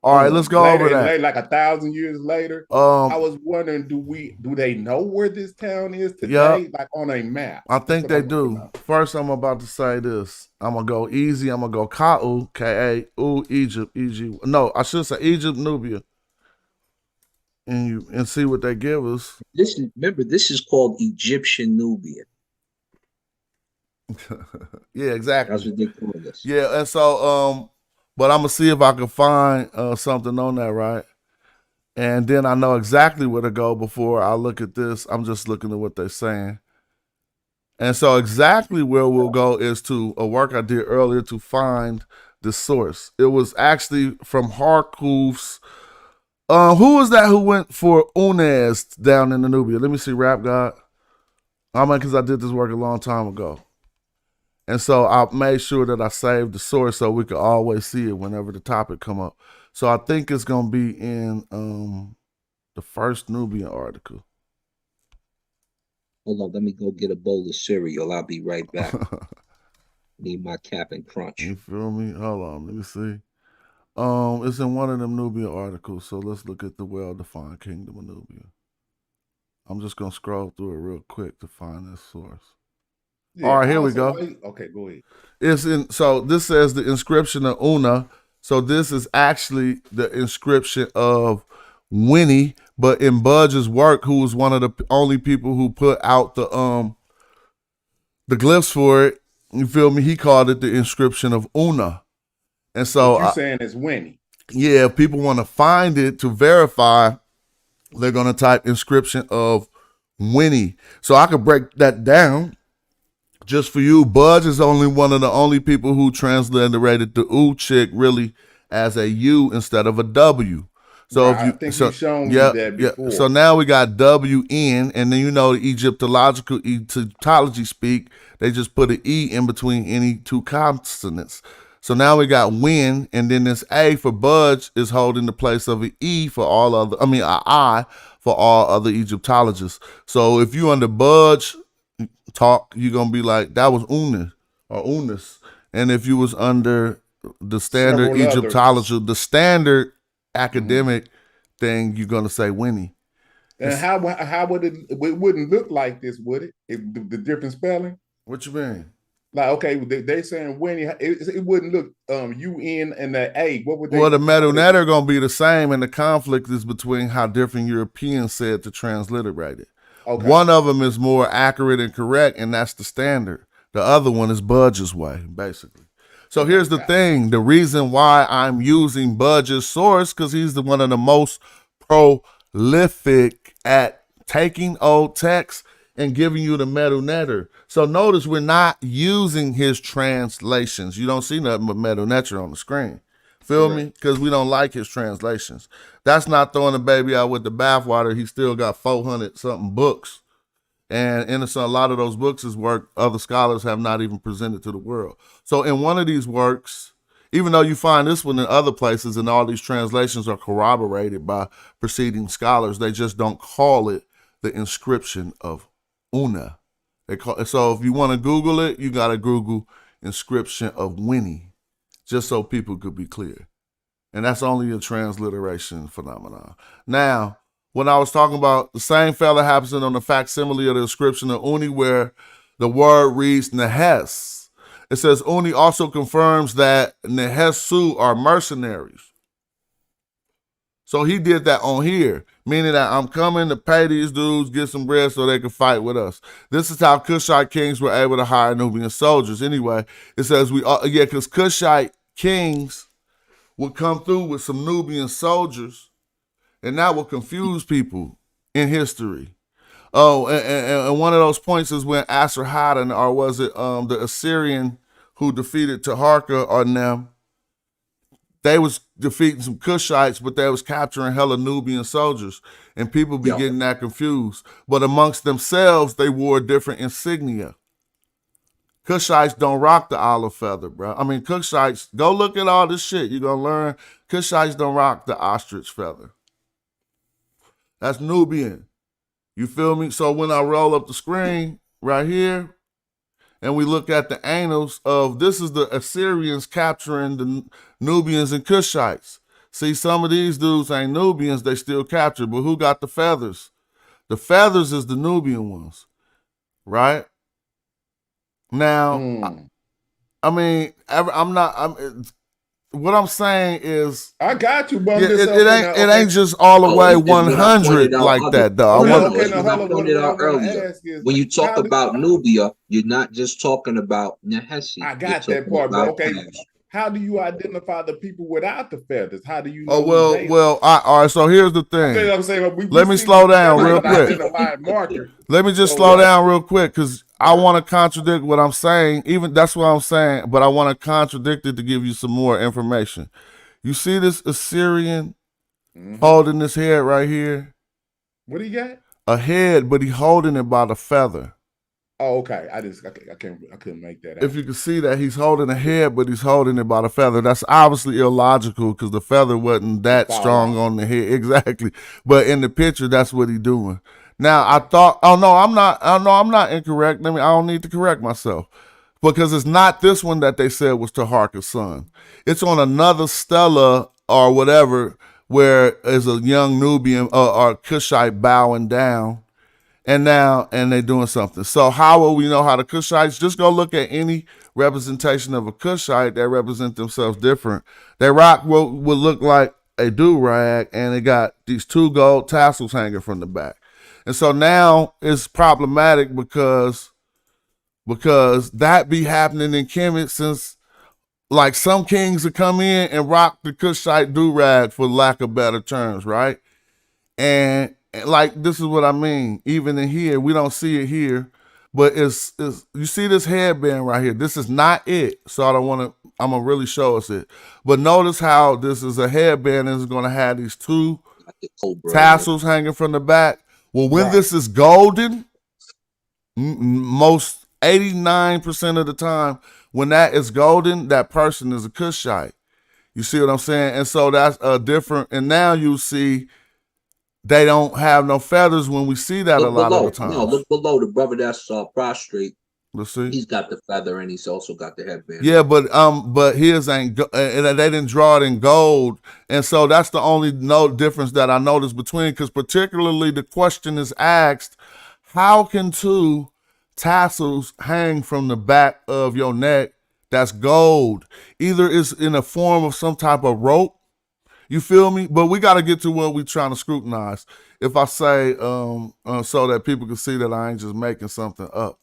All right, let's go over that. Like 1,000 years later. I was wondering, do they know where this town is today? Yeah. Like on a map? I think That's they what I'm looking do. at. First, I'm about to say this. I'm gonna go easy. I'm gonna go Ka'u, K-A-U, Egypt, E-G. No, I should say Egypt, Nubia, and see what they give us. This is called Egyptian Nubian. Yeah, exactly. That's what they call this. Yeah, and so but I'm gonna see if I can find something on that, right? And then I know exactly where to go before I look at this. I'm just looking at what they're saying. And so exactly where we'll go is to a work I did earlier to find the source. It was actually from Harkuf's. Who was that who went for Unez down in the Nubia? Let me see, Rap God. I mean, because I did this work a long time ago. And so I made sure that I saved the source so we could always see it whenever the topic come up. So I think it's going to be in the first Nubian article. Hold on, let me go get a bowl of cereal. I'll be right back. Need my Cap'n Crunch. You feel me? Hold on, let me see. It's in one of them Nubian articles, so let's look at the well-defined kingdom of Nubia. I'm just gonna scroll through it real quick to find this source. Yeah, All right, here we also, go. Okay, go ahead. It's in. So this says the inscription of Una. So this is actually the inscription of Winnie, but in Budge's work, who was one of the only people who put out the glyphs for it. You feel me? He called it the inscription of Una. And so, What you saying is Winnie. yeah, if people want to find it to verify, they're going to type inscription of Winnie. So I could break that down just for you. Budge is only one of the only people who transliterated the U chick really as a U instead of a W. So Right, I think you've shown me that before. So now we got WN, and then the Egyptology speak, they just put an E in between any two consonants. So now we got win, and then this A for Budge is holding the place of an E for an I for all other Egyptologists. So if you under Budge talk, you're gonna be like, that was Unis or Unis. And if you was under the standard Egyptology, the standard academic thing, you're gonna say Winnie. And how would it wouldn't look like this, would it? The different spelling? What you mean? Like, okay, they saying Winnie, it wouldn't look UN and the A. What would they? Well, the metal net are gonna be the same, and the conflict is between how different Europeans said to transliterate it. Okay. One of them is more accurate and correct, and that's the standard. The other one is Budge's way, basically. So here's the thing. The reason why I'm using Budge's source, because he's one of the most prolific at taking old texts and giving you the metal netter. So notice we're not using his translations. You don't see nothing but metal netter on the screen. Feel me? Because we don't like his translations. That's not throwing the baby out with the bathwater. He still got 400 something books. And in a lot of those books is work other scholars have not even presented to the world. So in one of these works, even though you find this one in other places and all these translations are corroborated by preceding scholars, they just don't call it the inscription of Una. So if you want to Google it, you got to Google inscription of Winnie, just so people could be clear. And that's only a transliteration phenomenon. Now, when I was talking about the same fella happens on the facsimile of the inscription of Uni, where the word reads Nehes. It says Uni also confirms that Nehesu are mercenaries. So he did that on here, meaning that I'm coming to pay these dudes, get some bread so they can fight with us. This is how Kushite kings were able to hire Nubian soldiers. Anyway, it says because Kushite kings would come through with some Nubian soldiers, and that will confuse people in history. Oh, and one of those points is when Asarhaddon, or was it the Assyrian who defeated Taharka or them, they was defeating some Kushites, but they was capturing hella Nubian soldiers, and people be getting that confused. But amongst themselves, they wore different insignia. Kushites don't rock the olive feather, bro. I mean, Kushites, go look at all this shit. You're going to learn Kushites don't rock the ostrich feather. That's Nubian. You feel me? So when I roll up the screen right here and we look at the annals of, this is the Assyrians capturing the Nubians and Kushites. See, some of these dudes ain't Nubians, they still captured, but who got the feathers? The feathers is the Nubian ones, right? Now, I mean, what I'm saying is, I got you, but it ain't just all the way 100 like that, though. I pointed out earlier, when you talk about Nubia, you're not just talking about Nehesi. I got that part, but okay. How do you identify the people without the feathers? How do you know? All right, so here's the thing. I'm saying, let me slow down real quick. Let me just slow down real quick, because I want to contradict what I'm saying. Even that's what I'm saying, but I want to contradict it to give you some more information. You see this Assyrian holding this head right here? What do you got? A head, but he holding it by the feather. Oh, okay. I couldn't make that out. If you can see that he's holding a head, but he's holding it by the feather, that's obviously illogical because the feather wasn't that strong on the head. Exactly. But in the picture, that's what he's doing. Now I thought, I'm not incorrect. I don't need to correct myself. Because it's not this one that they said was Taharka's son. It's on another stela or whatever, where is a young Nubian or Kushite bowing down. And they're doing something. So how will we know how the Kushites? Just go look at any representation of a Kushite that represent themselves different. They rock what would look like a do-rag, and they got these 2 gold tassels hanging from the back. And so now it's problematic because that be happening in Kemet since like some kings would come in and rock the Kushite do-rag for lack of better terms, right? And like this is what I mean. Even in here, we don't see it here, but it's you see this headband right here. This is not it. So I don't want to. I'm gonna really show us it. But notice how this is a headband and it's gonna have these two tassels hanging from the back. Well, when this is golden, most 89% of the time, when that is golden, that person is a Kushite. You see what I'm saying? And so that's a different. And now you see. They don't have no feathers when we see that look a lot below. of the time. No, look below the brother that's prostrate. Let's see. He's got the feather and he's also got the headband. Yeah, but his ain't. And they didn't draw it in gold, and so that's the only difference that I noticed between. Because particularly the question is asked, how can two tassels hang from the back of your neck that's gold? Either it's in a form of some type of rope. You feel me? But we got to get to what we're trying to scrutinize. If I say so that people can see that I ain't just making something up.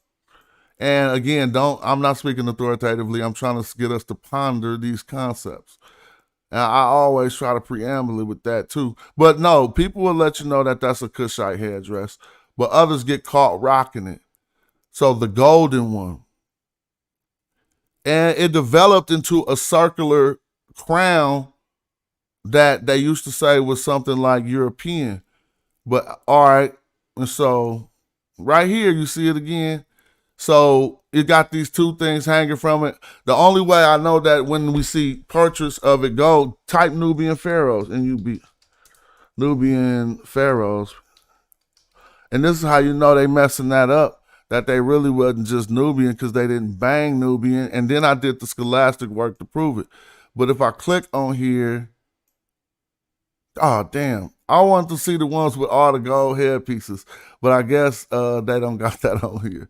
And again, I'm not speaking authoritatively. I'm trying to get us to ponder these concepts. And I always try to preamble it with that too. But no, people will let you know that that's a Kushite headdress, but others get caught rocking it. So the golden one. And it developed into a circular crown that they used to say was something like European. But all right, and so right here you see it again. So it got these two things hanging from it. The only way I know that when we see portraits of it, go type Nubian pharaohs and you be Nubian pharaohs. And this is how you know they messing that up, that they really wasn't just Nubian because they didn't bang Nubian. And then I did the scholastic work to prove it. But if I click on here, oh, damn. I wanted to see the ones with all the gold headpieces, but I guess they don't got that on here.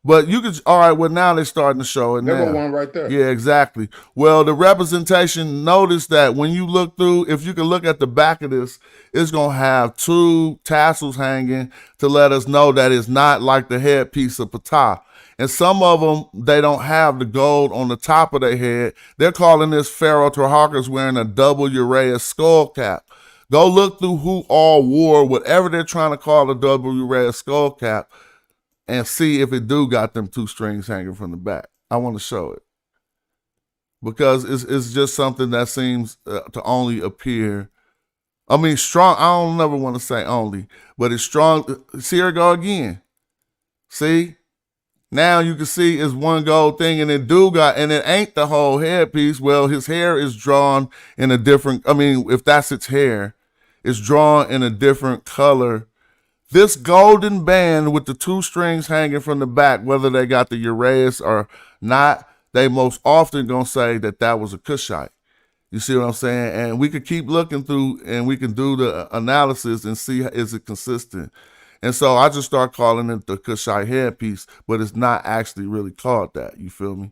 But you could, all right, well, now they're starting to show it now. There go one right there. Yeah, exactly. Well, the representation, notice that when you look through, if you can look at the back of this, it's going to have two tassels hanging to let us know that it's not like the headpiece of Ptah. And some of them, they don't have the gold on the top of their head. They're calling this Pharaoh Taharkas wearing a double Uraeus skull cap. Go look through who all wore whatever they're trying to call a double Uraeus skull cap and see if it do got them two strings hanging from the back. I want to show it. Because it's just something that seems to only appear. I mean, strong. I don't never want to say only, but it's strong. See, here go again. See? Now you can see it's one gold thing, and it do got, and it ain't the whole headpiece. Well, his hair is drawn in a different, I mean, if that's its hair, it's drawn in a different color. This golden band with the two strings hanging from the back, whether they got the Uraeus or not, they most often gonna say that that was a Kushite. You see what I'm saying? And we could keep looking through and we can do the analysis and see, is it consistent? And so I just start calling it the Kushite headpiece, but it's not actually really called that. You feel me?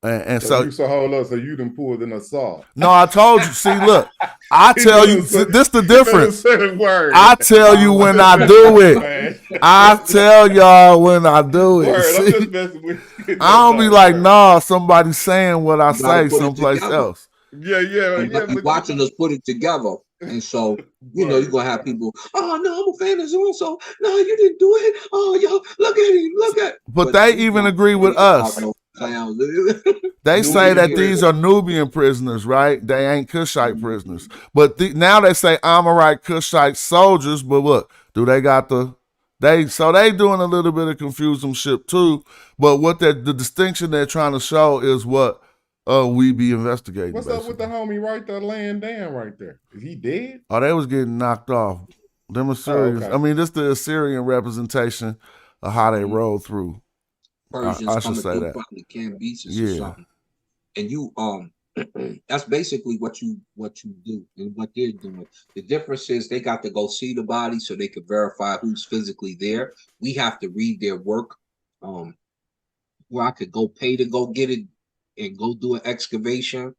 And so you so hold up, so you done pulled an assault. No, I told you. See, look, I tell you, this the difference. I tell you when I do it. I tell y'all when I do it. See, I don't be like, nah, somebody's saying what I say someplace else. Yeah. But watching us put it together. And so, you know, you're going to have people, oh, no, I'm a fan of so-and-so. No, you didn't do it. Oh, yo, look at him. Look at. But they even agree with us. They say that these are Nubian prisoners, right? They ain't Kushite prisoners. But now they say Amorite Kushite soldiers, but look, do they got they doing a little bit of confusionship too. But what the distinction they're trying to show is what we be investigating. What's basically. up with the homie right there laying down right there? Is he dead? Oh, they was getting knocked off. Them Assyrians. Okay. I mean, this the Assyrian representation of how they rolled through. Persians I should say that. Probably Cambyses or something. And you that's basically what you do and what they're doing. The difference is they got to go see the body so they can verify who's physically there. We have to read their work. Where I could go pay to go get it and go do an excavation,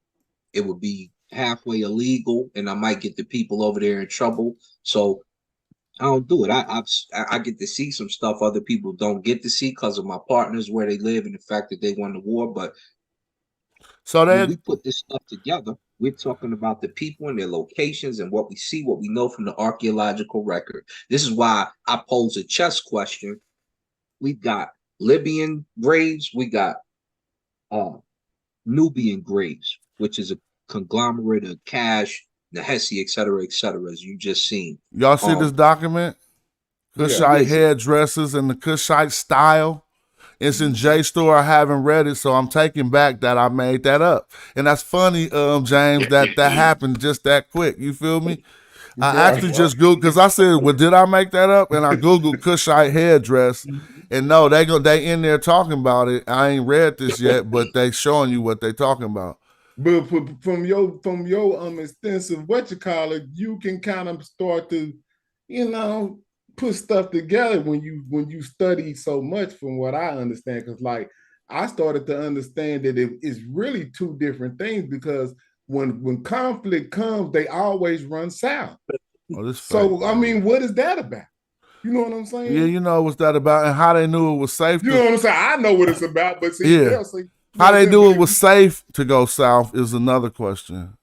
it would be halfway illegal, and I might get the people over there in trouble. So I don't do it. I get to see some stuff other people don't get to see because of my partners, where they live, and the fact that they won the war. But So when they we put this stuff together, we're talking about the people and their locations and what we see, what we know from the archaeological record. This is why I pose a chess question. We've got Libyan graves, we got Nubian graves, which is a conglomerate of Cash, Nahesi, et cetera, as you just seen. y'all see this document? Kushite Yes. headdresses and the Kushite style. It's in JSTOR. I haven't read it, so I'm taking back that I made that up. And that's funny, James, that happened just that quick. You feel me? I actually just Googled, because I said, well, did I make that up? And I Googled Kushite headdress. And no, they in there talking about it. I ain't read this yet, but they showing you what they talking about. But from your extensive you can kind of start to, put stuff together when you study so much, from what I understand. Because like I started to understand that it is really two different things, because when conflict comes, they always run south. Oh, so I mean, what is that about? You know what I'm saying? Yeah, you know what's that about, and how they knew it was safe. You know what I'm saying? I know what it's about, but see, yeah, how they knew it was safe to go south is another question.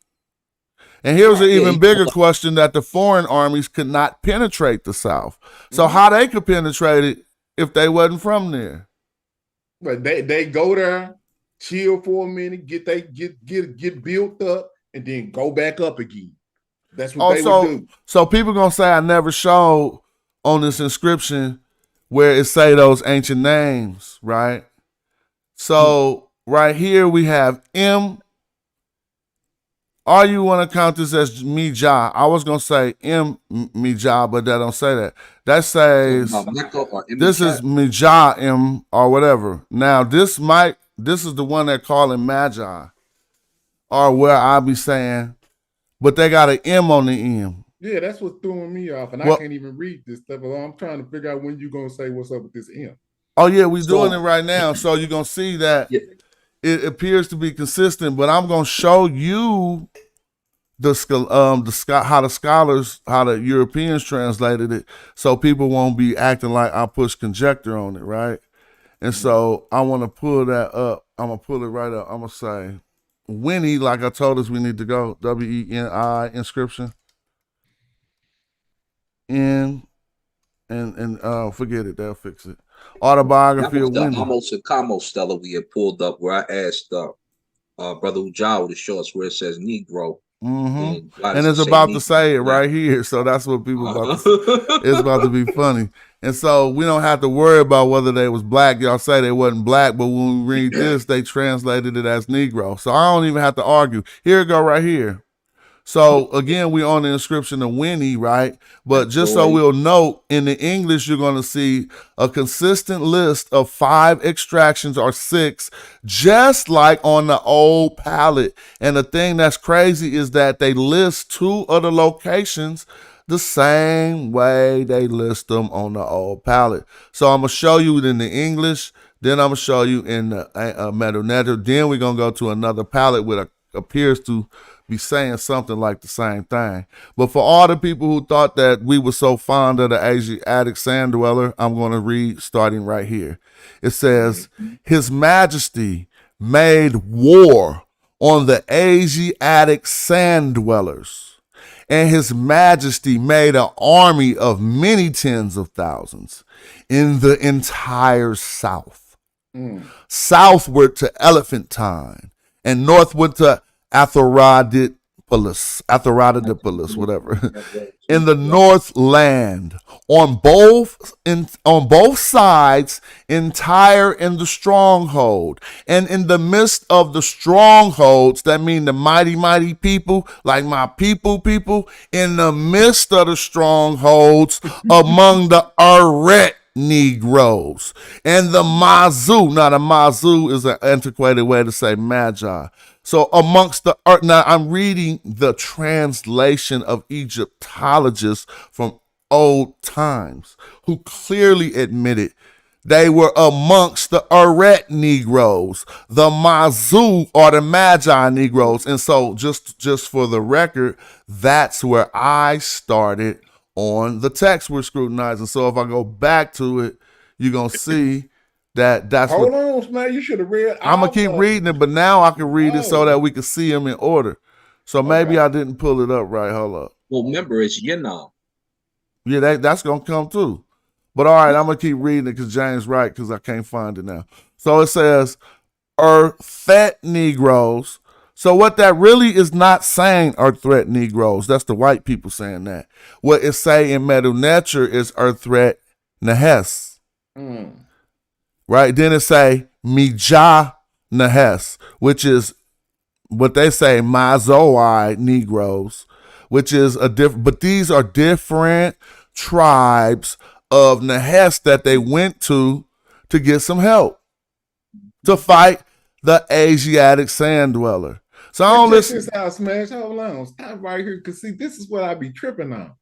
And here's an even bigger question, that the foreign armies could not penetrate the South. So how they could penetrate it if they wasn't from there? But they go there, chill for a minute, get built up, and then go back up again. That's what they would do. So people gonna say I never showed on this inscription where it say those ancient names, right? So right here we have M. Or you want to count this as Madjai? I was gonna say M Madjai, but that don't say that. That says this is Madjai M or whatever. Now this is the one they're calling Madjai, or where I be saying, but they got an M on the M. Yeah, that's what's throwing me off, and I can't even read this stuff. I'm trying to figure out when you're gonna say what's up with this M. Oh yeah, we're doing it right now, so you're gonna see that. Yeah. It appears to be consistent, but I'm gonna show you how the Europeans translated it, so people won't be acting like I push conjecture on it, right? And so I want to pull that up. I'm gonna pull it right up. I'm gonna say Winnie, like I told us we need to go. WENI inscription. And forget it. They'll fix it. Autobiography of Winnie. Almost a Camo Stella we had pulled up, where I asked Brother Ujao to show us where it says Negro. And it's about to say it right here. So that's what people about to it's about to be funny. And so we don't have to worry about whether they was black. Y'all say they wasn't black, but when we read this, they translated it as Negro. So I don't even have to argue. Here it go right here. So again, we on the inscription of Winnie, right? But just so we'll note, in the English, you're going to see a consistent list of 5 extractions or 6, just like on the old palette. And the thing that's crazy is that they list 2 of the locations the same way they list them on the old palette. So I'm going to show you it in the English, then I'm going to show you in the Metal Nether. Then we're going to go to another palette which appears to be saying something like the same thing. But for all the people who thought that we were so fond of the Asiatic sand dweller, I'm going to read starting right here. It says, His Majesty made war on the Asiatic sand dwellers, and His Majesty made an army of many tens of thousands in the entire South, southward to Elephantine, and northward to Athrodipolis, whatever, in the Northland, on both sides, entire in the stronghold, and in the midst of the strongholds, that mean the mighty people, like my people, in the midst of the strongholds, among the Aret Negroes, and the Mazu. Now the Mazu is an antiquated way to say Magi. So amongst the earth, now I'm reading the translation of Egyptologists from old times, who clearly admitted they were amongst the Aret Negroes, the Mazu or the Magi Negroes. And so just for the record, that's where I started on the text we're scrutinizing. So if I go back to it, you're going to see That's Hold what on, man. You should have read. I'm gonna keep reading it, but now I can read it so Oh. that we can see them in order. So maybe Okay. I didn't pull it up right. Hold up. Well, remember, it's Yanam. Yeah, that's gonna come too. But all right, I'm gonna keep reading it because James right, because I can't find it now. So it says Earthet Negroes. So what that really is not saying Earthret Negroes. That's the white people saying that. What it say in Medu Neter is Earthret Nehes. Right? Then it say Madjai Nehes, which is what they say Madjai Negroes, which is a different, but these are different tribes of Nehes that they went to get some help to fight the Asiatic sand dweller. So I don't Check listen. this out, Smash. Hold on. Stop right here. Cause see, this is what I be tripping on.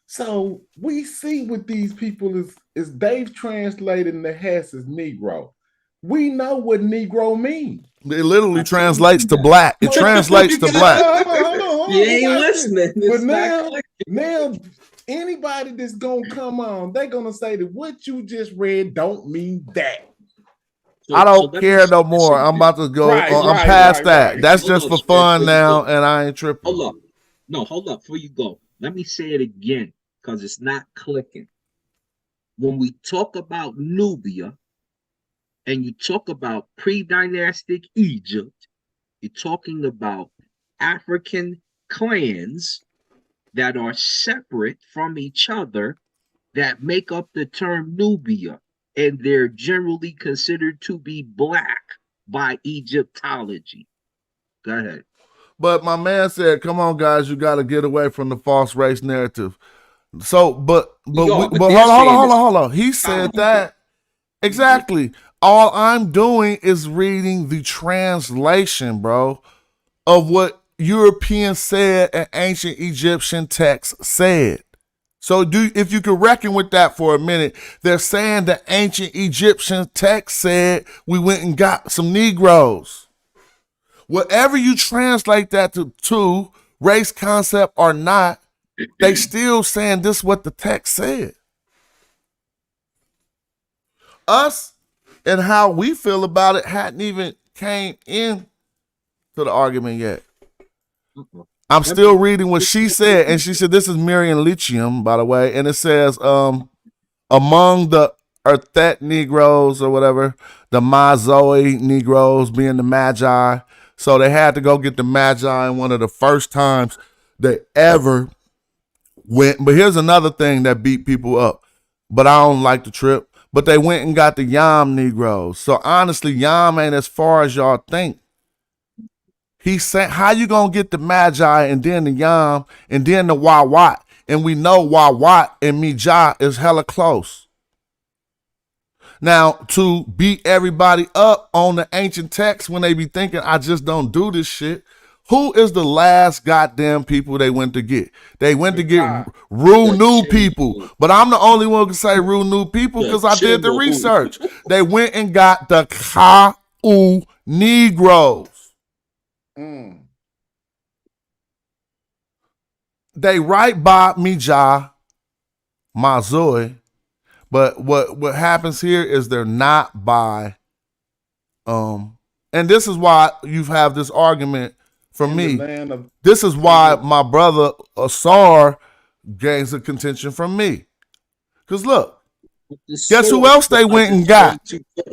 So we see with these people is they've translated Nehes as Negro. We know what Negro means. It literally translates to black. It translates to black. Hold on, You ain't watch listening. this. But It's not now anybody that's gonna come on, they're gonna say that what you just read don't mean that. I don't care no more. I'm about to go. I'm past that. That's just for fun now, and I ain't tripping. Hold up. No, hold up. Before you go, let me say it again because it's not clicking. When we talk about Nubia and you talk about pre-dynastic Egypt, you're talking about African clans that are separate from each other that make up the term Nubia. And they're generally considered to be black by Egyptology. Go ahead. But my man said, "Come on, guys, you got to get away from the false race narrative." So, but hold on. He said that exactly. All I'm doing is reading the translation, bro, of what Europeans said and ancient Egyptian texts said. So if you could reckon with that for a minute, they're saying the ancient Egyptian text said we went and got some Negroes. Whatever you translate that to race concept or not, they still saying this is what the text said. Us and how we feel about it hadn't even came in to the argument yet. I'm still reading what she said, and she said this is Miriam Lithium, by the way, and it says among the Earthet Negroes or whatever, the Madjai Negroes being the Madjai. So they had to go get the Madjai in one of the first times they ever went. But here's another thing that beat people up, but I don't like the trip. But they went and got the Yam Negroes. So honestly, Yam ain't as far as y'all think. He's saying, how you gonna get the Madjai and then the Yam and then the Wawat? And we know Wawat and Madjai is hella close. Now, to beat everybody up on the ancient text when they be thinking, I just don't do this shit, who is the last goddamn people they went to get? They went to get Ru New people. But I'm the only one who can say Ru New people because I did the research. They went and got the Ka'u Negroes. They write by Madjai, Mazoi, but what happens here is they're not by and this is why you have this argument from me. This is why my brother Asar gains a contention from me. Because look, guess who else they went and got?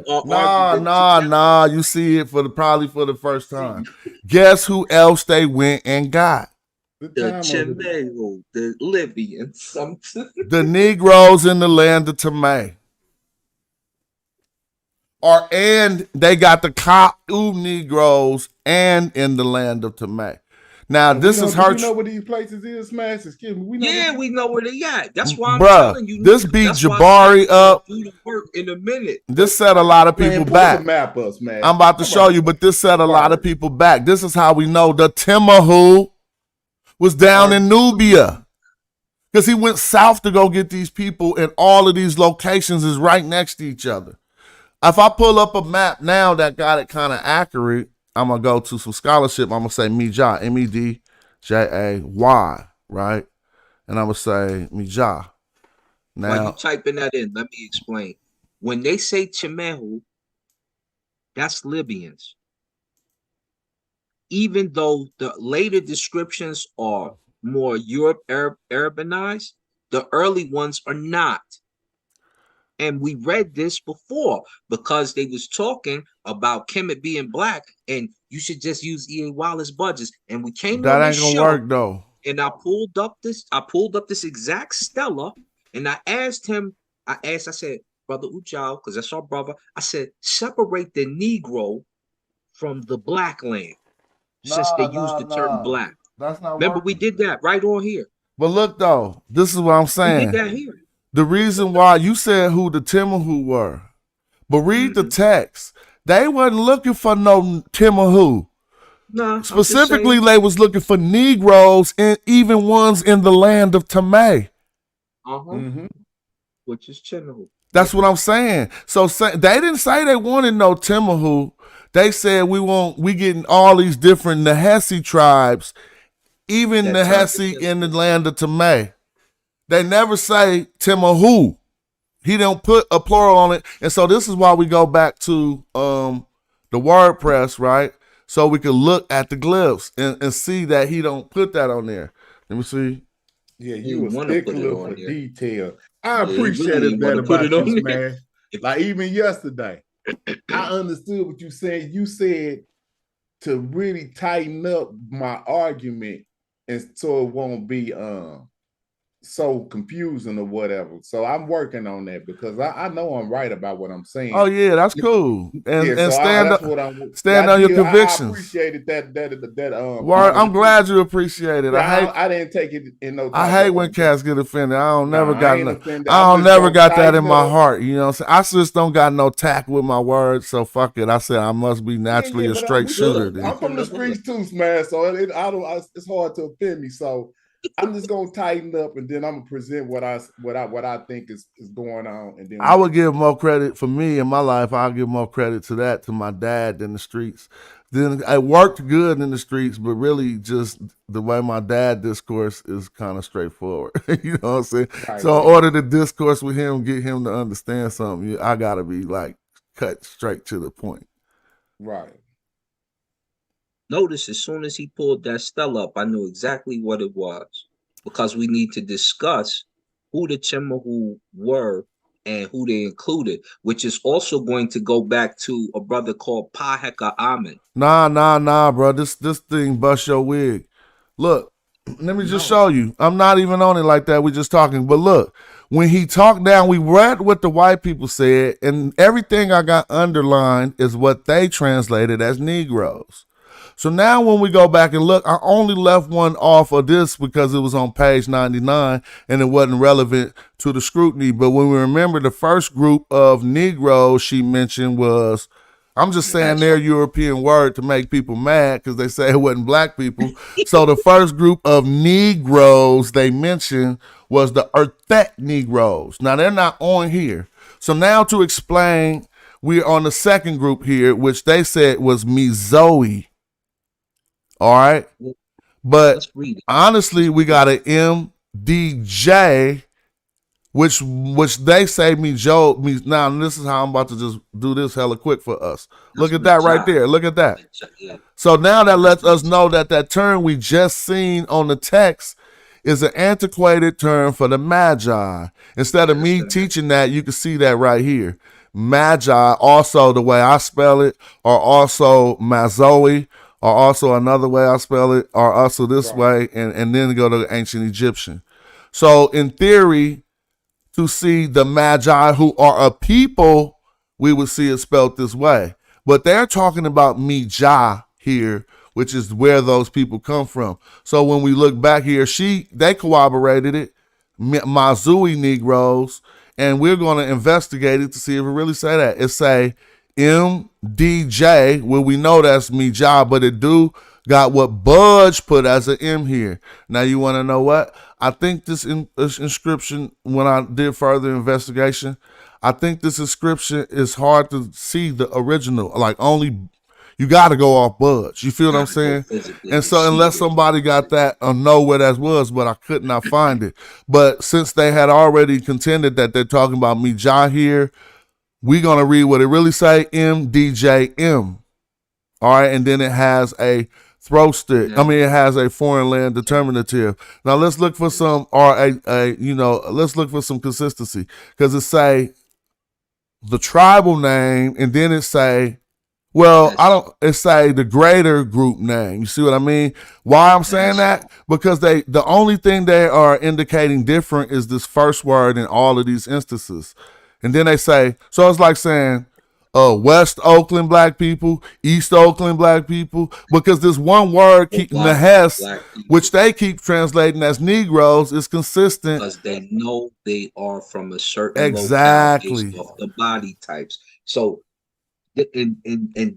Nah. You see it probably for the first time. Guess who else they went and got? The Chimero, the Libyans, the Negroes in the land of Tamay. And they got the Ka'u Negroes and in the land of Tamay. Now, this is her. You know where these places is, Smash? Excuse me. We know where they at. That's why I'm telling you. This beat Jabari up. Do the work in a minute. This set a lot of people back. Map us, man. I'm about to show you, but this set a lot of people back. This is how we know the Timahu was down in Nubia. Because he went south to go get these people, and all of these locations is right next to each other. If I pull up a map now that got it kind of accurate, I'm going to go to some scholarship. I'm going to say Madjai, Medjay, right? And I'm going to say Madjai. Now, while you typing that in, let me explain. When they say Chimehu, that's Libyans. Even though the later descriptions are more Arabanized, the early ones are not. And we read this before because they was talking about Kemet being black and you should just use E.A. Wallace budgets. And we came That on ain't this gonna show work though. and I pulled up this exact Stella and I asked him, I said, Brother Ujao, because that's our brother, I said, separate the Negro from the black land since they used the term black. That's not Remember, working. we did that right on here. But look though, this is what I'm We saying. did that here. The reason why you said who the Timahu were, but read the text. They wasn't looking for no Timahu. Nah, Specifically, they was looking for Negroes and even ones in the land of Tamay. Which is Chimahu. That's what I'm saying. So they didn't say they wanted no Timahu. They said we getting all these different Nahesi tribes, even Nahesi in the land of Tamay. They never say Timahu. He don't put a plural on it. And so this is why we go back to the WordPress, right? So we can look at the glyphs and see that he don't put that on there. Let me see. Yeah, You you a wanna put it stickler on for here. detail. I Yeah, you appreciate really it wanna that put about it on you, there. Smash. Like even yesterday, I understood what you said. You said to really tighten up my argument and so it won't be so confusing or whatever. So I'm working on that because I know I'm right about what I'm saying. Oh yeah, that's cool. And so stand that's up, what I'm stand on your I convictions. appreciated that Word, I'm glad you appreciate it. Yeah, I didn't take it in no. I hate when cats get offended. I don't never I got ain't no, offended. I I'm don't just never gonna got that in tighten my up. heart. You know what I'm saying? I just don't got no tact with my words. So fuck it. I said I must be naturally a but straight shooter. Then. I'm from the streets too, Smash. So it's hard to offend me. So I'm just gonna tighten up, and then I'm gonna present what I think is going on, and then I would give more credit for me in my life. I'll give more credit to my dad than the streets. Then I worked good in the streets, but really just the way my dad discourse is kind of straightforward. You know what I'm saying? Right. So in order to discourse with him, get him to understand something, I gotta be like cut straight to the point. Right. Notice as soon as he pulled that Stella up, I knew exactly what it was because we need to discuss who the Chimahu were and who they included, which is also going to go back to a brother called Paheka Amen. Nah, bro. This thing bust your wig. Look, let me just show you. I'm not even on it like that. We just talking. But look, when he talked down, we read what the white people said, and everything I got underlined is what they translated as Negroes. So now when we go back and look, I only left one off of this because it was on page 99 and it wasn't relevant to the scrutiny. But when we remember the first group of Negroes she mentioned was, I'm just saying their European word to make people mad because they say it wasn't black people. So the first group of Negroes they mentioned was the Urthet Negroes. Now they're not on here. So now to explain, we're on the second group here, which they said was Mizoe. All right. But honestly, we got an MDJ, which they say now this is how I'm about to just do this hella quick for us. Look at that right there. Look at that. So now that lets us know that term we just seen on the text is an antiquated term for the Madjai. Instead of me teaching that, you can see that right here. Madjai, also the way I spell it, or also Mazoe, or also another way I spell it, or also this way, and then go to ancient Egyptian. So in theory, to see the Madjai, who are a people, we would see it spelled this way. But they're talking about Mijah here, which is where those people come from. So when we look back here, they corroborated it, Mazui Negroes, and we're going to investigate it to see if it really say that. It say MDJ, well, we know that's Mijah, but it do got what Budge put as an M here. Now you want to know what? I think this inscription, when I did further investigation, I think this inscription is hard to see the original. Like only, you got to go off Budge. You feel what I'm saying? And so unless somebody got that or know where that was, but I could not find it. But since they had already contended that they're talking about Mijah here, we're going to read what it really say, MDJM. All right, and then it has a throw stick. Yeah. I mean, it has a foreign land determinative. Now let's look for some, or let's look for some consistency, because it say the tribal name, and then it say, well, it say the greater group name. You see what I mean? Why I'm saying that? Because the only thing they are indicating different is this first word in all of these instances. And then they say, so it's like saying, West Oakland black people, East Oakland black people, because this one word, Nahes, which they keep translating as Negroes, is consistent. Because they know they are from a certain exactly locale based off the body types. So, and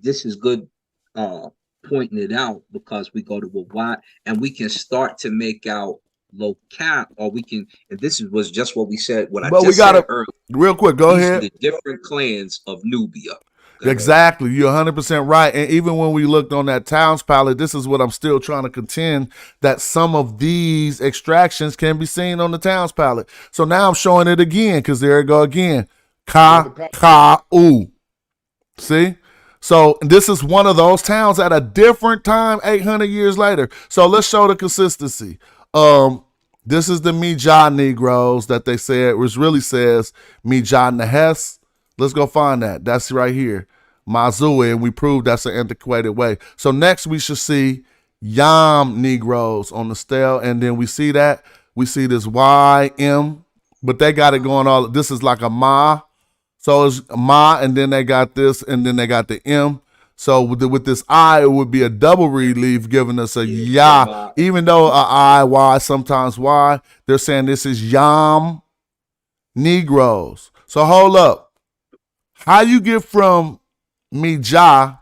this is good pointing it out, because we go to a why, and we can start to make out locale, or we can, and was just what we said, said earlier. Real quick, go ahead. The different clans of Nubia. Exactly. You're 100% right. And even when we looked on that Towns palette, this is what I'm still trying to contend, that some of these extractions can be seen on the Towns palette. So now I'm showing it again, because there it go again. Ka-u. See? So this is one of those towns at a different time, 800 years later. So let's show the consistency. This is the Madjai Negroes that they said, which really says Madjai Nahes. Let's go find that. That's right here. Mazui, and we proved that's an antiquated way. So next we should see Yam Negroes on the stele, and then we see that. We see this YM, but they got it going all. This is like a Ma. So it's Ma, and then they got this, and then they got the M. So with this I, it would be a double relief, giving us a Ya. Even though a I, Y, sometimes Y, they're saying this is Yam Negroes. So hold up. How you get from Madjai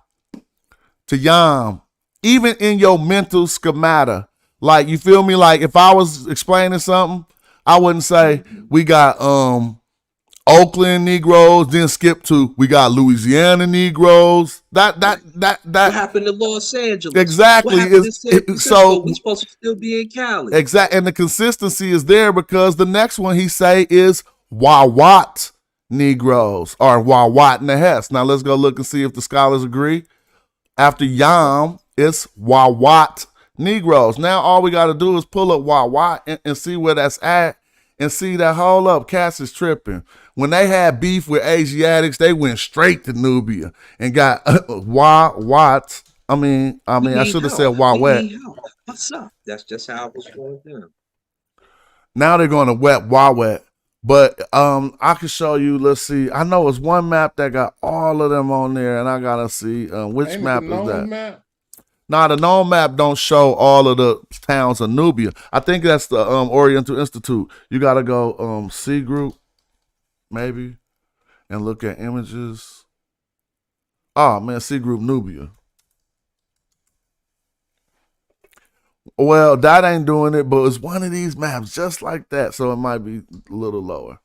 to Yam, even in your mental schemata? Like, you feel me? Like, if I was explaining something, I wouldn't say we got Oakland Negroes, then skip to we got Louisiana Negroes. That what happened to Los Angeles? Exactly. So we supposed to still be in Cali. Exactly, and the consistency is there because the next one he say is Wawat Negroes, or Wawat Nahes. Now let's go look and see if the scholars agree. After Yam, it's Wawat Negroes. Now all we got to do is pull up Wawat and see where that's at, and see that, hold up, Cass is tripping. When they had beef with Asiatics, they went straight to Nubia and got Wawat. I should have said Wawet. What's up? That's just how it was going down. Now they're going to Wawet. But I can show you, let's see. I know it's one map that got all of them on there, and I got to see which map is that. Map? Nah, the known map don't show all of the towns of Nubia. I think that's the Oriental Institute. You got to go C group, maybe, and look at images. Oh, man, C group Nubia. Well, that ain't doing it, but it's one of these maps just like that, so it might be a little lower.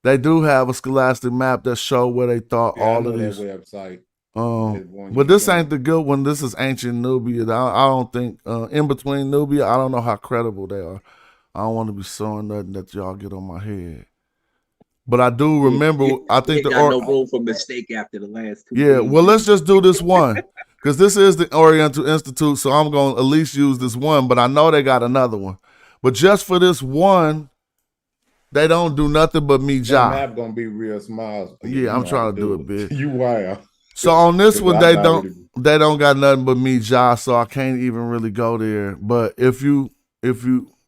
They do have a scholastic map that show where they thought all of these. Website. But this ain't the good one. This is ancient Nubia. I don't think in between Nubia. I don't know how credible they are. I don't want to be showing nothing that y'all get on my head. But I do remember. I think got no room for mistake after the last two. Yeah. Well, let's just do this one because this is the Oriental Institute, so I'm going to at least use this one. But I know they got another one. But just for this one, they don't do nothing but Madjai. That map gonna be real small. Yeah, I'm trying to do it big. You wild. So on this one, they don't got nothing but Madjai, so I can't even really go there. But if you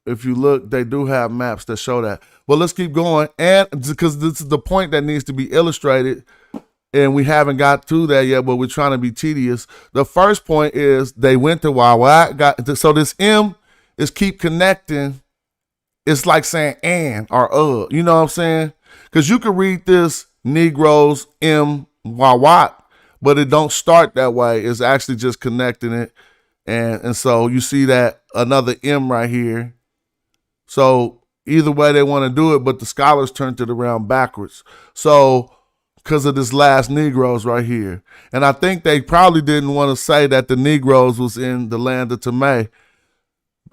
look, they do have maps that show that. But let's keep going, and because this is the point that needs to be illustrated, and we haven't got to that yet, but we're trying to be tedious. The first point is they went to Wawa. So this M is keep connecting. It's like saying and or you know what I'm saying? Because you can read this Negroes M Wawat, but it don't start that way. It's actually just connecting it. And so you see that another M right here. So either way they want to do it, but the scholars turned it around backwards. So because of this last Negroes right here. And I think they probably didn't want to say that the Negroes was in the land of Tamay.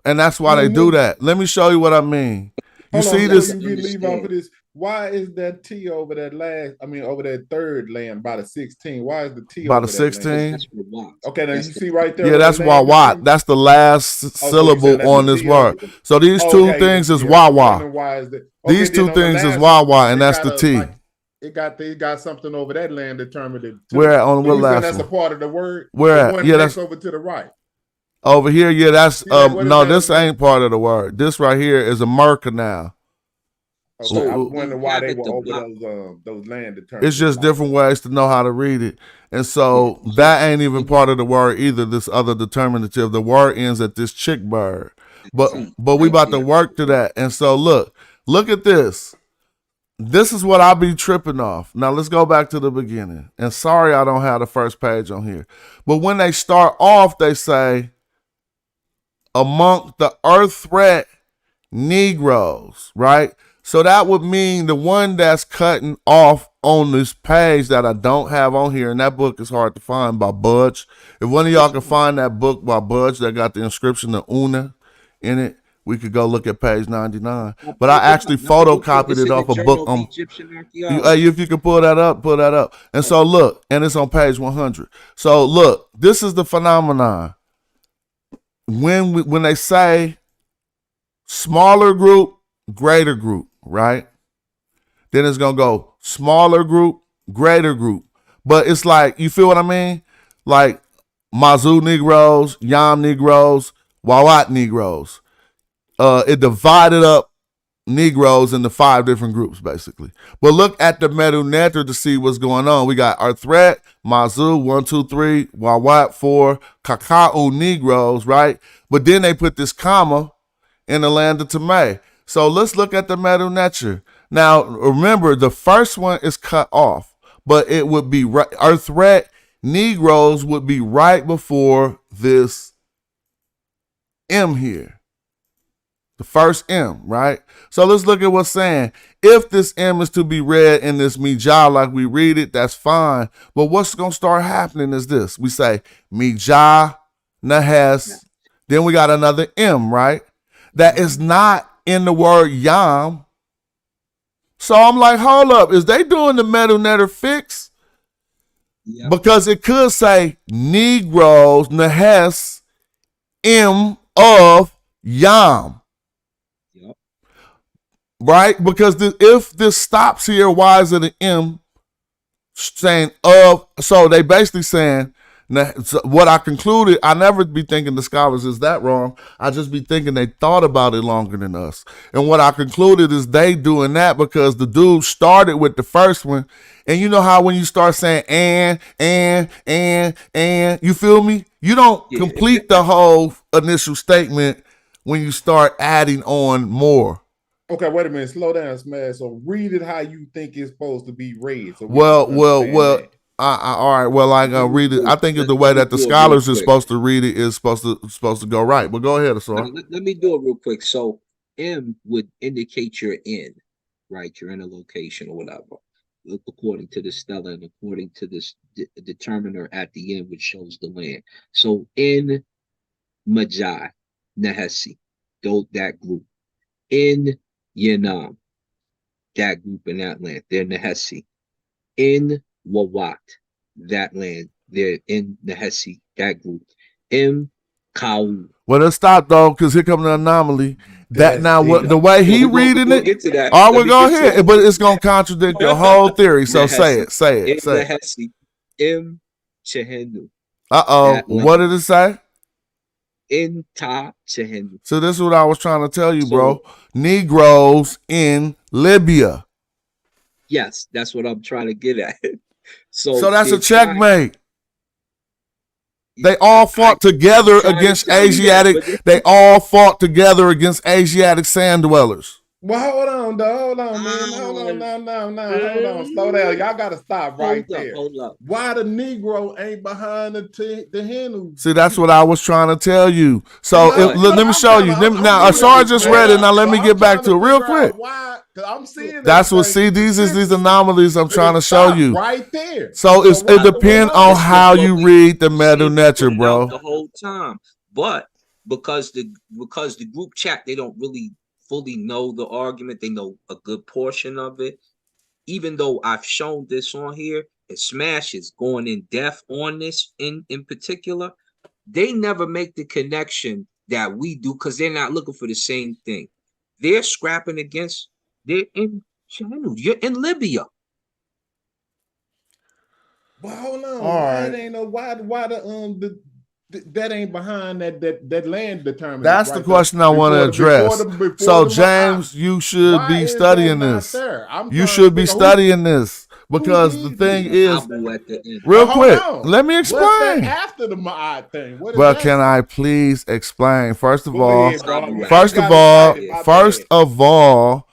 And that's why they do that. Let me show you what I mean. You see this? You leave off of this. Why is that T over that over that third land by the 16? Why is the T By over the that land? 16? That's what Wat. Okay, now That's you the see right there. Yeah, where that's the land Wawat. is? That's the last Oh, so you syllable saying that's on the this T word. over? So these Oh, two okay, things is yeah. I was Wawa. wondering why is that? These Okay, then two on the things is last one, Wawa, and it that's got the a T. like it got something over that land determined it too. Where on So what you saying last that's a one? part of the word? Where The at? one Yeah, next that's over to the right. over here. Yeah, that's See that? What is no, that this over there? ain't part of the word. This right here is a Merca now. Okay, I So was you wondering why have they it were the over Wat. those land It's determinants just like different that. ways to know how to read it. And Yeah. so So that ain't even when part of the word either, this other determinative. The word ends at this chick bird. you But see we right about to there, work to that. And so look at this. This is what I be tripping off. Now let's go back to the beginning. And sorry I don't have the first page on here. But when they start off, they say among the earth threat Negroes, right? So that would mean the one that's cutting off on this page that I don't have on here, and that book is hard to find by Budge. If one of y'all can find that book by Budge that got the inscription of Una in it, we could go look at page 99. I But pulled I it up. actually Matter of fact, photocopied it's it in the off a book Journal of on. Egyptian Archaeology. If you can pull that up, pull that up. And so look, and it's on page 100. So look, this is the phenomenon. When they say smaller group, greater group, right? Then it's gonna go smaller group, greater group. But it's like, you feel what I mean? Like Mazu Negroes, Yam Negroes, Wawat Negroes. It divided up Negroes into 5 different groups, basically. But look at the Medu Neter to see what's going on. We got our threat, Mazu, 1, 2, 3, Wawat, 4, Kakao Negroes, right? But then they put this comma in the land of Tamay. So let's look at the Medu Neter. Now, remember, the first one is cut off, but it would be right, our threat, Negroes would be right before this M here. The first M, right? So let's look at what's saying. If this M is to be read in this Madjai like we read it, that's fine. But what's going to start happening is this. We say Madjai, Nahes, then we got another M, right? That is not in the word Yam. So I'm like, hold up. Is they doing the Medu Neter fix? Yep. Because it could say Negroes, Nahes, M of Yam. Yep. Right? Because if this stops here, why is it an M saying of? So they basically saying, now, so what I concluded, I never be thinking the scholars is that wrong. I just be thinking they thought about it longer than us. And what I concluded is they doing that because the dude started with the first one. And you know how when you start saying and, you feel me? You don't complete the whole initial statement when you start adding on more. Okay, wait a minute. Slow down, Smash. So read it how you think it's supposed to be read. So Well. All right. Well, I read it. I think it's the way that the scholars is supposed to read it is supposed to go right. But go ahead, Asar. Let me do it real quick. So M would indicate you're in, right? You're in a location or whatever, according to the stela and according to this determiner at the end, which shows the land. So in Madjai, Nahesi, that group. In Yanam, that group in that land, they're Nahesi. In Wawat, that land, they're in Nahesi, that group. In Kau. Well, let's stop though, because here comes the anomaly. That That's now what the way he reading we'll it. get to that. All right, we'll go ahead, but it's gonna contradict your whole theory. So say it. In Nahesi, in Chehenu. What did it say? In Ta Chehenu. So this is what I was trying to tell you, bro. Negroes in Libya. Yes, that's what I'm trying to get at. So that's a checkmate. They all fought together against Asiatic. They all fought together against Asiatic sand dwellers. Well, hold on, man. Hold on. Slow down. Y'all gotta stop right there. Hold up. Why the Negro ain't behind the Henu? See, that's what I was trying to tell you. So let me show you. Now, Asar just read it. Now let me get back to it real quick. Why? I'm seeing that's what. See, these anomalies I'm trying to show you right there. So it depends on how you read the Medu Neter, bro. The whole time, but because the group chat, they don't really fully know the argument. They know a good portion of it. Even though I've shown this on here, and Smash is going in depth on this in particular, they never make the connection that we do because they're not looking for the same thing. They're scrapping against, they're in China, you're in Libya. But hold on, All why right. it ain't no why the that ain't behind that land determinant? That's the question I want to address. Before So, the James, you should why be is studying that not this. there? I'm You trying should to be figure studying this because the did thing this? is, Abu at the end. real Hold quick, on. let me What's that explain. after the Ma'at thing? What is But that? can I please explain? First of Go all, ahead, bro. first I of got all, excited. My first bad. of all,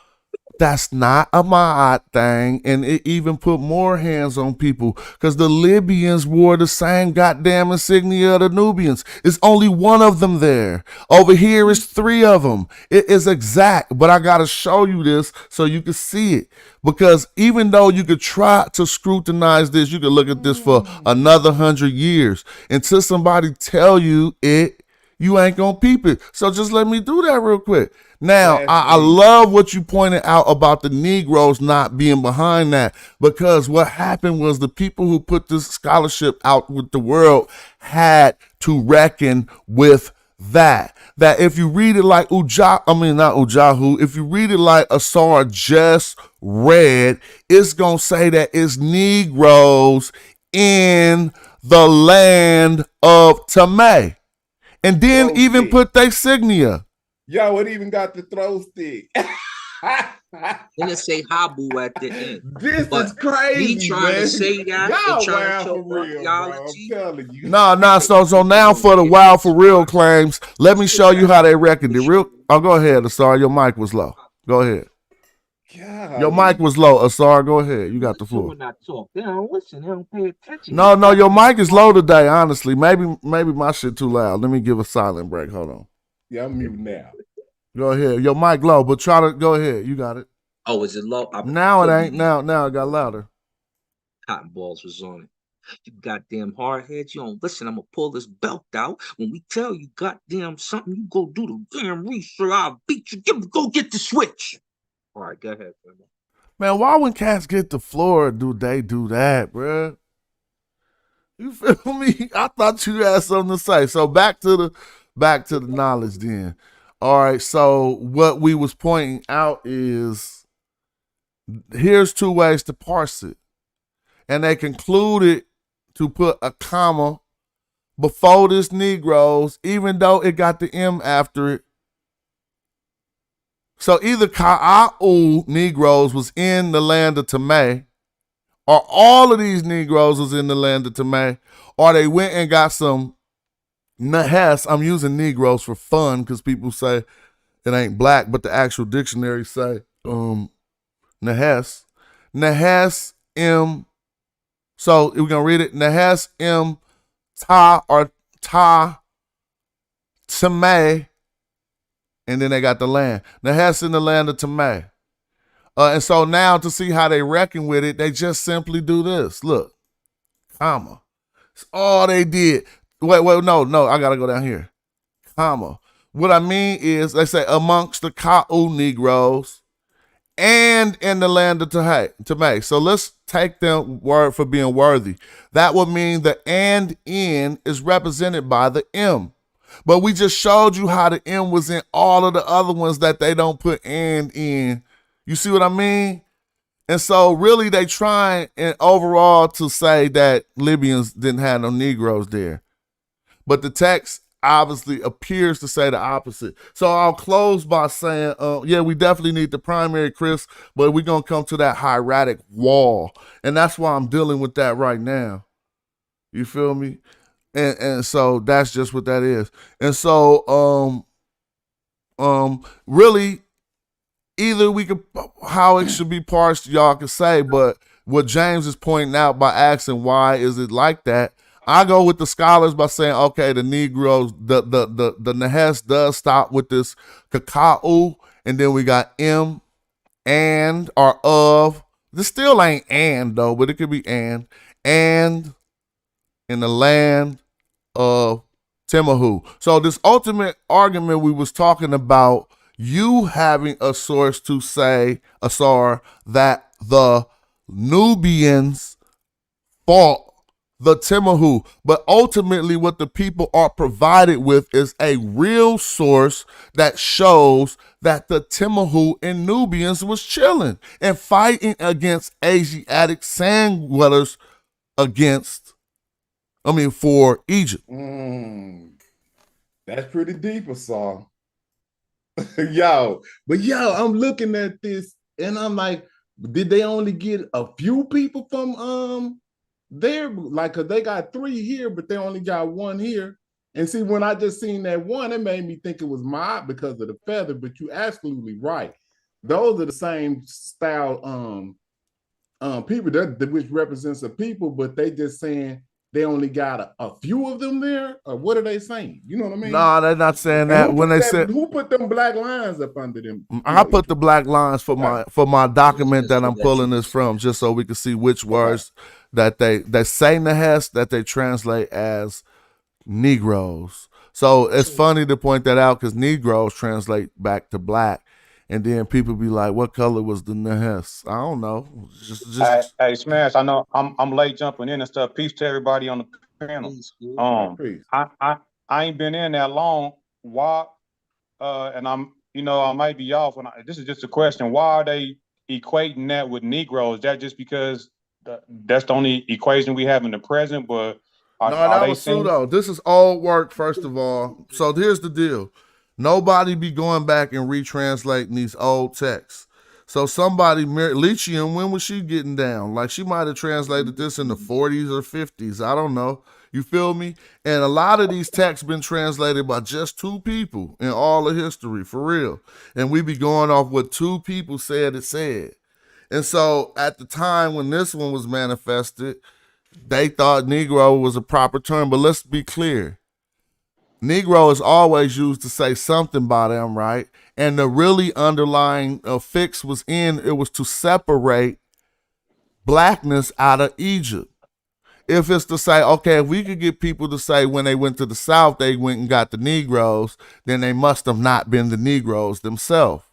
that's not a Ma'at thing, and it even put more hands on people because the Libyans wore the same goddamn insignia of the Nubians. It's only one of them there. Over here is three of them. It is exact, but I gotta show you this so you can see it. Because even though you could try to scrutinize this, you could look at this for another 100 years until somebody tell you it. You ain't gonna peep it. So just let me do that real quick. Now, I love what you pointed out about the Negroes not being behind that, because what happened was the people who put this scholarship out with the world had to reckon with that. That if you read it like not Ujahu, if you read it like Asar just read, it's gonna say that it's Negroes in the land of Tamay. And then even put their signia. Yo, it even got the throw stick. Then it say Habu at the end. This is crazy. He trying man. to say that Y'all and trying wild to show for real, bro. I'm archaeology. telling you. No. So now for the wild for real claims, let me show you how they reckoned it. Go ahead, Asar. Your mic was low. Go ahead. God. Your mic was low, Asar. Go ahead. You got the floor. When I talk, they don't listen. They don't pay attention. No, your mic is low today, honestly. Maybe my shit too loud. Let me give a silent break. Hold on. Yeah, I'm mute now. Go ahead. Your mic low, but try to go ahead. You got it. Oh, is it low? Now it ain't. Now it got louder. Cotton balls was on it. You goddamn hardheads, you don't listen. I'm gonna pull this belt out. When we tell you goddamn something, you go do the damn research. I'll beat you. Go get the switch. All right, go ahead, man. Why when cats get the floor, do they do that, bruh? You feel me? I thought you had something to say. So back to the knowledge then. All right. So what we was pointing out is here's two ways to parse it. And they concluded to put a comma before this Negroes, even though it got the M after it. So either Ka'a'u Negroes was in the land of Tamay, or all of these Negroes was in the land of Tamay, or they went and got some Nahes. I'm using Negroes for fun because people say it ain't black, but the actual dictionary say Nahes. Nahes M. So we're gonna read it. Nahes M Ta or Ta Tamay. And then they got the land. Nahes in the land of Tamay. And so now to see how they reckon with it, they just simply do this. Look, comma. It's all they did. Wait, no, I gotta go down here. Comma. What I mean is they say amongst the Ka'u Negroes and in the land of Tamay. So let's take them word for being worthy. That would mean the and in is represented by the M. But we just showed you how the M was in all of the other ones that they don't put and in. You see what I mean? And so really they trying and overall to say that Libyans didn't have no Negroes there. But the text obviously appears to say the opposite. So I'll close by saying, yeah, we definitely need the primary, Chris, but we're going to come to that hieratic wall. And that's why I'm dealing with that right now. You feel me? And so that's just what that is. And so really either we could how it should be parsed, y'all can say, but what James is pointing out by asking why is it like that, I go with the scholars by saying, okay, the Negroes, the Nahes does stop with this Kaka'u, and then we got M and or of. This still ain't and though, but it could be and in the land of Timahu. So this ultimate argument we was talking about, you having a source to say, Asar, that the Nubians fought the Timahu. But ultimately, what the people are provided with is a real source that shows that the Timahu and Nubians was chilling and fighting against Asiatic sand dwellers for Egypt. That's pretty deep, Asar. Yo, I'm looking at this and I'm like, did they only get a few people from there? Like, cause they got 3 here, but they only got 1 here. And see, when I just seen that one, it made me think it was Mob because of the feather, but you absolutely right. Those are the same style people that which represents a people, but they just saying they only got a few of them there, or what are they saying? You know what I mean? Nah, they're not saying that. When they said, who put them black lines up under them? I put the black lines for my document that I'm pulling this from, just so we can see which words that they say Nehes that they translate as Negroes. So it's funny to point that out because Negroes translate back to black, and then people be like, "What color was the Nehes?" I don't know. Hey, Smash. I know I'm late jumping in and stuff. Peace to everybody on the panel. I ain't been in that long. Why? And I might be off. This is just a question. Why are they equating that with Negroes? Is that just because that's the only equation we have in the present? But that was pseudo. This is old work, first of all. So here's the deal. Nobody be going back and retranslating these old texts. So somebody, Lithium, when was she getting down? Like, she might have translated this in the 40s or 50s. I don't know. You feel me? And a lot of these texts been translated by just 2 people in all of history, for real. And we be going off what 2 people said it said. And so at the time when this one was manifested, they thought Negro was a proper term. But let's be clear. Negro is always used to say something by them, right? And the really underlying fix was it was to separate blackness out of Egypt. If it's to say, okay, if we could get people to say when they went to the South, they went and got the Negroes, then they must have not been the Negroes themselves.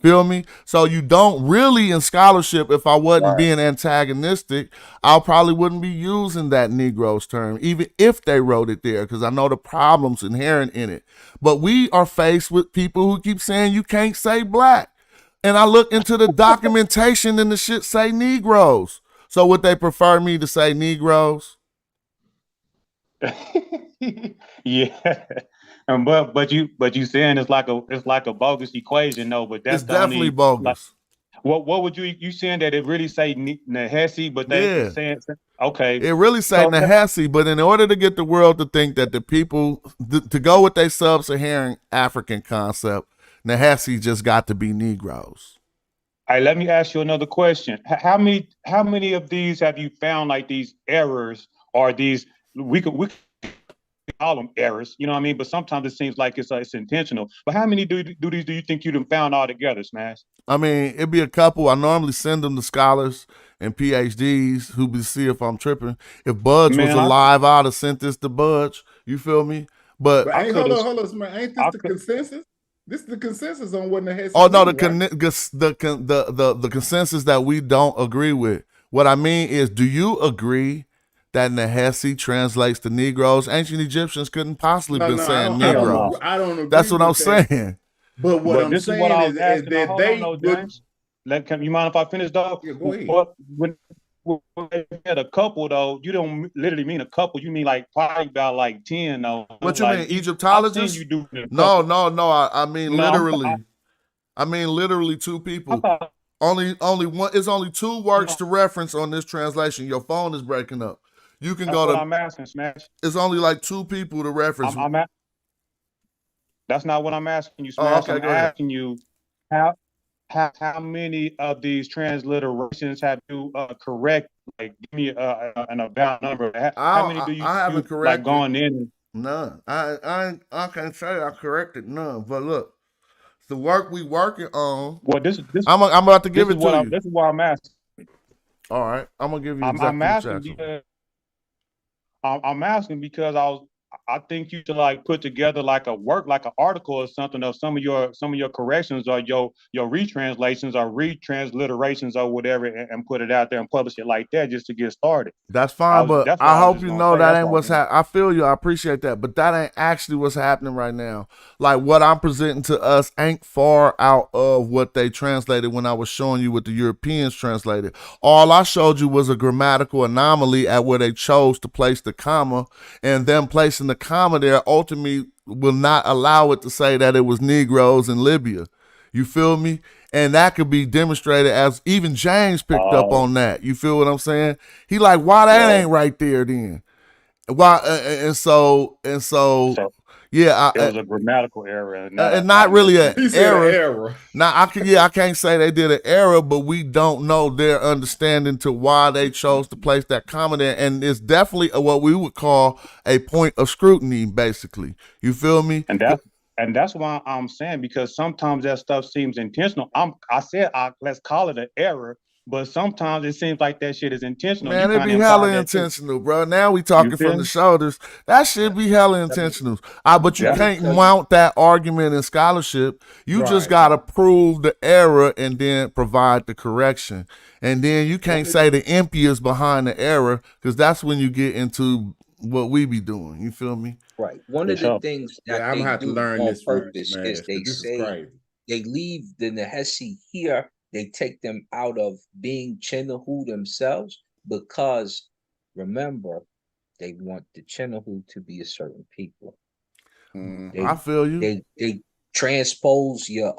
Feel me? So you don't really in scholarship, if I wasn't being antagonistic, I probably wouldn't be using that Negroes term, even if they wrote it there, because I know the problems inherent in it. But we are faced with people who keep saying you can't say black. And I look into the documentation and the shit say Negroes. So would they prefer me to say Negroes? Yeah. But you saying it's like a bogus equation, though. But that's it's definitely bogus. What would you saying that it really say Nehesi, but they saying okay? It really say Nehesi, but in order to get the world to think that the people to go with their sub-Saharan African concept, Nehesi just got to be Negroes. All right, let me ask you another question. How many of these have you found, like these errors or these we could call them errors, you know what I mean? But sometimes it seems like it's intentional. But how many do you think you'd have found all together, Smash? I mean, it'd be a couple. I normally send them to scholars and PhDs who be see if I'm tripping. If Budge was alive, I'd have sent this to Budge. You feel me? But hold on, man. Ain't this the consensus? This is the consensus on what the head. Oh no, the consensus that we don't agree with. What I mean is, do you agree that Nehesi translates to Negroes? Ancient Egyptians couldn't possibly been saying Negroes. I don't agree. That's what I'm saying. But what I'm saying is that they you mind if I finish, though? Yeah, go ahead. When you had a couple, though, you don't literally mean a couple. You mean like probably about like 10, though. What you mean, Egyptologists? No. I mean literally. I mean literally 2 people. Only one. It's only 2 works to reference on this translation. Your phone is breaking up. You can go to. I'm asking, Smash. It's only like 2 people to reference. That's not what I'm asking you, Smash. I'm asking you how many of these transliterations have you correct? Like, give me an about number. How many do you? I haven't corrected. Like going in. None. I can't say I corrected none. But look, the work we working on. Well, this I'm about to give it to you. This is why I'm asking. All right, I'm gonna give you. I'm asking because I I think you should like put together like a work, like an article or something of some of your corrections or your retranslations or retransliterations or whatever, and put it out there and publish it like that just to get started. That's fine, but That's what I I was hope just you gonna know say. that That's ain't all. what's happening. I feel you. I appreciate that, but that ain't actually what's happening right now. Like what I'm presenting to us ain't far out of what they translated when I was showing you what the Europeans translated. All I showed you was a grammatical anomaly at where they chose to place the comma, and them placing the comma there ultimately will not allow it to say that it was Negroes in Libya. You feel me? And that could be demonstrated as even James picked up on that. You feel what I'm saying? He like, why that ain't right there then? Why? So yeah. It was a grammatical error, and Not really an He said error. an error. Now I can't say they did an error, but we don't know their understanding to why they chose to place that comma there, and it's definitely what we would call a point of scrutiny, basically. You feel me? And that's why I'm saying, because sometimes that stuff seems intentional. Let's call it an error, but sometimes it seems like that shit is intentional. Man, You it kind be of hella imply that too. intentional, bro. Now we talking from the shoulders. That should be hella intentional. But you can't mount that argument in scholarship. You just gotta prove the error and then provide the correction. And then you can't say the impi is behind the error, because that's when you get into what we be doing. You feel me? Right. One of the things that I'm they gonna have to do learn on this from purpose Smash, is they 'cause this is say crazy. they leave the Nehesi here. They take them out of being Chinahu themselves, because remember, they want the Chinahu to be a certain people. I feel you. They transpose your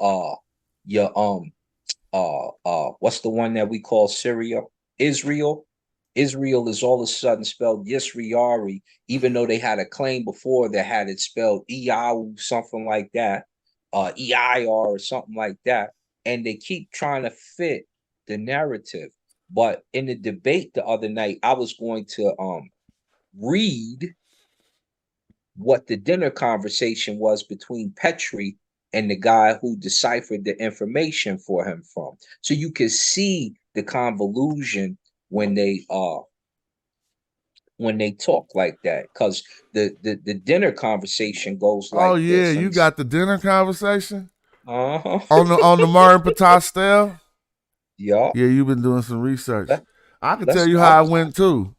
what's the one that we call Syria? Israel. Israel is all of a sudden spelled Yisriari, even though they had a claim before that had it spelled Iau, something like that, EIR or something like that. And they keep trying to fit the narrative. But in the debate the other night, I was going to read what the dinner conversation was between Petrie and the guy who deciphered the information for him from. So you can see the convolution when they talk like that, because the dinner conversation goes like Oh yeah, this. you got the dinner conversation Uh-huh. on the Marin Patastel. Yeah. Yeah, you've been doing some research. I can let's- tell you how it went too.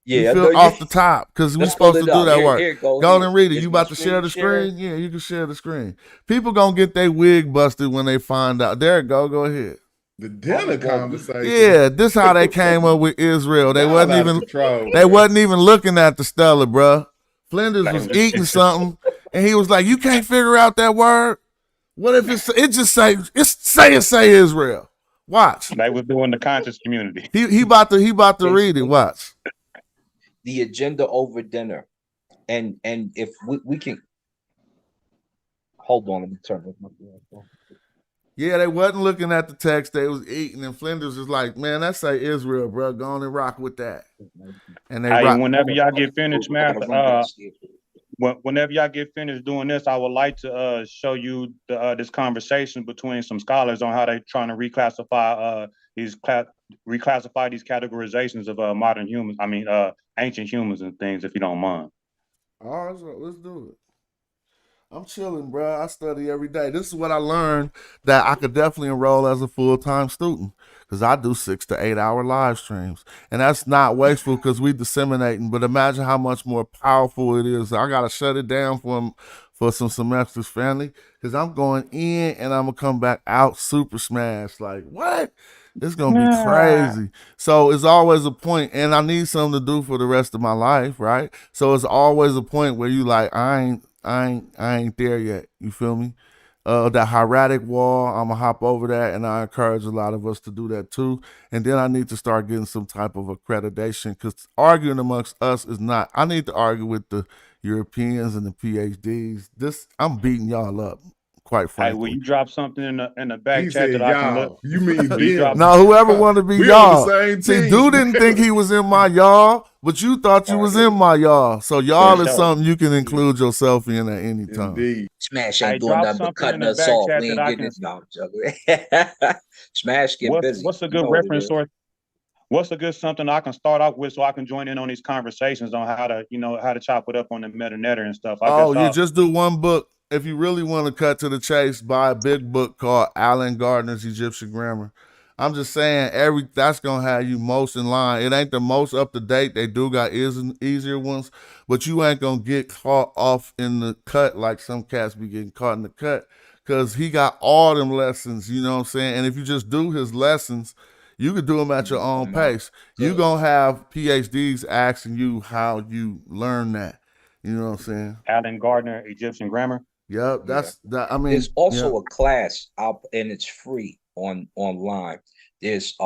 You Yeah, I feel know off the top, because we Let's supposed pull to it do up. that work. Here it goes. Go Here. and read it. Is You my about to share the screen screen? Yeah, you can share the screen. People gonna get their wig busted when they find out. There it go. Go ahead. The dinner conversation. Yeah, this how they came up with Israel. They Y'all wasn't out of even control, they man. wasn't even looking at the Stella, bruh. Flinders was eating something, and he was like, "You can't figure out that word. What if it just say Israel? Watch." They was doing the conscious community. He about to read it. Watch. The agenda over dinner, and if we can hold on, let me turn this. Yeah, they wasn't looking at the text. They was eating, and Flinders was like, "Man, that say Israel, bro. Go on and rock with that." And they rock. Whenever y'all get finished, Master, whenever y'all get finished doing this, I would like to show you this conversation between some scholars on how they trying to reclassify these categorizations of modern humans. I mean, ancient humans and things, if you don't mind. All right, so let's do it. I'm chilling, bro. I study every day. This is what I learned, that I could definitely enroll as a full-time student, because I do 6 to 8 hour live streams. And that's not wasteful, because we disseminating, but imagine how much more powerful it is. I got to shut it down for some semesters, family, because I'm going in and I'm going to come back out super smashed. Like, what? It's going to be crazy. So it's always a point, and I need something to do for the rest of my life, right? So it's always a point where you like, I ain't there yet. You feel me? That hieratic wall, I'm gonna hop over that, and I encourage a lot of us to do that too. And then I need to start getting some type of accreditation, because arguing amongst us is not. I need to argue with the Europeans and the PhDs. I'm beating y'all up, quite frankly. Hey, will you drop something in the back He chat said, that I can look? You mean them? No, whoever want to be We y'all. on the same See, team. dude didn't think he was in my y'all, but you thought you was in my y'all. So y'all is something you can include yourself in at any time. Indeed. Smash Hey, ain't doing drop nothing but something cutting in the us back off. chat We that ain't I getting can. it. No, I'm joking. Smash get busy. What's a You good know what it reference is. source? What's a good something I can start off with so I can join in on these conversations on how to, how to chop it up on the meta-netter and stuff? Oh, you just do one book. If you really want to cut to the chase, buy a big book called Alan Gardner's Egyptian Grammar. I'm just saying that's gonna have you most in line. It ain't the most up to date. They do got easier ones, but you ain't gonna get caught off in the cut like some cats be getting caught in the cut. Cause he got all them lessons, you know what I'm saying? And if you just do his lessons, you could do them at your own pace. You gonna have PhDs asking you how you learn that. You know what I'm saying? Alan Gardner, Egyptian Grammar. Yep, that's that. I mean, there's also a class out, and it's free online. There's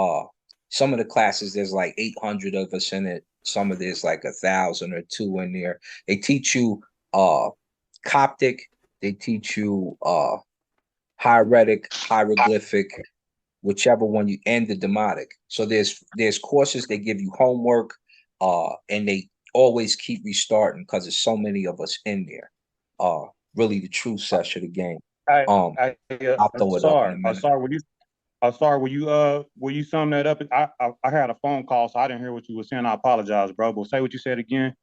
some of the classes, there's like 800 of us in it. Some of there's like 1,000 or 2 in there. They teach you Coptic. They teach you hieratic, hieroglyphic, whichever one you, and the demotic. So there's courses, they give you homework, and they always keep restarting because there's so many of us in there. Really the true session of the game. I'll throw it up in a minute. Will you sum that up? I had a phone call, so I didn't hear what you were saying. I apologize, bro. But say what you said again.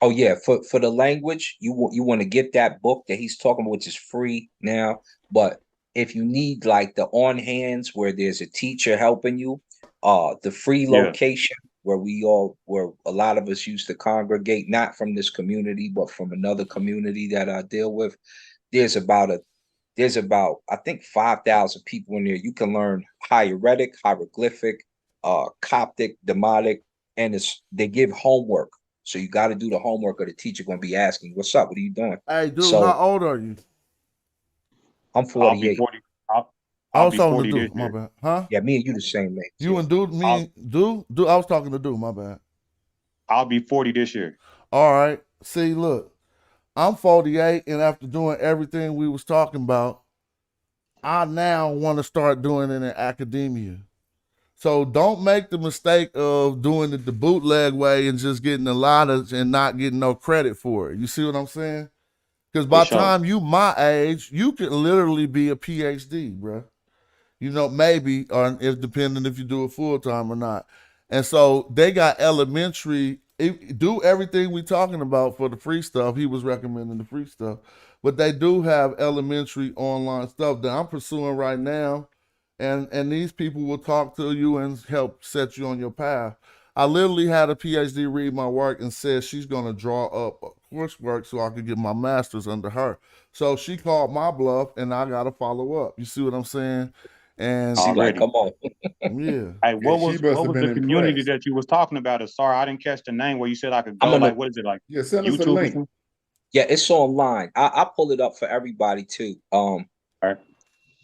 Oh yeah, for the language, you want to get that book that he's talking about, which is free now. But if you need like the on hands where there's a teacher helping you, the free location where a lot of us used to congregate, not from this community, but from another community that I deal with. There's about I think 5,000 people in there. You can learn hieratic, hieroglyphic, Coptic, demotic, and they give homework. So you got to do the homework, or the teacher going to be asking, "What's up? What are you doing?" Hey, dude, how old are you? I'm 48. I'll be 40 this year. My bad. Huh? Yeah, me and you the same age. You and dude, dude. I was talking to dude. My bad. I'll be 40 this year. All right. See, look, I'm 48, and after doing everything we was talking about, I now want to start doing it in academia. So don't make the mistake of doing it the bootleg way and just getting a lot of and not getting no credit for it. You see what I'm saying? Because by the time you my age, you can literally be a PhD, bro. You know, maybe, or if depending if you do it full time or not. And so they got elementary. Do everything we talking about for the free stuff. He was recommending the free stuff, but they do have elementary online stuff that I'm pursuing right now. And these people will talk to you and help set you on your path. I literally had a PhD read my work and said she's going to draw up coursework so I could get my master's under her. So she called my bluff, and I got to follow up. You see what I'm saying? And she like, come on. Yeah. Hey, what was the community that you was talking about? Sorry, I didn't catch the name where you said I could go. Like, what is it like? Yeah, send us a link. Yeah, it's online. I'll pull it up for everybody too.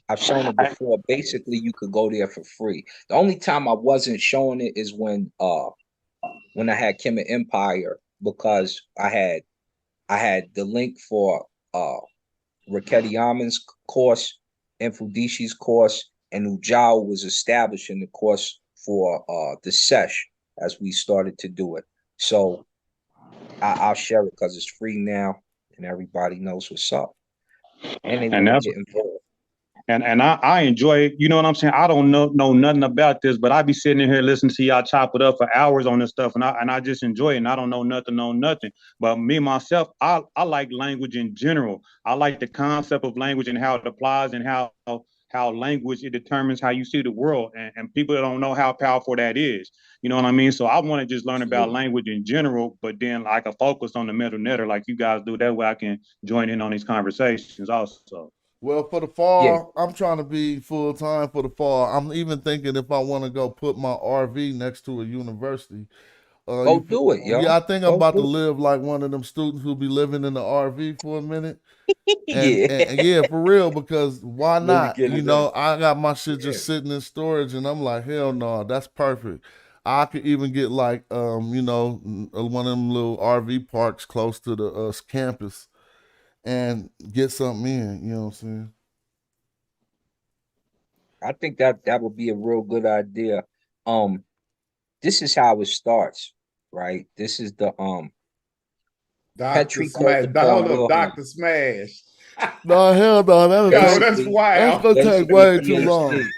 I've shown it before. Basically, you could go there for free. The only time I wasn't showing it is when I had Kemet Empire, because I had the link for Raketi Amon's course, Infudishi's course, and Ujao was establishing the course for the sesh as we started to do it. So I'll share it because it's free now and everybody knows what's up. And they want to get involved. And I enjoy it. You know what I'm saying? I don't know nothing about this, but I be sitting in here listening to y'all chop it up for hours on this stuff, and I just enjoy it. And I don't know nothing. But me myself, I like language in general. I like the concept of language and how it applies, and how language, it determines how you see the world. And people don't know how powerful that is. You know what I mean? So I want to just learn about language in general, but then like a focus on the middle netter like you guys do. That way I can join in on these conversations also. Well, for the fall, I'm trying to be full time for the fall. I'm even thinking if I want to go put my RV next to a university. Go do it, yo. Yeah, I think I'm about to live like one of them students who be living in the RV for a minute. And yeah, for real, because why not? You know, I got my shit just sitting in storage, and I'm like, hell no, that's perfect. I could even get like, you know, one of them little RV parks close to the campus, and get something in, you know what I'm saying? I think that would be a real good idea. This is how it starts, right? This is the Dr. Smash. Dr. Smash. No, hell no, that's wild. That's gonna take way too long.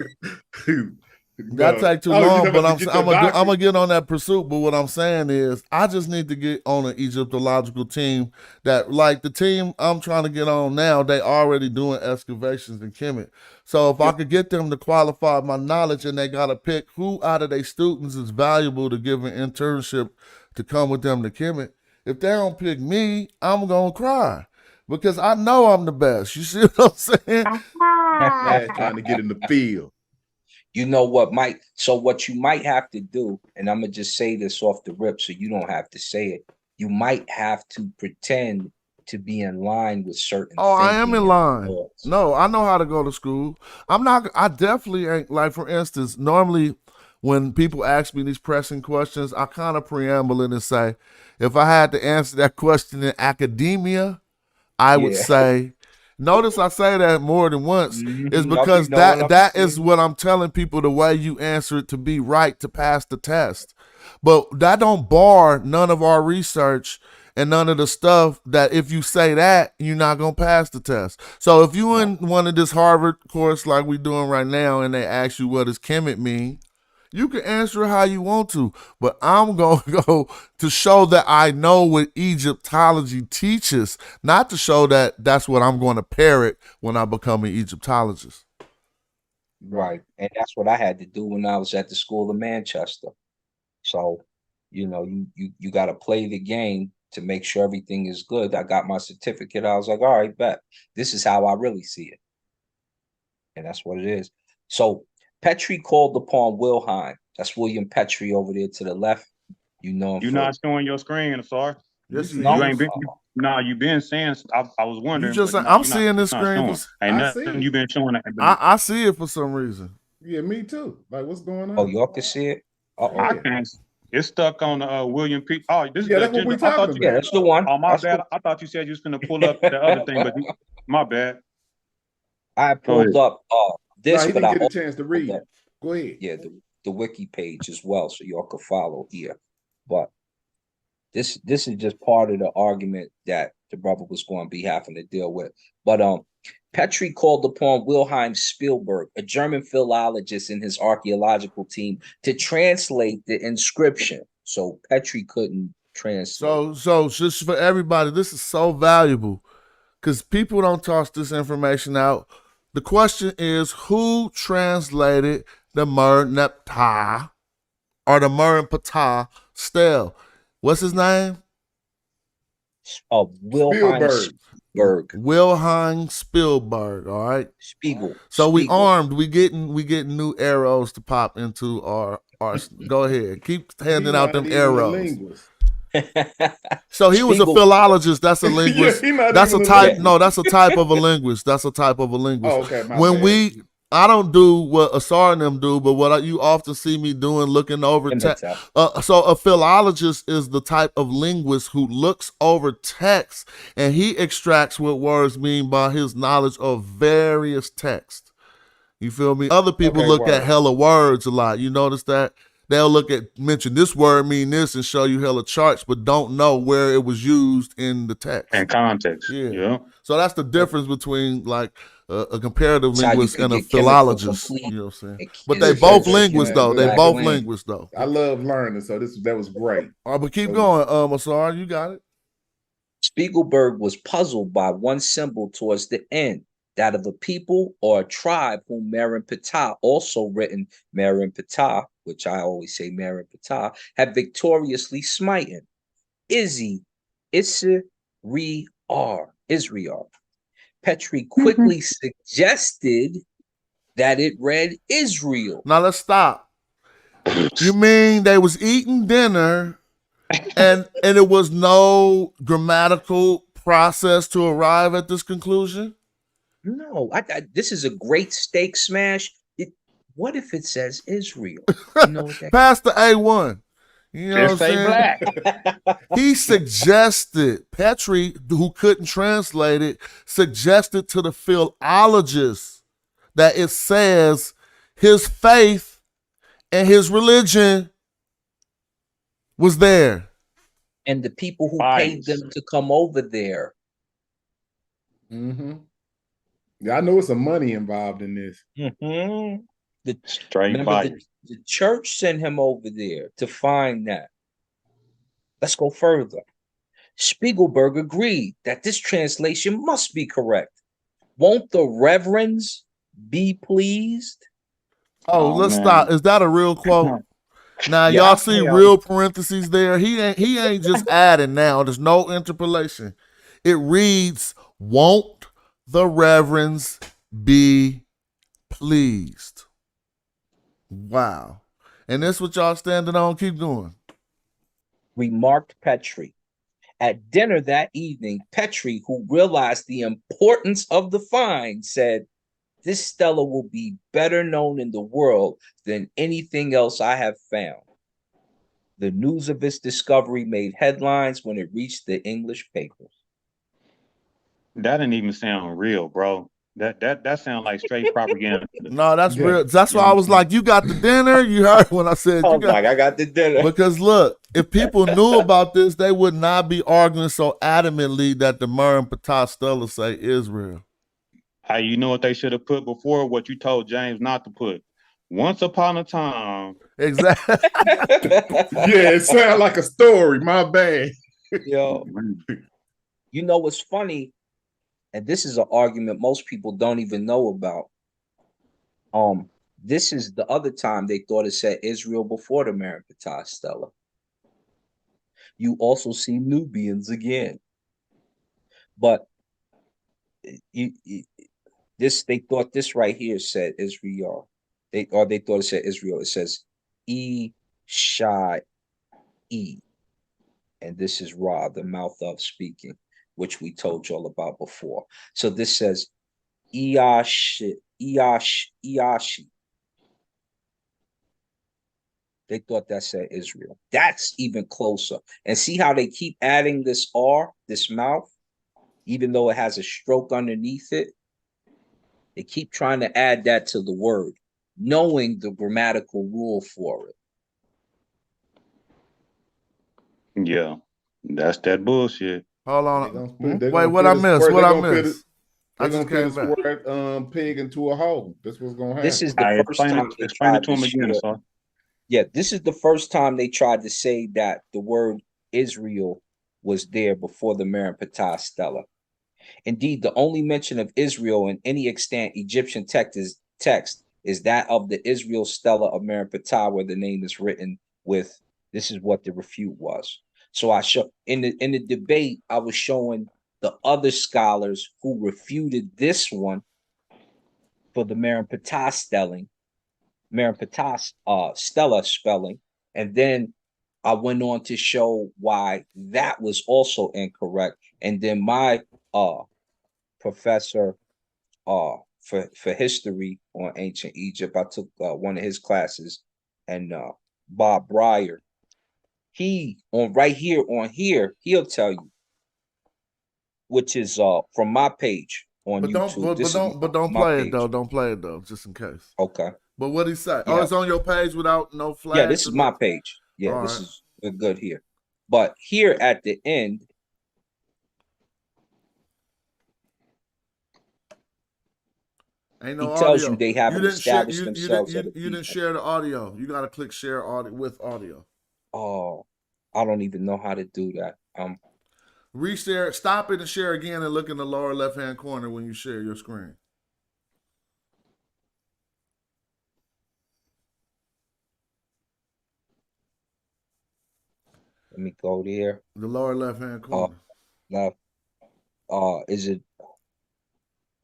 That take too Oh, you long, talking but about I'm to get I'm your gonna doctorate? get on that pursuit. But what I'm saying is, I just need to get on an Egyptological team that, like the team I'm trying to get on now, they already doing excavations in Kemet. So if I could get them to qualify my knowledge, and they gotta pick who out of their students is valuable to give an internship to come with them to Kemet. If they don't pick me, I'm gonna cry because I know I'm the best. You see what I'm saying? Smash trying to get in the field. You know what might, so what you might have to do, and I'm gonna just say this off the rip so you don't have to say it. You might have to pretend to be in line with certain Oh, I am thinking in and line. thoughts. No, I know how to go to school. I definitely ain't, like, for instance, normally when people ask me these pressing questions, I kind of preamble it and say, if I had to answer that question in academia, I would Yeah. say, notice I say that more than once, is I be because knowing, that is what I'm telling people, the way you answer it to be right to pass the test. But that don't bar none of our research and none of the stuff that if you say that, you're not gonna pass the test. So if you in one of this Harvard course like we doing right now, and they ask you what does Kemet mean, you can answer it how you want to, but I'm going to go to show that I know what Egyptology teaches, not to show that that's what I'm going to parrot when I become an Egyptologist. right? And that's what I had to do when I was at the School of Manchester. So, you know, you got to play the game to make sure everything is good. I got my certificate. I was like, all right, bet this is how I really see it, and that's what it is. So Petrie called upon Wilhelm. That's William Petrie over there to the left. You know him You're for not showing your screen, sorry. Yes, he No. You is. ain't been. Nah, you been saying. I was You wondering, just, but I'm you're not. seeing this You're not screen. showing. Ain't I see nothing it. you been showing. I see it for some reason. Yeah, me too. Like, what's going on? Oh, y'all can see it. I Yeah. can't. It's stuck on William P. Oh, this is Yeah, the that's what agenda. we I thought talking you. Yeah, about. that's the one. Oh, my That's bad. the, I thought you said you was gonna pull up the other thing, but my bad. I Go ahead. pulled up this, Nah, he but didn't I get a also chance to pulled read up, it. Go ahead. yeah, the wiki page as well, so y'all could follow here. But this is just part of the argument that the brother was going to be having to deal with. But Petrie called upon Wilhelm Spielberg, a German philologist, and his archaeological team to translate the inscription. So Petrie couldn't translate. So just for everybody, this is so valuable because people don't toss this information out. The question is, who translated the Merneptah or the Merneptah stele? What's his name? Wilhelm Spielberg. Spielberg. Wilhelm Spielberg. All right. Spiegel. So we Spiegel. armed. We getting new arrows to pop into our. Go ahead. Keep handing out them arrows. So he was a Spiegel. philologist. That's a linguist. Yeah, he not That's a even a type. linguist. No, that's a type of a linguist. That's a type of a linguist. Oh, okay. My When bad. I don't do what Asar and them do, but what you often see me doing, looking over text. So a philologist is the type of linguist who looks over text and he extracts what words mean by his knowledge of various texts. You feel me? Other people Okay, look word. at hella words a lot. You notice that? They'll mention this word mean this and show you hella charts, but don't know where it was used in the text. And context. Yeah. So that's the difference between like a comparative That's how you linguist could and a get chemical philologist. complete. You know what I'm saying? It- But it's they a both very linguists man, though. but They I both win. linguists though. I love learning, so that was great. All right, but keep So- going, Asar. You got it. Spiegelberg was puzzled by one symbol towards the end, that of a people or a tribe whom Merenptah, also written Merenptah, which I always say Merenptah, had victoriously smitten. Isri-R. Petrie quickly suggested that it read Israel. Now let's stop. You mean they was eating dinner and it was no grammatical process to arrive at this conclusion? No, this is a great steak smash. What if it says Israel? You know what that Past the A1. You know Just what I'm say saying? black. He suggested, Petrie, who couldn't translate it, suggested to the philologist that it says his faith and his religion was there. and the people who Bias. paid them to come over there. Mm-hmm. Yeah, I know it's some money involved in this. Mm-hmm. Straight Remember, fire. the church sent him over there to find that. Let's go further. Spiegelberg agreed that this translation must be correct. Won't the reverends be pleased? Oh, let's man. stop. Is that a real quote? Now Yeah, y'all see yeah. real parentheses there. He ain't just adding now. There's no interpolation. It reads, "Won't the reverends be pleased?" Wow. And that's what y'all standing on. Keep going. Remarked Petrie. At dinner that evening, Petrie, who realized the importance of the find, said, "This stela will be better known in the world than anything else I have found." The news of its discovery made headlines when it reached the English papers. That didn't even sound real, bro. That sounds like straight propaganda. No, that's Yeah. real. That's why I was like, "You got the dinner." You heard when I said you got. I got the dinner. Because look, if people knew about this, they would not be arguing so adamantly that the Mer and Ptah stela say Israel. Hey, you know what they should have put before? What you told James not to put. Once upon a time. Exactly. Yeah, it sounds like a story. My bad. Yo, you know what's funny? And this is an argument most people don't even know about. This is the other time they thought it said Israel before the Mer and Ptah stela. You also see Nubians again, but they thought this right here said Israel. They thought it said Israel. It says Shai, and this is Ra, the mouth of speaking, which we told y'all about before. So this says Iashi. They thought that said Israel. That's even closer. And see how they keep adding this R, this mouth, even though it has a stroke underneath it. They keep trying to add that to the word, knowing the grammatical rule for it. Yeah, that's that bullshit. Hold They on. gonna put- they Wait, gonna what put I a missed? square- What they I gonna put missed? it- I They're just gonna came put back. a square pig into a hole. That's what's gonna happen. This is the All right, first time they explain tried it to him to again, share. sir. Yeah, this is the first time they tried to say that the word Israel was there before the Mer and Ptah stela. Indeed, the only mention of Israel in any extant Egyptian text is that of the Israel stela of Mer and Ptah, where the name is written with. This is what the refute was. So I show in the debate, I was showing the other scholars who refuted this one for the Mer and Ptah spelling, Mer and Ptah stela spelling, and then I went on to show why that was also incorrect. And then my professor for history on ancient Egypt, I took one of his classes, and Bob Breyer, he on here, he'll tell you, which is from my page on But YouTube. don't my play page. it though. Don't play it though, just in case. Okay. But what he say? Yeah. Oh, it's on your page without no flags. Yeah, this is my page. Yeah, All this right. is good here. But here at the end, Ain't no he tells audio. you they haven't established you themselves. didn't share the audio. You got to click share audio with audio. Oh, I don't even know how to do that. Reshare. Stop it and share again, and look in the lower left hand corner when you share your screen. Let me go there. The lower left hand corner. Now, is it?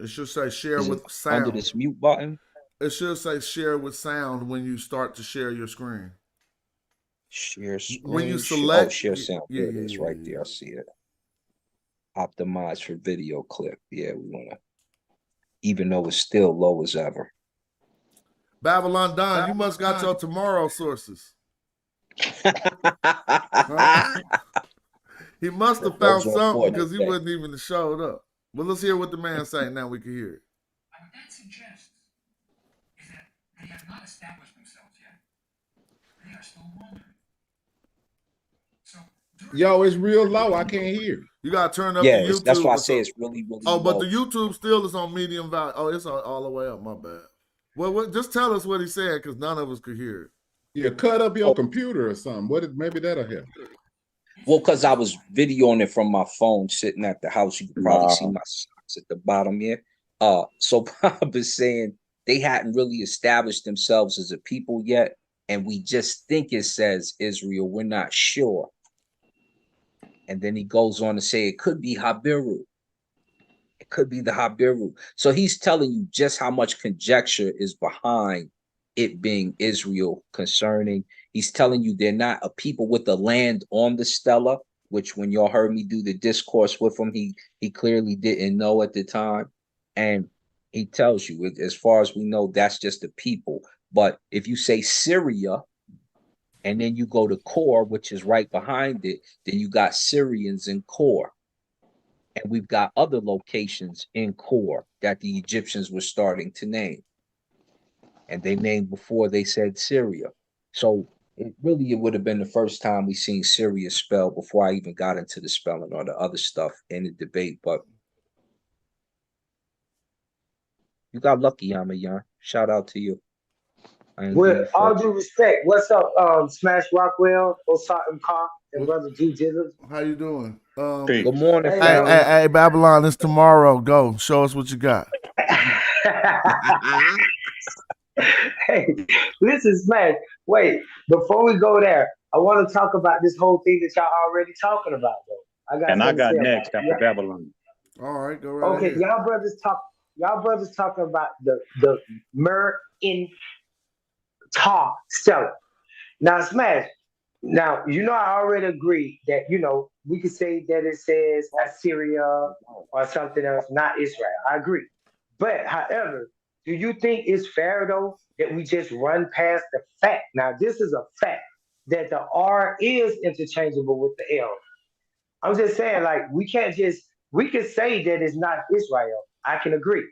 It should say share Is with it sound. under this mute button? It should say share with sound when you start to share your screen. Share screen. When you select, share sound. Yeah, There it is, right there. I see it. Optimized for video clip. Yeah, we wanna. Even though it's still low as ever. Babylon Don, you must got your tomorrow sources. Huh? He must have found something because he wasn't even showed up. But let's hear what the man saying. Now we can hear it. What that suggests is that they have not established themselves yet. They are still wandering. So, Yo, it's real low. I can't hear. You gotta turn up Yeah, the YouTube. that's why I or say it's something. really, really Oh, but low. the YouTube still is on medium value. Oh, it's all the way up. My bad. Well, just tell us what he said, because none of us could hear it. Yeah, cut up your computer or something. Maybe that'll help. Well, because I was videoing it from my phone sitting at the house. You can probably see my socks at the bottom here. So Bob is saying they hadn't really established themselves as a people yet, and we just think it says Israel. We're not sure. And then he goes on to say it could be Habiru. It could be the Habiru. So he's telling you just how much conjecture is behind it being Israel concerning. He's telling you they're not a people with the land on the stela, which when y'all heard me do the discourse with him, he clearly didn't know at the time. And he tells you, as far as we know, that's just a people. But if you say Syria, and then you go to Kor, which is right behind it, then you got Syrians in Kor. And we've got other locations in Kor that the Egyptians were starting to name. And they named before they said Syria. So it would have been the first time we seen Syria spelled before I even got into the spelling or the other stuff in the debate. But you got lucky, Yamayan. Shout out to you. With all due respect, what's up, Smash Rockwell, Osaka Car, and Brother G Jizzles? How you doing? Good morning, hey, Babylon, it's tomorrow. Go. Show us what you got. Hey, listen, Smash. Wait, before we go there, I want to talk about this whole thing that y'all already talking about, though. I got next after Babylon. All right, go right Okay, ahead. y'all brothers talking about the Mer in Tar Stella. Now, Smash. Now, I already agree that, we could say that it says Assyria or something else, not Israel. I agree. But, however, do you think it's fair, though, that we just run past the fact? Now, this is a fact that the R is interchangeable with the L. I'm just saying, like, we could say that it's not Israel. I can agree.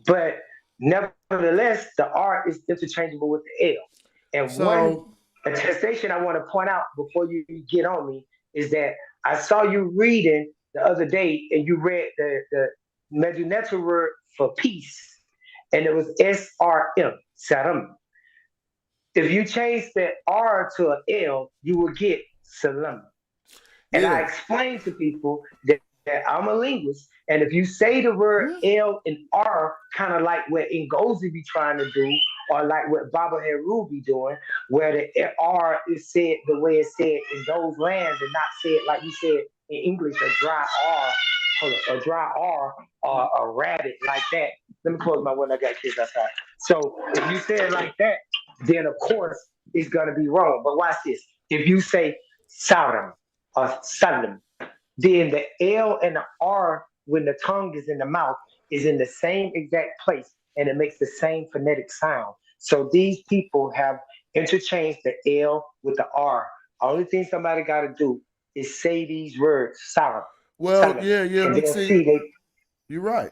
But nevertheless, the R is interchangeable with the L. And one attestation I want to point out before you get on me is that I saw you reading the other day and you read the Meduneta word for peace, and it was SRM, Saram. If you change the R to an L, you will get Salam. And I explained to people that I'm a linguist, and if you say the word L and R, kind of like what Ngozi be trying to do, or like what Baba Heru be doing, where the R is said the way it's said in those lands and not said like you said in English, a dry R or a rabbit like that. Let me close my window, I got kids outside. So if you say it like that, then of course it's gonna be wrong. But watch this. If you say Saram or Salim, then the L and the R, when the tongue is in the mouth, is in the same exact place, and it makes the same phonetic sound. So these people have interchanged the L with the R. Only thing somebody got to do is say these words, Salam. Well, Salam, yeah, and but see, you're right.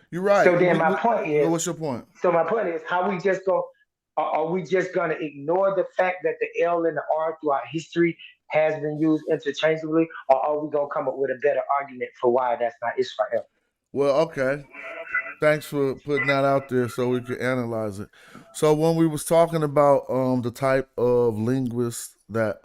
You're right. So then my point is, what's your point? So my point is, are we just going to ignore the fact that the L and the R throughout history has been used interchangeably, or are we going to come up with a better argument for why that's not Israel? Well, okay. Thanks for putting that out there so we can analyze it. So when we was talking about the type of linguist that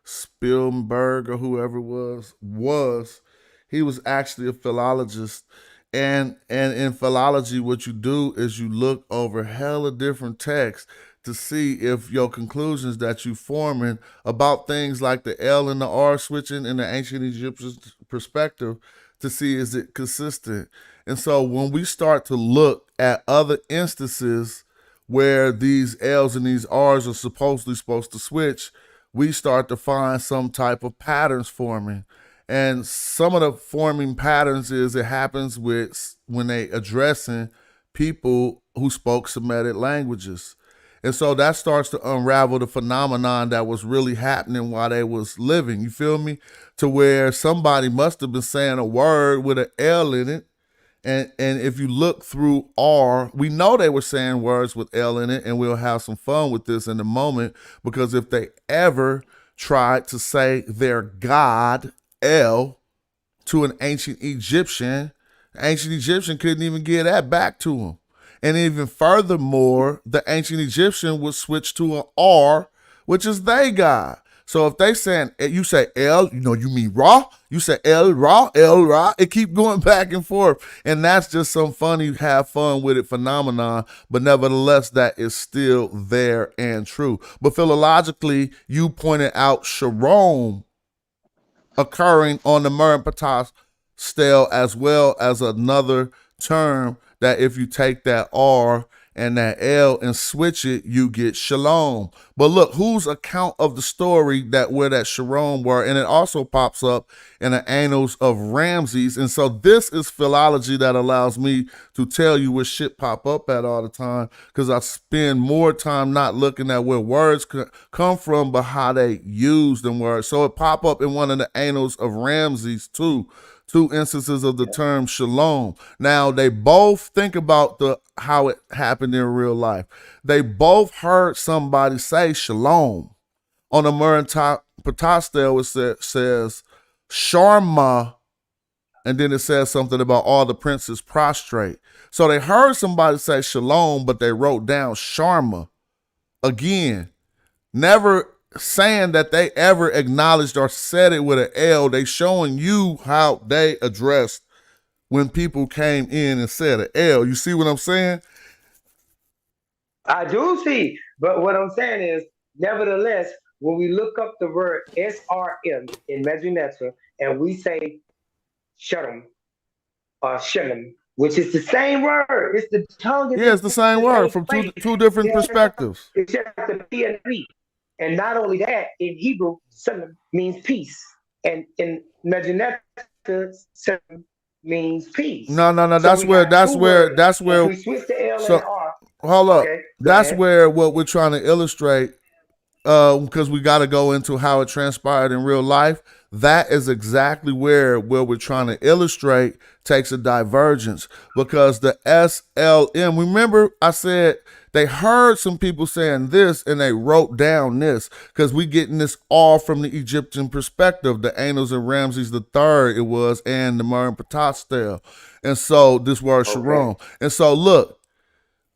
Spielberg or whoever was he was actually a philologist, and in philology what you do is you look over hella different texts to see if your conclusions that you forming about things like the L and the R switching in the ancient Egyptian perspective, to see is it consistent. And so when we start to look at other instances where these L's and these R's are supposed to switch, we start to find some type of patterns forming. And some of the forming patterns is it happens with when they addressing people who spoke Semitic languages. And so that starts to unravel the phenomenon that was really happening while they was living. You feel me? To where somebody must have been saying a word with an L in it. And if you look through R, we know they were saying words with L in it, and we'll have some fun with this in a moment, because if they ever tried to say their God, L, to an ancient Egyptian couldn't even give that back to them. And even furthermore, the ancient Egyptian would switch to an R, which is they God. So if they saying, you say El, you mean Ra, you say El Ra, it keep going back and forth. And that's just some funny, have fun with it phenomenon. But nevertheless, that is still there and true. But philologically, you pointed out Sharon occurring on the Murray stele, as well as another term that if you take that R and that L and switch it, you get shalom. But look, whose account of the story that where that Sharon were, and it also pops up in the annals of Ramses. And so this is philology that allows me to tell you where shit pop up at all the time, because I spend more time not looking at where words come from, but how they use them words. So it pop up in one of the annals of Ramses too. Two instances of the term shalom. Now they both think about how it happened in real life. They both heard somebody say shalom. On the Patastele, it says Sharma, and then it says something about all the princes prostrate. So they heard somebody say shalom, but they wrote down Sharma. Again, never saying that they ever acknowledged or said it with an L. They showing you how they addressed when people came in and said an L. You see what I'm saying? I do see, but what I'm saying is, nevertheless, when we look up the word SRM in Medjugorje and we say Shunem or Shunem, which is the same word, it's the tongue, Yeah, it's the same word from two different perspectives. It's just the P and the P. And not only that, in Hebrew, Shunem means peace, and in Medjugorje, Shunem means peace. No. So That's we where. got That's two where. words. That's where. If we switch the L and So the R. hold up. Okay, go That's ahead. where what we're trying to illustrate. Because we got to go into how it transpired in real life. That is exactly where we're trying to illustrate takes a divergence, because the SLM, remember I said they heard some people saying this and they wrote down this, because we getting this all from the Egyptian perspective, the annals of Ramses III it was, and the Murray Patastele. And so this word Sharon. And so look,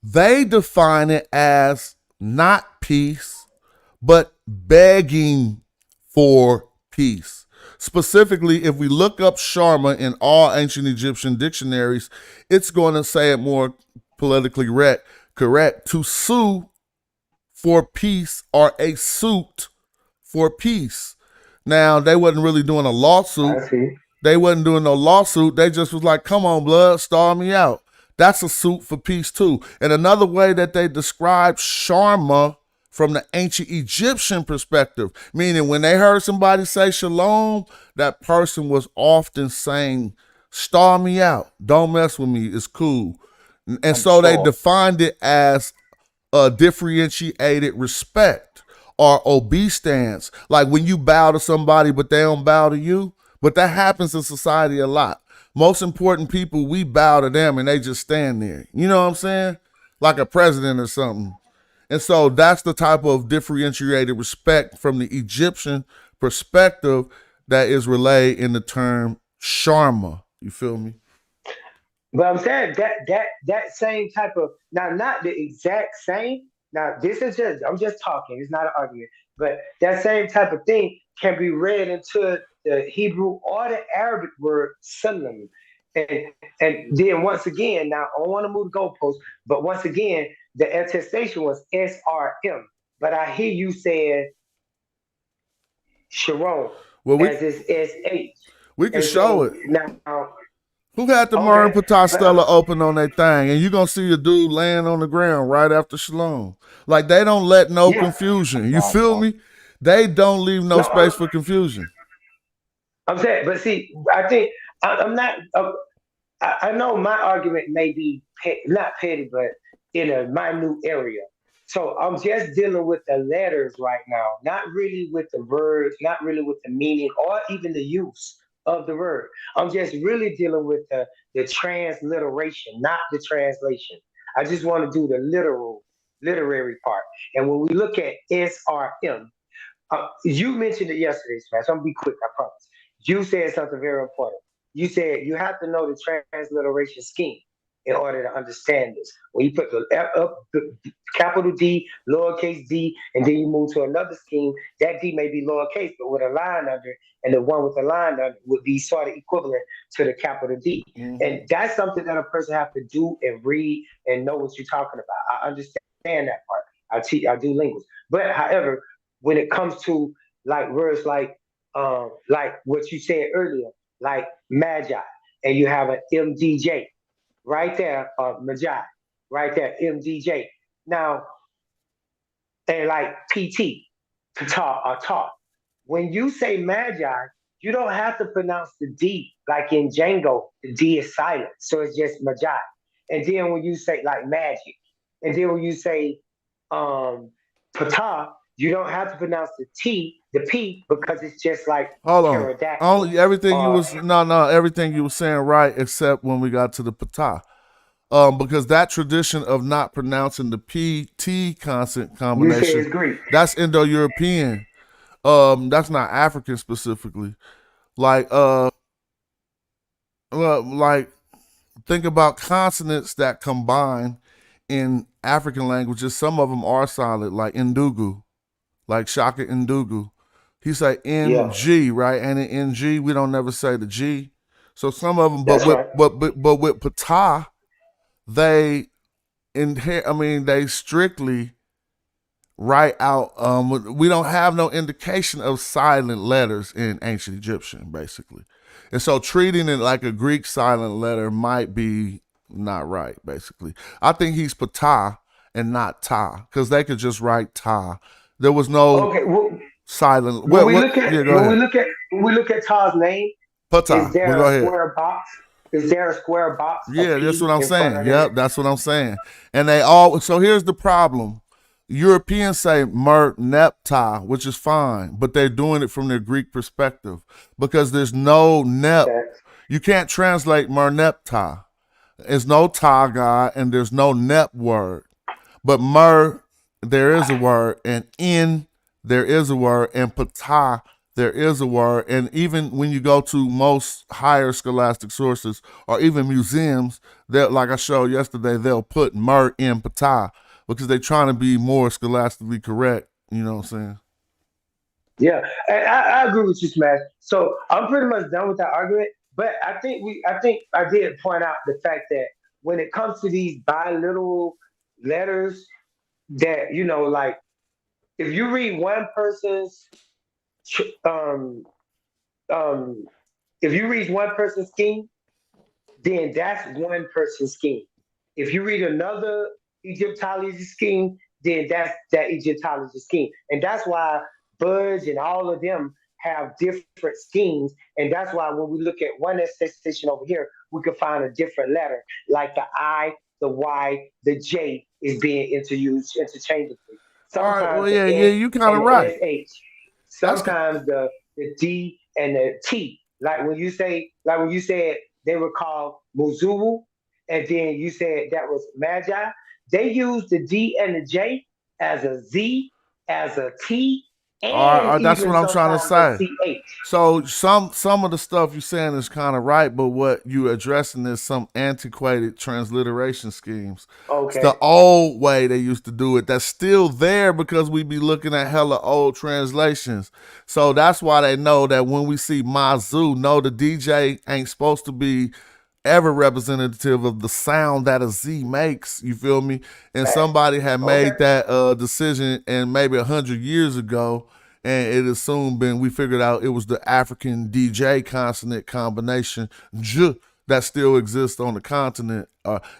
they define it as not peace, but begging for peace. Specifically, if we look up Sharma in all ancient Egyptian dictionaries, it's going to say it more politically correct to sue for peace, or a suit for peace. Now, they wasn't really doing a lawsuit. I see. They wasn't doing no lawsuit. They just was like, come on, blood, star me out. That's a suit for peace too. And another way that they describe Sharma from the ancient Egyptian perspective, meaning when they heard somebody say shalom, that person was often saying, star me out. Don't mess with me. It's cool. And so they defined it as a differentiated respect or obeisance. Like when you bow to somebody, but they don't bow to you. But that happens in society a lot. Most important people, we bow to them and they just stand there. You know what I'm saying? Like a president or something. And so that's the type of differentiated respect from the Egyptian perspective that is relayed in the term Sharma. You feel me? But I'm saying that same type of, now, not the exact same. Now this is just, I'm just talking. It's not an argument. But that same type of thing can be read into the Hebrew or the Arabic word salam. And and then once again, now I don't want to move the goalposts, but once again, the attestation was SRM. But I hear you saying Sharon Well, as is SH. we can And show so it. now, Who had the Murray okay, Patastella but open on their thing? And you're going to see a dude laying on the ground right after Shalom. Like, they don't let no yeah, confusion. You feel me? They don't leave no space no, for confusion. I'm saying, but see, I think I'm not. I know my argument may be not petty, but in a minute area. So I'm just dealing with the letters right now, not really with the words, not really with the meaning or even the use of the word. I'm just really dealing with the transliteration, not the translation. I just want to do the literary part. And when we look at SRM, you mentioned it yesterday, Smash. I'm gonna be quick, I promise. You said something very important. You said you have to know the transliteration scheme. in order to understand this. When you put the capital D, lowercase d, and then you move to another scheme, that D may be lowercase, but with a line under it, and the one with the line under it would be sort of equivalent to the capital D. Mhm. And that's something that a person have to do and read and know what you're talking about. I understand that part. I do linguistics. But however, when it comes to like words like what you said earlier, like Madjai, and you have an MDJ right there, Madjai, right there, MDJ. Now, and like PT, Pata or Ta. When you say Magi, you don't have to pronounce the D like in Django. The D is silent, so it's just Magi. And then when you say like magic, and then when you say Pata, you don't have to pronounce the P, because it's just like Hold on. pterodactyl. Only everything you Or was everything you were saying right, except when we got to the pata. Because that tradition of not pronouncing the P T consonant you say combination, it's Greek. that's Indo-European. That's not African specifically. Like like think about consonants that combine in African languages. Some of them are silent, like Ndugu, like Shaka Ndugu. He say Yeah, NG, right? And in NG, we don't never say the G. So some of them, that's right. but with Pata, they they strictly write out. We don't have no indication of silent letters in ancient Egyptian, basically, and so treating it like a Greek silent letter might be not right. Basically, I think he's Pata and not Ta, because they could just write Ta. There was no Okay, silent. when we What? look at Yeah, go ahead. when we look at Ta's name, is Pata. Well, there go a ahead. square box? Is there a square box of Yeah, that's what P I'm in front saying. of Yep, him? that's what I'm saying. And they all. So here's the problem. Europeans say mer nepta, which is fine, but they're doing it from their Greek perspective because there's no nep. Okay. You can't translate mer nepta. There's no ta guy and there's no nep word. But mer, there is a word, and in, there is a word, and pata, there is a word. And even when you go to most higher scholastic sources or even museums, that like I showed yesterday, they'll put mer in pata because they're trying to be more scholastically correct. You know what I'm saying? Yeah, and I agree with you, Smash. So I'm pretty much done with that argument. But I think I did point out the fact that when it comes to these biliteral letters, that like if you read one person's um um if you read one person's scheme, then that's one person's scheme. If you read another Egyptology scheme, then that's that Egyptology scheme. And that's why Budge and all of them have different schemes. And that's why when we look at one station over here, we can find a different letter, like the I, the Y, the J is being interused interchangeably. All right. Well, Sometimes the yeah, yeah, S you kind and of the right. SH. That's Sometimes the D and the T. Like when you said they were called Muzulu, and then you said that was Magi. They used the D and the J as a Z, as a T, all and right. That's even what I'm trying to sometimes a say. CH. So some of the stuff you're saying is kind of right, but what you addressing is some antiquated transliteration schemes. It's the Okay. old way they used to do it. That's still there because we be looking at hella old translations. So that's why they know that when we see Mazu, no, the DJ ain't supposed to be ever representative of the sound that a Z makes. You feel me? And Facts. somebody had Okay. made that decision, and maybe 100 years ago, and it has soon been, we figured out it was the African DJ consonant combination J that still exists on the continent.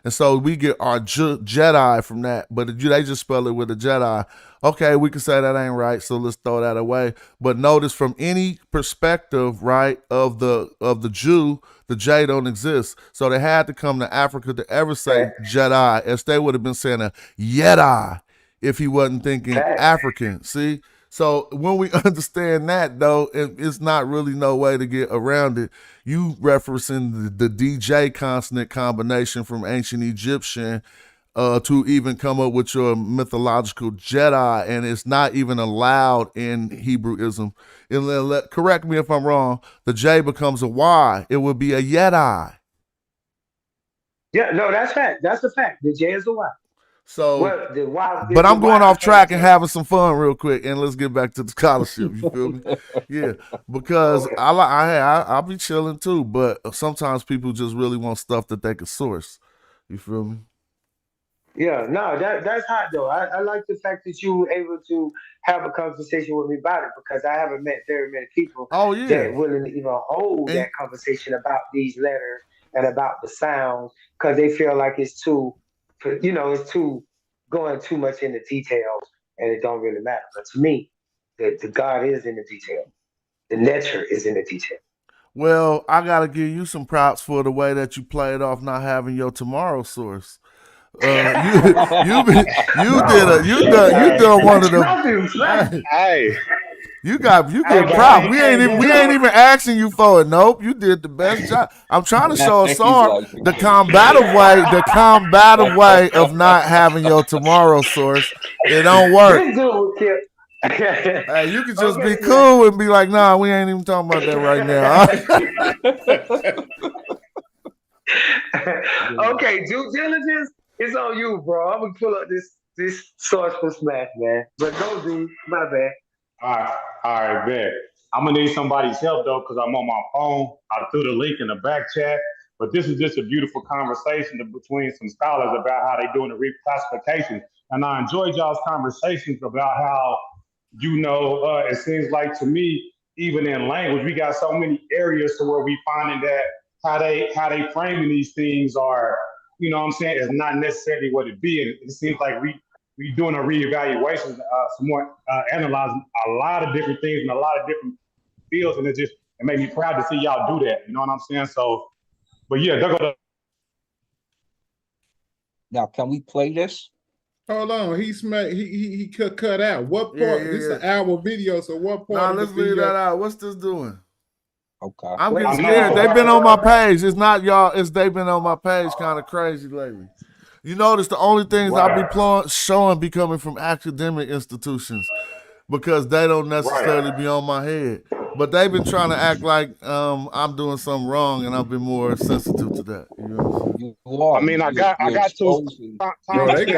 And so we get our Jedi from that, but they just spell it with a Jedi. Okay, we can say that ain't right, so let's throw that away. But notice from any perspective, right, of the Jew, the J don't exist. So they had to come to Africa to ever say Facts. Jedi, as they would have been saying a Yeti if he wasn't thinking Facts. African. See? So when we understand that, though, it's not really no way to get around it. You referencing the DJ consonant combination from ancient Egyptian to even come up with your mythological Jedi, and it's not even allowed in Hebrewism. Correct me if I'm wrong. The J becomes a Y. It would be a Yeti. Yeah, no, that's fact. That's a fact. The J is a Y. So, Well, the Y but is the I'm going Y off became track and J. having some fun real quick, and let's get back to the scholarship. You feel me? Yeah, because Okay. I'll be chilling too, but sometimes people just really want stuff that they can source. You feel me? Yeah, no, that's hot though. I like the fact that you were able to have a conversation with me about it because I haven't met very many people Oh yeah, that willing to even hold and that conversation about these letters and about the sounds because they feel like it's too, it's too going too much into details and it don't really matter. But to me, the God is in the detail. The nature is in the detail. well, I gotta give you some props for the way that you played off not having your tomorrow source. You Bro, you Hey, done one of them. love him, man. Hey, hey, you Hey, get okay, props. bro. We ain't even asking you for it. Nope, you did the best job. I'm trying to show a He's sword like, the combative way of not having your tomorrow source. It don't work. This dude will kill. Hey, you can just be Okay, man. cool and be like, nah, we ain't even talking about that right now. Okay, due diligence is on you, bro. I'm gonna pull up this source for Smash, man. But go, dude. My bad. all right, bet. I'm gonna need somebody's help though, because I'm on my phone. I threw the link in the back chat, but this is just a beautiful conversation between some scholars about how they doing the reclassification, and I enjoyed y'all's conversations about how it seems like to me, even in language, we got so many areas to where we finding that how they framing these things are, what I'm saying, is not necessarily what it be. And it seems like we doing a reevaluation, some more analyzing a lot of different things in a lot of different fields, and it made me proud to see y'all do that. You know what I'm saying? So, but yeah, there go the now, can we play this? Hold on, he cut out. What Yeah, part? yeah, This is yeah. an hour video, so what part Nah, of the let's leave that video? out. What's this doing? Okay. I'm Wait, getting I scared. know. They've been on my page. It's not y'all. It's they've been on my page kind of crazy lately. You notice the only things I be Right, showing be coming from academic institutions because they don't necessarily right. be on my head. But they've been trying to act like I'm doing something wrong, and I've been more sensitive to that. You know what I'm saying? You I are. mean, I You're got two exposing. Bro, timestamps they if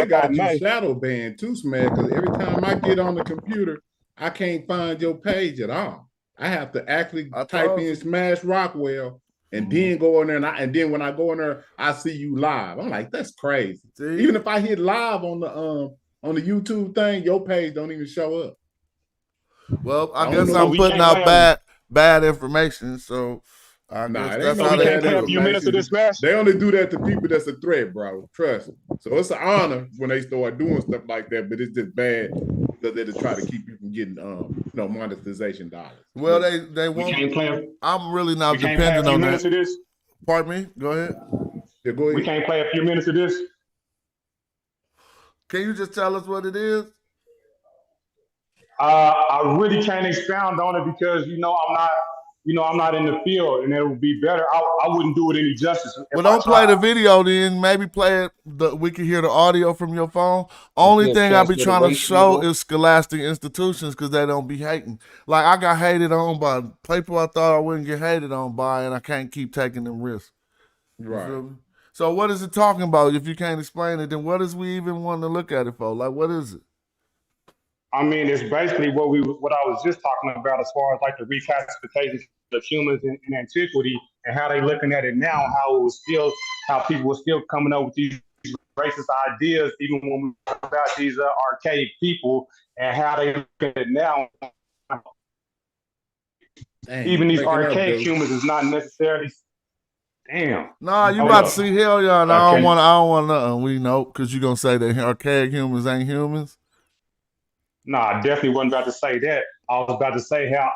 I got you may. shadow banned too, Smack. Because every time I get on the computer, I can't find your page at all. I have to actually I type told in you. Smash Rockwell and Mhm. then go in there, and then when I go in there, I see you live. I'm like, that's crazy. See? Even if I hit live on the YouTube thing, your page don't even show up. Well, I I don't guess So know. I'm we putting can't out play bad information. So I guess Nah, it ain't that's no so how we they can't bad play a feel. few minutes of information. this smash. They only do that to people that's a threat, bro. Trust me. So it's an honor when they start doing stuff like that, but it's just bad because they just try to keep you from getting monetization dollars. Well, But they We won't. can't play. I'm really We not can't play a dependent few on that. minutes of this. Pardon me. Go ahead. yeah, go We ahead. can't play a few minutes of this. Can you just tell us what it is? I really can't expound on it because I'm not in the field, and it would be better. I wouldn't do it any justice if Well, I don't play tried. the video then. Maybe play it. We can hear the audio from your phone. Is Only there thing I be trying to transliteration show involved? is scholastic institutions because they don't be hating. Like I got hated on by people I thought I wouldn't get hated on by, and I can't keep taking them risks. You Right. feel me? So what is it talking about? If you can't explain it, then what is we even want to look at it for? Like what is it? I mean, it's basically what I was just talking about as far as like the reclassification of humans in antiquity and how they looking at it now, how people were still coming up with these racist ideas, even when we talk about these archaic people and how they look at it now. Dang, you Even these breaking up, archaic dude. humans is not necessarily. Damn. Nah, you Hold about to up. see hell yeah, and I Can don't want nothing. We know because you gonna say that archaic humans ain't humans. No, I definitely wasn't about to say that. I was about to say how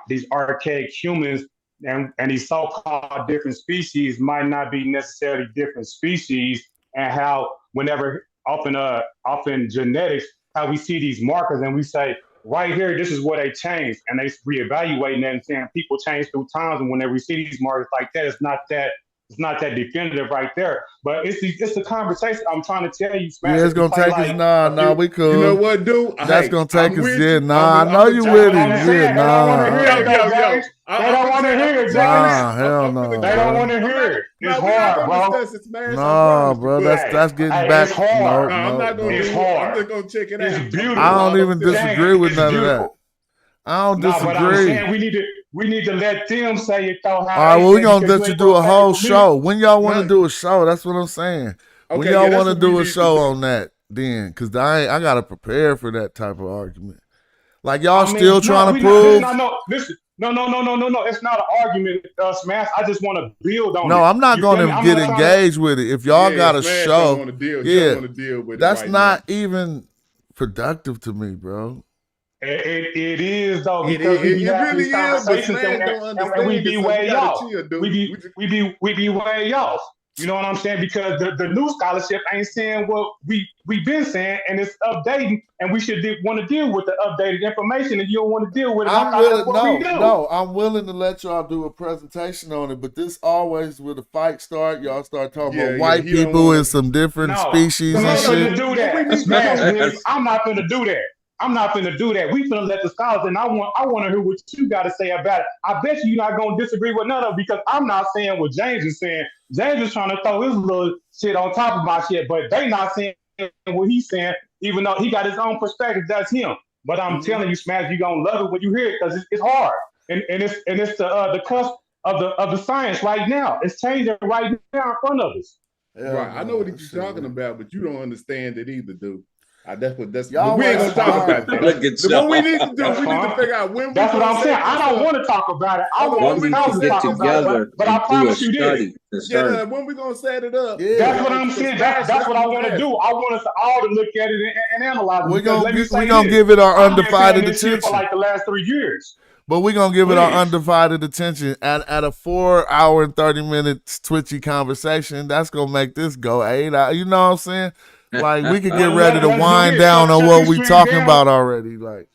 these archaic humans and these so-called different species might not be necessarily different species, and how whenever often genetics, how we see these markers and we say right here, this is where they changed, and they reevaluating that and saying people change through times, and whenever we see these markers like that, it's not that it's not that definitive right there. But it's the conversation I'm trying to tell you, Smash. Yeah, it's gonna take us. Nah, we cool. You know what, dude? That's gonna take I'm us. with Yeah, you. nah, I I'm know with you you. with I'm it. saying, Yeah, they don't want to nah. hear it, though, James. They don't want to hear it, James. Nah, hell no. They don't want to hear it. It's hard, bro. No, bro, that's getting back. It's hard. No, I'm not gonna It's do it. hard. I'm just gonna check it out. It's beautiful. I don't even disagree with It's none of that. beautiful. I don't No, but I'm disagree. saying we need to let them say it though. All right, well, we're gonna let you do a whole show. When y'all want to do a show, that's what I'm saying. When Okay, y'all yeah, want to that's do what a we show need to on that, then, because I gotta prepare for that type of argument. Like y'all still trying to prove? Listen, no. It's not an argument, Smash. I just want to build on it. No, I'm not going to get engaged with it. If y'all got a Smash show, don't wanna deal, she don't wanna deal with it that's right not even productive to me, bro. It is though, It because we be having really these is, but conversations Smash don't and understand we be it, so way we gotta off. chill, dude. We be way off. You know what I'm saying? Because the new scholarship ain't saying what we've been saying, and it's updating, and we should want to deal with the updated information, and you don't want to deal with it. I'm willing to let y'all do a presentation on it, but this always with a fight start, y'all start talking about white people and some different species and shit. Do that. I'm not gonna do that. I'm not finna do that. We finna let the scholars, and I want to hear what you got to say about it. I bet you're not gonna disagree with none of it, because I'm not saying what James is saying. James is trying to throw his little shit on top of my shit, but they not saying what he's saying, even though he got his own perspective. That's him. But I'm telling you, Smash, you're gonna love it when you hear it, because it's hard, and it's the cusp of the science right now. It's changing right now in front of us. Right, I know what he's talking about, but you don't understand it either, dude. That's we ain't Y'all gonna talk about that. What we need to do, we need to figure out when. That's what I'm saying. I don't want to talk about it. I want to talk about it, but I promise you this. Yeah, when we gonna set it up? Yeah. That's what I'm saying. That's what I want to do. I want us all to look at it and analyze it. We're gonna give it our undivided attention for like the last 3 years. But we're gonna give it our undivided attention at a 4 hour and 30 minutes twitchy conversation. That's gonna make this go 8 hours. You know what I'm saying? Like, we could get ready to wind down on what we talking about already. Like,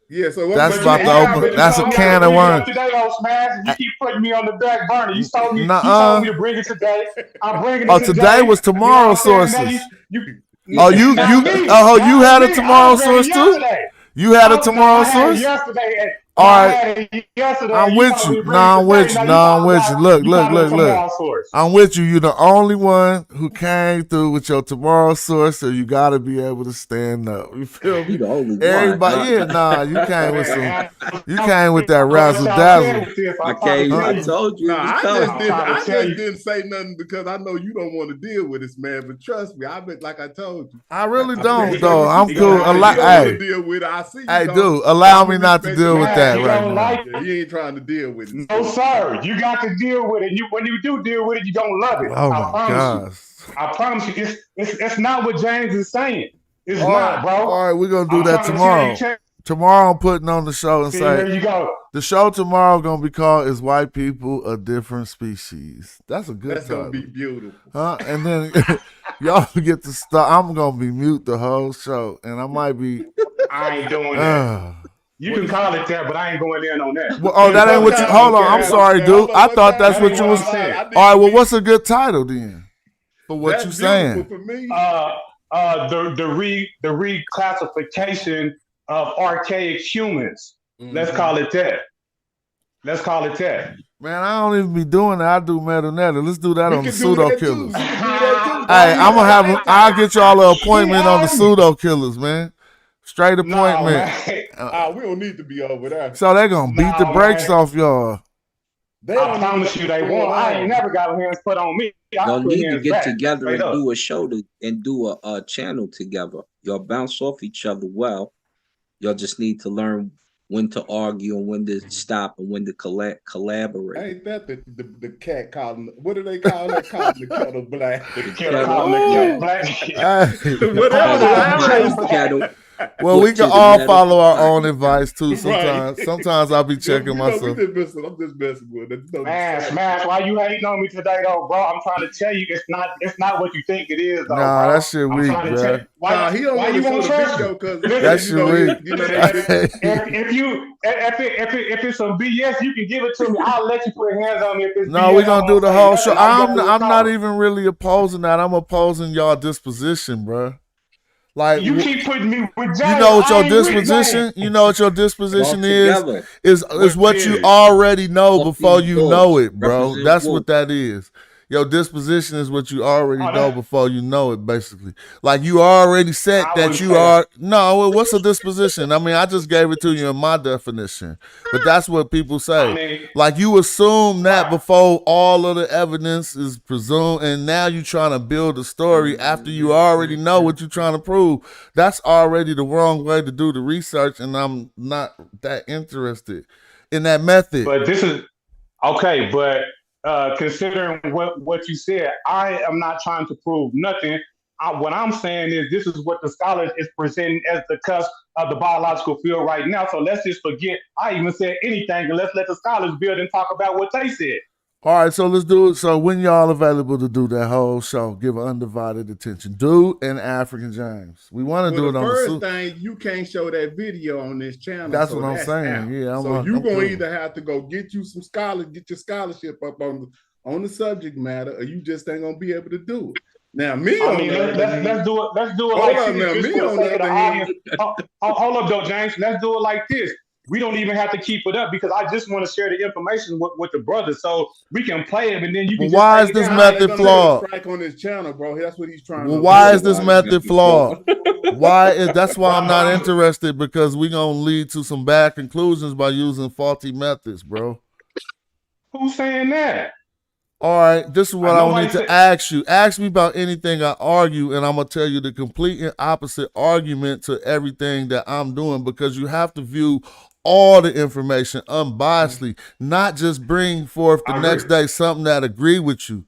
yeah, so that's about to open. That's a can of worms. Today on Smash, you keep putting me on the back burner. You told me to bring it today. I'm bringing it today. Today was tomorrow's sources. You had a tomorrow source too? You had a tomorrow source? Yesterday. All right, I'm with you. I'm with you. Look. I'm with you. You're the only one who came through with your tomorrow source, so you got to be able to stand up. You feel me? Everybody, you came with that razzle dazzle. I told you. I just didn't say nothing because I know you don't want to deal with this, man. But trust me, like I told you. I really don't, though. I'm cool. Hey, dude, allow me not to deal with that right now. You ain't trying to deal with it. No, sir. You got to deal with it. When you do deal with it, you're going to love it. Oh, my gosh. I promise you. It's not what James is saying. It's not, bro. All right, we're going to do that tomorrow. Tomorrow I'm putting on the show and say, there you go. The show tomorrow going to be called Is White People a Different Species? That's a good title. That's going to be beautiful. And then y'all get to start. I'm going to be mute the whole show. And I might be. I ain't doing that. You can call it that, but I ain't going in on that. Well, that ain't what you. Hold on, I'm sorry, dude. I thought that's what you was saying. All right, well, what's a good title then for what you saying? For me. The reclassification of archaic humans. Let's call it that. Man, I don't even be doing that. I do Metal Netter. Let's do that on the pseudo killers. Hey, I'm gonna have. I'll get y'all an appointment on the pseudo killers, man. Straight appointment. We don't need to be over there. So they're going to beat the brakes off y'all. I promise you they won't. I ain't never got hands put on me. Y'all need to get together and do a show and do a channel together. Y'all bounce off each other well. Y'all just need to learn when to argue and when to stop and when to collaborate. Ain't that the cat calling? What do they call that? Calling the kettle black. The kettle black. Whatever. Well, we Put can to the all matter follow our of own fact. advice too. Right. Sometimes I'll be You checking know, myself. I'm just messing with it. Man, Smash, why you hating on me today, though, bro? I'm trying to tell you, it's not what you think it is, though, Nah, bro. that shit I'm weak, trying to tell bro. you why. He don't Why want you to show won't the trust video me? because That shit weak. If it's some BS, you can give it to me. I'll let you put hands on me. If it's No, BS, we're I'm gonna do gonna the say whole show. nothing. All you gotta do is I'm not talk. even really opposing that. I'm opposing y'all disposition, bro. Like You keep putting me with James. you know what I your ain't with James. disposition, you know what your All disposition together. is what is you it? already know Walk before these you know dogs. it, bro. Represent That's woke. what that is. Your disposition is what you already Oh, know before you know it, basically. Like you already said I that wouldn't you say that. are no, what's a disposition? I mean, I just gave it to you in my definition. But that's what people I say. mean, Like you assume that right. before all of the evidence is presumed, and now you're trying to build a story after you already know what you're trying to prove. That's already the wrong way to do the research, and I'm not that interested in that method. But this is okay, but considering what you said, I am not trying to prove nothing. What I'm saying is this is what the scholar is presenting as the cusp of the biological field right now. So let's just forget I even said anything and let's let the scholars build and talk about what they said. All right, so let's do it. So when y'all available to do that whole show, give undivided attention. Dude and African James. We want to do it the on first the thing, you can't show that video on this channel. That's so what I'm that's saying. out. Yeah, so you I'm gonna cool. either have to go get you some scholars, get your scholarship up on the subject matter, or you just ain't gonna be able to do it. Now, me I on mean, the other hand, let's do it. Let's do it hold like up now, this, just me for the on sake the of the other hand, audience. Hold up, though, James. Let's do it like this. We don't even have to keep it up because I just want to share the information with the brothers, so we can play it and then you Well, can just why take is it this down. they're method gonna flawed? get a strike on this channel, bro. That's what he's trying Well, to why avoid. is this method flawed? That's why I'm not interested, because we gonna lead to some bad conclusions by using faulty methods, bro. Who's saying that? All right, this is what I Nobody need to said. ask you. Ask me about anything I argue, and I'm gonna tell you the complete and opposite argument to everything that I'm doing, because you have to view all the information unbiasedly, not just bring forth the I next agree. day something that agree with you.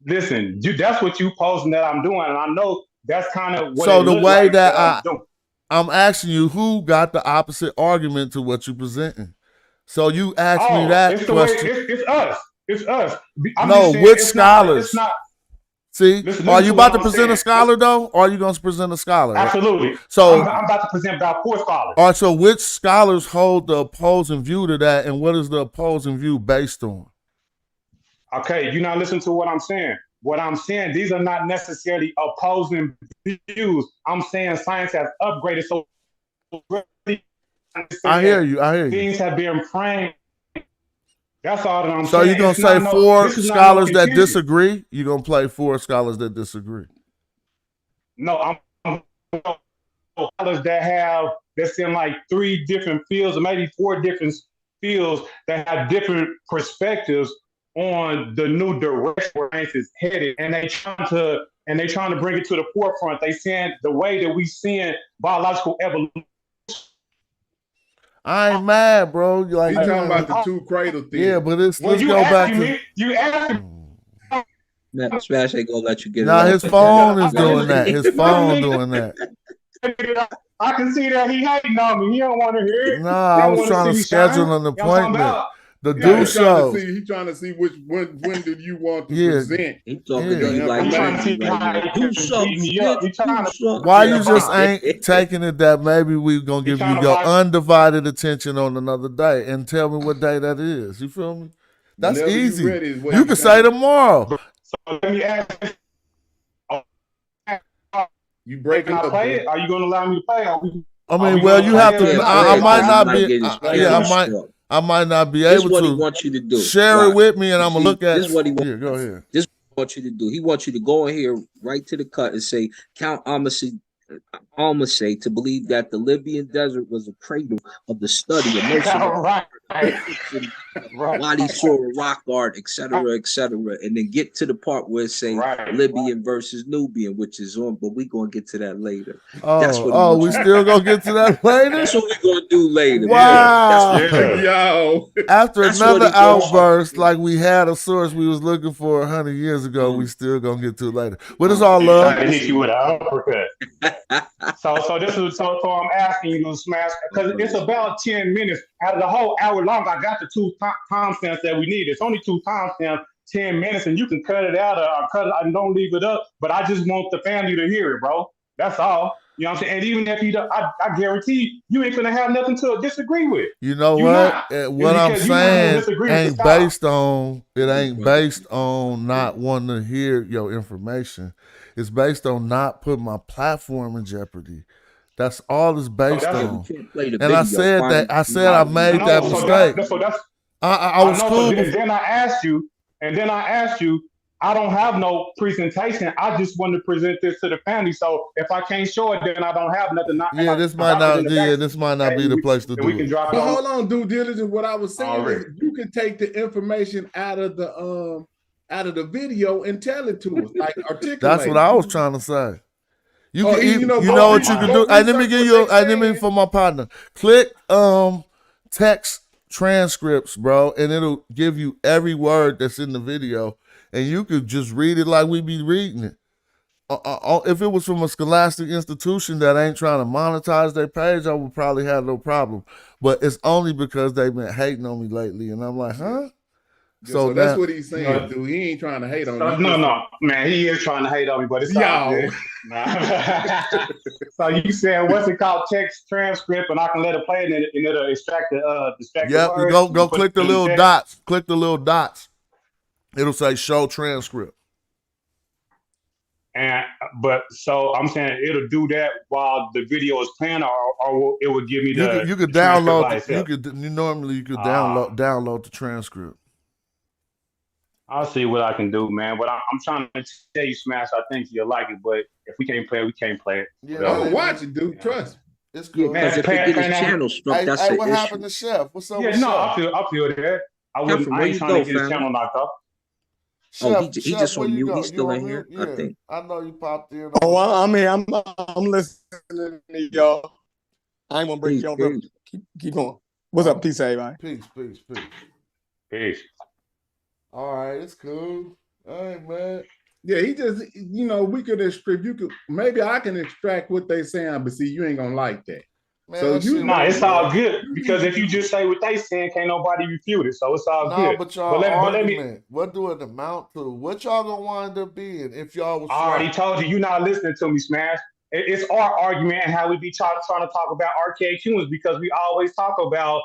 Listen, that's what you posting that I'm doing, and I know that's kind of what So it the looked way like that I'm that doing. I'm asking you, who got the opposite argument to what you're presenting? So you ask me Oh, that it's the way question. it's us. It's us. I'm No, just saying which it's scholars? not. See, Listen are you to what about to I'm present a saying. scholar though, or are you going to present a scholar? Absolutely. So, I'm about to present about 4 scholars. all right. So, which scholars hold the opposing view to that, and what is the opposing view based on? Okay, you're not listening to what I'm saying. What I'm saying, these are not necessarily opposing views. I'm saying science has upgraded, so I hear you. I hear you. things have been framed. That's all that I'm So saying. you're gonna It's say not four this is not scholars that contention. disagree? You're gonna play 4 scholars that disagree? No, I'm scholars that's in like 3 different fields or maybe 4 different fields that have different perspectives on the new direction where science is headed, and they trying to bring it to the forefront. They saying the way that we seeing biological evolution. I ain't mad, bro. Like, He's talking about the 2 cradle theory. yeah, but let's Well, you go back asking to. me, you asking Nah, Smash ain't gonna let you get it Nah, off his like phone that. is doing that. His phone doing that. I can see that he hating on me. He don't want to hear it. Nah, He I don't was want to trying see to me shine. schedule an You know what I'm appointment. talking about? The Yeah, do he's show. trying to see when did you want to Yeah. present. He talking Yeah. to you like I'm trying to that. see Like, how man, he do can something, beat me up. bitch. He trying Do to something. Why yeah, you just fine. ain't taking it that maybe we gonna He give you trying to your fight. undivided attention on another day and tell me what day that is? You feel me? That's Whenever easy. you ready is what You he's can say saying. tomorrow. So let me ask you, You can breaking I up, play bro. it? Are you going to allow me to play? I Are mean, we well, gonna you play have it? to. Can't It's play I it might 'cause not you might be. get his Yeah, feelings struck. I might not be This is able what he to wants you to do. share it Watch. with me, and You I'm gonna see, look at. this is what he Yeah, go ahead. This is what he wants you to do. He wants you to go in here right to the cut and say, Count Almasay to believe that the Libyan desert was a cradle of the study of all notion right. Right. while he saw a rock art, etc., and then get to the part where it say Libyan versus Nubian, which is on, but we're gonna get to that later. That's what we still gonna get to that later? That's what we're gonna do later. Wow. Yo. After That's another what he does. outburst, like we had a source we was looking for 100 years ago, we still gonna get to it later. But it's all love. Trying to hit you with an uppercut. So I'm asking you to smash because it's about 10 minutes out of the whole hour long. I got the two timestamps that we need. It's only two timestamps, 10 minutes, and you can cut it out or cut it and don't leave it up. But I just want the family to hear it, bro. That's all. You know what I'm saying? And even if you don't, I guarantee you ain't gonna have nothing to disagree with. You know what? What I'm saying ain't based on not wanting to hear your information. It's based on not putting my platform in jeopardy. That's all it's based on. And I said I made that mistake. I was cool. And then I asked you, I don't have no presentation. I just want to present this to the family. So if I can't show it, then I don't have nothing. This might not be the place to do it. But hold on, due diligence. What I was saying is you can take the information out of the video and tell it to us, like articulate. That's what I was trying to say. You what you can do. Let me give you. Let me for my partner. Click text transcripts, bro, and it'll give you every word that's in the video. And you could just read it like we be reading it. If it was from a scholastic institution that ain't trying to monetize their page, I would probably have no problem. But it's only because they've been hating on me lately. And I'm like, huh? Yeah, so that's what he's saying, dude. He ain't trying to hate on you. No, man, he is trying to hate on me, but it's all good. So you said, what's it called? Text transcript, and I can let it play, and it'll extract the words. Go click the little dots. Click the little dots. It'll say show transcript. So I'm saying it'll do that while the video is playing, or it would give me you could download. You could download the transcript. I'll see what I can do, man. But I'm trying to tell you, Smash. I think you'll like it, but if we can't play it, we can't play it. Yeah, I'm watch it, dude. Trust me. It's good. Because if they get his channel struck, that's the issue. What happened to Chef? What's up? Yeah, no, I feel that. I ain't trying to get his channel knocked off. Chef, he just on mute. He's still in here, I think. I know you popped in. I'm here. I'm listening to y'all. I ain't gonna break y'all up. Keep going. What's up, peace, everybody? Peace. All right, it's cool. All right, man. Yeah, he just, we could extract. Maybe I can extract what they saying, but see, you ain't gonna like that. Man, so it's all good because if you just say what they saying, can't nobody refute it. So it's all good. But y'all argument, what do it amount to? What y'all gonna wind up being if y'all was? I already told you, you're not listening to me, Smash. It's our argument and how we be trying to talk about archaic humans because we always talk about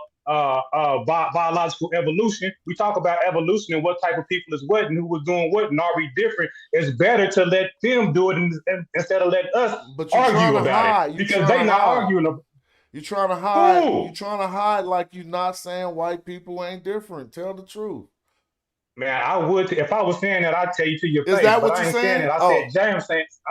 biological evolution. We talk about evolution and what type of people is what and who was doing what and are we different. It's better to let them do it instead of let us argue about it because they not arguing about. You're trying to hide. You're trying to hide like you're not saying white people ain't different. Tell the truth. Man, I would if I was saying that. I'd tell you to your face. Is that what you're saying? Saying that. I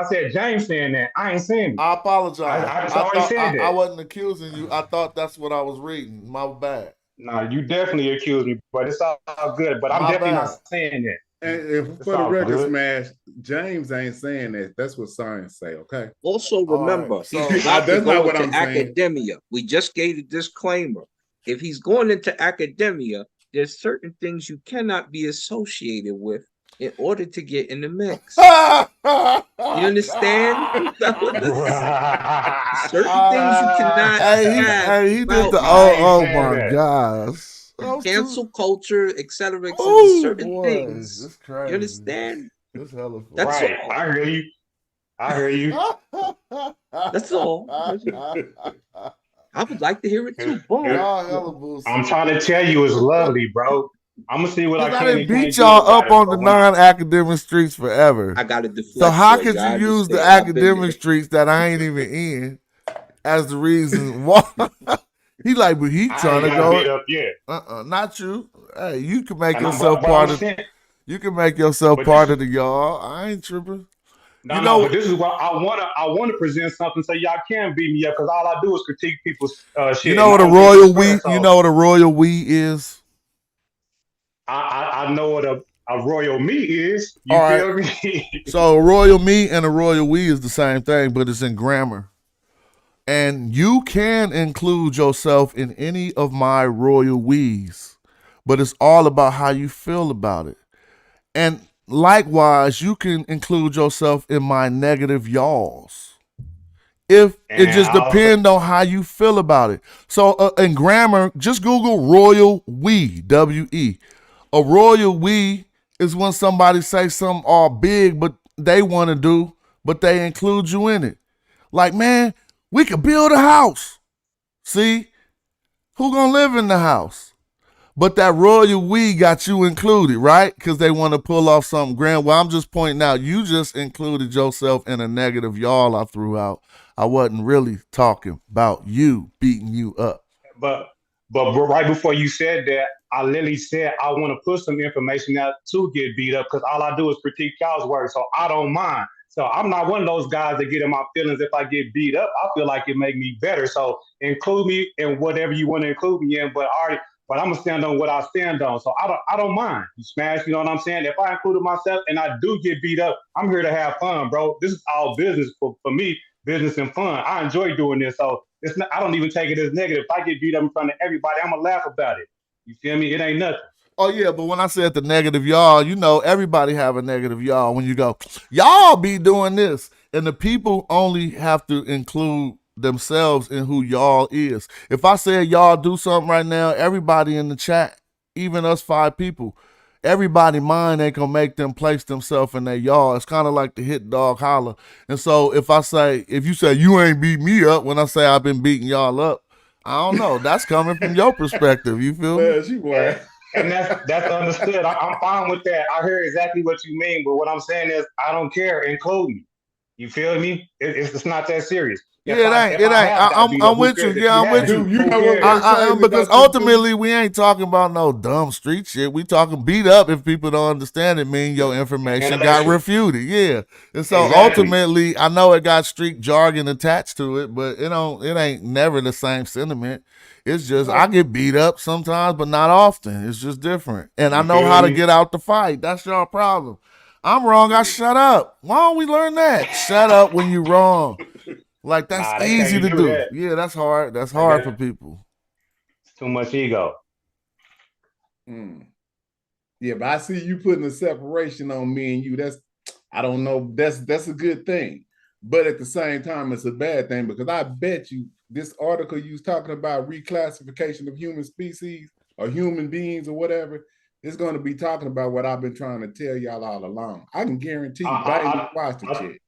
said James saying that. I ain't saying it. I apologize. I wasn't accusing you. I thought that's what I was reading. My bad. No, you definitely accused me, but it's all good. But I'm definitely not saying that. And for the record, Smash, James ain't saying that. That's what science say, okay? Also, remember, he's not that's not what I'm academia. Saying. We just gave a disclaimer. If he's going into academia, there's certain things you cannot be associated with in order to get in the mix. You understand? Certain things you cannot have. He did the oh my gosh. Cancel culture, etc. Certain things. That's crazy. You understand? That's hella fun. That's right. All. I hear you. That's all. I would like to hear it too. I'm trying to tell you, it's lovely, bro. I'm gonna see what I can. Beat y'all up on the non-academic streets forever. I got to deflect. So how could you use the academic streets that I ain't even in as the reason why? He like, but he trying to go. Not you. Hey, you can make yourself part of. You can make yourself part of the y'all. I ain't tripping. No, but this is what I want to present something so y'all can beat me up because all I do is critique people's shit. You know what a royal we? You know what a royal we is? I know what a royal me is. You All feel right. me? So a royal me and a royal we is the same thing, but it's in grammar. And you can include yourself in any of my royal we's, but it's all about how you feel about it. And likewise, you can include yourself in my negative y'alls. If it And just depends on how you feel about it. So in grammar, just Google royal we, W-E. A royal we is when somebody say something all big, but they want to do, but they include you in it. Like, man, we could build a house. See? Who gonna live in the house? But that royal we got you included, right? Because they want to pull off something grand. Well, I'm just pointing out, you just included yourself in a negative y'all I threw out. I wasn't really talking about you beating you up. but right before you said that, I literally said I want to put some information out to get beat up because all I do is critique y'all's work, so I don't mind. So I'm not one of those guys that get in my feelings if I get beat up. I feel like it make me better. So include me in whatever you want to include me in, but I'm gonna stand on what I stand on. So I don't mind. You smash, you know what I'm saying? If I included myself and I do get beat up, I'm here to have fun, bro. This is all business for me, business and fun. I enjoy doing this. So it's not, I don't even take it as negative. If I get beat up in front of everybody, I'm gonna laugh about it. You feel me? It ain't nothing. Oh yeah, but when I said the negative y'all, you know, everybody have a negative y'all when you go, y'all be doing this. And the people only have to include themselves in who y'all is. If I said y'all do something right now, everybody in the chat, even us 5 people, everybody mind ain't gonna make them place themselves in their y'all. It's kind of like the hit dog holler. And so if you say you ain't beat me up when I say I've been beating y'all up, I don't know. That's coming from your perspective. You feel me? She was. And that's understood. I'm fine with that. I hear exactly what you mean, but what I'm saying is I don't care. Include me. You feel me? It's not that serious. Yeah, it ain't. I'm with you. Yeah, I'm with you. You know what? Because ultimately, we ain't talking about no dumb street shit. We talking beat up. If people don't understand it, mean your information got refuted. Yeah, and so ultimately, I know it got street jargon attached to it, but it ain't never the same sentiment. It's just I get beat up sometimes, but not often. It's just different, and I know how to get out the fight. That's your problem. I'm wrong. I shut up. Why don't we learn that? Shut up when you're wrong. Like that's easy to do. That. Yeah, that's hard. That's hard for people. It's too much ego. Yeah, but I see you putting a separation on me and you. I don't know. That's a good thing, but at the same time, it's a bad thing because I bet you this article you was talking about reclassification of human species or human beings or whatever. It's going to be talking about what I've been trying to tell y'all all along. I can guarantee you. I watched the shit.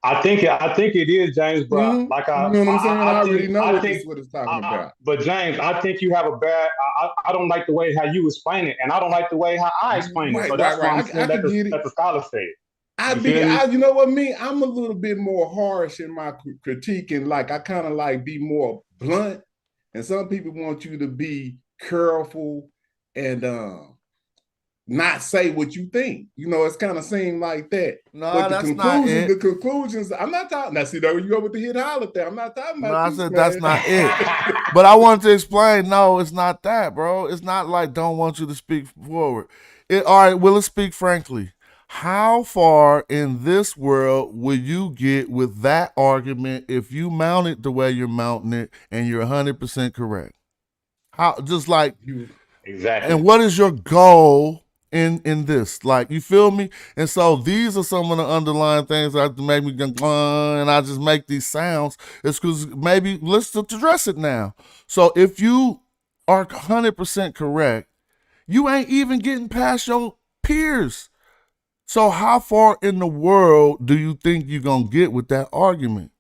I think it is, James, but you know what I'm saying? I already know what it's talking about. But James, I think you have a bad. I don't like the way how you explain it, and I don't like the way how I explain it. So that's why I'm saying that the scholar said. You know what I mean? I'm a little bit more harsh in my critique, and like I kind of like be more blunt. And some people want you to be careful and not say what you think. You know, it's kind of seemed like that. No, but that's not it. The conclusions, I'm not talking. Now, see, there you go with the hit holler there. I'm not talking about. No, I said that's not it. But I wanted to explain. No, it's not that, bro. It's not like don't want you to speak forward. All right, well, let's speak frankly. How far in this world will you get with that argument if you mount it the way you're mounting it and you're 100% correct? How? Just like exactly. And what is your goal in this? Like, you feel me? And so these are some of the underlying things that make me go, and I just make these sounds. It's because maybe let's address it now. So if you are 100% correct, you ain't even getting past your peers. So how far in the world do you think you're going to get with that argument?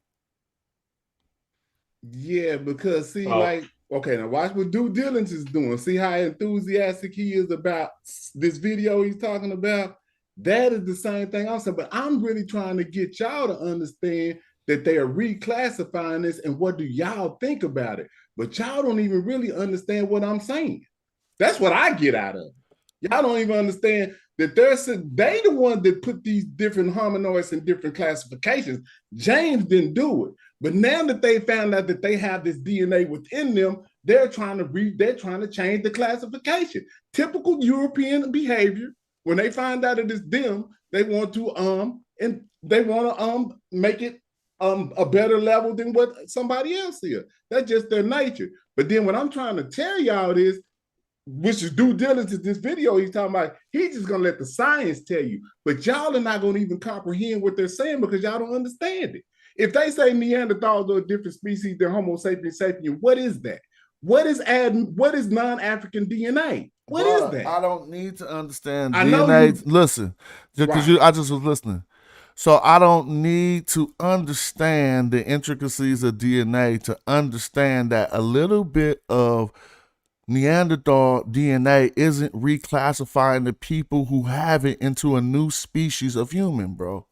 Yeah, because see, like, okay, now watch what Due Diligence is doing. See how enthusiastic he is about this video he's talking about? That is the same thing I'm saying, but I'm really trying to get y'all to understand that they are reclassifying this and what do y'all think about it? But y'all don't even really understand what I'm saying. That's what I get out of it. Y'all don't even understand that they the one that put these different hominoids in different classifications. James didn't do it. But now that they found out that they have this DNA within them, they're trying to change the classification. Typical European behavior. When they find out it is them, they want to make it a better level than what somebody else is. That's just their nature. But then what I'm trying to tell y'all is, which is due diligence, this video he's talking about, he's just gonna let the science tell you. But y'all are not gonna even comprehend what they're saying because y'all don't understand it. If they say Neanderthals are a different species than Homo sapiens sapiens, what is that? What is non-African DNA? What is that? I don't need to understand I know DNA. Listen, because Right. I just was listening. So I don't need to understand the intricacies of DNA to understand that a little bit of Neanderthal DNA isn't reclassifying the people who have it into a new species of human, bro.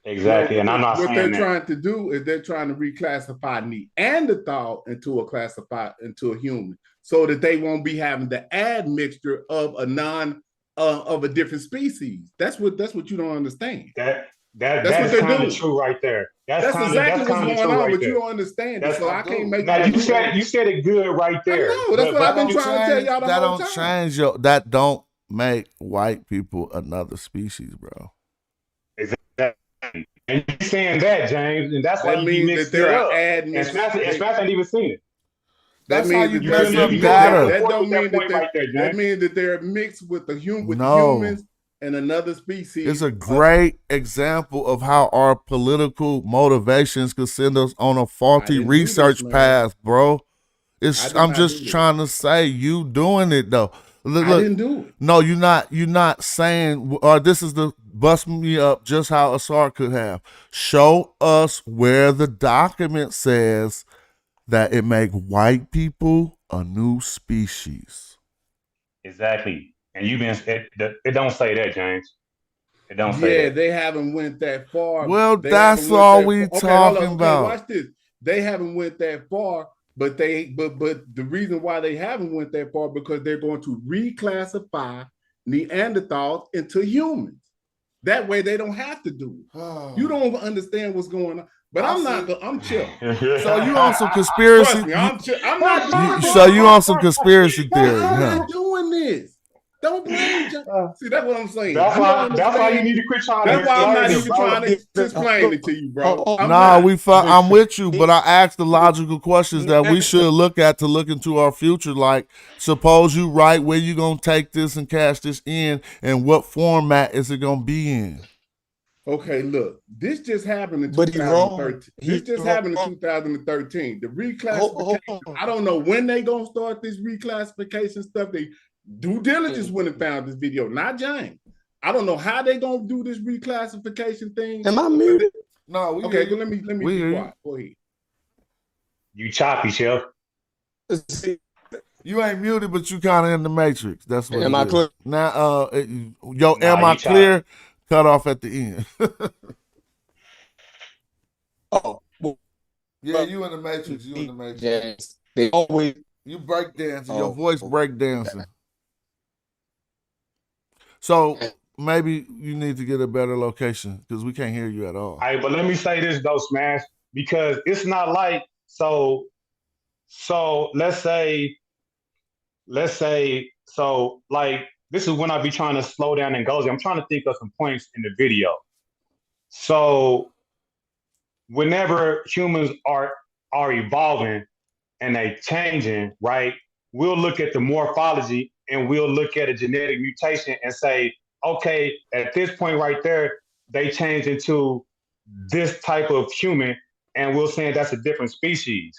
Exactly, No, and I'm not what they're saying that. trying to do is they're trying to reclassify Neanderthal into a human, so that they won't be having the admixture of a different species. That's what you don't understand. That's what they're kind of doing. true right there. That's exactly what's going on, right but there. you don't understand it, so I can't make now you you said it good right there. I know, that's what I've been trying to tell y'all the that whole don't time. change that don't make white people another species, bro. Exactly. And you saying that, James, and that's why That you be means that mixing there it are up. And admixtures. Smash ain't even seen it. That's how you mess up you data. That don't mean point right there, that James. means that they're mixed with the No. humans and another species. It's a great example of how our political motivations could send us on a faulty research path, bro. I'm just trying to say you doing it though. Look, I didn't do it. No, you're not saying, or this is the bust me up just how Asar could have. Show us where the document says that it make white people a new species. Exactly. And it don't say that, James. It don't say that. Yeah, they haven't went that far. Well, that's all we talking about. Okay, watch this. They haven't went that far, but the reason why they haven't went that far because they're going to reclassify Neanderthals into humans. That way they don't have to do it. You don't understand what's going on. But I'm chill. So you on some conspiracy? Trust me, I'm not doing this. So you on some conspiracy theory? I'm Huh? not doing this. Don't blame. See, that's what I'm saying. That's why you need to quit trying to. That's why I'm not even trying to explain it to you, bro. I'm with you, but I asked the logical questions that we should look at to look into our future. Like, suppose you write where you gonna take this and cash this in, and what format is it gonna be in? Okay, look, this just happened in 2013. This just happened in 2013. The reclassification. I don't know when they gonna start this reclassification stuff. They due diligence went and found this video, not James. I don't know how they gonna do this reclassification thing. Am I muted? No. Okay, well, let me be quiet. Go ahead. You choppy, Chef. You ain't muted, but you kind of in the matrix. That's what. Am I clear? Now, am I clear? Cut off at the end. Yeah, you in the matrix. You in the matrix. Yes, they always. You break dancing. Your voice break dancing. So maybe you need to get a better location because we can't hear you at all. All right, but let me say this though, Smash, because it's not like so let's say like this is when I be trying to slow down and go. I'm trying to think of some points in the video. So whenever humans are evolving and they changing, right? We'll look at the morphology and we'll look at a genetic mutation and say, okay, at this point right there, they change into this type of human, and we'll say that's a different species.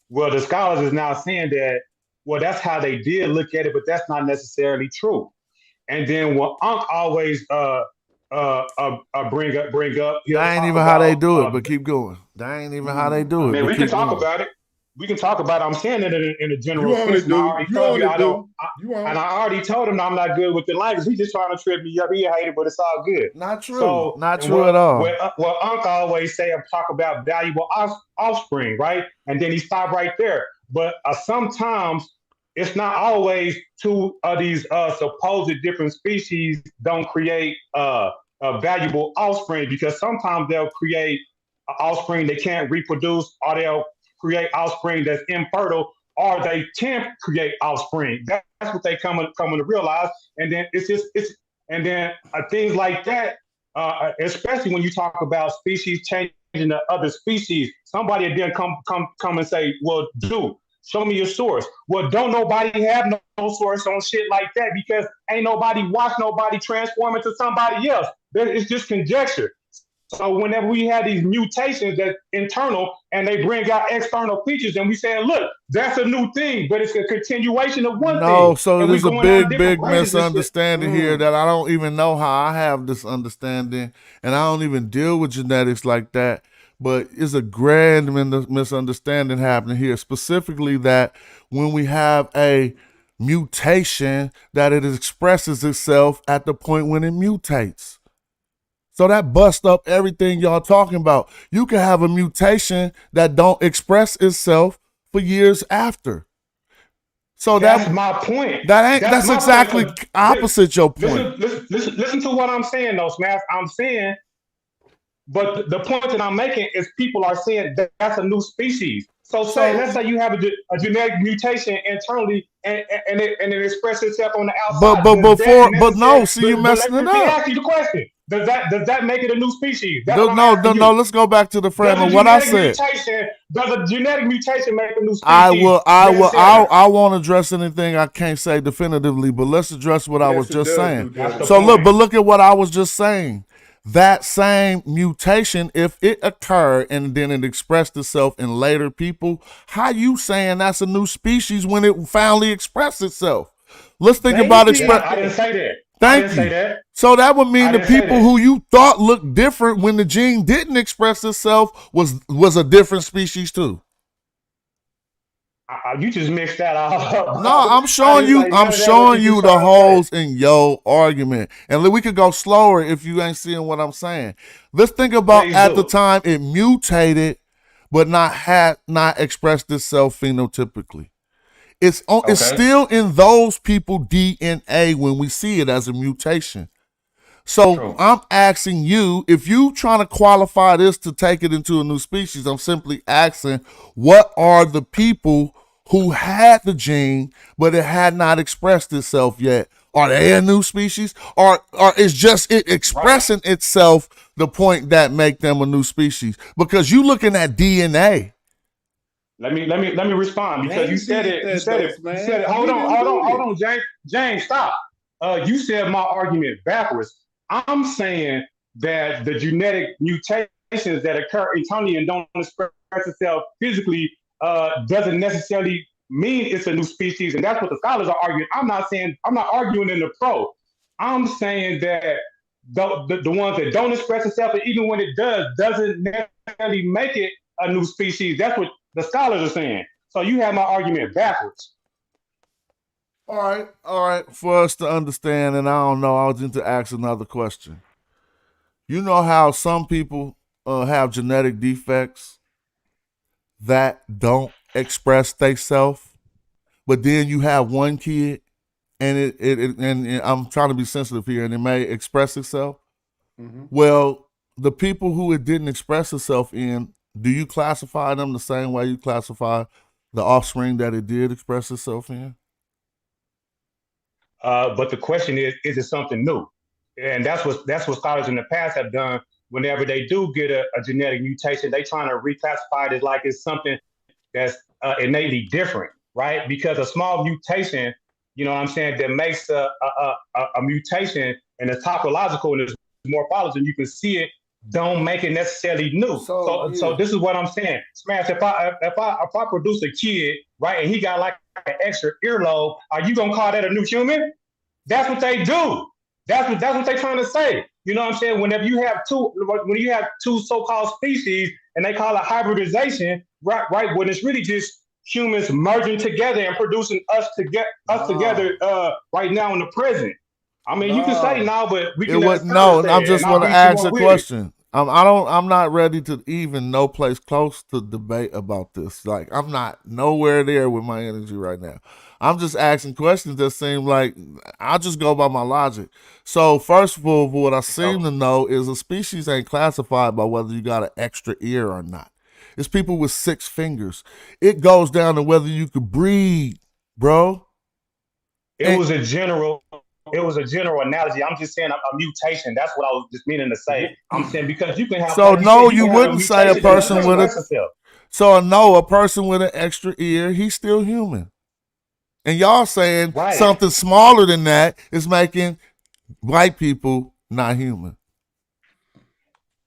Well, the scholars is now saying that, well, that's how they did look at it, but that's not necessarily true. And then what Unc always bring up. That ain't even how they do it, but keep going. That ain't even how they do it. Man, but we can keep talk going. about it. We can talk about it. I'm saying it in a general You only sense. do. And I already told him I'm not good with the language. He's just trying to trip me up. He hated, but it's all good. Not true. So, not true at all. Well, Uncle always say, talk about valuable offspring, right? And then he stopped right there. But sometimes it's not always two of these supposed different species don't create a valuable offspring, because sometimes they'll create offspring that can't reproduce, or they'll create offspring that's infertile, or they can create offspring. That's what they coming to realize. And then things like that, especially when you talk about species changing to other species, somebody then come and say, well, dude, show me your source. Well, don't nobody have no source on shit like that, because ain't nobody watch nobody transform into somebody else. It's just conjecture. So whenever we have these mutations that's internal and they bring out external features, and we say, look, that's a new thing, but it's a continuation of one thing. No, so and there's a big branches misunderstanding here that I don't even know how I have this understanding, and I don't even deal with genetics like that. But it's a grand misunderstanding happening here, specifically that when we have a mutation, that it expresses itself at the point when it mutates. So that busts up everything y'all talking about. You can have a mutation that don't express itself for years after. So that's my point. That's exactly opposite your point. Listen to what I'm saying, though, Smash. I'm saying, but the point that I'm making is people are saying that's a new species. So let's say you have a genetic mutation internally, and it expresses itself on the outside. You're messing it up. Let me ask you the question. Does that make it a new species? No. Let's go back to the frame of what I said. Does a genetic mutation make a new species? I won't address anything I can't say definitively, but let's address what I was just saying. So look at what I was just saying. That same mutation, if it occurred and then it expressed itself in later people, how you saying that's a new species when it finally expressed itself? Let's think about it. I didn't say that. Thank you. So that would mean the people who you thought looked different when the gene didn't express itself was a different species too. You just mixed that up. No, I'm showing you the holes in your argument. And we could go slower if you ain't seeing what I'm saying. Let's think about the time it mutated, but had not expressed itself phenotypically. It's still in those people's DNA when we see it as a mutation. So I'm asking you, if you trying to qualify this to take it into a new species, I'm simply asking, what are the people who had the gene, but it had not expressed itself yet? Are they a new species? Or is just it expressing itself the point that make them a new species? Because you looking at DNA. Let me respond, because you said it. Hold on, James, stop. You said my argument backwards. I'm saying that the genetic mutations that occur internally and don't express itself physically doesn't necessarily mean it's a new species, and that's what the scholars are arguing. I'm not arguing in the pro. I'm saying that the ones that don't express itself, and even when it doesn't necessarily make it a new species. That's what the scholars are saying. So you have my argument backwards. All right. For us to understand, and I don't know, I was going to ask another question. You know how some people have genetic defects that don't express themselves, but then you have one kid, and and I'm trying to be sensitive here, and it may express itself. Mm-hmm. Well, the people who it didn't express itself in, do you classify them the same way you classify the offspring that it did express itself in? But the question is it something new? And that's what scholars in the past have done. Whenever they do get a genetic mutation, they trying to reclassify it as like it's something that's innately different, right? Because a small mutation, you know what I'm saying, that makes a mutation and it's topological and it's morphology, and you can see it, don't make it necessarily new. So this is what I'm saying. Smash, if I produce a kid, right, and he got like an extra earlobe, are you gonna call that a new human? That's what they do. That's what they're trying to say. You know what I'm saying? When you have two so-called species and they call it hybridization, right? When it's really just humans merging together and producing us together right now in the present. I mean, you can say now, but we can. I just want to ask a question. I'm not ready to even no place close to debate about this. Like, I'm not nowhere there with my energy right now. I'm just asking questions that seem like I'll just go by my logic. So first of all, what I seem to know is a species ain't classified by whether you got an extra ear or not. It's people with 6 fingers. It goes down to whether you could breathe, bro. It was a general analogy. I'm just saying a mutation. That's what I was just meaning to say. I'm saying because you can have. So like no, said, you can wouldn't say a person with express yourself. So no, a person with an extra ear, he's still human. And y'all saying something smaller than that is making white people not human.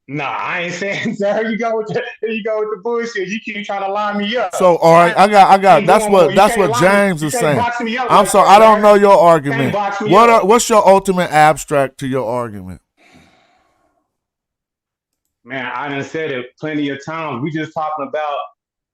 Nah, I ain't saying. So here you go with the bullshit. You keep trying to line me up. So all right, I got. That's what James is saying. I'm sorry, I don't know your argument. What's your ultimate abstract to your argument? Man, I done said it plenty of times. We just talking about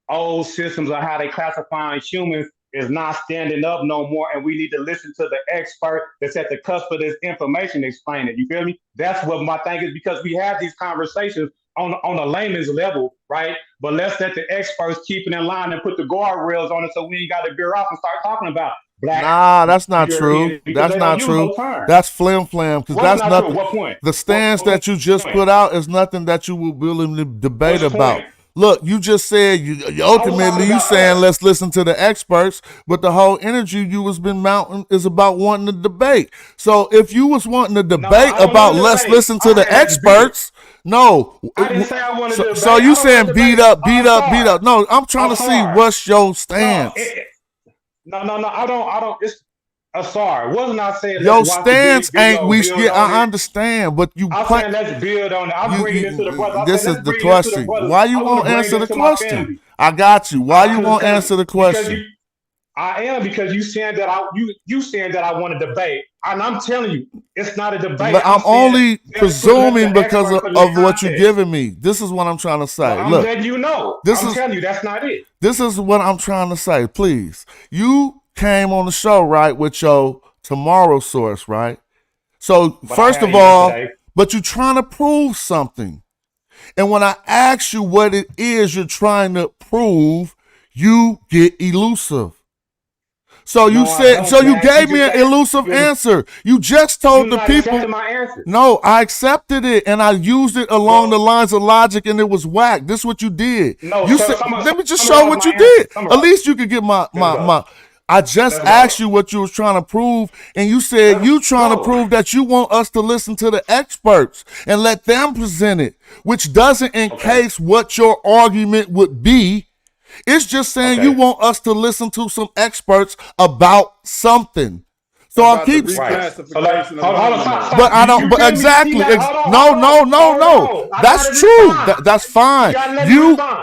old systems of how they classify humans is not standing up no more, and we need to listen to the expert that's at the cusp of this information explaining. You feel me? That's what my thing is, because we have these conversations on a layman's level, right? But let's let the experts keep it in line and put the guardrails on it so we ain't got to veer off and start talking about black. Nah, that's not true. That's not true. That's flim flam, because that's nothing. What point? The stance that you just put out is nothing that you will willingly debate about. Look, you just said you ultimately you saying let's listen to the experts, but the whole energy you was been mounting is about wanting to debate. So if you was wanting to debate about let's listen to the experts, no. I didn't say I wanted to debate. So you saying beat up. No, I'm trying to see what's your stance. No, I don't. It's sorry. Wasn't I saying your stance ain't we? Yeah, I understand, but you. I'm saying let's build on it. I'm bringing it to the brother. This is the question. Why you won't answer the question? I got you. Why you won't answer the question? I am, because you saying that you saying that I want to debate, and I'm telling you, it's not a debate. But I'm only presuming because of what you're giving me. This is what I'm trying to say. Well, Look, letting you know. I'm telling you, that's not it. This is what I'm trying to say. Please, you came on the show, right, with your tomorrow source, right? So first of all, but you're trying to prove something. And when I ask you what it is you're trying to prove, you get elusive. So you you gave me an elusive answer. You just told the people. No, I accepted it and I used it along the lines of logic, and it was whack. This is what you did. No, you said, let me just show what you did. At least you could get my. I just asked you what you was trying to prove, and you said you trying to prove that you want us to listen to the experts and let them present it, which doesn't encase what your argument would be. It's just saying you want us to listen to some experts about something. So I'll keep. But I don't. But exactly. No. That's true. That's fine.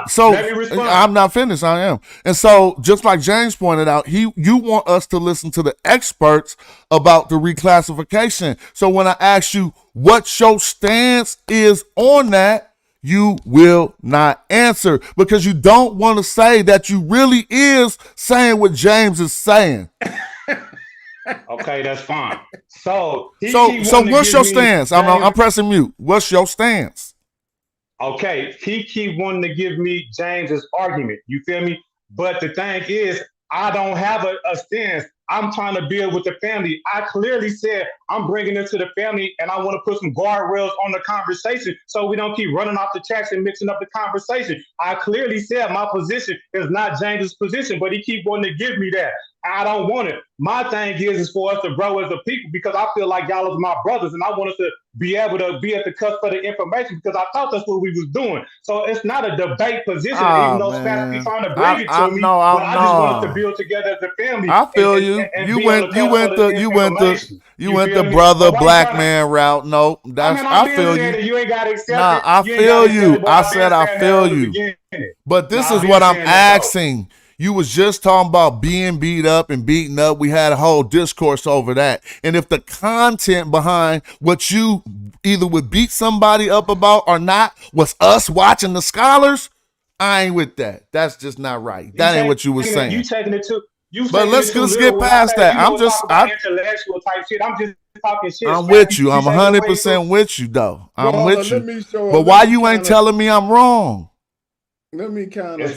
So I'm not finished. I am. And so just like James pointed out, you want us to listen to the experts about the reclassification. So when I ask you what your stance is on that, you will not answer because you don't want to say that you really is saying what James is saying. Okay, that's fine. So what's your stance? I'm pressing mute. What's your stance? Okay, he keep wanting to give me James's argument. You feel me? But the thing is, I don't have a stance. I'm trying to build with the family. I clearly said I'm bringing it to the family, and I want to put some guardrails on the conversation so we don't keep running off the tracks and mixing up the conversation. I clearly said my position is not James's position, but he keep wanting to give me that. I don't want it. My thing is for us to grow as a people, because I feel like y'all is my brothers, and I want us to be able to be at the cusp of the information, because I thought that's what we was doing. So it's not a debate position, even though Spass be trying to bring it to me. But I just want us to build together as a family. I feel you. You went the brother black man route. No, that's I feel you. You ain't got to accept it. I feel you. I said I feel you. But this is what I'm asking. You was just talking about being beat up and beaten up. We had a whole discourse over that. And if the content behind what you either would beat somebody up about or not was us watching the scholars, I ain't with that. That's just not right. That ain't what you was saying. You taking it But let's get past that. I'm intellectual type shit. I'm just talking shit. I'm with you. I'm 100% with you though. I'm with you. Let me show but why you ain't telling me I'm wrong? Let me kind of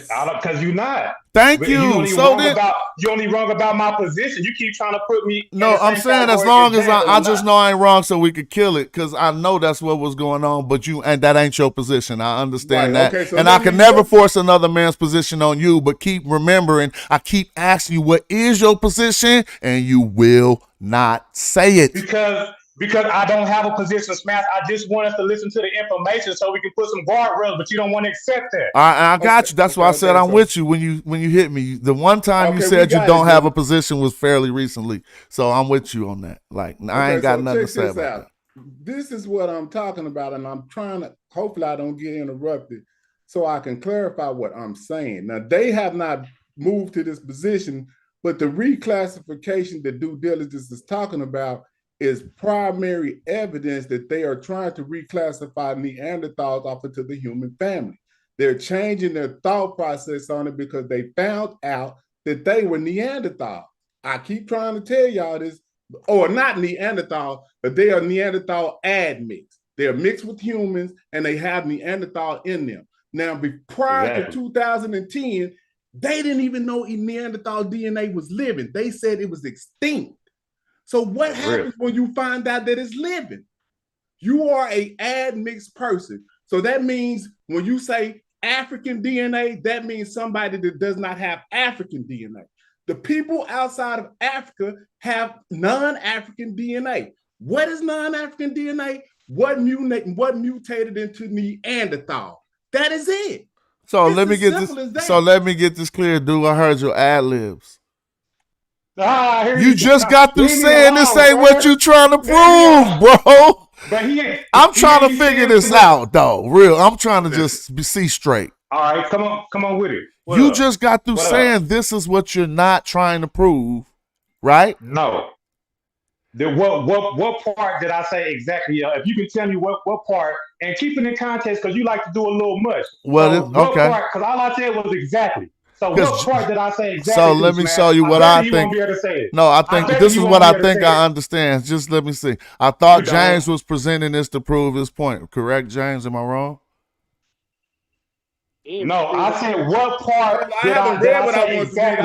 because you're not. Thank you. You only wrong about my position. You keep trying to put me. No, I'm saying as long as I just know I ain't wrong, so we could kill it, because I know that's what was going on. But that ain't your position. I understand that, okay, so and I can never force another man's position on you. But keep remembering, I keep asking you, what is your position, and you will not say it because I don't have a position, Smash. I just want us to listen to the information so we can put some guardrails, but you don't want to accept that. I got you. That's why I said I'm with you when you hit me. The one time you said you don't have a position was fairly recently, so I'm with you on that. Like I ain't got nothing to say about that. This is what I'm talking about, and I'm trying to. Hopefully, I don't get interrupted, so I can clarify what I'm saying. Now, they have not moved to this position, but the reclassification that due diligence is talking about is primary evidence that they are trying to reclassify Neanderthals off into the human family. They're changing their thought process on it because they found out that they were Neanderthal. I keep trying to tell y'all this, or not Neanderthal, but they are Neanderthal admixed. They're mixed with humans and they have Neanderthal in them. Now, prior to 2010, they didn't even know Neanderthal DNA was living. They said it was extinct. So what happens when you find out that it's living? You are an admixed person. So that means when you say African DNA, that means somebody that does not have African DNA. The people outside of Africa have non-African DNA. What is non-African DNA? What mutated into Neanderthal? That is it. So let me get this. So let me get this clear, dude. I heard your ad libs. You just got through saying this ain't what you trying to prove, bro. But I'm trying to figure this out, though. Real. I'm trying to just see straight. All right, come on with it. You just got through saying this is what you're not trying to prove, right? No. What part did I say exactly? If you can tell me what part, and keep it in context, because you like to do a little much. Well, okay. Because all I said was exactly. So what part did I say exactly? So let me show you what I think. No, I think this is what I think I understand. Just let me see. I thought James was presenting this to prove his point. Correct, James? Am I wrong? No, I said what part did I read what I want to read.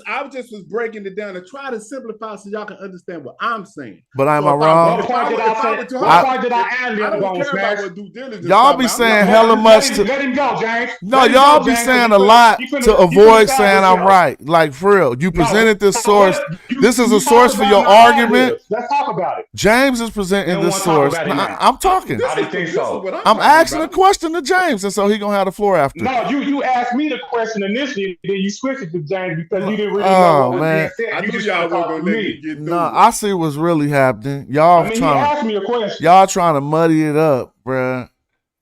I just was breaking it down to try to simplify so y'all can understand what I'm saying. But am I wrong? What part did I add on, Smash? Y'all be saying hella much to let him go, James. No, y'all be saying a lot to avoid saying I'm right. Like for real. You presented this source. This is a source for your argument. Let's talk about it. James is presenting this source. I'm talking. I didn't think so. I'm asking a question to James, and so he gonna have the floor after. No, you asked me the question initially, then you switched it to James because you didn't really know what was being said. I knew y'all were gonna let me get through. No, I see what's really happening. Y'all he asked me a question. Y'all trying to muddy it up, bruh.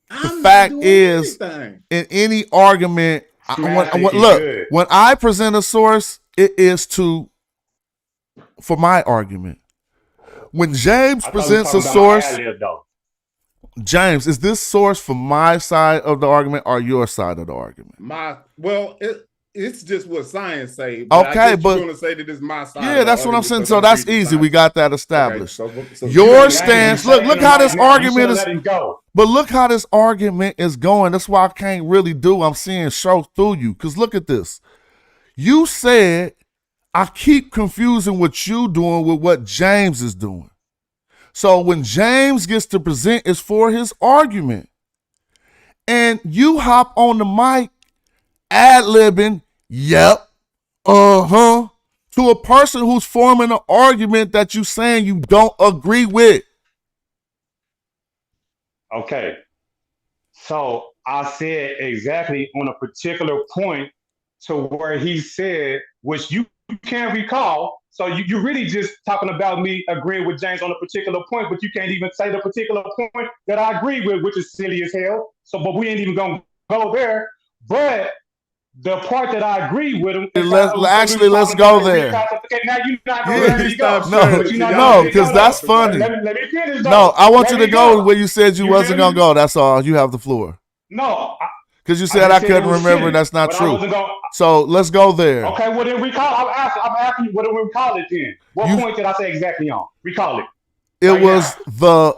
The fact is, in any argument, when I present a source, it is for my argument. When James presents a source, James, is this source for my side of the argument or your side of the argument? It's just what science say. Okay, but you're gonna say that it's my side. Yeah, that's what I'm saying. So that's easy. We got that established. Okay, so your stance. Look how this argument is. But look how this argument is going. That's why I can't really do. I'm seeing show through you. Because look at this. You said I keep confusing what you doing with what James is doing. So when James gets to present, it's for his argument. And you hop on the mic, ad-libbing, yep, to a person who's forming an argument that you saying you don't agree with. Okay. So I said exactly on a particular point to where he said, which you can't recall. So you're really just talking about me agreeing with James on a particular point, but you can't even say the particular point that I agree with, which is silly as hell. So, but we ain't even gonna go there. But the part that I agree with him. Let's go there. Okay, now you're not going to No, because that's funny. Let me finish. No, I want you to go where you said you wasn't gonna go. That's all. You have the floor. No. Because you said I couldn't remember. That's not true. So let's go there. Okay, well then recall. I'm asking you, what do we call it then? What point did I say exactly on? Recall it. It was the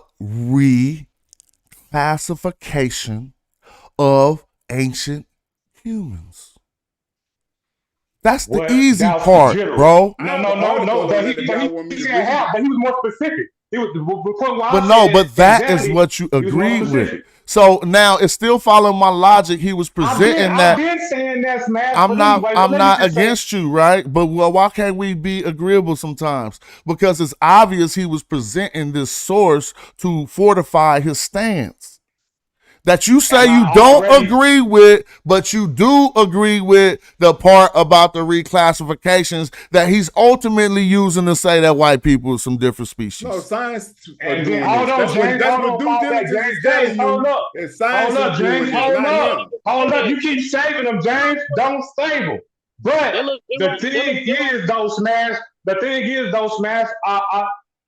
reclassification of ancient humans. That's the easy part, bro. No. But he said half, but he was more specific. But that is what you agreed with. So now it's still following my logic. He was presenting that. I've been saying that, Smash. I'm not against you, right? But why can't we be agreeable sometimes? Because it's obvious he was presenting this source to fortify his stance. That you say you don't agree with, but you do agree with the part about the reclassifications that he's ultimately using to say that white people are some different species. No, science. Hold up, James. Hold up. You keep saving them, James. Don't save them. But the thing is, though, Smash.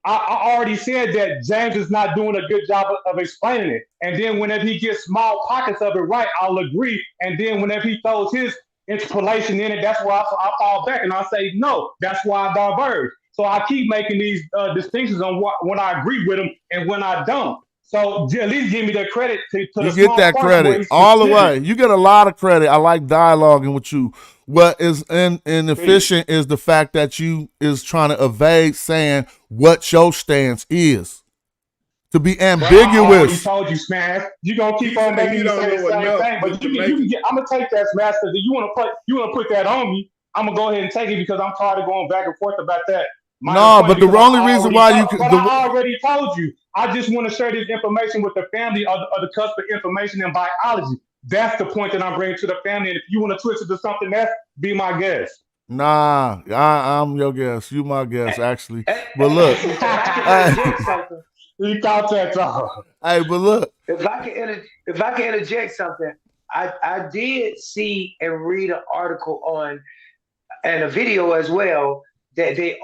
I already said that James is not doing a good job of explaining it. And then whenever he gets small pockets of it right, I'll agree. And then whenever he throws his interpolation in it, that's why I fall back and I say, no, that's why I diverge. So I keep making these distinctions on when I agree with him and when I don't. So at least give me the credit to you get that credit all the way. You get a lot of credit. I like dialoguing with you. What is inefficient is the fact that you is trying to evade saying what your stance is. To be ambiguous. I already told you, Smash. You gonna keep on making me say the same thing, but you can get. I'm gonna take that, Smash, because you wanna put that on me. I'm gonna go ahead and take it because I'm tired of going back and forth about that. No, but the only reason why you could. I already told you. I just want to share this information with the family of the cusp of information in biology. That's the point that I'm bringing to the family. And if you want to twist it to something else, be my guest. Nah, I'm your guest. You my guest, actually. But look. You caught that talk. Hey, but look. If I can interject something, I did see and read an article on and a video as well that they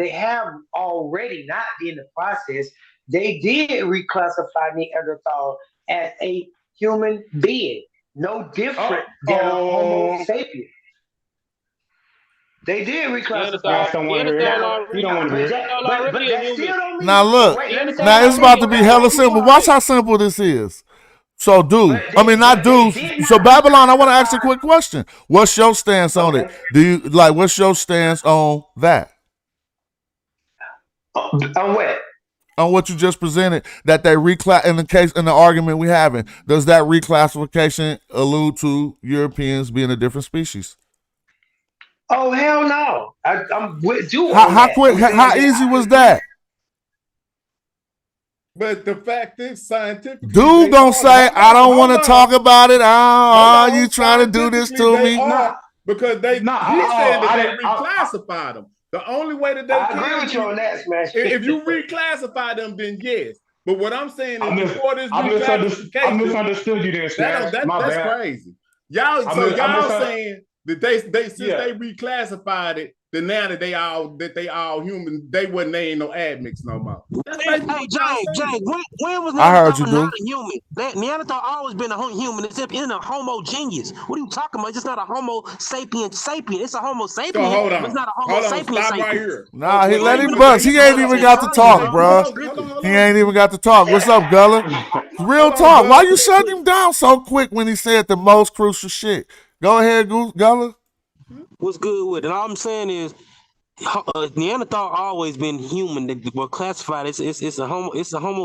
have already, not in the process, they did reclassify Neanderthal as a human being, no different than a Homo sapien. They did reclassify. You don't want to hear it. Now look, now it's about to be hella simple. Watch how simple this is. So So Babylon, I want to ask you a quick question. What's your stance on it? What's your stance on that? On what? On what you just presented, that they in the argument we having, does that reclassification allude to Europeans being a different species? Oh hell no! I'm with you. How quick? How easy was that? But the fact is, scientifically, dude gonna say, "I don't want to talk about it." Oh, you trying to do this to me? Because he said that they reclassified them. The only way that they agree with you on that, Smash. If you reclassify them, then yes. But what I'm saying is, before this reclassification, I misunderstood you there, Smash. That's crazy. Y'all saying that they reclassified it, then now that they all human, they ain't no admix no more. Hey, James, when was Neanderthal not a human? Neanderthal always been a human, except in a homogeneous. What are you talking about? It's just not a Homo sapien. It's a Homo sapien. So hold on. But it's not a Homo sapien. Stop right here. Nah, he let him bust. He ain't even got to talk, bro. He ain't even got to talk. What's up, Gullah? Real talk. Why you shutting him down so quick when he said the most crucial shit? Go ahead, Gullah. What's good with it? All I'm saying is, Neanderthal always been human. They were classified. It's a Homo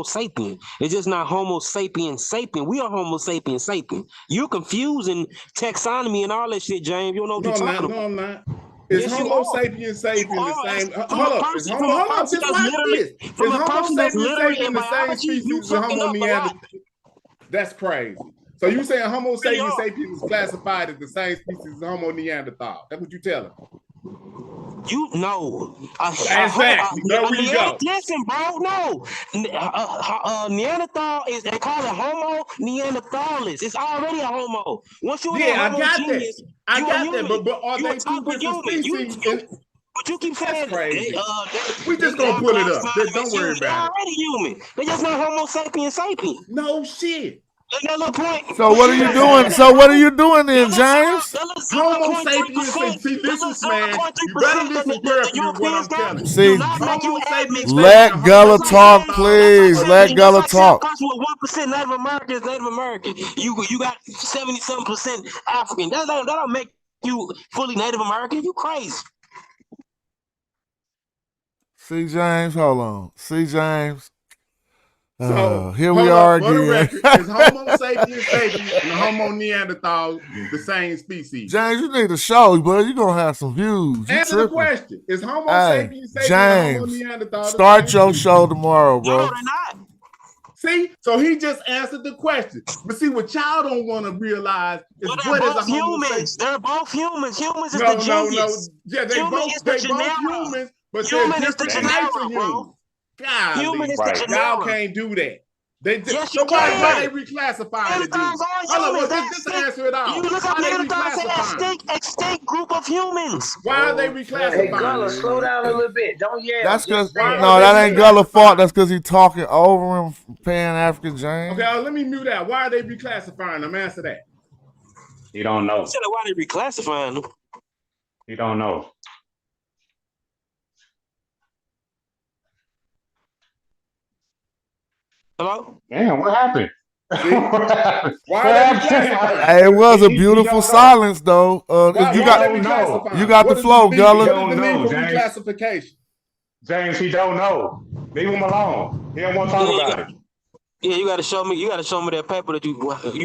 sapien. It's just not Homo sapien sapien. We are Homo sapien sapien. You're confusing taxonomy and all that shit, James. You don't know what you're talking about. No, I'm not. Is Homo sapien sapien the same? Hold up. Just watch this. Is Homo sapien sapien the same species as Homo neanderthal? That's crazy. So you saying Homo sapien sapien is classified as the same species as Homo neanderthal? That's what you telling? You know. Exactly. There we go. Listen, bro. No. Neanderthal they call it Homo neanderthalis. It's already a Homo. Once you I got that. But are they two different species? But you keep saying crazy. We just gonna pull it up. Don't worry about it. They're already human. They're just not Homo sapien sapien. No shit. That little point. So what are you doing? So what are you doing then, James? Homo sapiens say, see, listen, Smash. You better listen carefully to what I'm telling you. See, Homo sapiens let and Gullah Homo talk, neanderthals please. are Let different. Gullah talk. Person with 1% Native American is Native American. You got 77% African. That don't make you fully Native American. You crazy. See, James, hold on. See, James. So Here we hold are up, for the again. record, is Homo sapiens sapiens and Homo neanderthals the same species? James, you need to show, but you're going to have some views. You Answer the tripping. question. Is Homo Hey, sapiens sapiens and Homo James, neanderthals start the your same show tomorrow, bro. No, they're not. See, so he just answered the question. But see, what y'all don't want to realize is Well, what is a both Homo humans. sapien? They're both humans. Humans is No, the no, genius. no. Yeah, they Human both is the genera. humans, but Human they're is the different in genera, nature bro. humans. Golly, Human is the Right. genera. y'all can't do that. Yes, So you why can. they reclassifying it then? Neanderthals are Hold on, humans. well, just They're answer it all. You look up Why they Neanderthals, reclassifying? extinct group of humans. Why are they Hey, reclassifying? Gullah, slow down a little bit. Don't yell. That's because, Just say it. no, that ain't Gullah's fault. That's because he talking over him, Pan African James. Okay, let me mute out. Why are they reclassifying them? Answer that. You don't know. Instead of why they reclassifying them. You don't know. Hello? Damn, what happened? See? Why are they reclassifying? Hey, it was a He beautiful don't know. silence, though. Why You are got they reclassifying? you got What the is flow, need? Gullah. What is the need Don't know, for James. reclassification? James, he don't know. Leave him alone. He don't want to talk about it. Yeah, you gotta show me. You gotta show me that paper that you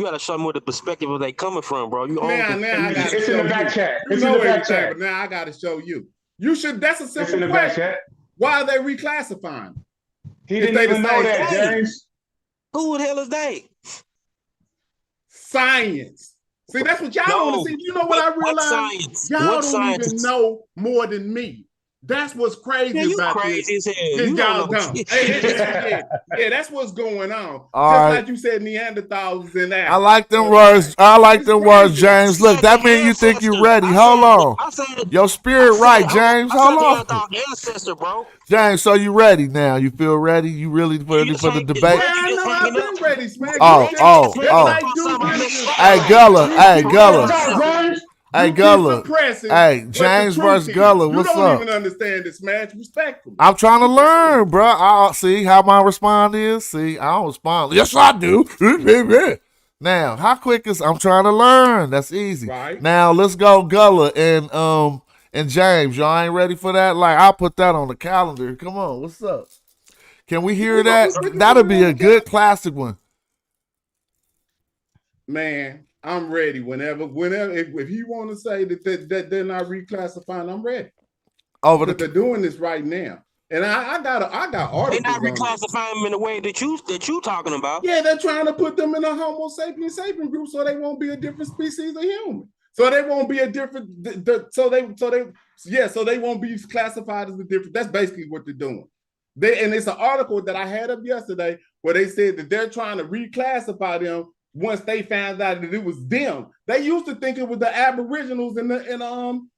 gotta show me where the perspective of they coming from, bro. You Now I got to It's show in the back you. chat. You It's in know the back everything, chat. but now I got to show you. You should. That's a It's in simple the back question. chat. Why are they reclassifying? He If didn't they even the know same that, species. James. Who the hell is they? Science. See, that's what y'all don't want to see. You know what I What realized? science? Y'all What don't science? even know more than me. That's what's crazy Yeah, you about crazy this. as hell. Yeah, You y'all don't know don't. shit. Yeah, that's what's going on. All Just right. like you said, Neanderthals in Africa. I like them words. I like It's them words, crazy. James. Look, that means you think you ready. Hold on. Your spirit right, James. Hold on. Neanderthal ancestor, bro. James, so you ready now? You feel ready? You really ready for the debate? Yeah, I know. I've been ready, Smack. Oh. Hey, Gullah. Hey, Gullah. Hey, You keep Gullah. suppressing Hey, what James the truth versus is. Gullah. You What's don't up? even understand this, Smash. Respectfully. I'm trying to learn, bro. I see how my response is. See, I don't respond. Yes, I do. Now, how quick is I'm trying to learn? That's easy. Right. Now let's go, Gullah and James. Y'all ain't ready for that? Like, I'll put that on the calendar. Come on, what's up? Can we hear that? That'll be a good classic one. Man, I'm ready. Whenever, if you want to say that they're not reclassifying, I'm ready. But they're doing this right now, and I got articles. They're not on it. reclassifying them in the way that you talking about. Yeah, they're trying to put them in a Homo sapiens sapien group so they won't be a different species of human. So they won't be a different. So they won't be classified as a different. That's basically what they're doing. And it's an article that I had up yesterday where they said that they're trying to reclassify them once they found out that it was them. They used to think it was the Aboriginals in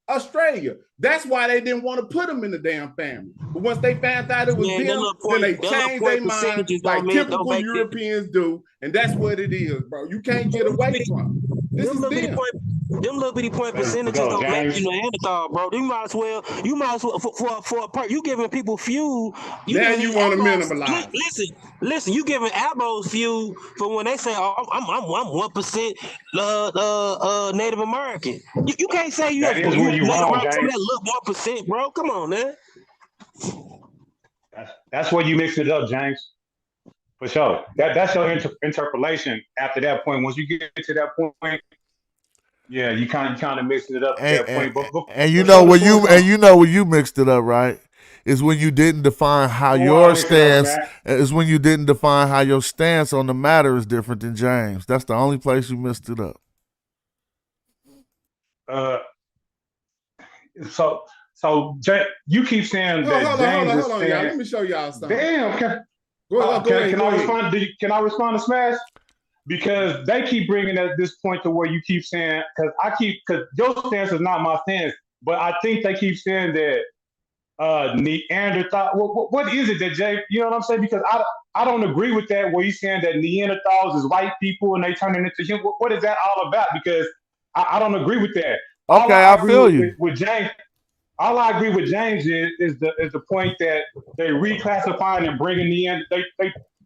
Australia. That's why they didn't want to put them in the damn family. But once they found out it was them, then they changed their mind like typical Europeans do. And that's what it is, bro. You can't get away from it. This is them. Them little bitty point percentages don't make you Neanderthal, bro. You might as well for a part. You giving people fuel. Now you want to minimalize. Listen. You giving elbows fuel for when they say, "Oh, I'm 1% Native American." You can't say you That is where you wrong, that James. little 1%, bro. Come on, man. That's where you mix it up, James. For sure. That's your interpolation. After that point, once you get to that point, yeah, you kind of mixing it up at that point. And you know where you mixed it up, right? Is when you didn't define how your stance is when you didn't define how your stance on the matter is different than James. That's the only place you messed it up. So you keep saying that James is hold on, y'all. Let me show y'all something. Damn. Go ahead. Can I respond? Can I respond to Smash? Because they keep bringing at this point to where you keep saying, because your stance is not my stance, but I think they keep saying that Neanderthal. What is it that Jay? You know what I'm saying? Because I don't agree with that. Where you saying that Neanderthals is white people and they turning into human. What is that all about? Because I don't agree with that. All Okay, I I agree feel you. with James. All I agree with James is the point that they reclassifying and bringing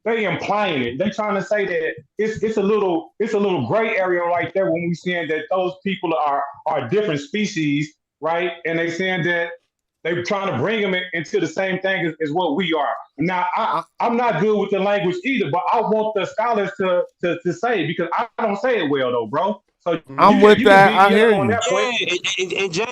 they implying it. They trying to say that it's a little gray area right there when we saying that those people are different species, right? And they saying that they're trying to bring them into the same thing as what we are. Now, I'm not good with the language either, but I want the scholars to say, because I don't say it well though, bro. So I'm you with can that. beat I me hear up on you. that point.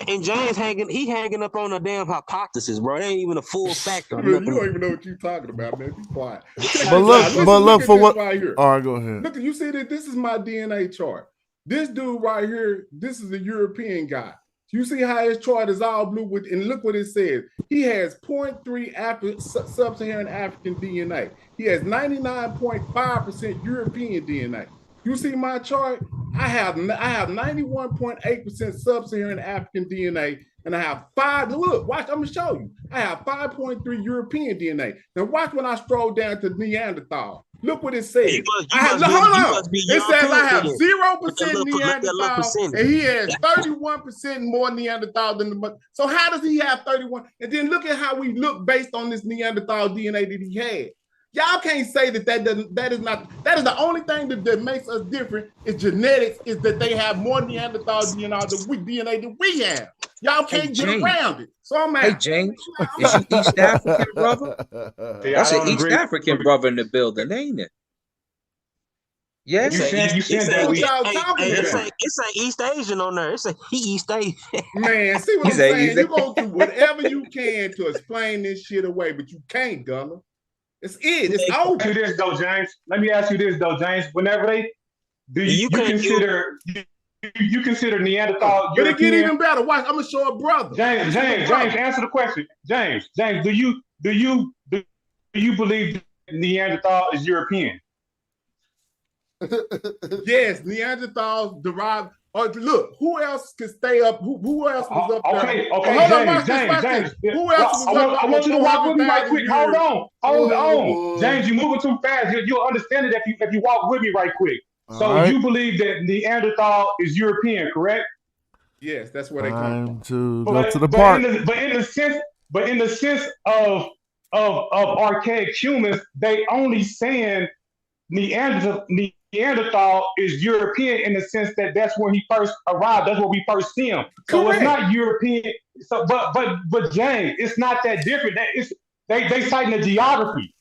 And James hanging up on a damn hypothesis, bro. It ain't even a full fact or You nothing. don't even know what you're talking about, man. Be quiet. But look for this what. right here. All right, go ahead. Look, you see that this is my DNA chart. This dude right here, this is a European guy. You see how his chart is all blue with, and look what it says. He has 0.3 sub-Saharan African DNA. He has 99.5% European DNA. You see my chart? I have 91.8% sub-Saharan African DNA, and I have watch, I'm gonna show you. I have 5.3 European DNA. Now watch when I stroll down to Neanderthal. Look what it says. It says I have 0% Neanderthal, and he has 31% more Neanderthal than the. So how does he have 31? And then look at how we look based on this Neanderthal DNA that he had. Y'all can't say that is the only thing that makes us different is genetics, is that they have more Neanderthal DNA than we have. Y'all can't get around it. So I'm out. Hey, James, is you East African, brother? That's an East African brother in the building, ain't it? Yeah. It's a East Asian on there. It's a East Asian. Man, see what I'm saying? You're going to do whatever you can to explain this shit away, but you can't, Gunner. It's over. Let me ask you this though, James. Whenever you consider Neanderthal but European? it get even better. Watch, I'm gonna show a brother. James, answer the question. James, do you believe Neanderthal is European? Yes, Neanderthals derived. Look, who else could stay up? Who else was up there? James. Who else was up there? I want you to walk with me right quick. Hold on. James, you're moving too fast. You'll understand it if you walk with me right quick. So you believe that Neanderthal is European, correct? Yes, that's where they come from. Go to the park. But in the sense of archaic humans, they only saying Neanderthal is European in the sense that that's when he first arrived. That's where we first see him. So Correct. It's not European. So, but James, it's not that different. They citing the geography.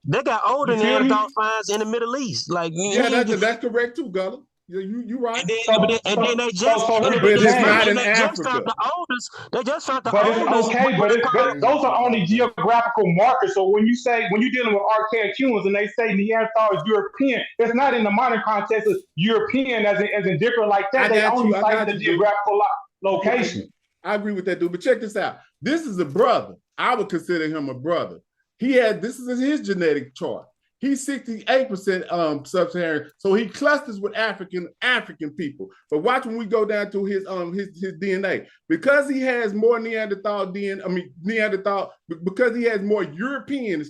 They got older Neanderthal finds in the Middle East. That's correct too, Gullah. You right. And then they just found the oldest. They just found the oldest. But those are only geographical markers. So when you're dealing with archaic humans and they say Neanderthal is European, it's not in the modern context of European as in different like that. They only cite the geographical location. I agree with that, dude. But check this out. This is a brother. I would consider him a brother. This is his genetic chart. He's 68% sub-Saharan, so he clusters with African people. But watch when we go down to his DNA, because he has more Neanderthal DNA. Because he has more European.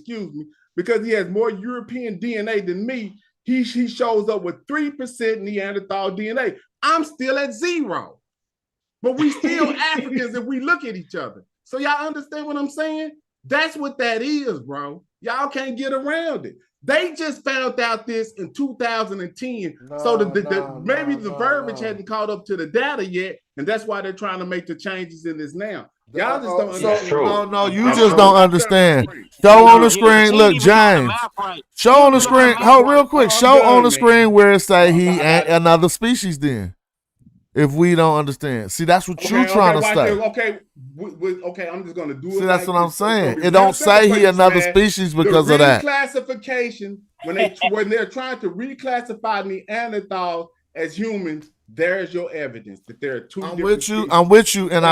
Because he has more European DNA than me. He shows up with 3% Neanderthal DNA. I'm still at 0, but we still Africans if we look at each other. So y'all understand what I'm saying? That's what that is, bro. Y'all can't get around it. They just found out this in 2010. So maybe the verbiage hadn't caught up to the data yet, and that's why they're trying to make the changes in this now. Y'all just don't understand. No, you just don't understand. Show on the screen. Look, James. Show on the screen. Hold real quick. Show on the screen where it say he ain't another species then. If we don't understand. See, that's what you're trying to say. Okay, I'm just going to do it. See, that's what I'm saying. It don't say he another species because of that. Reclassification, when they're trying to reclassify Neanderthal as humans, there's your evidence that there are two different species. I'm with you, and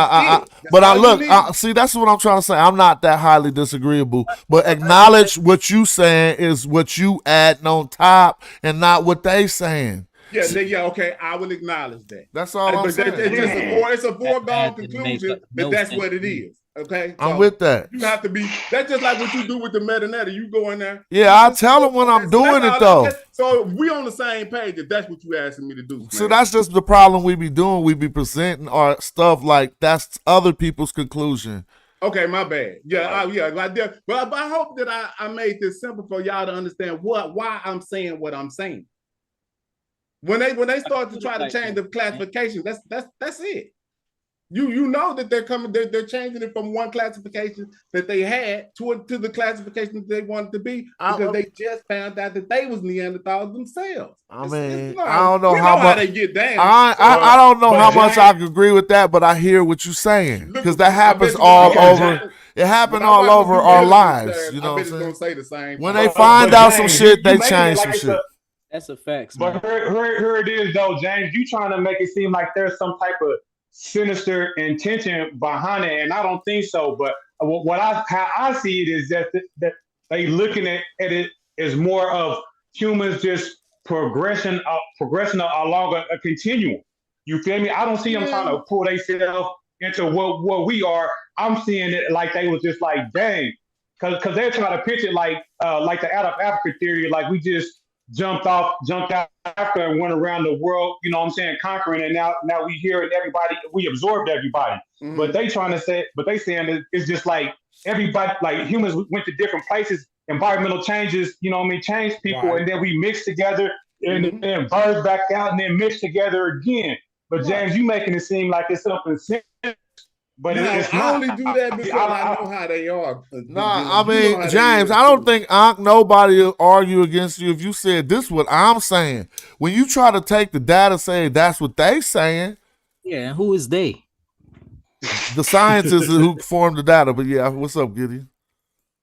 see, that's what I'm trying to say. I'm not that highly disagreeable, but acknowledge what you saying is what you adding on top and not what they saying. Yeah, okay, I will acknowledge that. That's all I'm saying. It's a foregone conclusion that that's what it is. Okay, I'm with that. You have to be. That's just like what you do with the metadata. You go in there. Yeah, I tell them when I'm doing it though. So we on the same page. If that's what you asking me to do. So that's just the problem we be doing. We be presenting our stuff like that's other people's conclusion. Okay, my bad. Yeah, right there. But I hope that I made this simple for y'all to understand why I'm saying what I'm saying. When they start to try to change the classification, that's it. You know that they're changing it from one classification that they had to the classification that they wanted to be because they just found out that they was Neanderthals themselves. I mean, I don't know how they get down. I don't know how much I can agree with that, but I hear what you're saying because that happens all over. It happened all over our lives. You know what I'm saying? The same when they find out some shit, they change some shit. That's a fact. But here it is, though, James. You trying to make it seem like there's some type of sinister intention behind it, and I don't think so. But how I see it is that they looking at it as more of humans just progressing along a continuum. You feel me? I don't see them trying to pull themselves into what we are. I'm seeing it like they was just like, dang, because they're trying to pitch it like the out of Africa theory, like we just jumped out Africa and went around the world, you know what I'm saying, conquering, and now we hear it, everybody, we absorbed everybody. Mm-hmm. But they saying it's just like everybody, like humans went to different places, environmental changes, you know what I mean, changed people, right. And then we mixed together and then birds back out and then mixed together again. But James, you making it seem like it's something simple. But it's not. I only do that because I know how they are. Nah, I mean, James, I don't think nobody will argue against you if you said this is what I'm saying. When you try to take the data, say that's what they saying. Yeah, and who is they? The scientists who formed the data. But yeah, what's up, Gideon?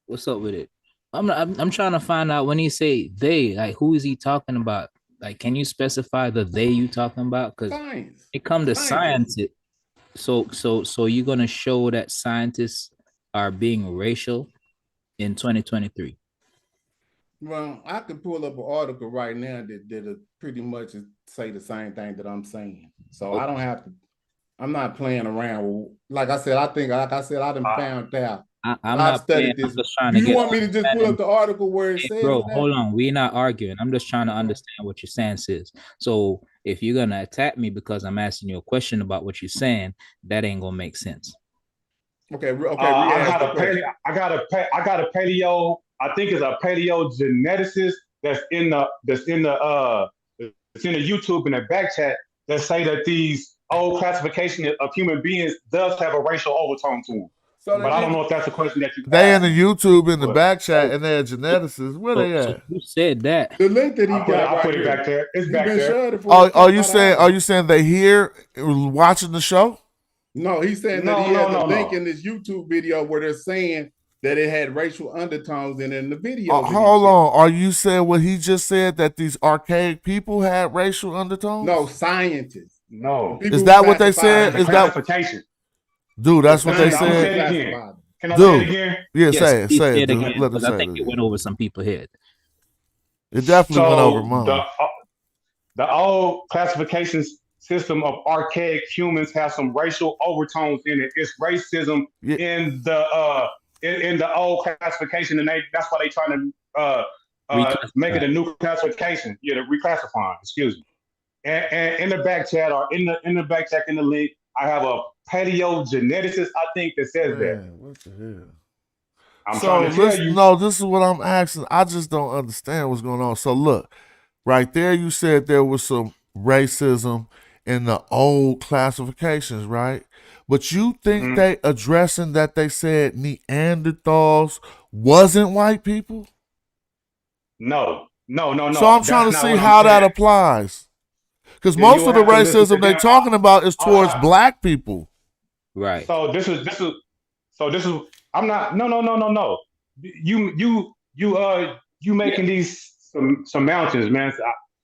What's up with it? I'm trying to find out when he say they, like who is he talking about? Like, can you specify the they you talking about? Because it come to science. So you're gonna show that scientists are being racial in 2023? Well, I could pull up an article right now that pretty much say the same thing that I'm saying. So I don't have to. I'm not playing around. Like I said, I done found out. I'm not studied this. Do you want me to just pull up the article where it says? Bro, hold on. We're not arguing. I'm just trying to understand what your stance is. So if you're gonna attack me because I'm asking you a question about what you're saying, that ain't gonna make sense. Okay. I got a paleo. I think it's a paleogeneticist that's in the YouTube in the back chat that say that these old classification of human beings does have a racial overtone to them. But I don't know if that's a question that you. They in the YouTube in the back chat and they're geneticists. Where they at? So who said that? The link that he got. I put it back there. It's back there. Are you saying they here watching the show? No, he's saying that he has a link in this YouTube video where they're saying that it had racial undertones in the video. Hold on. Are you saying what he just said, that these archaic people had racial undertones? No, scientists. No. Is that what they said? Is that classification? Dude, that's what they said. Can I say it again? Yeah, say it. Dude. I think it went over some people's head. It definitely went over mine. The old classification system of archaic humans has some racial overtones in it. It's racism in the old classification, and that's why they trying to make it a new classification. Yeah, the reclassifying. Excuse me. And in the back chat or in the back chat in the link, I have a paleogeneticist, I think, that says that. What the hell? No, this is what I'm asking. I just don't understand what's going on. So look, right there, you said there was some racism in the old classifications, right? But you think they addressing that they said Neanderthals wasn't white people? No. So I'm trying to see how that applies. Because most of the racism they're talking about is towards black people. Right. So this is I'm not no. You making these some mountains, man.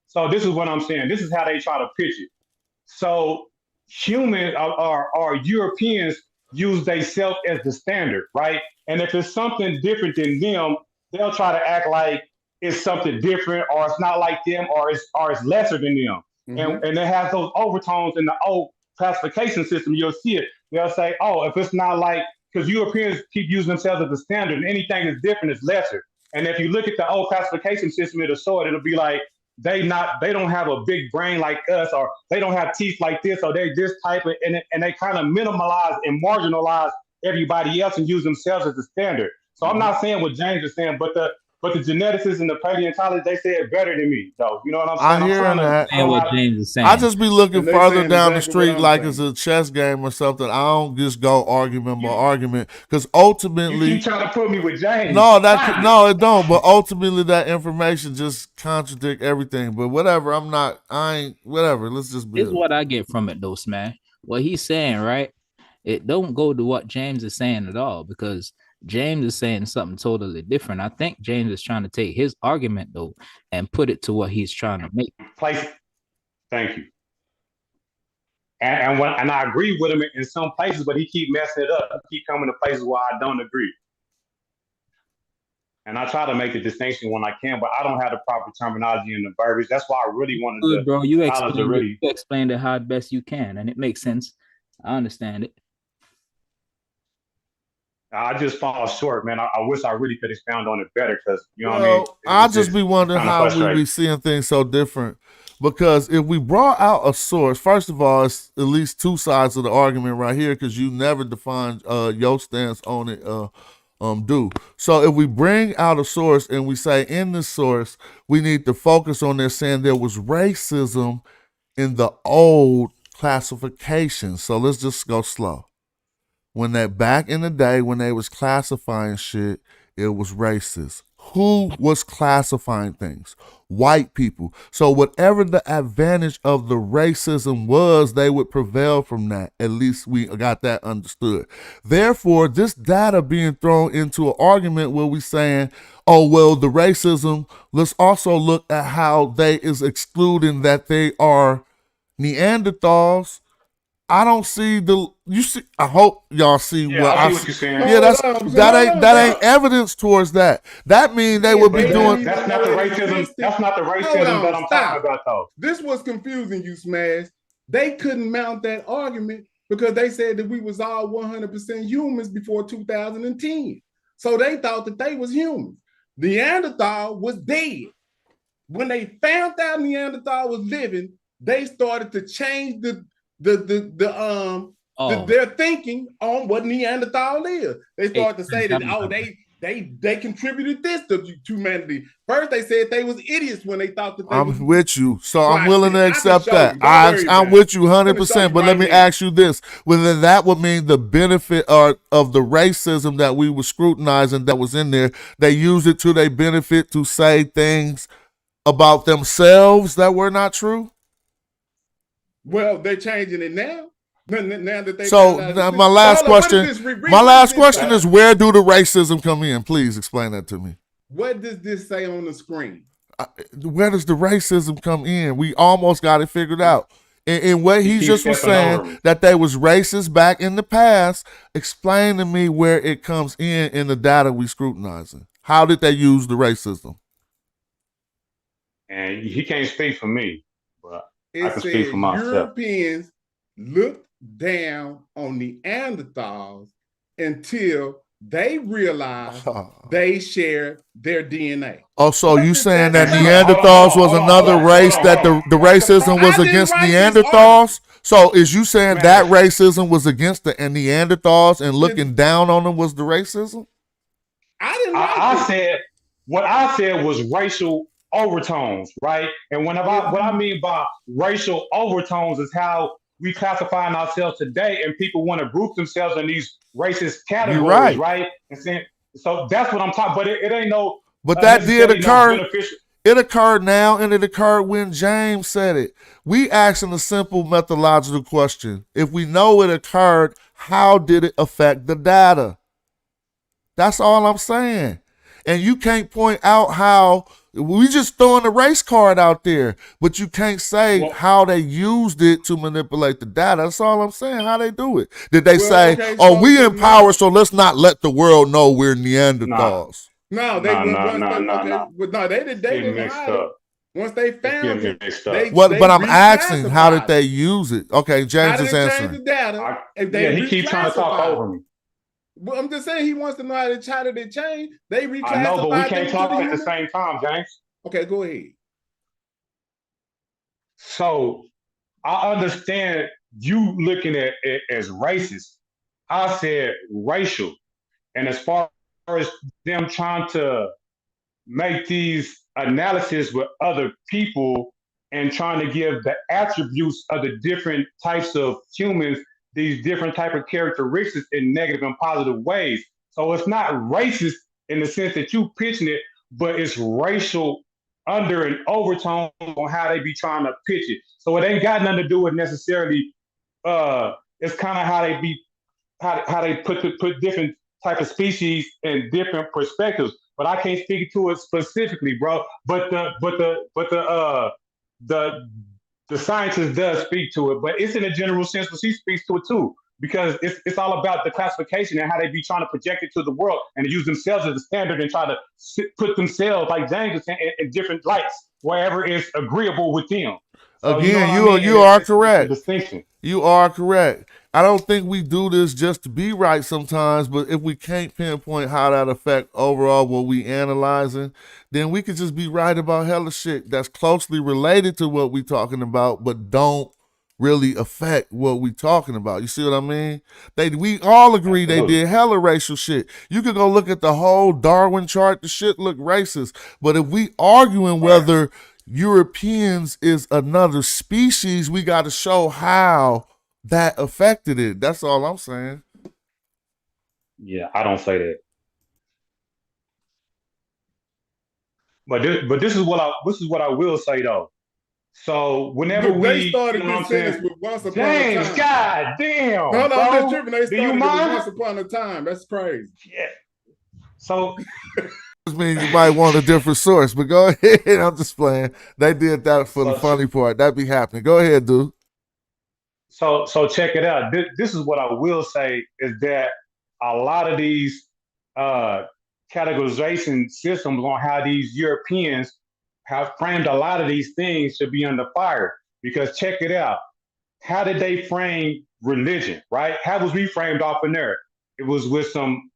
So this is what I'm saying. This is how they try to pitch it. So humans or Europeans use themselves as the standard, right? And if it's something different than them, they'll try to act like it's something different or it's not like them or it's lesser than them. Mm-hmm. And it has those overtones in the old classification system. You'll see it. They'll say, oh, if it's not like because Europeans keep using themselves as the standard, and anything that's different is lesser. And if you look at the old classification system, it'll be like they don't have a big brain like us, or they don't have teeth like this, or they this type of, and they kind of minimalize and marginalize everybody else and use themselves as the standard. So I'm not saying what James is saying, but the geneticists and the paleontologists, they say it better than me, though. You know what I'm saying? I hear that. And what James is saying. I just be looking further down the exactly street like it's a chess game or something. I don't just go argument by argument, because ultimately, you keep trying to put me with James. No, no, it don't. But ultimately, that information just contradict everything. But whatever, I ain't whatever. Let's just build. Here's what I get from it, though, Smash. What he's saying, right? It don't go to what James is saying at all, because James is saying something totally different. I think James is trying to take his argument, though, and put it to what he's trying to make. Thank you. And I agree with him in some places, but he keep messing it up. He keep coming to places where I don't agree. And I try to make the distinction when I can, but I don't have the proper terminology in the verbiage. That's why I really wanted Good, to. bro. You explained it how best you can, and it makes sense. I understand it. I just fall short, man. I wish I really could expound on it better, because you know what I mean. I just be wondering how we be seeing things so different. Because if we brought out a source, first of all, it's at least two sides of the argument right here, because you never defined your stance on it. So if we bring out a source and we say in this source we need to focus on there saying there was racism in the old classification. So let's just go slow. When that back in the day when they was classifying shit, it was racist. Who was classifying things? White people. So whatever the advantage of the racism was, they would prevail from that. At least we got that understood. Therefore, this data being thrown into an argument where we saying, oh, well, the racism, let's also look at how they is excluding that they are Neanderthals. I don't see you see. I hope y'all see what I see. What you're saying. Yeah, that ain't evidence towards that. That means they would be doing. That's not the racism. That's not the racism that I'm talking about, though. This was confusing you, Smash. They couldn't mount that argument because they said that we was all 100% humans before 2010. So they thought that they was humans. Neanderthal was dead. When they found out Neanderthal was living, they started to change their thinking on what Neanderthal is. They started to say that they contributed this to humanity. First they said they was idiots when they thought that they with you. So I'm willing to accept that. I'm with you 100%. But let me ask you this. Whether that would mean the benefit of the racism that we were scrutinizing that was in there, they used it to their benefit to say things about themselves that were not true? Well, they're changing it now. Now that they my last question is, where do the racism come in? Please explain that to me. What does this say on the screen? Where does the racism come in? We almost got it figured out. And what he just was saying, that they was racist back in the past, explain to me where it comes in the data we scrutinizing. How did they use the racism? And he can't speak for me, but I can speak for myself. Europeans looked down on Neanderthals until they realized they shared their DNA. Oh, so you saying that Neanderthals was another race, that the racism was against Neanderthals? So is you saying that racism was against the Neanderthals and looking down on them was the racism? I said what I said was racial overtones, right? And what I mean by racial overtones is how we classify ourselves today, and people want to group themselves in these racist categories, right? And saying, so that's what I'm talking. But it ain't no. But that did occur. It occurred now, and it occurred when James said it. We asking a simple methodological question: if we know it occurred, how did it affect the data? That's all I'm saying. And you can't point out how. We just throwing the race card out there, but you can't say how they used it to manipulate the data. That's all I'm saying. How they do it? Did they say, we in power, so let's not let the world know we're Neanderthals? No, they didn't hide it. Once they found it, but I'm asking, how did they use it? Okay, James is answering. The data, he keeps trying to talk over me. Well, I'm just saying he wants to know how did they change. They reclassified. I know, but we can't talk at the human. same time, James. Okay, go ahead. So I understand you looking at it as racist. I said racial. And as far as them trying to make these analysis with other people and trying to give the attributes of the different types of humans these different type of characteristics in negative and positive ways. So it's not racist in the sense that you pitching it, but it's racial under an overtone on how they be trying to pitch it. So it ain't got nothing to do with necessarily. It's kind of how they be how they put different type of species in different perspectives. But I can't speak to it specifically, bro. But the scientist does speak to it, but it's in a general sense, but she speaks to it too, because it's all about the classification and how they be trying to project it to the world and use themselves as a standard and try to put themselves, like James is saying, in different lights, wherever it's agreeable with them. So, again, you are correct. You are correct. I don't think we do this just to be right sometimes, but if we can't pinpoint how that affect overall what we analyzing, then we could just be right about hella shit that's closely related to what we talking about, but don't really affect what we talking about. You see what I mean? We all agree they did hella racial shit. You could go look at the whole Darwin chart. The shit look racist. But if we arguing whether Europeans is another species, we got to show how that affected it. That's all I'm saying. Yeah, I don't say that. But this is what I will say though. So whenever they started this sentence with once upon a time. God damn. Hold on, I'm just tripping. They started with mind? once upon a time. That's crazy. Yeah. So This means you might want a different source, but go ahead. I'm just playing. They did that for the funny part. That be happening. Go ahead, dude. So check it out. This is what I will say is that a lot of these categorization systems on how these Europeans have framed a lot of these things should be under fire. Because check it out. How did they frame religion, right? How was we framed off in there? It was with some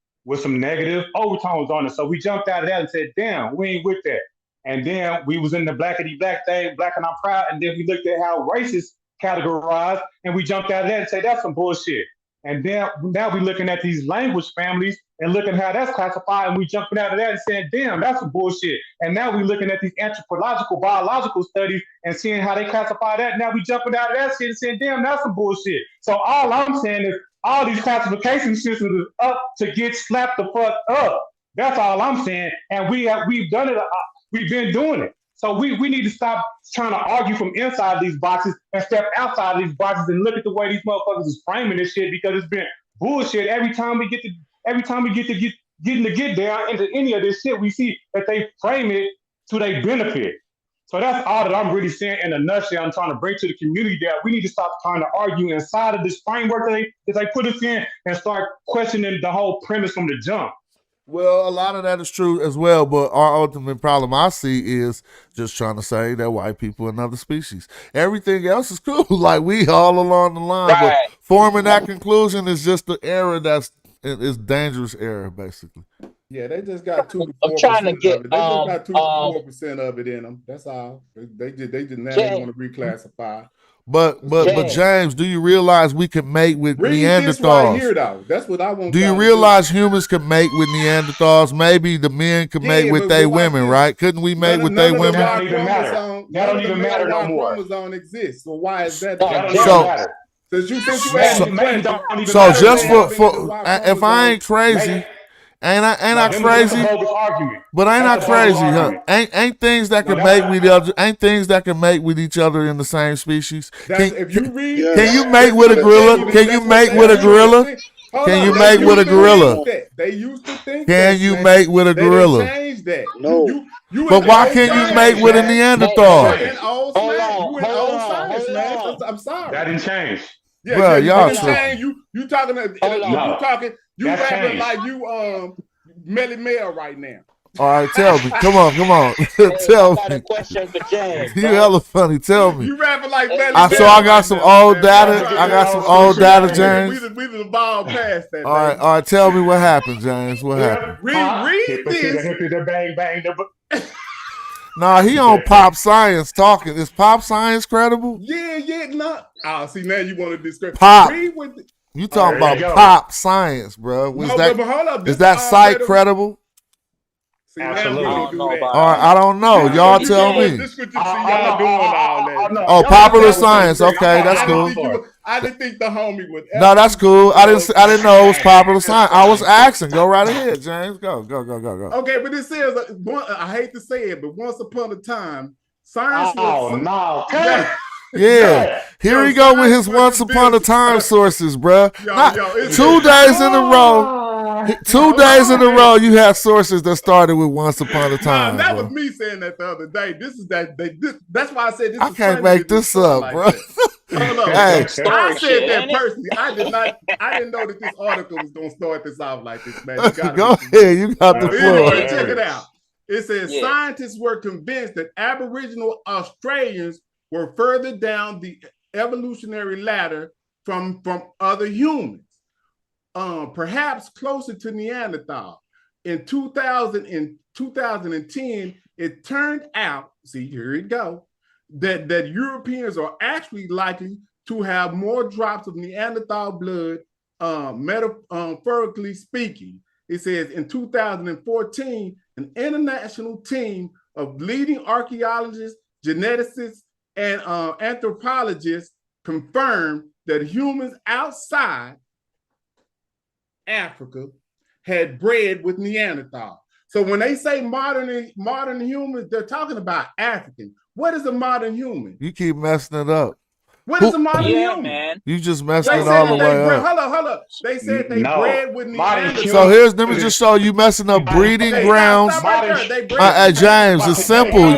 negative overtones on it. So we jumped out of that and said, damn, we ain't with that. And then we was in the blackity black thing, black and I'm proud. And then we looked at how racists categorized and we jumped out of that and said, that's some bullshit. And then now we're looking at these language families and looking how that's classified, and we jumping out of that and saying, damn, that's some bullshit. And now we're looking at these anthropological, biological studies and seeing how they classify that. Now we jumping out of that shit and saying, damn, that's some bullshit. So all I'm saying is all these classification systems is up to get slapped the fuck up. That's all I'm saying. And we've done it. We've been doing it. So we need to stop trying to argue from inside these boxes and step outside these boxes and look at the way these motherfuckers is framing this shit, because it's been bullshit every time we get down into any of this shit. We see that they frame it to their benefit. So that's all that I'm really saying in a nutshell. I'm trying to bring to the community that we need to stop trying to argue inside of this framework that they put us in and start questioning the whole premise from the jump. Well, a lot of that is true as well, but our ultimate problem I see is just trying to say that white people are another species. Everything else is cool, like we all along the line, right. But forming that conclusion is just the error is dangerous error, basically. Yeah, they just got 2 to 4%. I'm trying to get. They just got 2 to 4% of it in them. That's all. They just now they want to reclassify. But James, do you realize we can mate with Neanderthals? This right here, though. That's what I want. Do you realize humans can mate with Neanderthals? Maybe the men can mate with their women, right? Couldn't we mate with their women? That don't even matter. That don't even matter no more. Chromosome exists. So why is that? So just for if I ain't crazy. Ain't I crazy? But ain't I crazy, huh? Ain't things that can mate with each other? Ain't things that can mate with each other in the same species? Can you mate with a gorilla? Can you mate with a gorilla? Can you mate with a gorilla? They used to think. Can you mate with a gorilla? Change that. No. But why can't you mate with a Neanderthal? You in old science, man. I'm sorry. That didn't change. Yeah, bro, y'all change. You talking? You rapping like you Melly Mel right now. All right, tell me. Come on. Tell I got a me. question for James. You hella funny. Tell me. You rapping like Melly So I got some old data. I got some old data, James. We the ball past that. All right. Tell me what happened, James. What happened? Read this. Bang, bang. Nah, he on Pop Science talking. Is Pop Science credible? Yeah, no. Oh, see, now you want to describe. Pop. Read with the, You talking about go. Pop Science, bro? No, but hold up. Is that site credible? See, Absolutely. now we don't do that. All right, I don't know. Y'all tell me. This what you see y'all doing all that. Oh, Popular Science. Okay, that's cool. I didn't think the homie would. No, that's cool. I didn't know it was Popular Science. I was asking. Go right ahead, James. Go. Okay, but it says, I hate to say it, but once upon a time, science was. Oh, no. Yeah, here we go with his once upon a time sources, bruh. Yo, 2 days in a row. 2 days in a row, you have sources that started with once upon a time. That bro. was me saying that the other day. That's why I said this. I can't make this up, like bro. Hold on. Hey. I said that personally. I didn't know that this article was gonna start this off like this, man. Go ahead, you got the floor. Anyway, check it out. It says scientists were convinced that Aboriginal Australians were further down the evolutionary ladder from other humans, perhaps closer to Neanderthal. In 2010, it turned out, see, here we go, that Europeans are actually likely to have more drops of Neanderthal blood, metaphorically speaking. It says in 2014, an international team of leading archaeologists, geneticists, and anthropologists confirmed that humans outside Africa had bred with Neanderthal. So when they say modern humans, they're talking about African. What is a modern human? You keep messing it up. What is a modern human? Man. You just messed it all the way up. Hold up. They said they bred with Neanderthal. So let me just show you messing up breeding grounds. James, it's simple.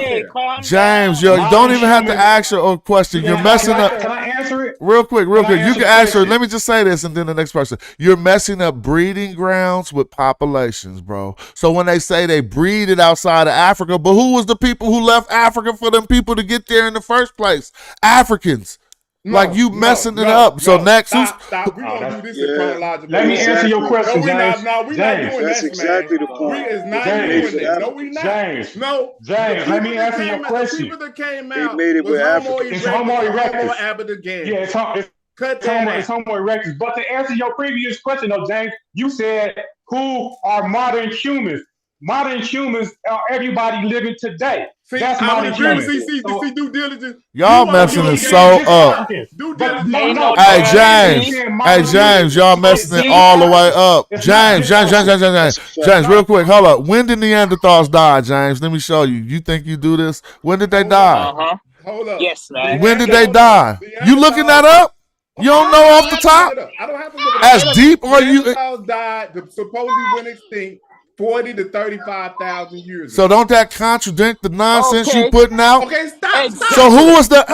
James, you don't even have to ask your question. You're messing up. Can I answer it? Real quick. You can answer it. Let me just say this and then the next person. You're messing up breeding grounds with populations, bro. So when they say they breeded outside of Africa, but who was the people who left Africa for them people to get there in the first place? Africans. You messing it up. So next, stop. We're gonna do this in chronological. Let me answer your question, James. No, we're not doing That's that, exactly man. the point. We is not doing that. No, we not. James. No. James, let me answer your question. The people that came out made it was with Homo Africa. It's Homo erectus. Homo abitigan. Yeah, it's Homo erectus. But to answer your previous question, though, James, you said who are modern humans? Modern humans are everybody living today. See, that's modern humans. See, due diligence. Y'all messing it so up. Hey, James, y'all messing it all the way up. James, real quick, hold up. When did Neanderthals die, James? Let me show you. You think you do this? When did they die? Hold up. Yes, man. When did they die? You looking that up? You don't know off the top? I don't have to look it up. As deep are you? Neanderthals died, supposedly went extinct 40 to 35,000 years ago. So don't that contradict the nonsense you putting out? Okay, stop. So who was the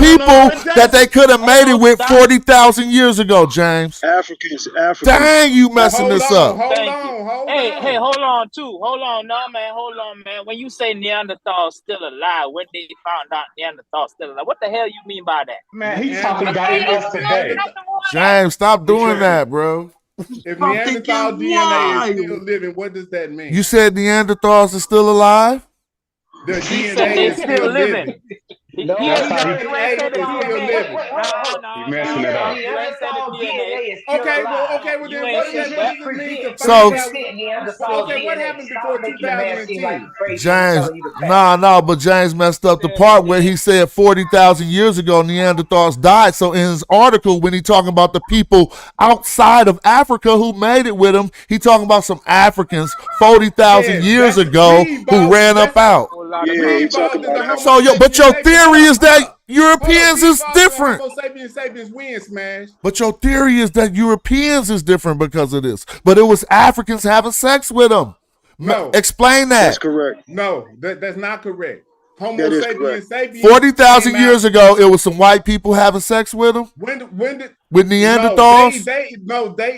people that they could have made it with 40,000 years ago, James? Africans. Dang, you messing this up. Hold on. Hey, hold on, man. When you say Neanderthal still alive, when they found out Neanderthal still alive, what the hell you mean by that? Man, he's talking about us today. James, stop doing that, bro. If Neanderthal DNA is still living, what does that mean? You said Neanderthals are still alive? The DNA is still living. No, That's how he still living. You messing it up. Okay, well, then what does that mean to what happened before 2010? James, but James messed up the part where he said 40,000 years ago Neanderthals died. So in his article, when he talking about the people outside of Africa who made it with him, he talking about some Africans 40,000 years ago who ran up out. But your theory is that Europeans is different. But your theory is that Europeans is different because of this. But it was Africans having sex with them. No. Explain that. That's correct. No, that's not correct. Homo sapiens sapiens. 40,000 years ago, it was some white people having sex with them. When did with Neanderthals? They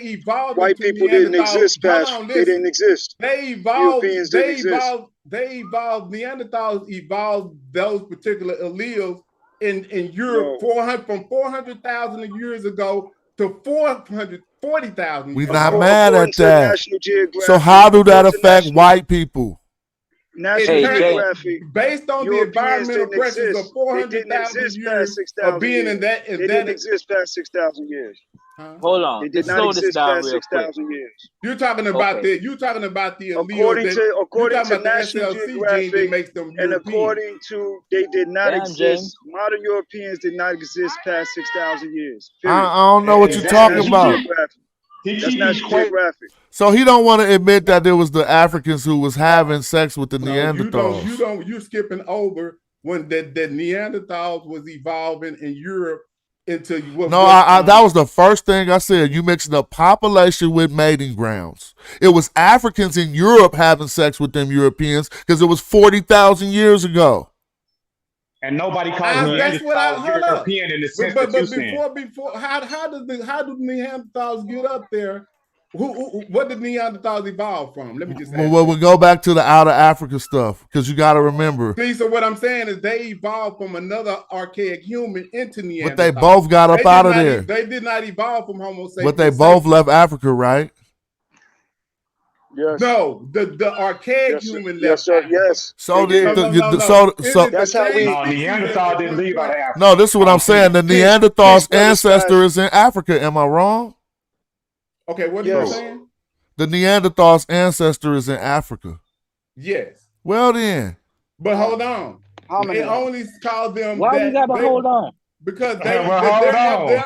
evolved. White people didn't exist, Pastor. They didn't exist. They evolved. Europeans didn't exist. They evolved. Neanderthals evolved those particular alleles in Europe from 400,000 years ago to 440,000. We're not mad at that. So how do that affect white people? National Geographic, based on the environmental pressures of 400,000 years of being in that, it didn't exist past 6,000 years. Hold on, it did not exist past 6,000 years. You're talking about the according to National Geographic, makes them and according to they did not exist. James. Modern Europeans did not exist past 6,000 years. I don't know what you're talking about. That's National Geographic. So he don't want to admit that there was the Africans who was having sex with the Neanderthals. You're skipping over when the Neanderthals was evolving in Europe into what? No, that was the first thing I said. You mentioned the population with mating grounds. It was Africans in Europe having sex with them Europeans because it was 40,000 years ago. And nobody calls Neanderthals European in the sense that you're saying. Before, how do Neanderthals get up there? What did Neanderthals evolve from? Let me just well, we'll go back to the outer Africa stuff because you got to remember. See, so what I'm saying is they evolved from another archaic human into Neanderthals. But they both got up out of there. They did not evolve from Homo sapiens. But they both left Africa, right? Yes. No, the archaic human left. Yes, sir. Yes. So that's how we. No, Neanderthal didn't leave out of Africa. No, this is what I'm saying. The Neanderthals' ancestor is in Africa. Am I wrong? Okay, what are you saying? The Neanderthals' ancestor is in Africa. Yes. Well then. But hold on. They only call them. Why we gotta hold on? Because their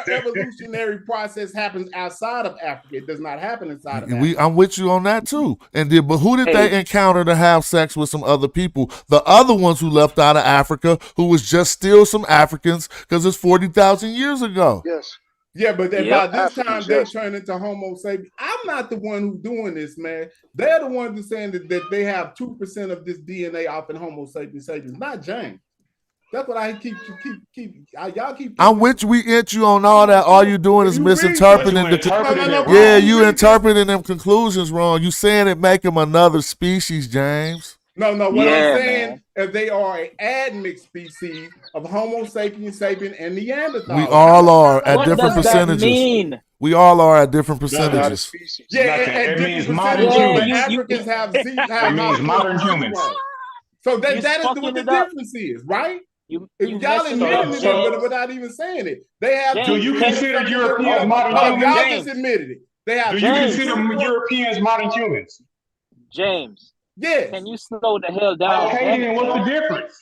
evolutionary process happens outside of Africa. It does not happen inside of Africa. I'm with you on that too. But who did they encounter to have sex with some other people? The other ones who left out of Africa, who was just still some Africans because it's 40,000 years ago. Yes. Yeah, but by this time they turn into Homo sapiens. I'm not the one who's doing this, man. They're the ones who's saying that they have 2% of this DNA off in Homo sapiens, not James. That's what I keep. Y'all keep. I'm with you. We get you on all that. All you doing is misinterpreting you interpreting them conclusions wrong. You saying it make them another species, James. No. What I'm saying is they are an admixed species of Homo sapiens, and Neanderthal. We all are at different percentages. We all are at different percentages. It means modern humans. Africans have. It means modern humans. So that is what the difference is, right? Y'all admitting it without even saying it. They have. Do you consider Europeans modern humans? Y'all just admitted it. They have. Do you consider Europeans modern humans? James. Yes. Can you slow the hell down? Okay, then what's the difference?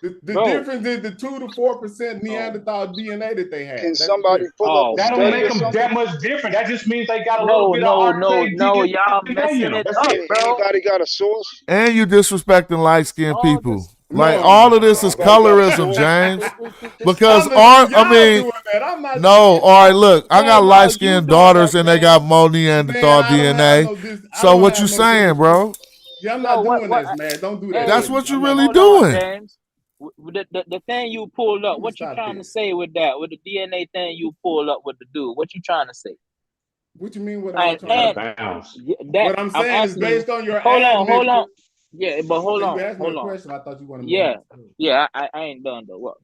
The difference is the 2 to 4% Neanderthal DNA that they have. Can somebody pull up? That don't make them that much different. That just means they got a little bit of no, y'all messing it up, bro. Anybody got a source? And you disrespecting light-skinned people. All of this is colorism, James. Because all right, look, I got light-skinned daughters and they got more Neanderthal DNA. So what you saying, bro? Yeah, I'm not doing this, man. Don't do that. That's what you really doing. James. The thing you pulled up, what you trying to say with that? With the DNA thing you pulled up with the dude, what you trying to say? What you mean? What I'm saying is based on your. Hold on. Yeah, but hold on. Question. I thought you wanted. Yeah. I ain't done though. Well,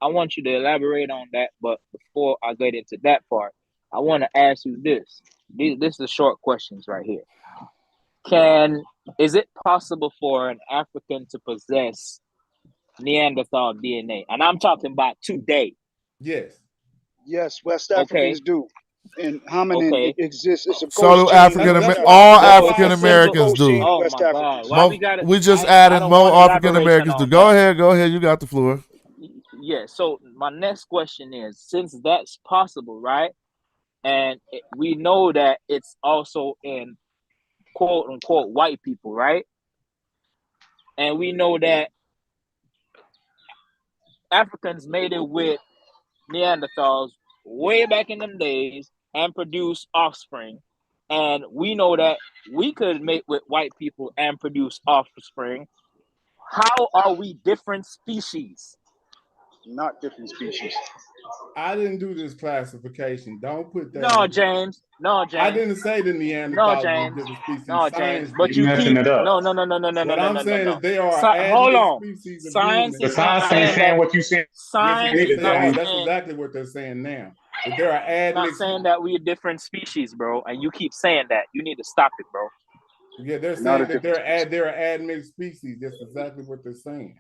I want you to elaborate on that, but before I get into that part, I want to ask you this. This is short questions right here. Is it possible for an African to possess Neanderthal DNA? And I'm talking about today. Yes. Yes, West Africans do. And hominin exists. It's a all African Americans do. Oh my God. We just added more African Americans do. Go ahead. You got the floor. Yeah. So my next question is, since that's possible, right? And we know that it's also in quote unquote white people, right? And we know that Africans made it with Neanderthals way back in them days and produce offspring. And we know that we could mate with white people and produce offspring. How are we different species? Not different species. I didn't do this classification. Don't put that No, on. James. No, James. I didn't say the No, Neanderthals were James. different species. No, Science James. But did. you messing keep it up. no. What I'm saying is they are Hold admixed on. species of Science humans. The is not science ain't saying saying that. what you saying. Science Yes, is they not are. That's saying. exactly what they're saying now. That there are Not admixed. saying that we're different species, bro. And you keep saying that. You need to stop it, bro. Yeah, they're Not a saying that different they're admixed species. That's exactly what they're saying.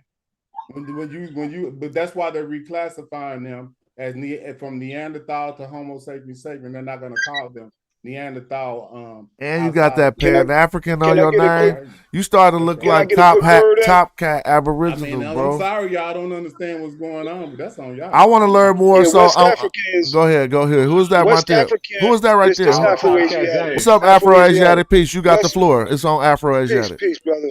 But that's why they're reclassifying them as from Neanderthal to Homo sapiens sapiens. They're not going to call them Neanderthal. And you got that Can I Pan-African on can I your get a quick name. You starting to look can I like get a quick word in? top cat I aboriginals, mean, I'm bro. sorry, y'all don't understand what's going on, but that's on y'all. I want to learn more. Yeah, So West Africans. go ahead. Who's that right West there? African. Who is that right there? This Afro-Asiatic. What's up, Afro-Asiatic. Afro-Asiatic? Peace. You got the floor. It's on Peace, Afro-Asiatic. peace, brother.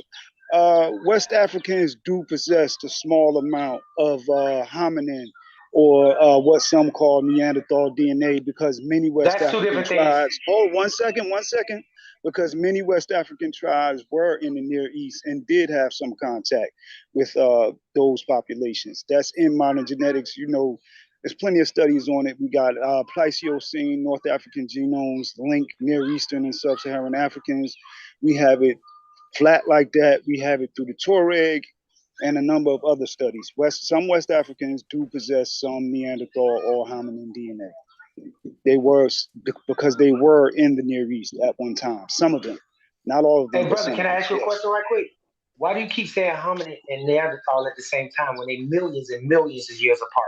West Africans do possess a small amount of hominin or what some call Neanderthal DNA because many West That's two African different things. tribes. Hold 1 second, 1 second. Because many West African tribes were in the Near East and did have some contact with those populations. That's in modern genetics. You know, there's plenty of studies on it. We got Pleistocene, North African genomes, link Near Eastern and Sub-Saharan Africans. We have it flat like that. We have it through the Tuareg and a number of other studies. Some West Africans do possess some Neanderthal or hominin DNA. They were because they were in the Near East at one time. Some of them, not all of them. Hey, brother, can I ask you a question right quick? Why do you keep saying hominid and Neanderthal at the same time when they're millions and millions of years apart?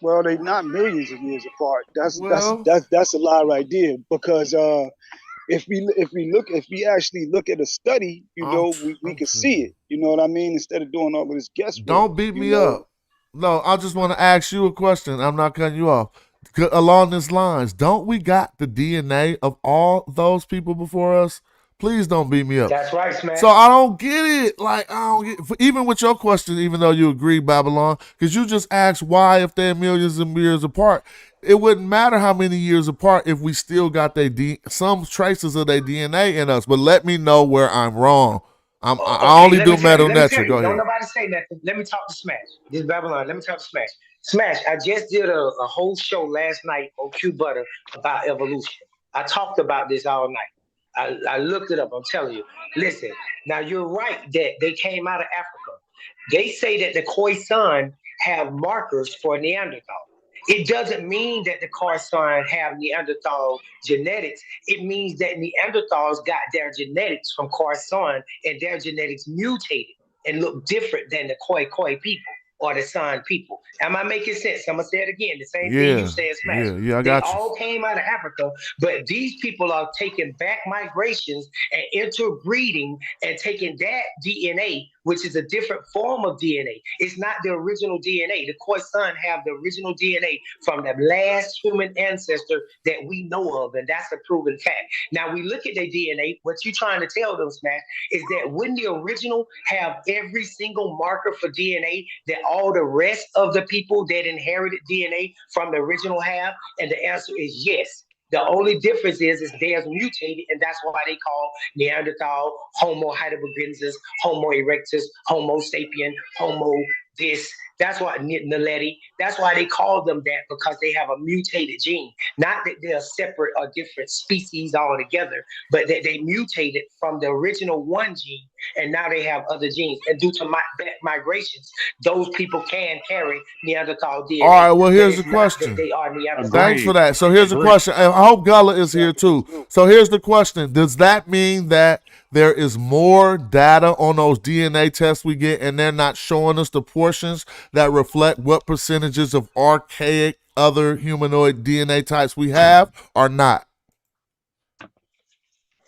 Well, they're not millions of years apart. That's a lie right there. Because if we actually look at a study, we can see it. You know what I mean? Instead of doing all of this guesswork. Don't beat me up. No, I just want to ask you a question. I'm not cutting you off. Along these lines, don't we got the DNA of all those people before us? Please don't beat me up. That's right, Smash. So I don't get it. Like, I don't get even with your question, even though you agree, Babylon, because you just asked why if they're millions of years apart. It wouldn't matter how many years apart if we still got some traces of their DNA in us. But let me know where I'm wrong. I only do metal nature. Go ahead. Don't nobody say nothing. Let me talk to Smash. This is Babylon. Let me talk to Smash. Smash, I just did a whole show last night on Q Butter about evolution. I talked about this all night. I looked it up. I'm telling you. Listen, now you're right that they came out of Africa. They say that the Khoisan have markers for Neanderthal. It doesn't mean that the Khoisan have Neanderthal genetics. It means that Neanderthals got their genetics from Khoisan and their genetics mutated and look different than the Khoi people or the San people. Am I making sense? I'm gonna say it again. The same thing you said, Smash. Yeah, I got you. They all came out of Africa, but these people are taking back migrations and interbreeding and taking that DNA, which is a different form of DNA. It's not the original DNA. The Khoisan have the original DNA from the last human ancestor that we know of, and that's a proven fact. Now we look at their DNA. What you're trying to tell them, Smash, is that wouldn't the original have every single marker for DNA that all the rest of the people that inherited DNA from the original have? And the answer is yes. The only difference is theirs mutated, and that's why they call Neanderthal, Homo heidelbergensis, Homo erectus, Homo sapien, Homo this. That's why Naledi. That's why they call them that, because they have a mutated gene. Not that they're separate or different species altogether, but that they mutated from the original one gene, and now they have other genes. And due to migrations, those people can carry Neanderthal DNA. All right, well, here's the question. They are Neanderthal. Thanks for that. So here's the question. I hope Gullah is here too. So here's the question. Does that mean that there is more data on those DNA tests we get, and they're not showing us the portions that reflect what percentages of archaic other humanoid DNA types we have or not?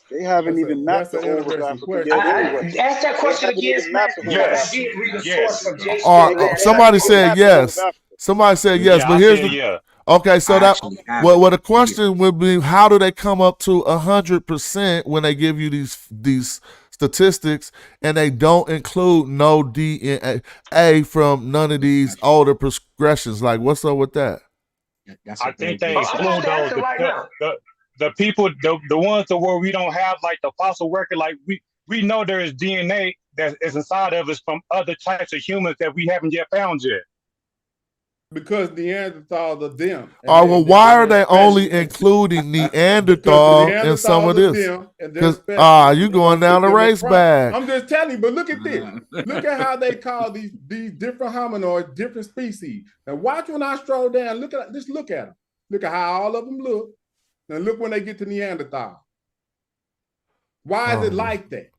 They haven't even mapped the whole of Africa yet anyway. Ask that question again, Smash, because I did read a source from Jason. Somebody said yes. Somebody said yes, but here's the... Okay, so well, the question would be, how do they come up to 100% when they give you these statistics and they don't include no DNA from none of these older progressions? Like, what's up with that? I think they include those. The people, the ones to where we don't have like the fossil record, like we know there is DNA that is inside of us from other types of humans that we haven't yet found yet? Because Neanderthals are them. Oh, well, why are they only including Neanderthal in some of this? Because you going down the race bag. I'm just telling you, but look at this. Look at how they call these different hominoids, different species. Now watch when I stroll down, just look at them. Look at how all of them look. Now look when they get to Neanderthal. Why is it like that?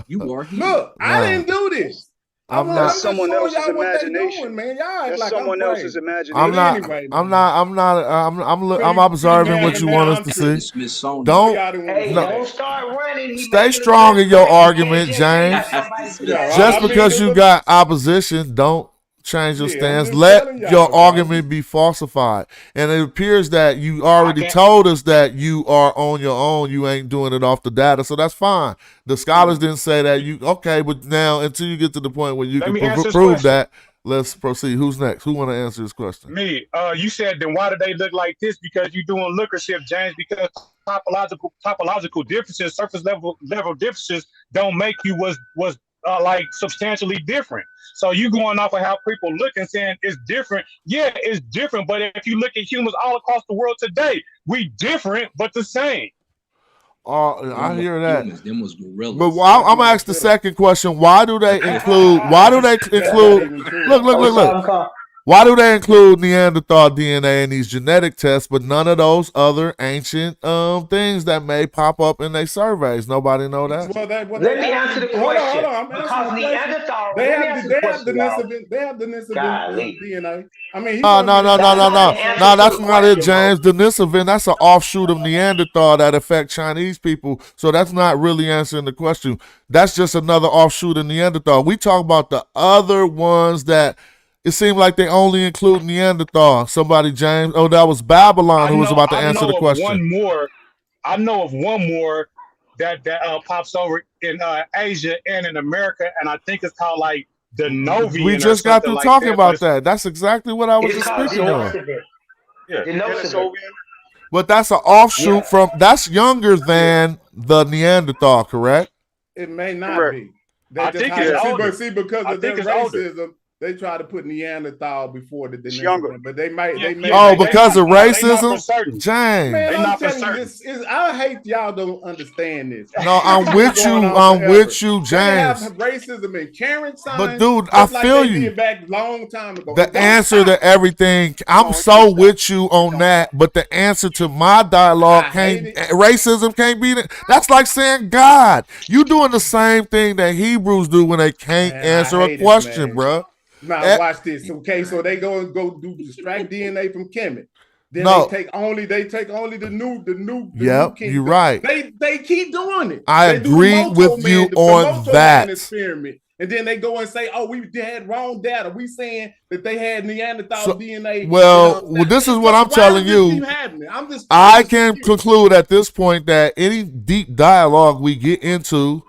You are here. Look, I didn't do this. That's someone else's imagination. Doing, man. Y'all that's like someone else's imagination. I'm observing what you want us to see. Don't start running. Stay strong in your argument, James. Just because you got opposition, don't change your stance. Let your argument be falsified. And it appears that you already told us that you are on your own. You ain't doing it off the data, so that's fine. The scholars didn't say that. But now until you get to the point where you can prove that, let's proceed. Who's next? Who want to answer this question? Me. You said, then why do they look like this? Because you're doing lookership, James. Because topological differences, surface level differences, don't make you was like substantially different. So you going off of how people look and saying it's different. Yeah, it's different. But if you look at humans all across the world today, we different but the same. I hear that. Them was gorillas. But I'm gonna ask the second question. Why do they include? Look. Why do they include Neanderthal DNA in these genetic tests, but none of those other ancient things that may pop up in their surveys? Nobody know that. Let me answer the question. Because Neanderthal, they have the Denisovan DNA. I mean, no, that's not it, James. Denisovan, that's an offshoot of Neanderthal that affect Chinese people. So that's not really answering the question. That's just another offshoot of Neanderthal. We talk about the other ones that it seemed like they only include Neanderthal. Somebody, James. Oh, that was Babylon who was about to answer the question. I know of one more that pops over in Asia and in America, and I think it's called like the Novian. We just got through talking about that. That's exactly what I was just speaking on. Yeah. But that's an offshoot from. That's younger than the Neanderthal, correct? It may not be. I think it's older. But see, because of their racism. They try to put Neanderthal before the Denisovan, but they may. Because of racism, James. Man, I'm telling you, I hate y'all don't understand this. No, I'm with you. I'm with you, James. They have racism and Karen signs. But dude, I feel you. Did back long time ago. The answer to everything, I'm so with you on that. But the answer to my dialogue racism can't be that. That's like saying God. You doing the same thing that Hebrews do when they can't answer a question, bro. Now watch this. Okay, so they go do extract DNA from Kemet. Then they take only the new. Yep, you're right. They keep doing it. I agree with you on that experiment. And then they go and say, "Oh, we had wrong data. We saying that they had Neanderthal DNA." Well, this is what I'm telling you. I can conclude at this point that any deep dialogue we get into,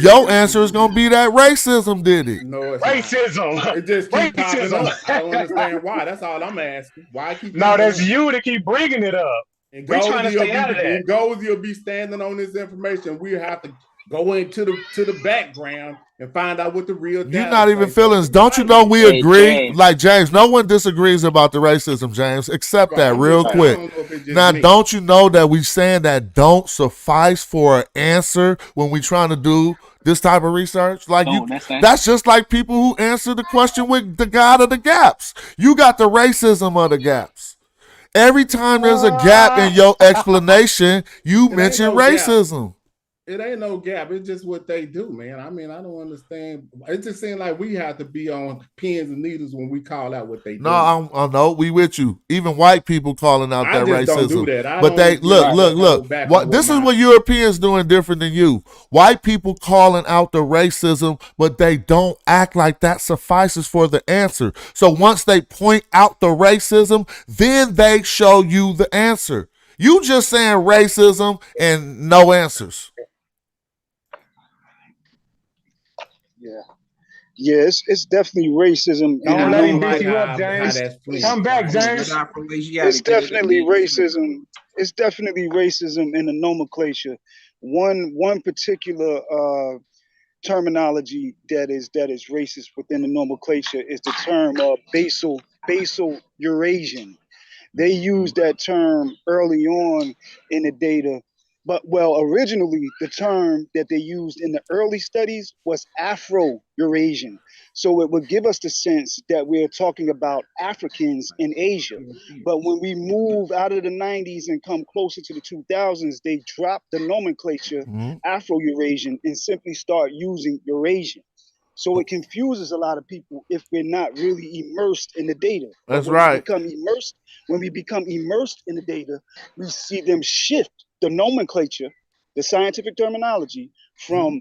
your answer is gonna be that racism did it. No, it's racism. Not. It just keeps popping up. I don't understand why. That's all I'm asking. Why keep? No, that's you that keep bringing it up. And we're trying to stay out of that. And Goldie will be standing on this information. We have to go into the background and find out what the real. You're not even feelings. Don't you know we agree? Like James, no one disagrees about the racism, James. Accept that real quick. Now, don't you know that we saying that don't suffice for an answer when we trying to do this type of research? Like that's just like people who answer the question with the God of the gaps. You got the racism of the gaps. Every time there's a gap in your explanation, you mention racism. It ain't no gap. It's just what they do, man. I mean, I don't understand. It just seems like we have to be on pins and needles when we call out what they do. No, I know. We with you. Even white people calling out that racism. Don't do that. But they look. This is what Europeans doing different than you. White people calling out the racism, but they don't act like that suffices for the answer. So once they point out the racism, then they show you the answer. You just saying racism and no answers. Yeah, it's definitely racism. Don't let him beat you up, James. Come back, James. It's definitely racism. It's definitely racism in the nomenclature. One particular terminology that is racist within the nomenclature is the term basal Eurasian. They used that term early on in the data, but originally the term that they used in the early studies was Afro-Eurasian. So it would give us the sense that we're talking about Africans in Asia. But when we move out of the 90s and come closer to the 2000s, they drop the nomenclature Afro-Eurasian and simply start using Eurasian. So it confuses a lot of people if we're not really immersed in the data. That's right. When we become immersed in the data, we see them shift the nomenclature, the scientific terminology, from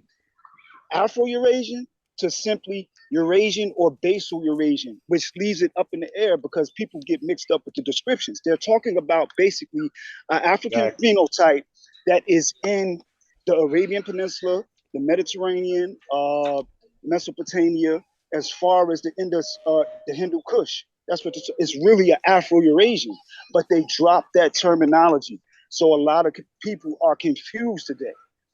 Afro-Eurasian to simply Eurasian or basal Eurasian, which leaves it up in the air because people get mixed up with the descriptions. They're talking about basically an African phenotype that is in the Arabian Peninsula, the Mediterranean, Mesopotamia, as far as the Indus, the Hindu Kush. That's what it's really an Afro-Eurasian, but they dropped that terminology. So a lot of people are confused today.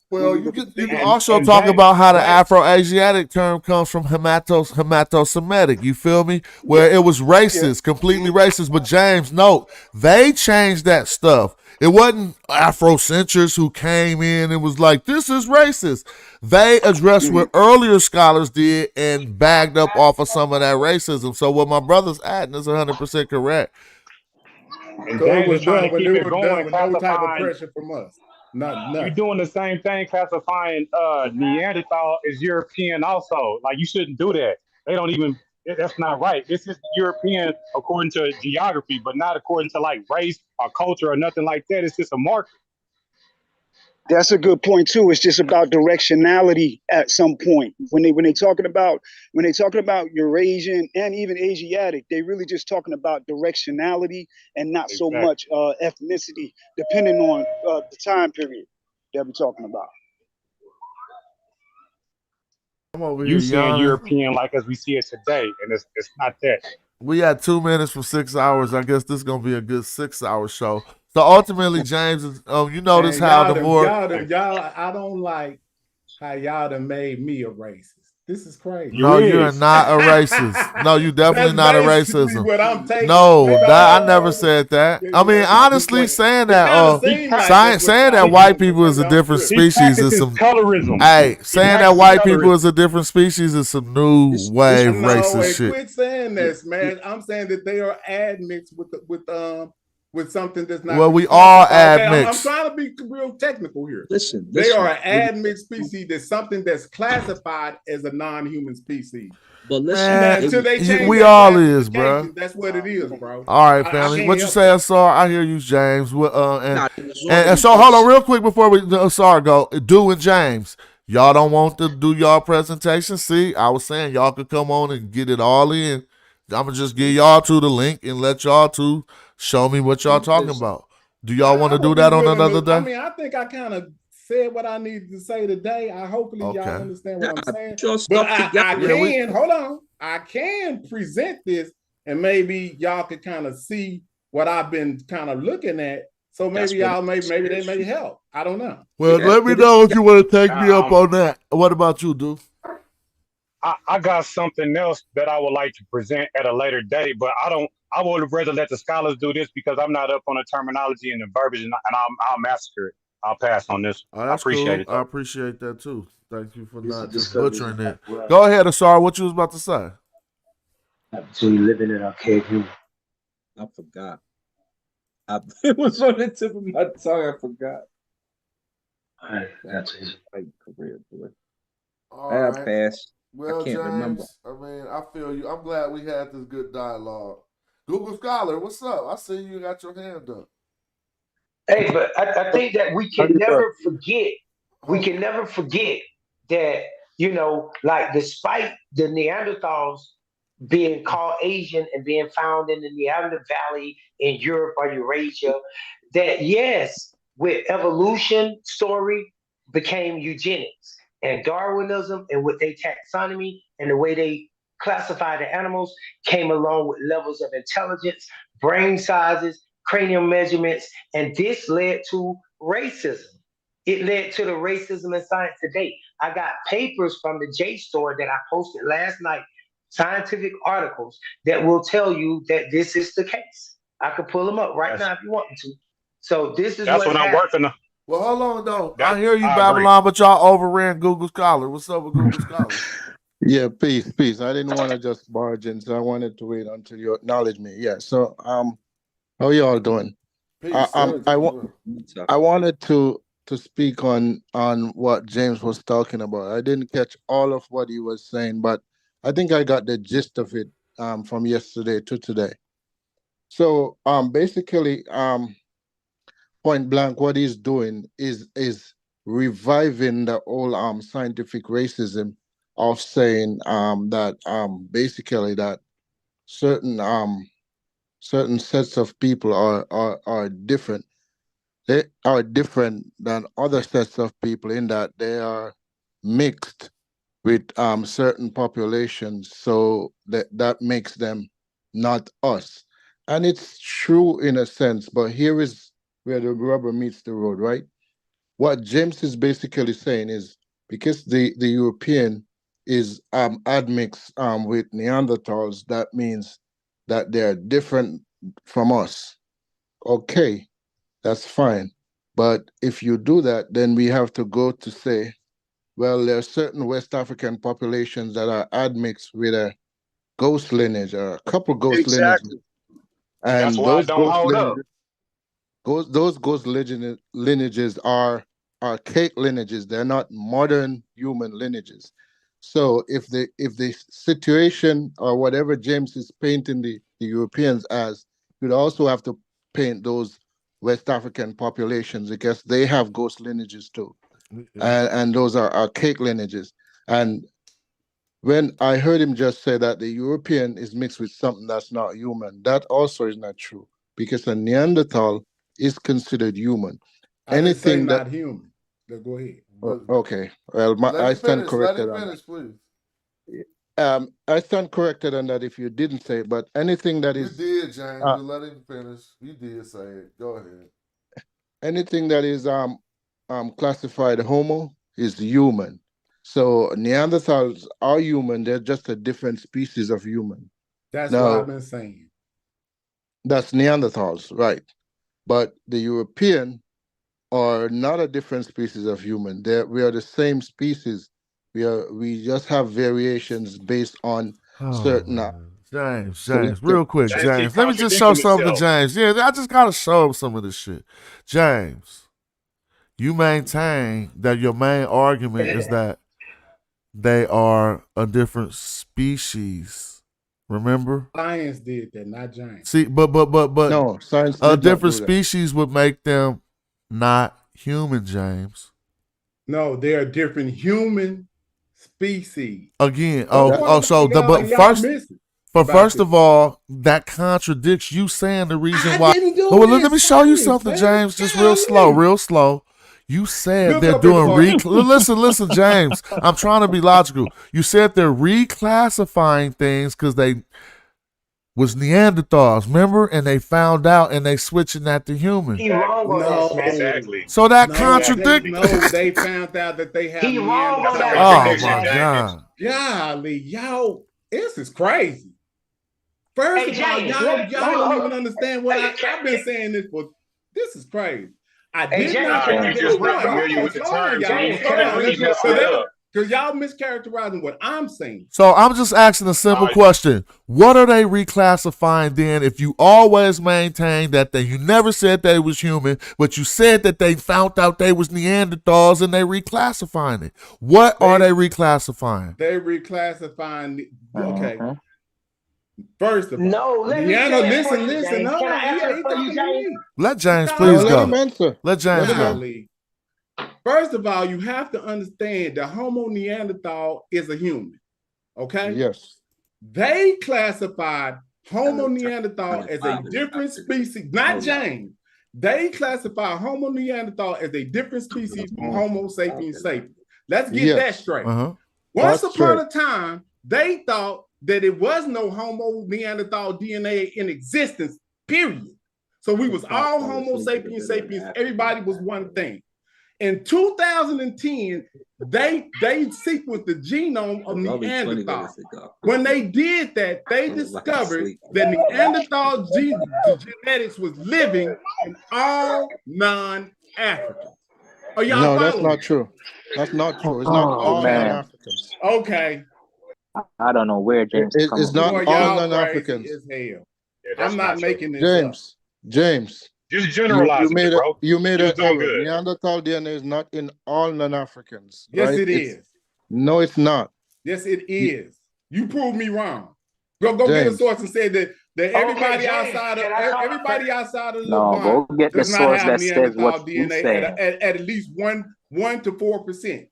Well, you can also talk about how the Afro-Asiatic term comes from Hemato-Semitic. You feel me? Where it was racist, completely racist. But James, note, they changed that stuff. It wasn't Afrocentrics who came in and was like, this is racist. They addressed what earlier scholars did and bagged up off of some of that racism. So what my brother's adding is 100% correct. And James is trying to keep it going, with no type of pressure from us. You're doing the same thing, classifying Neanderthal as European also. Like, you shouldn't do that. They don't even, that's not right. This is European according to geography, but not according to like race or culture or nothing like that. It's just a marker. That's a good point too. It's just about directionality at some point. When they talking about Eurasian and even Asiatic, they really just talking about directionality and not so much ethnicity, depending on the time period that we're talking about. I'm over You here saying yawning. European like as we see it today, and it's not that. We had 2 minutes for 6 hours. I guess this is gonna be a good 6-hour show. So ultimately, James, is you notice how the more y'all, I don't like how y'all done made me a racist. This is crazy. No, you're not a racist. No, you definitely not a racism. What I'm taking. No, I never said that. I mean, honestly, saying that saying that white people is a different species is some colorism. Hey, saying that white people is a different species is some new wave racist shit. Quit saying this, man. I'm saying that they are admixed with something that's not. Well, we all admixed. I'm trying to be real technical here. Listen, they are an admixed species. That's something that's classified as a non-human species. But listen, we all is, bro. That's what it is, bro. All right, family. What you say, Asar? I hear you, James. And so hold on real quick before we Asar go. Do and James, y'all don't want to do y'all presentation? See, I was saying y'all could come on and get it all in. I'm gonna just give y'all two the link and let y'all two show me what y'all talking about. Do y'all want to do that on another day? I mean, I think I kind of said what I needed to say today. Hopefully y'all understand what I'm saying. But I can present this, and maybe y'all could kind of see what I've been kind of looking at. So maybe maybe they may help. I don't know. Well, let me know if you want to take me up on that. What about you, dude? I got something else that I would like to present at a later date, but I would rather let the scholars do this because I'm not up on the terminology and the verbiage, and I'll massacre it. I'll pass on this. I appreciate it. I appreciate that too. Thank you for not just butchering it. Go ahead, Asar. What you was about to say? So you living in archaic humor. I forgot. It was on the tip of my tongue. I forgot. All right, that's it. Career, boy. All right. Passed. Well, I can't remember. I mean, I feel you. I'm glad we had this good dialogue. Google Scholar, what's up? I see you got your hand up. Hey, but I think that we can never forget. We can never forget that, like despite the Neanderthals being called Asian and being found in the Neanderthal Valley in Europe or Eurasia, that yes, with evolution story became eugenics. And Darwinism and with their taxonomy and the way they classify the animals came along with levels of intelligence, brain sizes, cranial measurements, and this led to racism. It led to the racism in science today. I got papers from the JSTOR that I posted last night, scientific articles that will tell you that this is the case. I could pull them up right now if you want me to. So this is That's what's what I'm happening. working on. Well, hold on though. That, I hear you, I agree. Babylon, but y'all overran Google Scholar. What's up with Google Scholar? Yeah, peace. I didn't want to just barge in, so I wanted to wait until you acknowledge me. Yeah. So, how y'all doing? Peace. I wanted to speak on what James was talking about. I didn't catch all of what he was saying, but I think I got the gist of it from yesterday to today. So, basically, point blank, what he's doing is reviving the old scientific racism of saying that basically that certain certain sets of people are different. They are different than other sets of people in that they are mixed with certain populations, so that makes them not us. And it's true in a sense, but here is where the rubber meets the road, right? What James is basically saying is because the European is admixed with Neanderthals, that means that they're different from us. Okay, that's fine. But if you do that, then we have to go to say, well, there are certain West African populations that are admixed with a ghost lineage or a couple ghost lineages. That's And why it those don't ghost hold up. lineages, those ghost lineages are archaic lineages. They're not modern human lineages. So if the situation or whatever James is painting the Europeans as, you'd also have to paint those West African populations because they have ghost lineages too. And those are archaic lineages. And when I heard him just say that the European is mixed with something that's not human, that also is not true because a Neanderthal is considered human. I didn't say Anything not that human. Go ahead. okay, well, I stand corrected on that. Please. I stand corrected on that if you didn't say it, but anything that is You did, James. But let him finish. You did say it. Go ahead. anything that is classified homo is human. So Neanderthals are human. They're just a different species of human. That's now, what I've been saying. That's Neanderthals, right? But the European are not a different species of human. We are the same species. We just have variations based on certain. James, real quick, James. Let me just show something to James. Yeah, I just gotta show him some of this shit. James, you maintain that your main argument is that they are a different species. Remember? Science did that, not James. See, but no, science a different species would make them not human, James. No, they're different human species. Again, first of all, that contradicts you saying the reason why. Let me show you something, James. Just real slow. You said they're doing listen, James. I'm trying to be logical. You said they're reclassifying things because they was Neanderthals, remember? And they found out and they switching that to human. He wrong on that, man. Exactly. So that contradicts. They found out that they have. He wrong on that. Oh my God. Golly, y'all, this is crazy. First of all, y'all don't even understand what I've been saying this for. This is crazy. I did not. You just weren't familiar with the terms. Because y'all mischaracterizing what I'm saying. So I'm just asking a simple question. What are they reclassifying then if you always maintain that you never said they was human, but you said that they found out they was Neanderthals and they reclassifying it? What are they reclassifying? They reclassifying, okay. First of all, no, listen. No, can I answer for you, James? Let James please go. Let James go. First of all, you have to understand the Homo Neanderthal is a human. Okay? Yes. They classified Homo Neanderthal as a different species, not James. They classify Homo Neanderthal as a different species from Homo sapiens sapiens. Let's get that straight. Once upon a time, they thought that it was no Homo Neanderthal DNA in existence, period. So we was all Homo sapiens sapiens. Everybody was one thing. In 2010, they sequenced the genome of Neanderthal. When they did that, they discovered that Neanderthal genetics was living in all non-Africans. Are y'all No, that's following not me? true. That's not true. It's not all non-Africans. Okay. I don't know where James is coming It's not Boy, all y'all non-Africans. crazy as hell. Yeah, that's I'm not true. making this up. James, Just you generalizing made it, bro. you made You an was doing error. good. Neanderthal DNA is not in all non-Africans, Yes, right? it is. No, it's not. Yes, it is. You proved me wrong. Go get a James. source and say that everybody James, outside of can I talk? everybody outside of No, Levant go get the does not source have that says what Neanderthal you DNA said. at least 1 to 4%.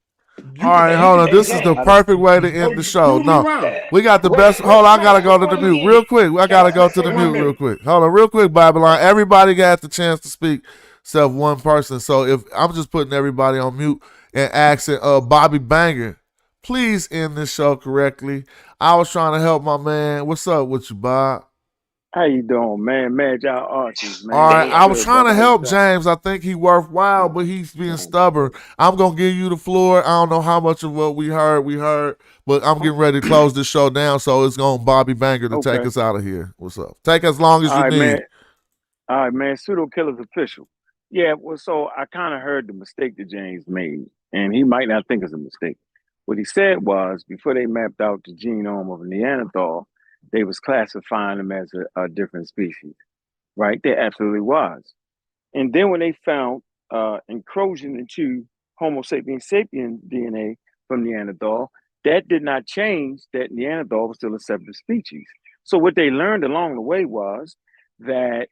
All right, hold on. This is the perfect way to end the show. No, we got the best. Hold on, I gotta go to the mute real quick. I gotta go to the mute real quick. Hold on, real quick, Babylon. Everybody got the chance to speak, except one person. So if I'm just putting everybody on mute and asking, Bobby Banger, please end this show correctly. I was trying to help my man. What's up with you, Bob? How you doing, man? Madjai Archers, man. All right, I was Good, trying to brother. help James. I think he worthwhile, but he's being stubborn. I'm gonna give you the floor. I don't know how much of what we heard, but I'm getting ready to close this show down, so it's gonna Bobby Banger to take Okay. us out of here. What's up? Take as long as All you right, need. man. All right, man. Pseudo killer's official. Yeah, well, so I kind of heard the mistake that James made, and he might not think it's a mistake. What he said was before they mapped out the genome of a Neanderthal, they was classifying them as a different species, right? They absolutely was. And then when they found encroaching into Homo sapiens sapien DNA from Neanderthal, that did not change that Neanderthal was still a separate species. So what they learned along the way was that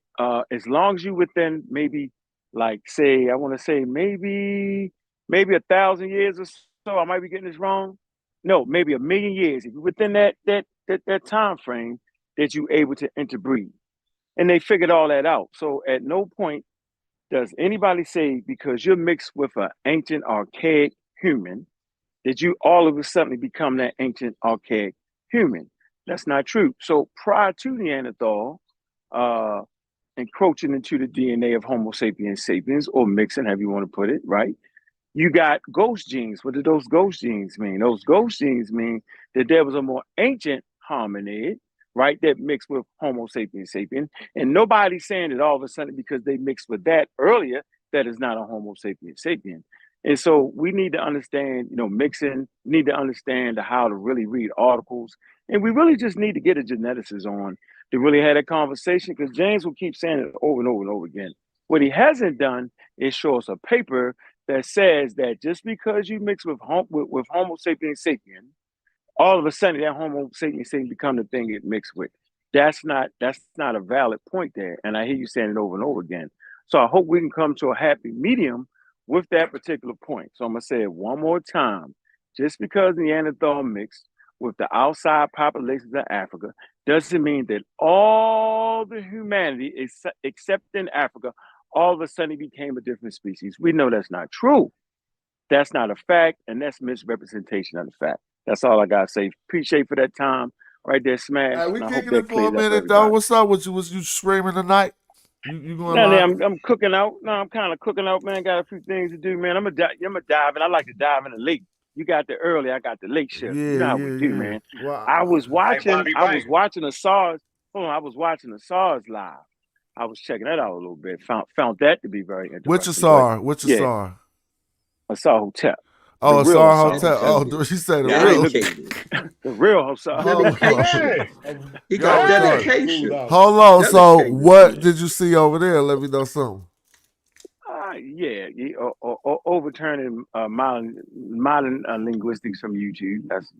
as long as you within maybe like say, I want to say maybe 1,000 years or so, I might be getting this wrong. No, maybe 1,000,000 years. If you're within that time frame that you're able to interbreed. And they figured all that out. So at no point does anybody say because you're mixed with an ancient archaic human that you all of a sudden become that ancient archaic human? That's not true. So prior to Neanderthal encroaching into the DNA of Homo sapiens sapiens, or mixing, however you want to put it, right? You got ghost genes. What do those ghost genes mean? Those ghost genes mean that there was a more ancient hominid, right, that mixed with Homo sapiens sapien. And nobody's saying that all of a sudden because they mixed with that earlier, that is not a Homo sapiens sapien. And so we need to understand, mixing, need to understand how to really read articles. And we really just need to get a geneticist on to really have that conversation, because James will keep saying it over and over and over again. What he hasn't done is show us a paper that says that just because you mix with Homo sapiens sapien, all of a sudden that Homo sapiens sapien become the thing it mixed with. That's not a valid point there. And I hear you saying it over and over again. So I hope we can come to a happy medium with that particular point. So I'm gonna say it one more time. Just because Neanderthal mixed with the outside populations of Africa doesn't mean that all the humanity, except in Africa, all of a sudden became a different species. We know that's not true. That's not a fact, and that's misrepresentation of the fact. That's all I gotta say. Appreciate for that time right there, Smash. Hey, we And I hope kicking that it for a clears up minute though. everybody. What's up with you? Was you screaming tonight? You going No, live? I'm cooking out. No, I'm kind of cooking out, man. Got a few things to do, man. I'm a dive, and I like to dive in the late. You got the early, I got the late shift. You know how we do, man. Well, I was Hey, watching Bobby Banger. the SARS. Hold on, I was watching the SARS live. I was checking that out a little bit. Found that to be very interesting. Which Asar? Which Asar? Asar Hotel. Oh, the real Asar Asar Hotel. Oh, she said the Yeah, real. the real Asar. He got dedication. Hold on. So, what did you see over there? Let me know something. Overturning modern linguistics from YouTube. That's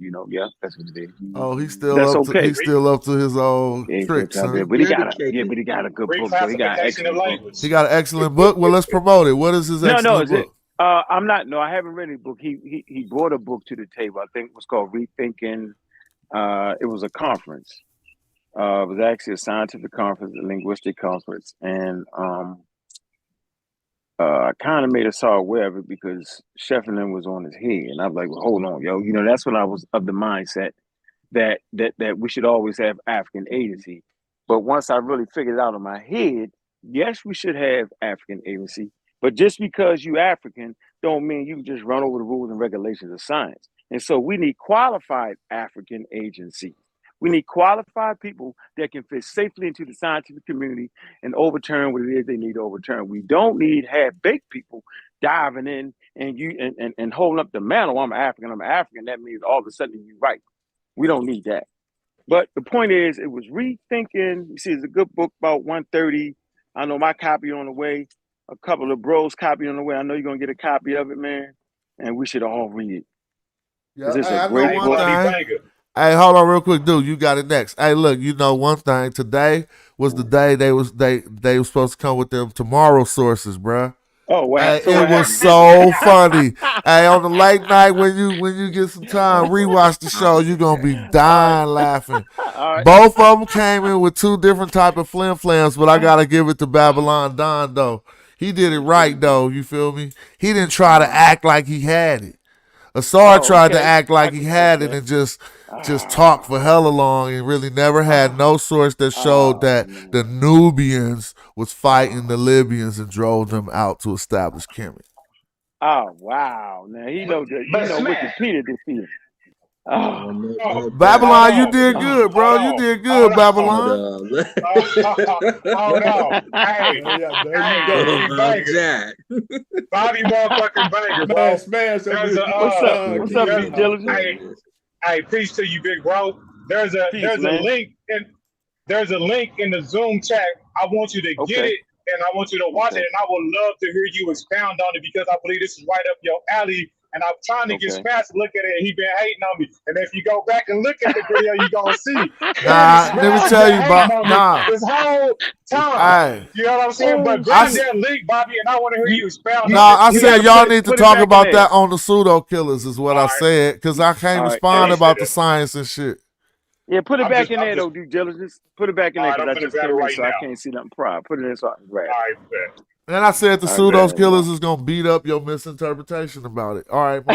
that's what it is. Oh, he's still That's up okay. to he's still up to his old tricks, huh? But he got a good book. Though. He got an Reclassification of excellent book. language. He got an excellent book. Well, let's promote it. What is his excellent book? I'm not. No, I haven't read the book. He brought a book to the table. I think it was called Rethinking. It was a conference. It was actually a scientific conference, a linguistic conference, and I kind of made us all aware of it because Sheffield was on his head, and I was like, "Well, hold on, yo." That's when I was of the mindset that we should always have African agency. But once I really figured it out in my head, yes, we should have African agency. But just because you African don't mean you can just run over the rules and regulations of science. And so we need qualified African agencies. We need qualified people that can fit safely into the scientific community and overturn what it is they need to overturn. We don't need half-baked people diving in and holding up the mantle. I'm African. That means all of a sudden you're right. We don't need that. But the point is, it was rethinking. You see, it's a good book about 130. I know my copy on the way. A couple of bros copy on the way. I know you're gonna get a copy of it, man. And we should all read it. Yeah, It's hey, a I great know one book. thing. Hey, hold on real quick, dude. You got it next. Hey, look, you know one thing. Today was the day they was supposed to come with them tomorrow sources, bruh. Oh wow! Hey, So it was so funny. Hey, on the late night when you get some time, rewatch the show. You're gonna be dying laughing. right. Both of them came in with two different type of flim flams, but I gotta give it to Babylon Don though. He did it right though. You feel me? He didn't try to act like he had it. Asar tried to act like he had it and just talk for hella long and really never had no source that showed that the Nubians was fighting the Libyans and drove them out to establish Kemet. Oh wow! Now he knows that. But You know Smash. Wikipedia defeated. Oh. Babylon, you did good, bro. You did good, Babylon. Hold on. Hey, Madjai. Bobby motherfucking Banger, bro. Smash. What's up, Be Diligent? Hey, peace to you, big bro. There's a link in the Zoom chat. I want you to get it and I want you to watch it, and I would love to hear you expound on it because I believe this is right up your alley. And I'm trying to get Smash to look at it, and he been hating on me. And if you go back and look at the video, you're gonna see. Let me tell you about this whole time. Hey. You know what I'm saying? But grab that link, Bobby, and I want to hear you expound. I said y'all need to talk about that on the pseudo killers is what I said, because I can't respond about the science and shit. Yeah, put it back in there though, due diligence. Put it back in there because I just came in, so I can't see nothing prior. Put it in so I can grab it. And I said the pseudo killers is gonna beat up your misinterpretation about it. All right,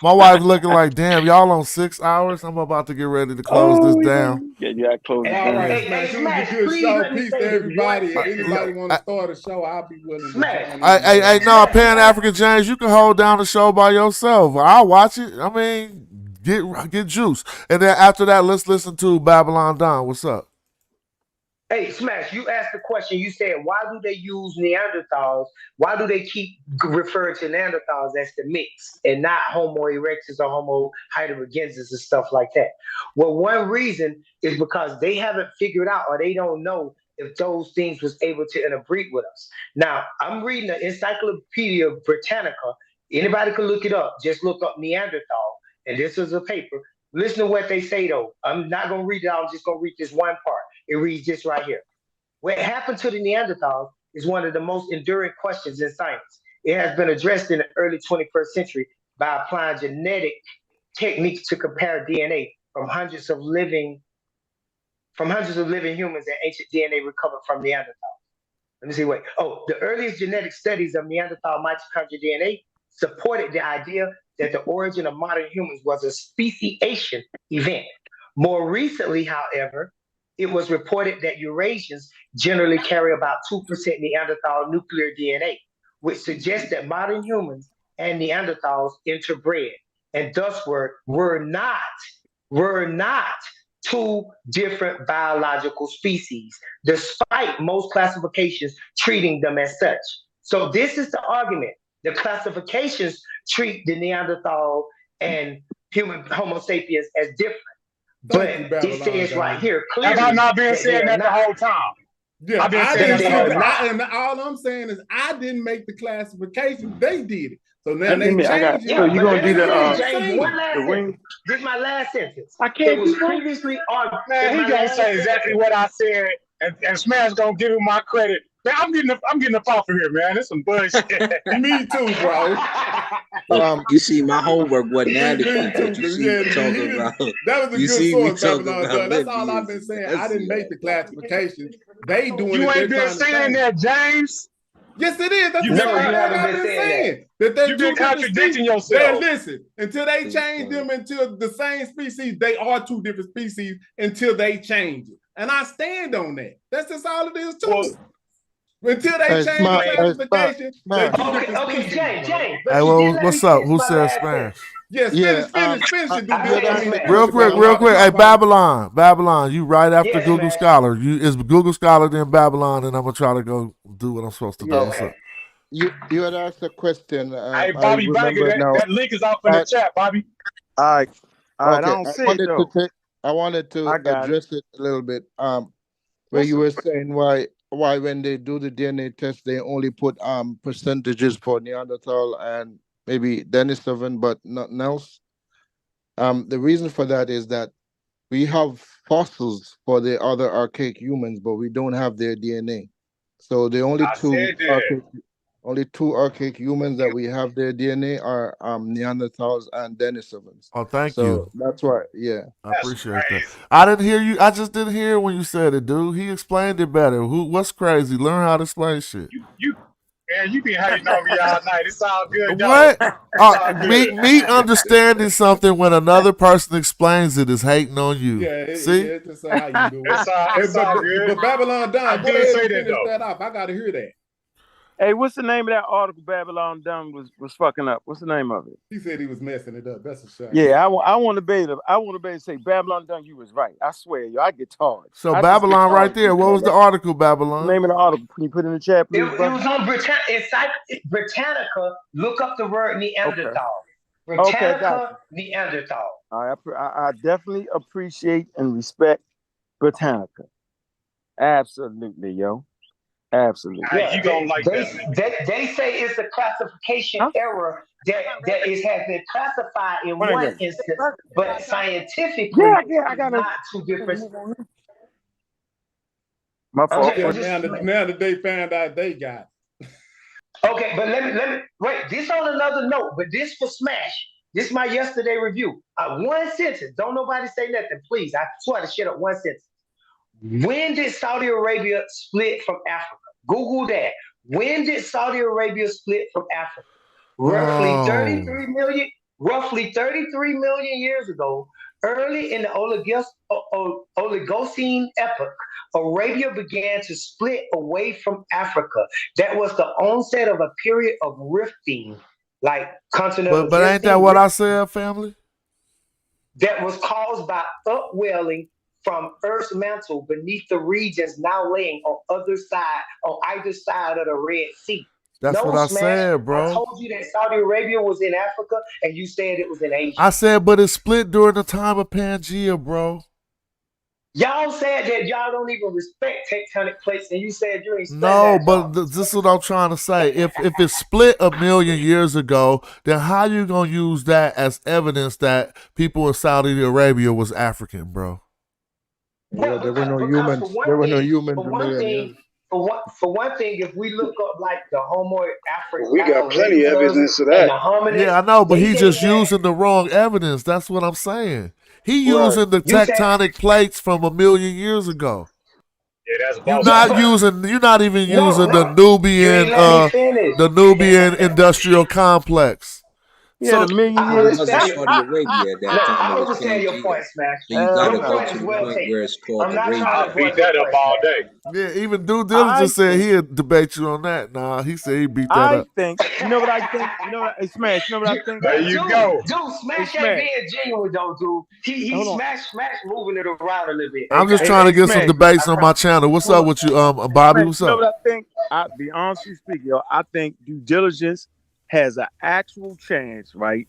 my wife looking like, damn, y'all on 6 hours. I'm about to get ready to close this down. Yeah, you gotta close it down. All right, Smash. It was a good show. Peace to everybody. If anybody want to start a show, I'll be willing to join. Hey, no, Pan African James, you can hold down the show by yourself. I'll watch it. I mean, get juice. And then after that, let's listen to Babylon Don. What's up? Hey, Smash, you asked the question. You said, why do they use Neanderthals? Why do they keep referring to Neanderthals as the mix and not Homo erectus or Homo heidelbergensis and stuff like that? Well, one reason is because they haven't figured out or they don't know if those things was able to interbreed with us. Now, I'm reading the Encyclopedia Britannica. Anybody can look it up. Just look up Neanderthal. And this is a paper. Listen to what they say, though. I'm not going to read it out. I'm just going to read this one part. It reads this right here. What happened to the Neanderthals is one of the most enduring questions in science. It has been addressed in the early 21st century by applying genetic techniques to compare DNA from hundreds of living humans and ancient DNA recovered from Neanderthals. Let me see, wait. Oh, the earliest genetic studies of Neanderthal mitochondrial DNA supported the idea that the origin of modern humans was a speciation event. More recently, however, it was reported that Eurasians generally carry about 2% Neanderthal nuclear DNA, which suggests that modern humans and Neanderthals interbred, and thus were not two different biological species, despite most classifications treating them as such. So this is the argument. The classifications treat the Neanderthal and Homo sapiens as different. But it says right here clearly. Have I not been saying that the whole time? Yeah, I've been saying that the whole time. And all I'm saying is I didn't make the classification. They did it. So now they changed it. So you're going to do the wing? This is my last sentence. I can't. It was previously on. Man, he gonna say exactly what I said, and Smash gonna give him my credit. Man, I'm getting up off of here, man. This some bullshit. Me too, bro. You see, my homework wasn't adequate. You see, talking about. That was a good source, Babylon. That's all I've been saying. I didn't make the classification. They doing it. You ain't been saying that, James. Yes, it is. That's you I've been saying. That they You've been contradicting yourself. Man, listen, until they change them into the same species, they are two different species until they change it. And I stand on that. That's just all it is, too. Until they change the classification, they two Okay, different okay, species. Jay, but Hey, you well, didn't let me what's up? finish Who my said last Smash? sentence. Yes, finish it. I said Smash. Real quick. Hey, Babylon, you right after Yes, Google Smash. Scholar. Is Google Scholar then Babylon, and I'm gonna try to go do what I'm supposed to do. What's up? You had asked a question. Hey, I Bobby Banger, remember now. that link is off in the chat, Bobby. All right. I Okay, don't see it though. I wanted to I got address it a little bit. Where you were saying why when they do the DNA test they only put percentages for Neanderthal and maybe Denisovan, but nothing else. The reason for that is that we have fossils for the other archaic humans, but we don't have their DNA. So the only two archaic humans that we have their DNA are Neanderthals and Denisovans. Oh, thank so you. That's why, yeah. I appreciate that. I didn't hear you. I just didn't hear when you said it, dude. He explained it better. What's crazy? Learn how to explain shit. Man, you been hating on me all night. It's all good, though. What? All good. Me understanding something when another person explains it is hating on you. See? It's just how you do it. It's all good. But Babylon Dunn, I go did ahead say and that, finish though. that up. I gotta hear that. Hey, what's the name of that article Babylon Dunn was fucking up? What's the name of it? He said he was messing it up. That's a shame. Yeah, I want to be able to say Babylon Dunn, you was right. I swear, yo, I get tired. So Babylon right there. What was the article, Babylon? The name of the article. Can you put it in the chat, please? It was on Britannica. Look up the word Neanderthal. Britannica, Neanderthal. All right, I definitely appreciate and respect Britannica. Absolutely, yo. Absolutely. Yeah, you gonna like that. They say it's a classification error that has been classified in one instance, but scientifically, it's not two different. My fault. Now that they found out they got it. Okay, but let me wait. This on another note, but this for Smash. This is my yesterday review. One sentence. Don't nobody say nothing, please. I swear to shut up. One sentence. When did Saudi Arabia split from Africa? Google that. When did Saudi Arabia split from Africa? Roughly 33 million years ago, early in the Oligocene epoch, Arabia began to split away from Africa. That was the onset of a period of rifting, like continental But ain't that what I said, family? That was caused by upwelling from Earth's mantle beneath the regions now laying on either side of the Red Sea. That's what I said, bro. I told you that Saudi Arabia was in Africa, and you said it was in Asia. I said, but it split during the time of Pangea, bro. Y'all said that y'all don't even respect tectonic plates, and you said you ain't. No, but this is what I'm trying to say. If it split a million years ago, then how you gonna use that as evidence that people in Saudi Arabia was African, bro? Yeah, there were no humans. There were no humans a million years. For one thing, if we look up like the Homo africanus, we got plenty of evidence of that. Yeah, I know, but he's just using the wrong evidence. That's what I'm saying. He using the tectonic plates from a million years ago. Yeah, that's You're not even using the Nubian industrial complex. Yeah, the million years. It wasn't Saudi Arabia at that time. I understand your point, Smash. So you gotta go to the point where it's called the Arabia. I'll beat that up all day. Yeah, even Due Diligence said he'd debate you on that. Nah, he said he beat that up. You know what I think? You know what, Smash, you know what I think? There you go. Dude, Smash ain't being genuine though, dude. He Smash moving it around a little bit. I'm just trying to get some debates on my channel. What's up with you, Bobby? What's up? You know what I think? I'll be honest with you speaking, yo. I think Due Diligence has an actual chance, right,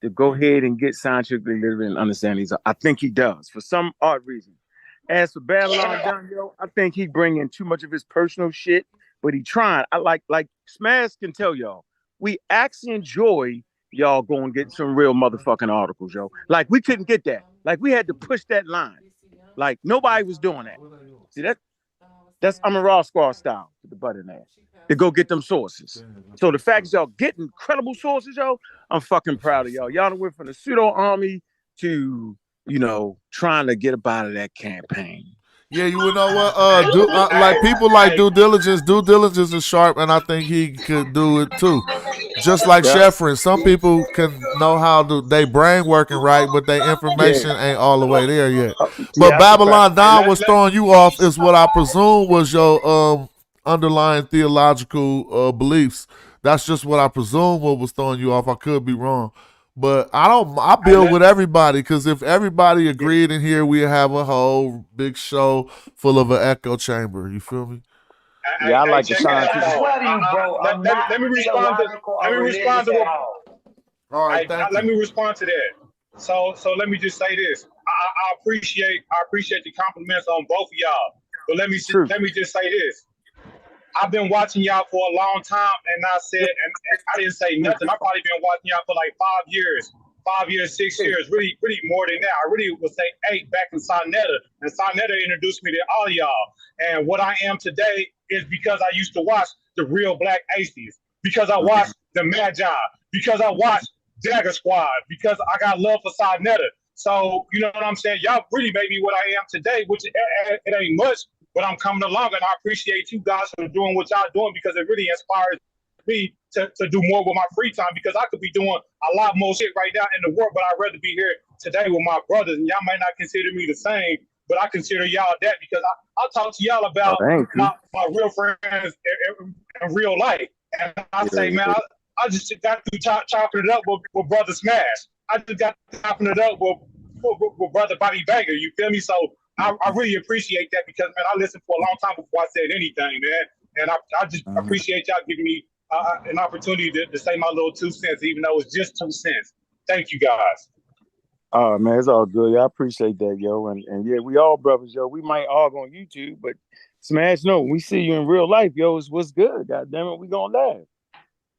to go ahead and get scientifically literate and understand these. I think he does for some odd reason. As for Babylon Dunn, yo, I think he bring in too much of his personal shit, but he trying. I like Smash can tell y'all, we actually enjoy y'all go and get some real motherfucking articles, yo. Like we couldn't get that. Like we had to push that line. Like nobody was doing that. See that's I'm a raw squad style with the butter there. To go get them sources. So the fact is y'all getting credible sources, yo, I'm fucking proud of y'all. Y'all done went from the pseudo army to, trying to get up out of that campaign. Yeah, you know what? Like people like Due Diligence. Due Diligence is sharp, and I think he could do it too. Just like Sheffrin, some people can know how they brain working right, but their information ain't all the way there yet. But Babylon Don was throwing you off, is what I presume was your underlying theological beliefs. That's just what I presume what was throwing you off. I could be wrong. But I build with everybody, because if everybody agreed in here, we have a whole big show full of an echo chamber. You feel me? Yeah, I like the Yeah, I scientific. swear to you, bro. I'm not Let me respond to theological or religious what. at all. All right, Let me respond to that. So let me just say this. I appreciate the compliments on both of y'all. But let me just say this. I've been watching y'all for a long time, and I said, and I didn't say nothing. I've probably been watching y'all for like 5 years, 6 years, really more than that. I really would say 8 back in Sonetta, and Sonetta introduced me to all y'all. And what I am today is because I used to watch the Real Black Atheists, because I watched the Madjai, because I watched Dagger Squad, because I got love for Sonetta. So, you know what I'm saying? Y'all really made me what I am today, which it ain't much, but I'm coming along, and I appreciate you guys for doing what y'all doing, because it really inspires me to do more with my free time, because I could be doing a lot more shit right now in the world, but I'd rather be here today with my brothers, and y'all might not consider me the same, but I consider y'all that, because I'll talk to y'all about my real friends in real life. And I say, man, I just got through chopping it up with Brother Smash. I just got chopping it up with Brother Bobby Banger. You feel me? So I really appreciate that, because, man, I listened for a long time before I said anything, man. And I just appreciate y'all giving me an opportunity to say my little 2 cents, even though it's just 2 cents. Thank you, guys. Oh, man, it's all good. I appreciate that, yo. And yeah, we all brothers, yo. We might argue on YouTube, but Smash, no, we see you in real life, yo. It's what's good. God damn it, we gonna laugh.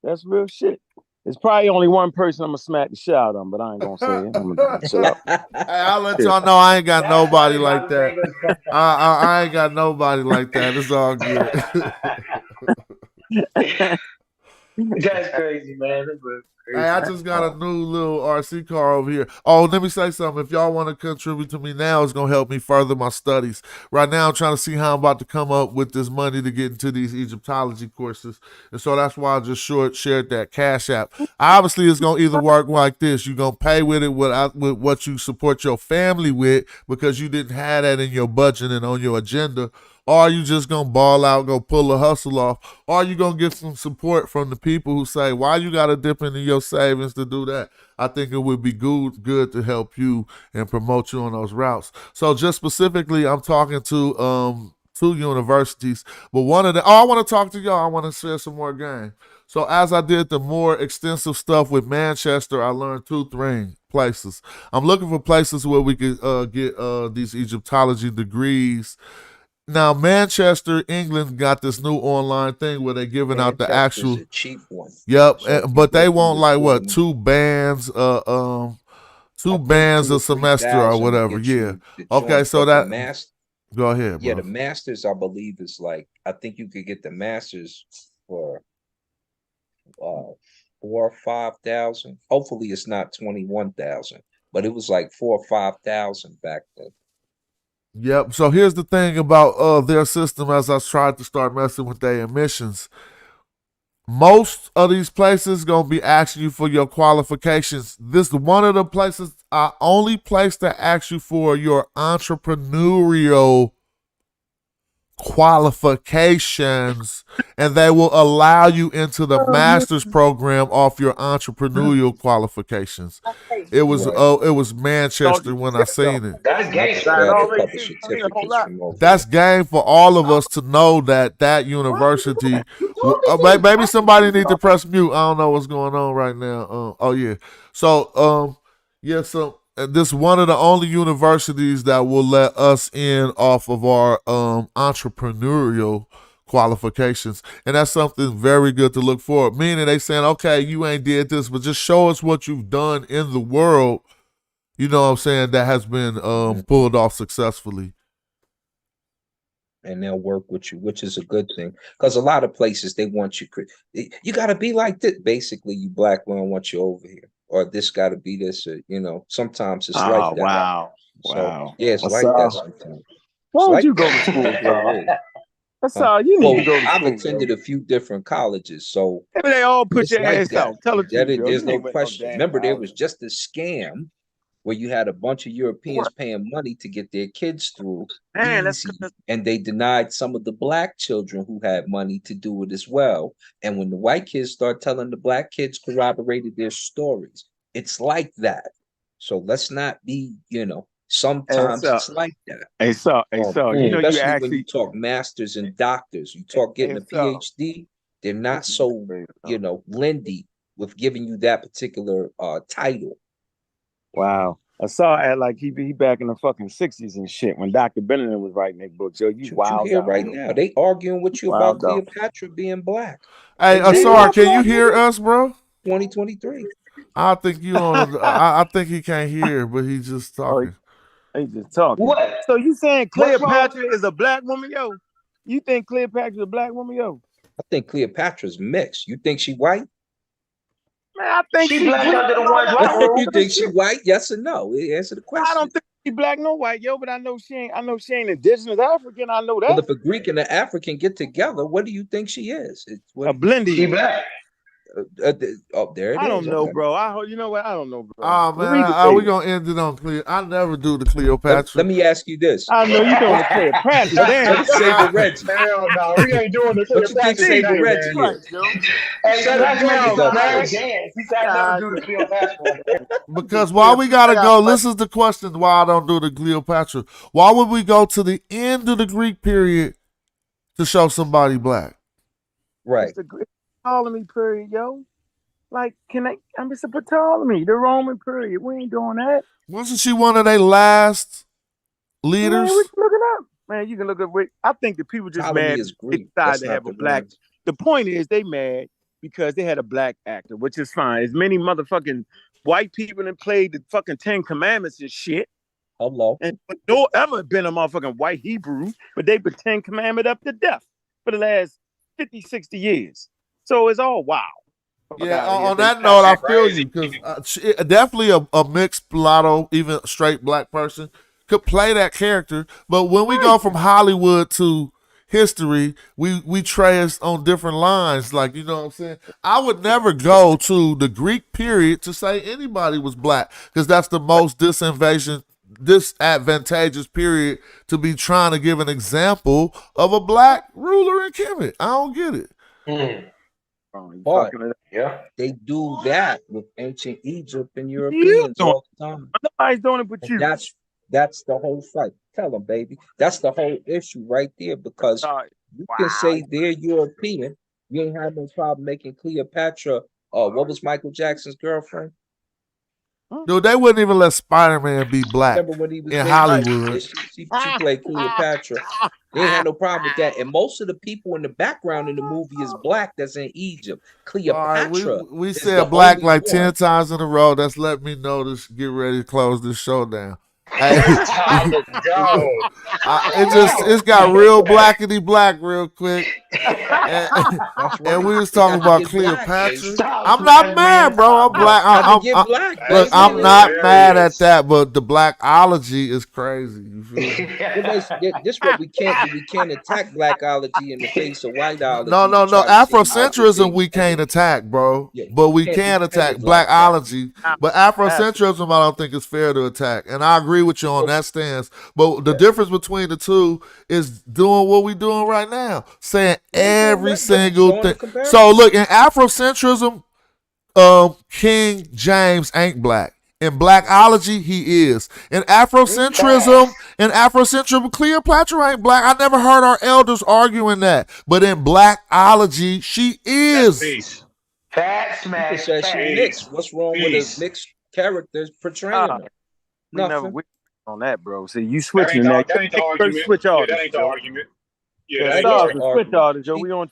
That's real shit. It's probably only one person I'm gonna smack the shit out of, but I ain't gonna say it. I'm gonna chill out. Hey, I'll let y'all know I ain't got nobody like that. I ain't got nobody like that. It's all good. That's crazy, man. That's crazy. Hey, I just got a new little RC car over here. Oh, let me say something. If y'all want to contribute to me now, it's going to help me further my studies. Right now, I'm trying to see how I'm about to come up with this money to get into these Egyptology courses. And so that's why I just shared that Cash App. Obviously, it's going to either work like this. You're going to pay with it with what you support your family with, because you didn't have that in your budget and on your agenda. Or you just gonna ball out, go pull a hustle off, or you gonna get some support from the people who say, why you gotta dip into your savings to do that? I think it would be good to help you and promote you on those routes. So just specifically, I'm talking to 2 universities, but one of them, I want to talk to y'all. I want to share some more game. So as I did the more extensive stuff with Manchester, I learned 2 places. I'm looking for places where we could get these Egyptology degrees. Now, Manchester, England got this new online thing where they're giving out the actual a cheap one. Yep, So but they want like what 2 bands, 2 bands a semester or whatever. Yeah. Okay, so that. Go ahead, bro. Yeah, the masters, I believe, is like, I think you could get the masters for 4,000 or 5,000. Hopefully, it's not 21,000, but it was like 4,000 or 5,000 back then. Yep. So here's the thing about their system. As I tried to start messing with their admissions, most of these places gonna be asking you for your qualifications. This one of the places, only place that asks you for your entrepreneurial qualifications, and they will allow you into the master's program off your entrepreneurial qualifications. It was Manchester when I seen it. That's gangster. That's game for all of us to know that university. Maybe somebody need to press mute. I don't know what's going on right now. Oh yeah. So so this one of the only universities that will let us in off of our entrepreneurial qualifications, and that's something very good to look for. Meaning they saying, okay, you ain't did this, but just show us what you've done in the world. You know what I'm saying? That has been pulled off successfully. And they'll work with you, which is a good thing, because a lot of places they want you. You got to be like this. Basically, you black, we don't want you over here, or this got to be this. Or, sometimes it's like that. Wow. So, yeah, it's like that sometimes. Why would you go to school, bro? That's all you need to go to school. I've attended a few different colleges, so maybe they all put your ass out. Tell it to you, there's no question. Remember, there was just a scam where you had a bunch of Europeans paying money to get their kids through Man, that's easy, and they denied some of the black children who had money to do it as well. And when the white kids start telling the black kids corroborated their stories, it's like that. So let's not be, sometimes it's like that. You know, you Especially when actually you talk masters and doctors, you talk getting a PhD, they're not so, lendy with giving you that particular title. Wow. I saw at like he back in the fucking 60s and shit when Dr. Benedict was writing that book. So you wild hear out right now. They arguing with you about Cleopatra being black. Hey, Asar, can you hear us, bro? 2023. I think you on. I think he can't hear, but he's just talking. He just talking. What? So you saying Cleopatra is a black woman, yo? You think Cleopatra is a black woman, yo? I think Cleopatra's mixed. You think she white? Man, I think she black under the one white rule. You think she white? Yes or no? Answer the question. I don't think she black no white, yo, but I know she ain't indigenous African. I know that. Well, if a Greek and an African get together, what do you think she is? A blending. She black. There it is. I don't know, bro. You know what? I don't know, bro. Oh man, we gonna end it on Cleo. I never do the Cleopatra. Let me ask you this. I know you doing the Cleopatra. Let's say the Reggie. Hell no, we ain't doing the What you think say the Reggie is? Hey, Shut up, dance. He said I never do the Cleopatra. Because why we gotta go? This is the question. Why I don't do the Cleopatra? Why would we go to the end of the Greek period to show somebody black? Right. It's the Greek Ptolemy period, yo. Like, I'm just a Ptolemy, the Roman period. We ain't doing that. Wasn't she one of their last leaders? Man, we can look it up. Man, you can look up. I think the people just Ptolemy mad is Greek. they That's decided to have not a the black. ones. The point is they mad because they had a black actor, which is fine. As many motherfucking white people that played the fucking 10 Commandments and shit. Hello. And no ever been a motherfucking white Hebrew, but they put 10 Commandment up to death for the last 50, 60 years. So it's all wild. Yeah, on that note, I feel you because definitely a mixed mulatto, even a straight black person could play that character. But when we go from Hollywood to history, we trace on different lines. Like, you know what I'm saying? I would never go to the Greek period to say anybody was black because that's the most disadvantageous period to be trying to give an example of a black ruler in Kemet. I don't get it. But they do that with ancient Egypt and Europeans all the time. Nobody's doing it but you. That's the whole fight. Tell them, baby. That's the whole issue right there because you can say they're European. You ain't have no problem making Cleopatra. What was Michael Jackson's girlfriend? Dude, they wouldn't even let Spider-Man be black in Hollywood. She played Cleopatra. They ain't had no problem with that. And most of the people in the background in the movie is black that's in Egypt. Cleopatra. We said black like 10 times in a row. That's let me know to get ready to close this show down. It's got real blackety black real quick. And we was talking about Cleopatra. I'm not mad, bro. I'm black. I'm not mad at that, but the blackology is crazy. You feel me? This what we can't attack blackology in the face of whiteology. No. Afrocentrism we can't attack, bro. But we can attack blackology. But Afrocentrism I don't think is fair to attack. And I agree with you on that stance. But the difference between the two is doing what we doing right now. Saying every single thing. So look, in Afrocentrism, King James ain't black. In blackology, he is. In Afrocentrism, Cleopatra ain't black. I never heard our elders arguing that. But in blackology, she is. Fat smash. What's wrong with a mixed characters portraying her? Nothing. On that, bro. See, you switching that. That ain't the argument. That ain't the argument. Yeah,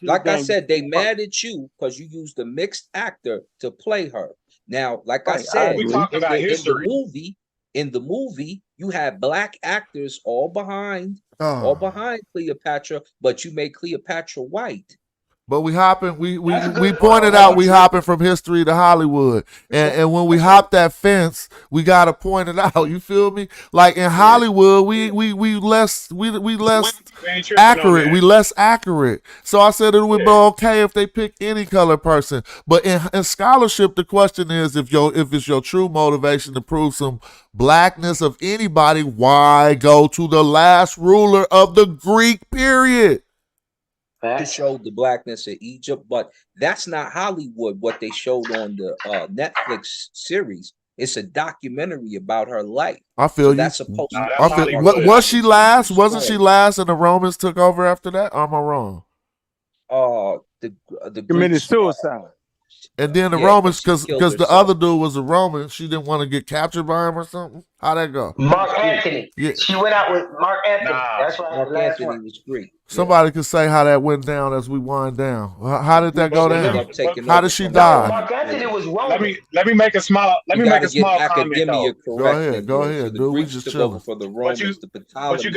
like I said, they mad at you because you used a mixed actor to play her. Now, like I said, in the movie, you had black actors all behind Cleopatra, but you made Cleopatra white. But we hopping, we pointed out we hopping from history to Hollywood. And when we hop that fence, we gotta point it out. You feel me? Like in Hollywood, we less accurate. We less accurate. So I said it would be okay if they pick any color person. But in scholarship, the question is if it's your true motivation to prove some blackness of anybody, why go to the last ruler of the Greek period? To show the blackness of Egypt, but that's not Hollywood. What they showed on the Netflix series, it's a documentary about her life. I feel you. That's supposed to. Was she last? Wasn't she last, and the Romans took over after that? Or am I wrong? The committed suicide. And then the Romans, because the other dude was a Roman, she didn't want to get captured by him or something. How'd that go? Mark Anthony. Yeah. She went out with Mark Anthony. That's right. Mark Anthony was Greek. Somebody could say how that went down as we wind down. How did that go down? How did she die? Mark Anthony was Roman. Let me make a small comment though. Go ahead, dude. We just chilling. For the Romans, but you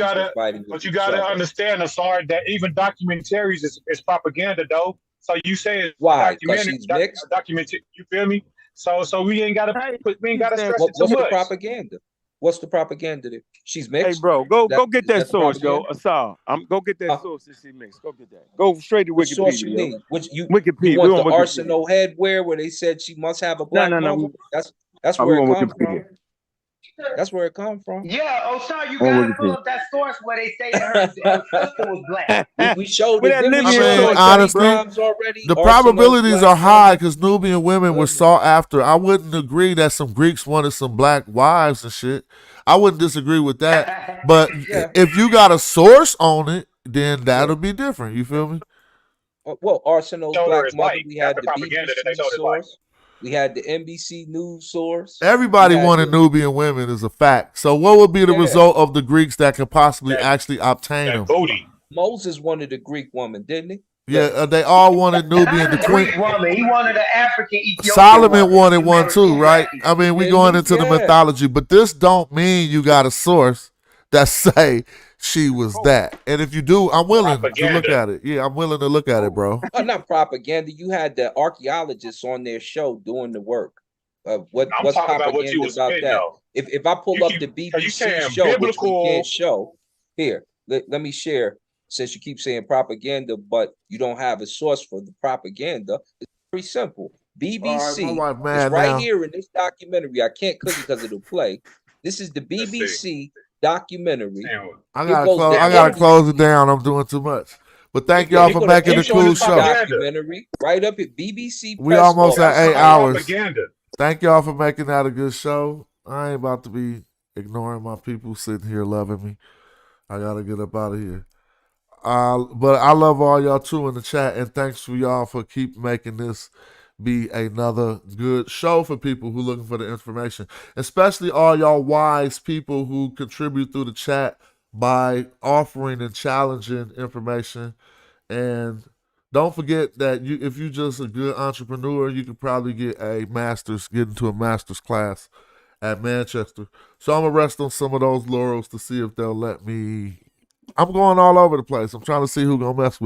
gotta understand, Asar, that even documentaries is propaganda though. So you say it's why? Because she's mixed. You feel me? So we ain't gotta stress it too What's much. The propaganda? What's the propaganda there? She's mixed. Hey, bro, go get that source, yo. Asar, go get that source. That she mixed. Go get that. Go straight to Wikipedia. Source you need? Wikipedia. You want the Arsenal headwear where they said she must have a black No. That's where it comes from. That's where it comes from. Yeah, sorry, you gotta pull up that source where they say her sister was black. We showed it. Honestly, the probabilities are high because Nubian women were sought after. I wouldn't agree that some Greeks wanted some black wives and shit. I wouldn't disagree with that. But if you got a source on it, then that'll be different. You feel me? Well, Arsenal's black mother. We had the BBC source. We had the NBC News source. Everybody wanted Nubian women is a fact. So what would be the result of the Greeks that could possibly actually obtain them? Moses wanted a Greek woman, didn't he? Yeah, they all wanted Nubian. The queen woman. He wanted an African Ethiopian. Solomon wanted one too, right? I mean, we going into the mythology, but this don't mean you got a source that say she was that. And if you do, I'm willing to look at it. Yeah, I'm willing to look at it, bro. Not propaganda. You had the archaeologists on their show doing the work. What's propaganda about that? Though. If I pull up the BBC show, which we can't show, here, let me share. Since you keep saying propaganda, but you don't have a source for the propaganda, it's very simple. BBC is right here in this documentary. I can't click it because it'll play. This is the BBC documentary. I gotta close it down. I'm doing too much. But thank y'all for making a cool show. Documentary right up at BBC. We almost at 8 hours. Thank y'all for making that a good show. I ain't about to be ignoring my people sitting here loving me. I gotta get up out of here. But I love all y'all too in the chat, and thanks for y'all for keep making this be another good show for people who looking for the information, especially all y'all wise people who contribute through the chat by offering and challenging information. And don't forget that if you're just a good entrepreneur, you could probably get into a master's class at Manchester. So I'm gonna rest on some of those laurels to see if they'll let me. I'm going all over the place. I'm trying to see who's gonna mess with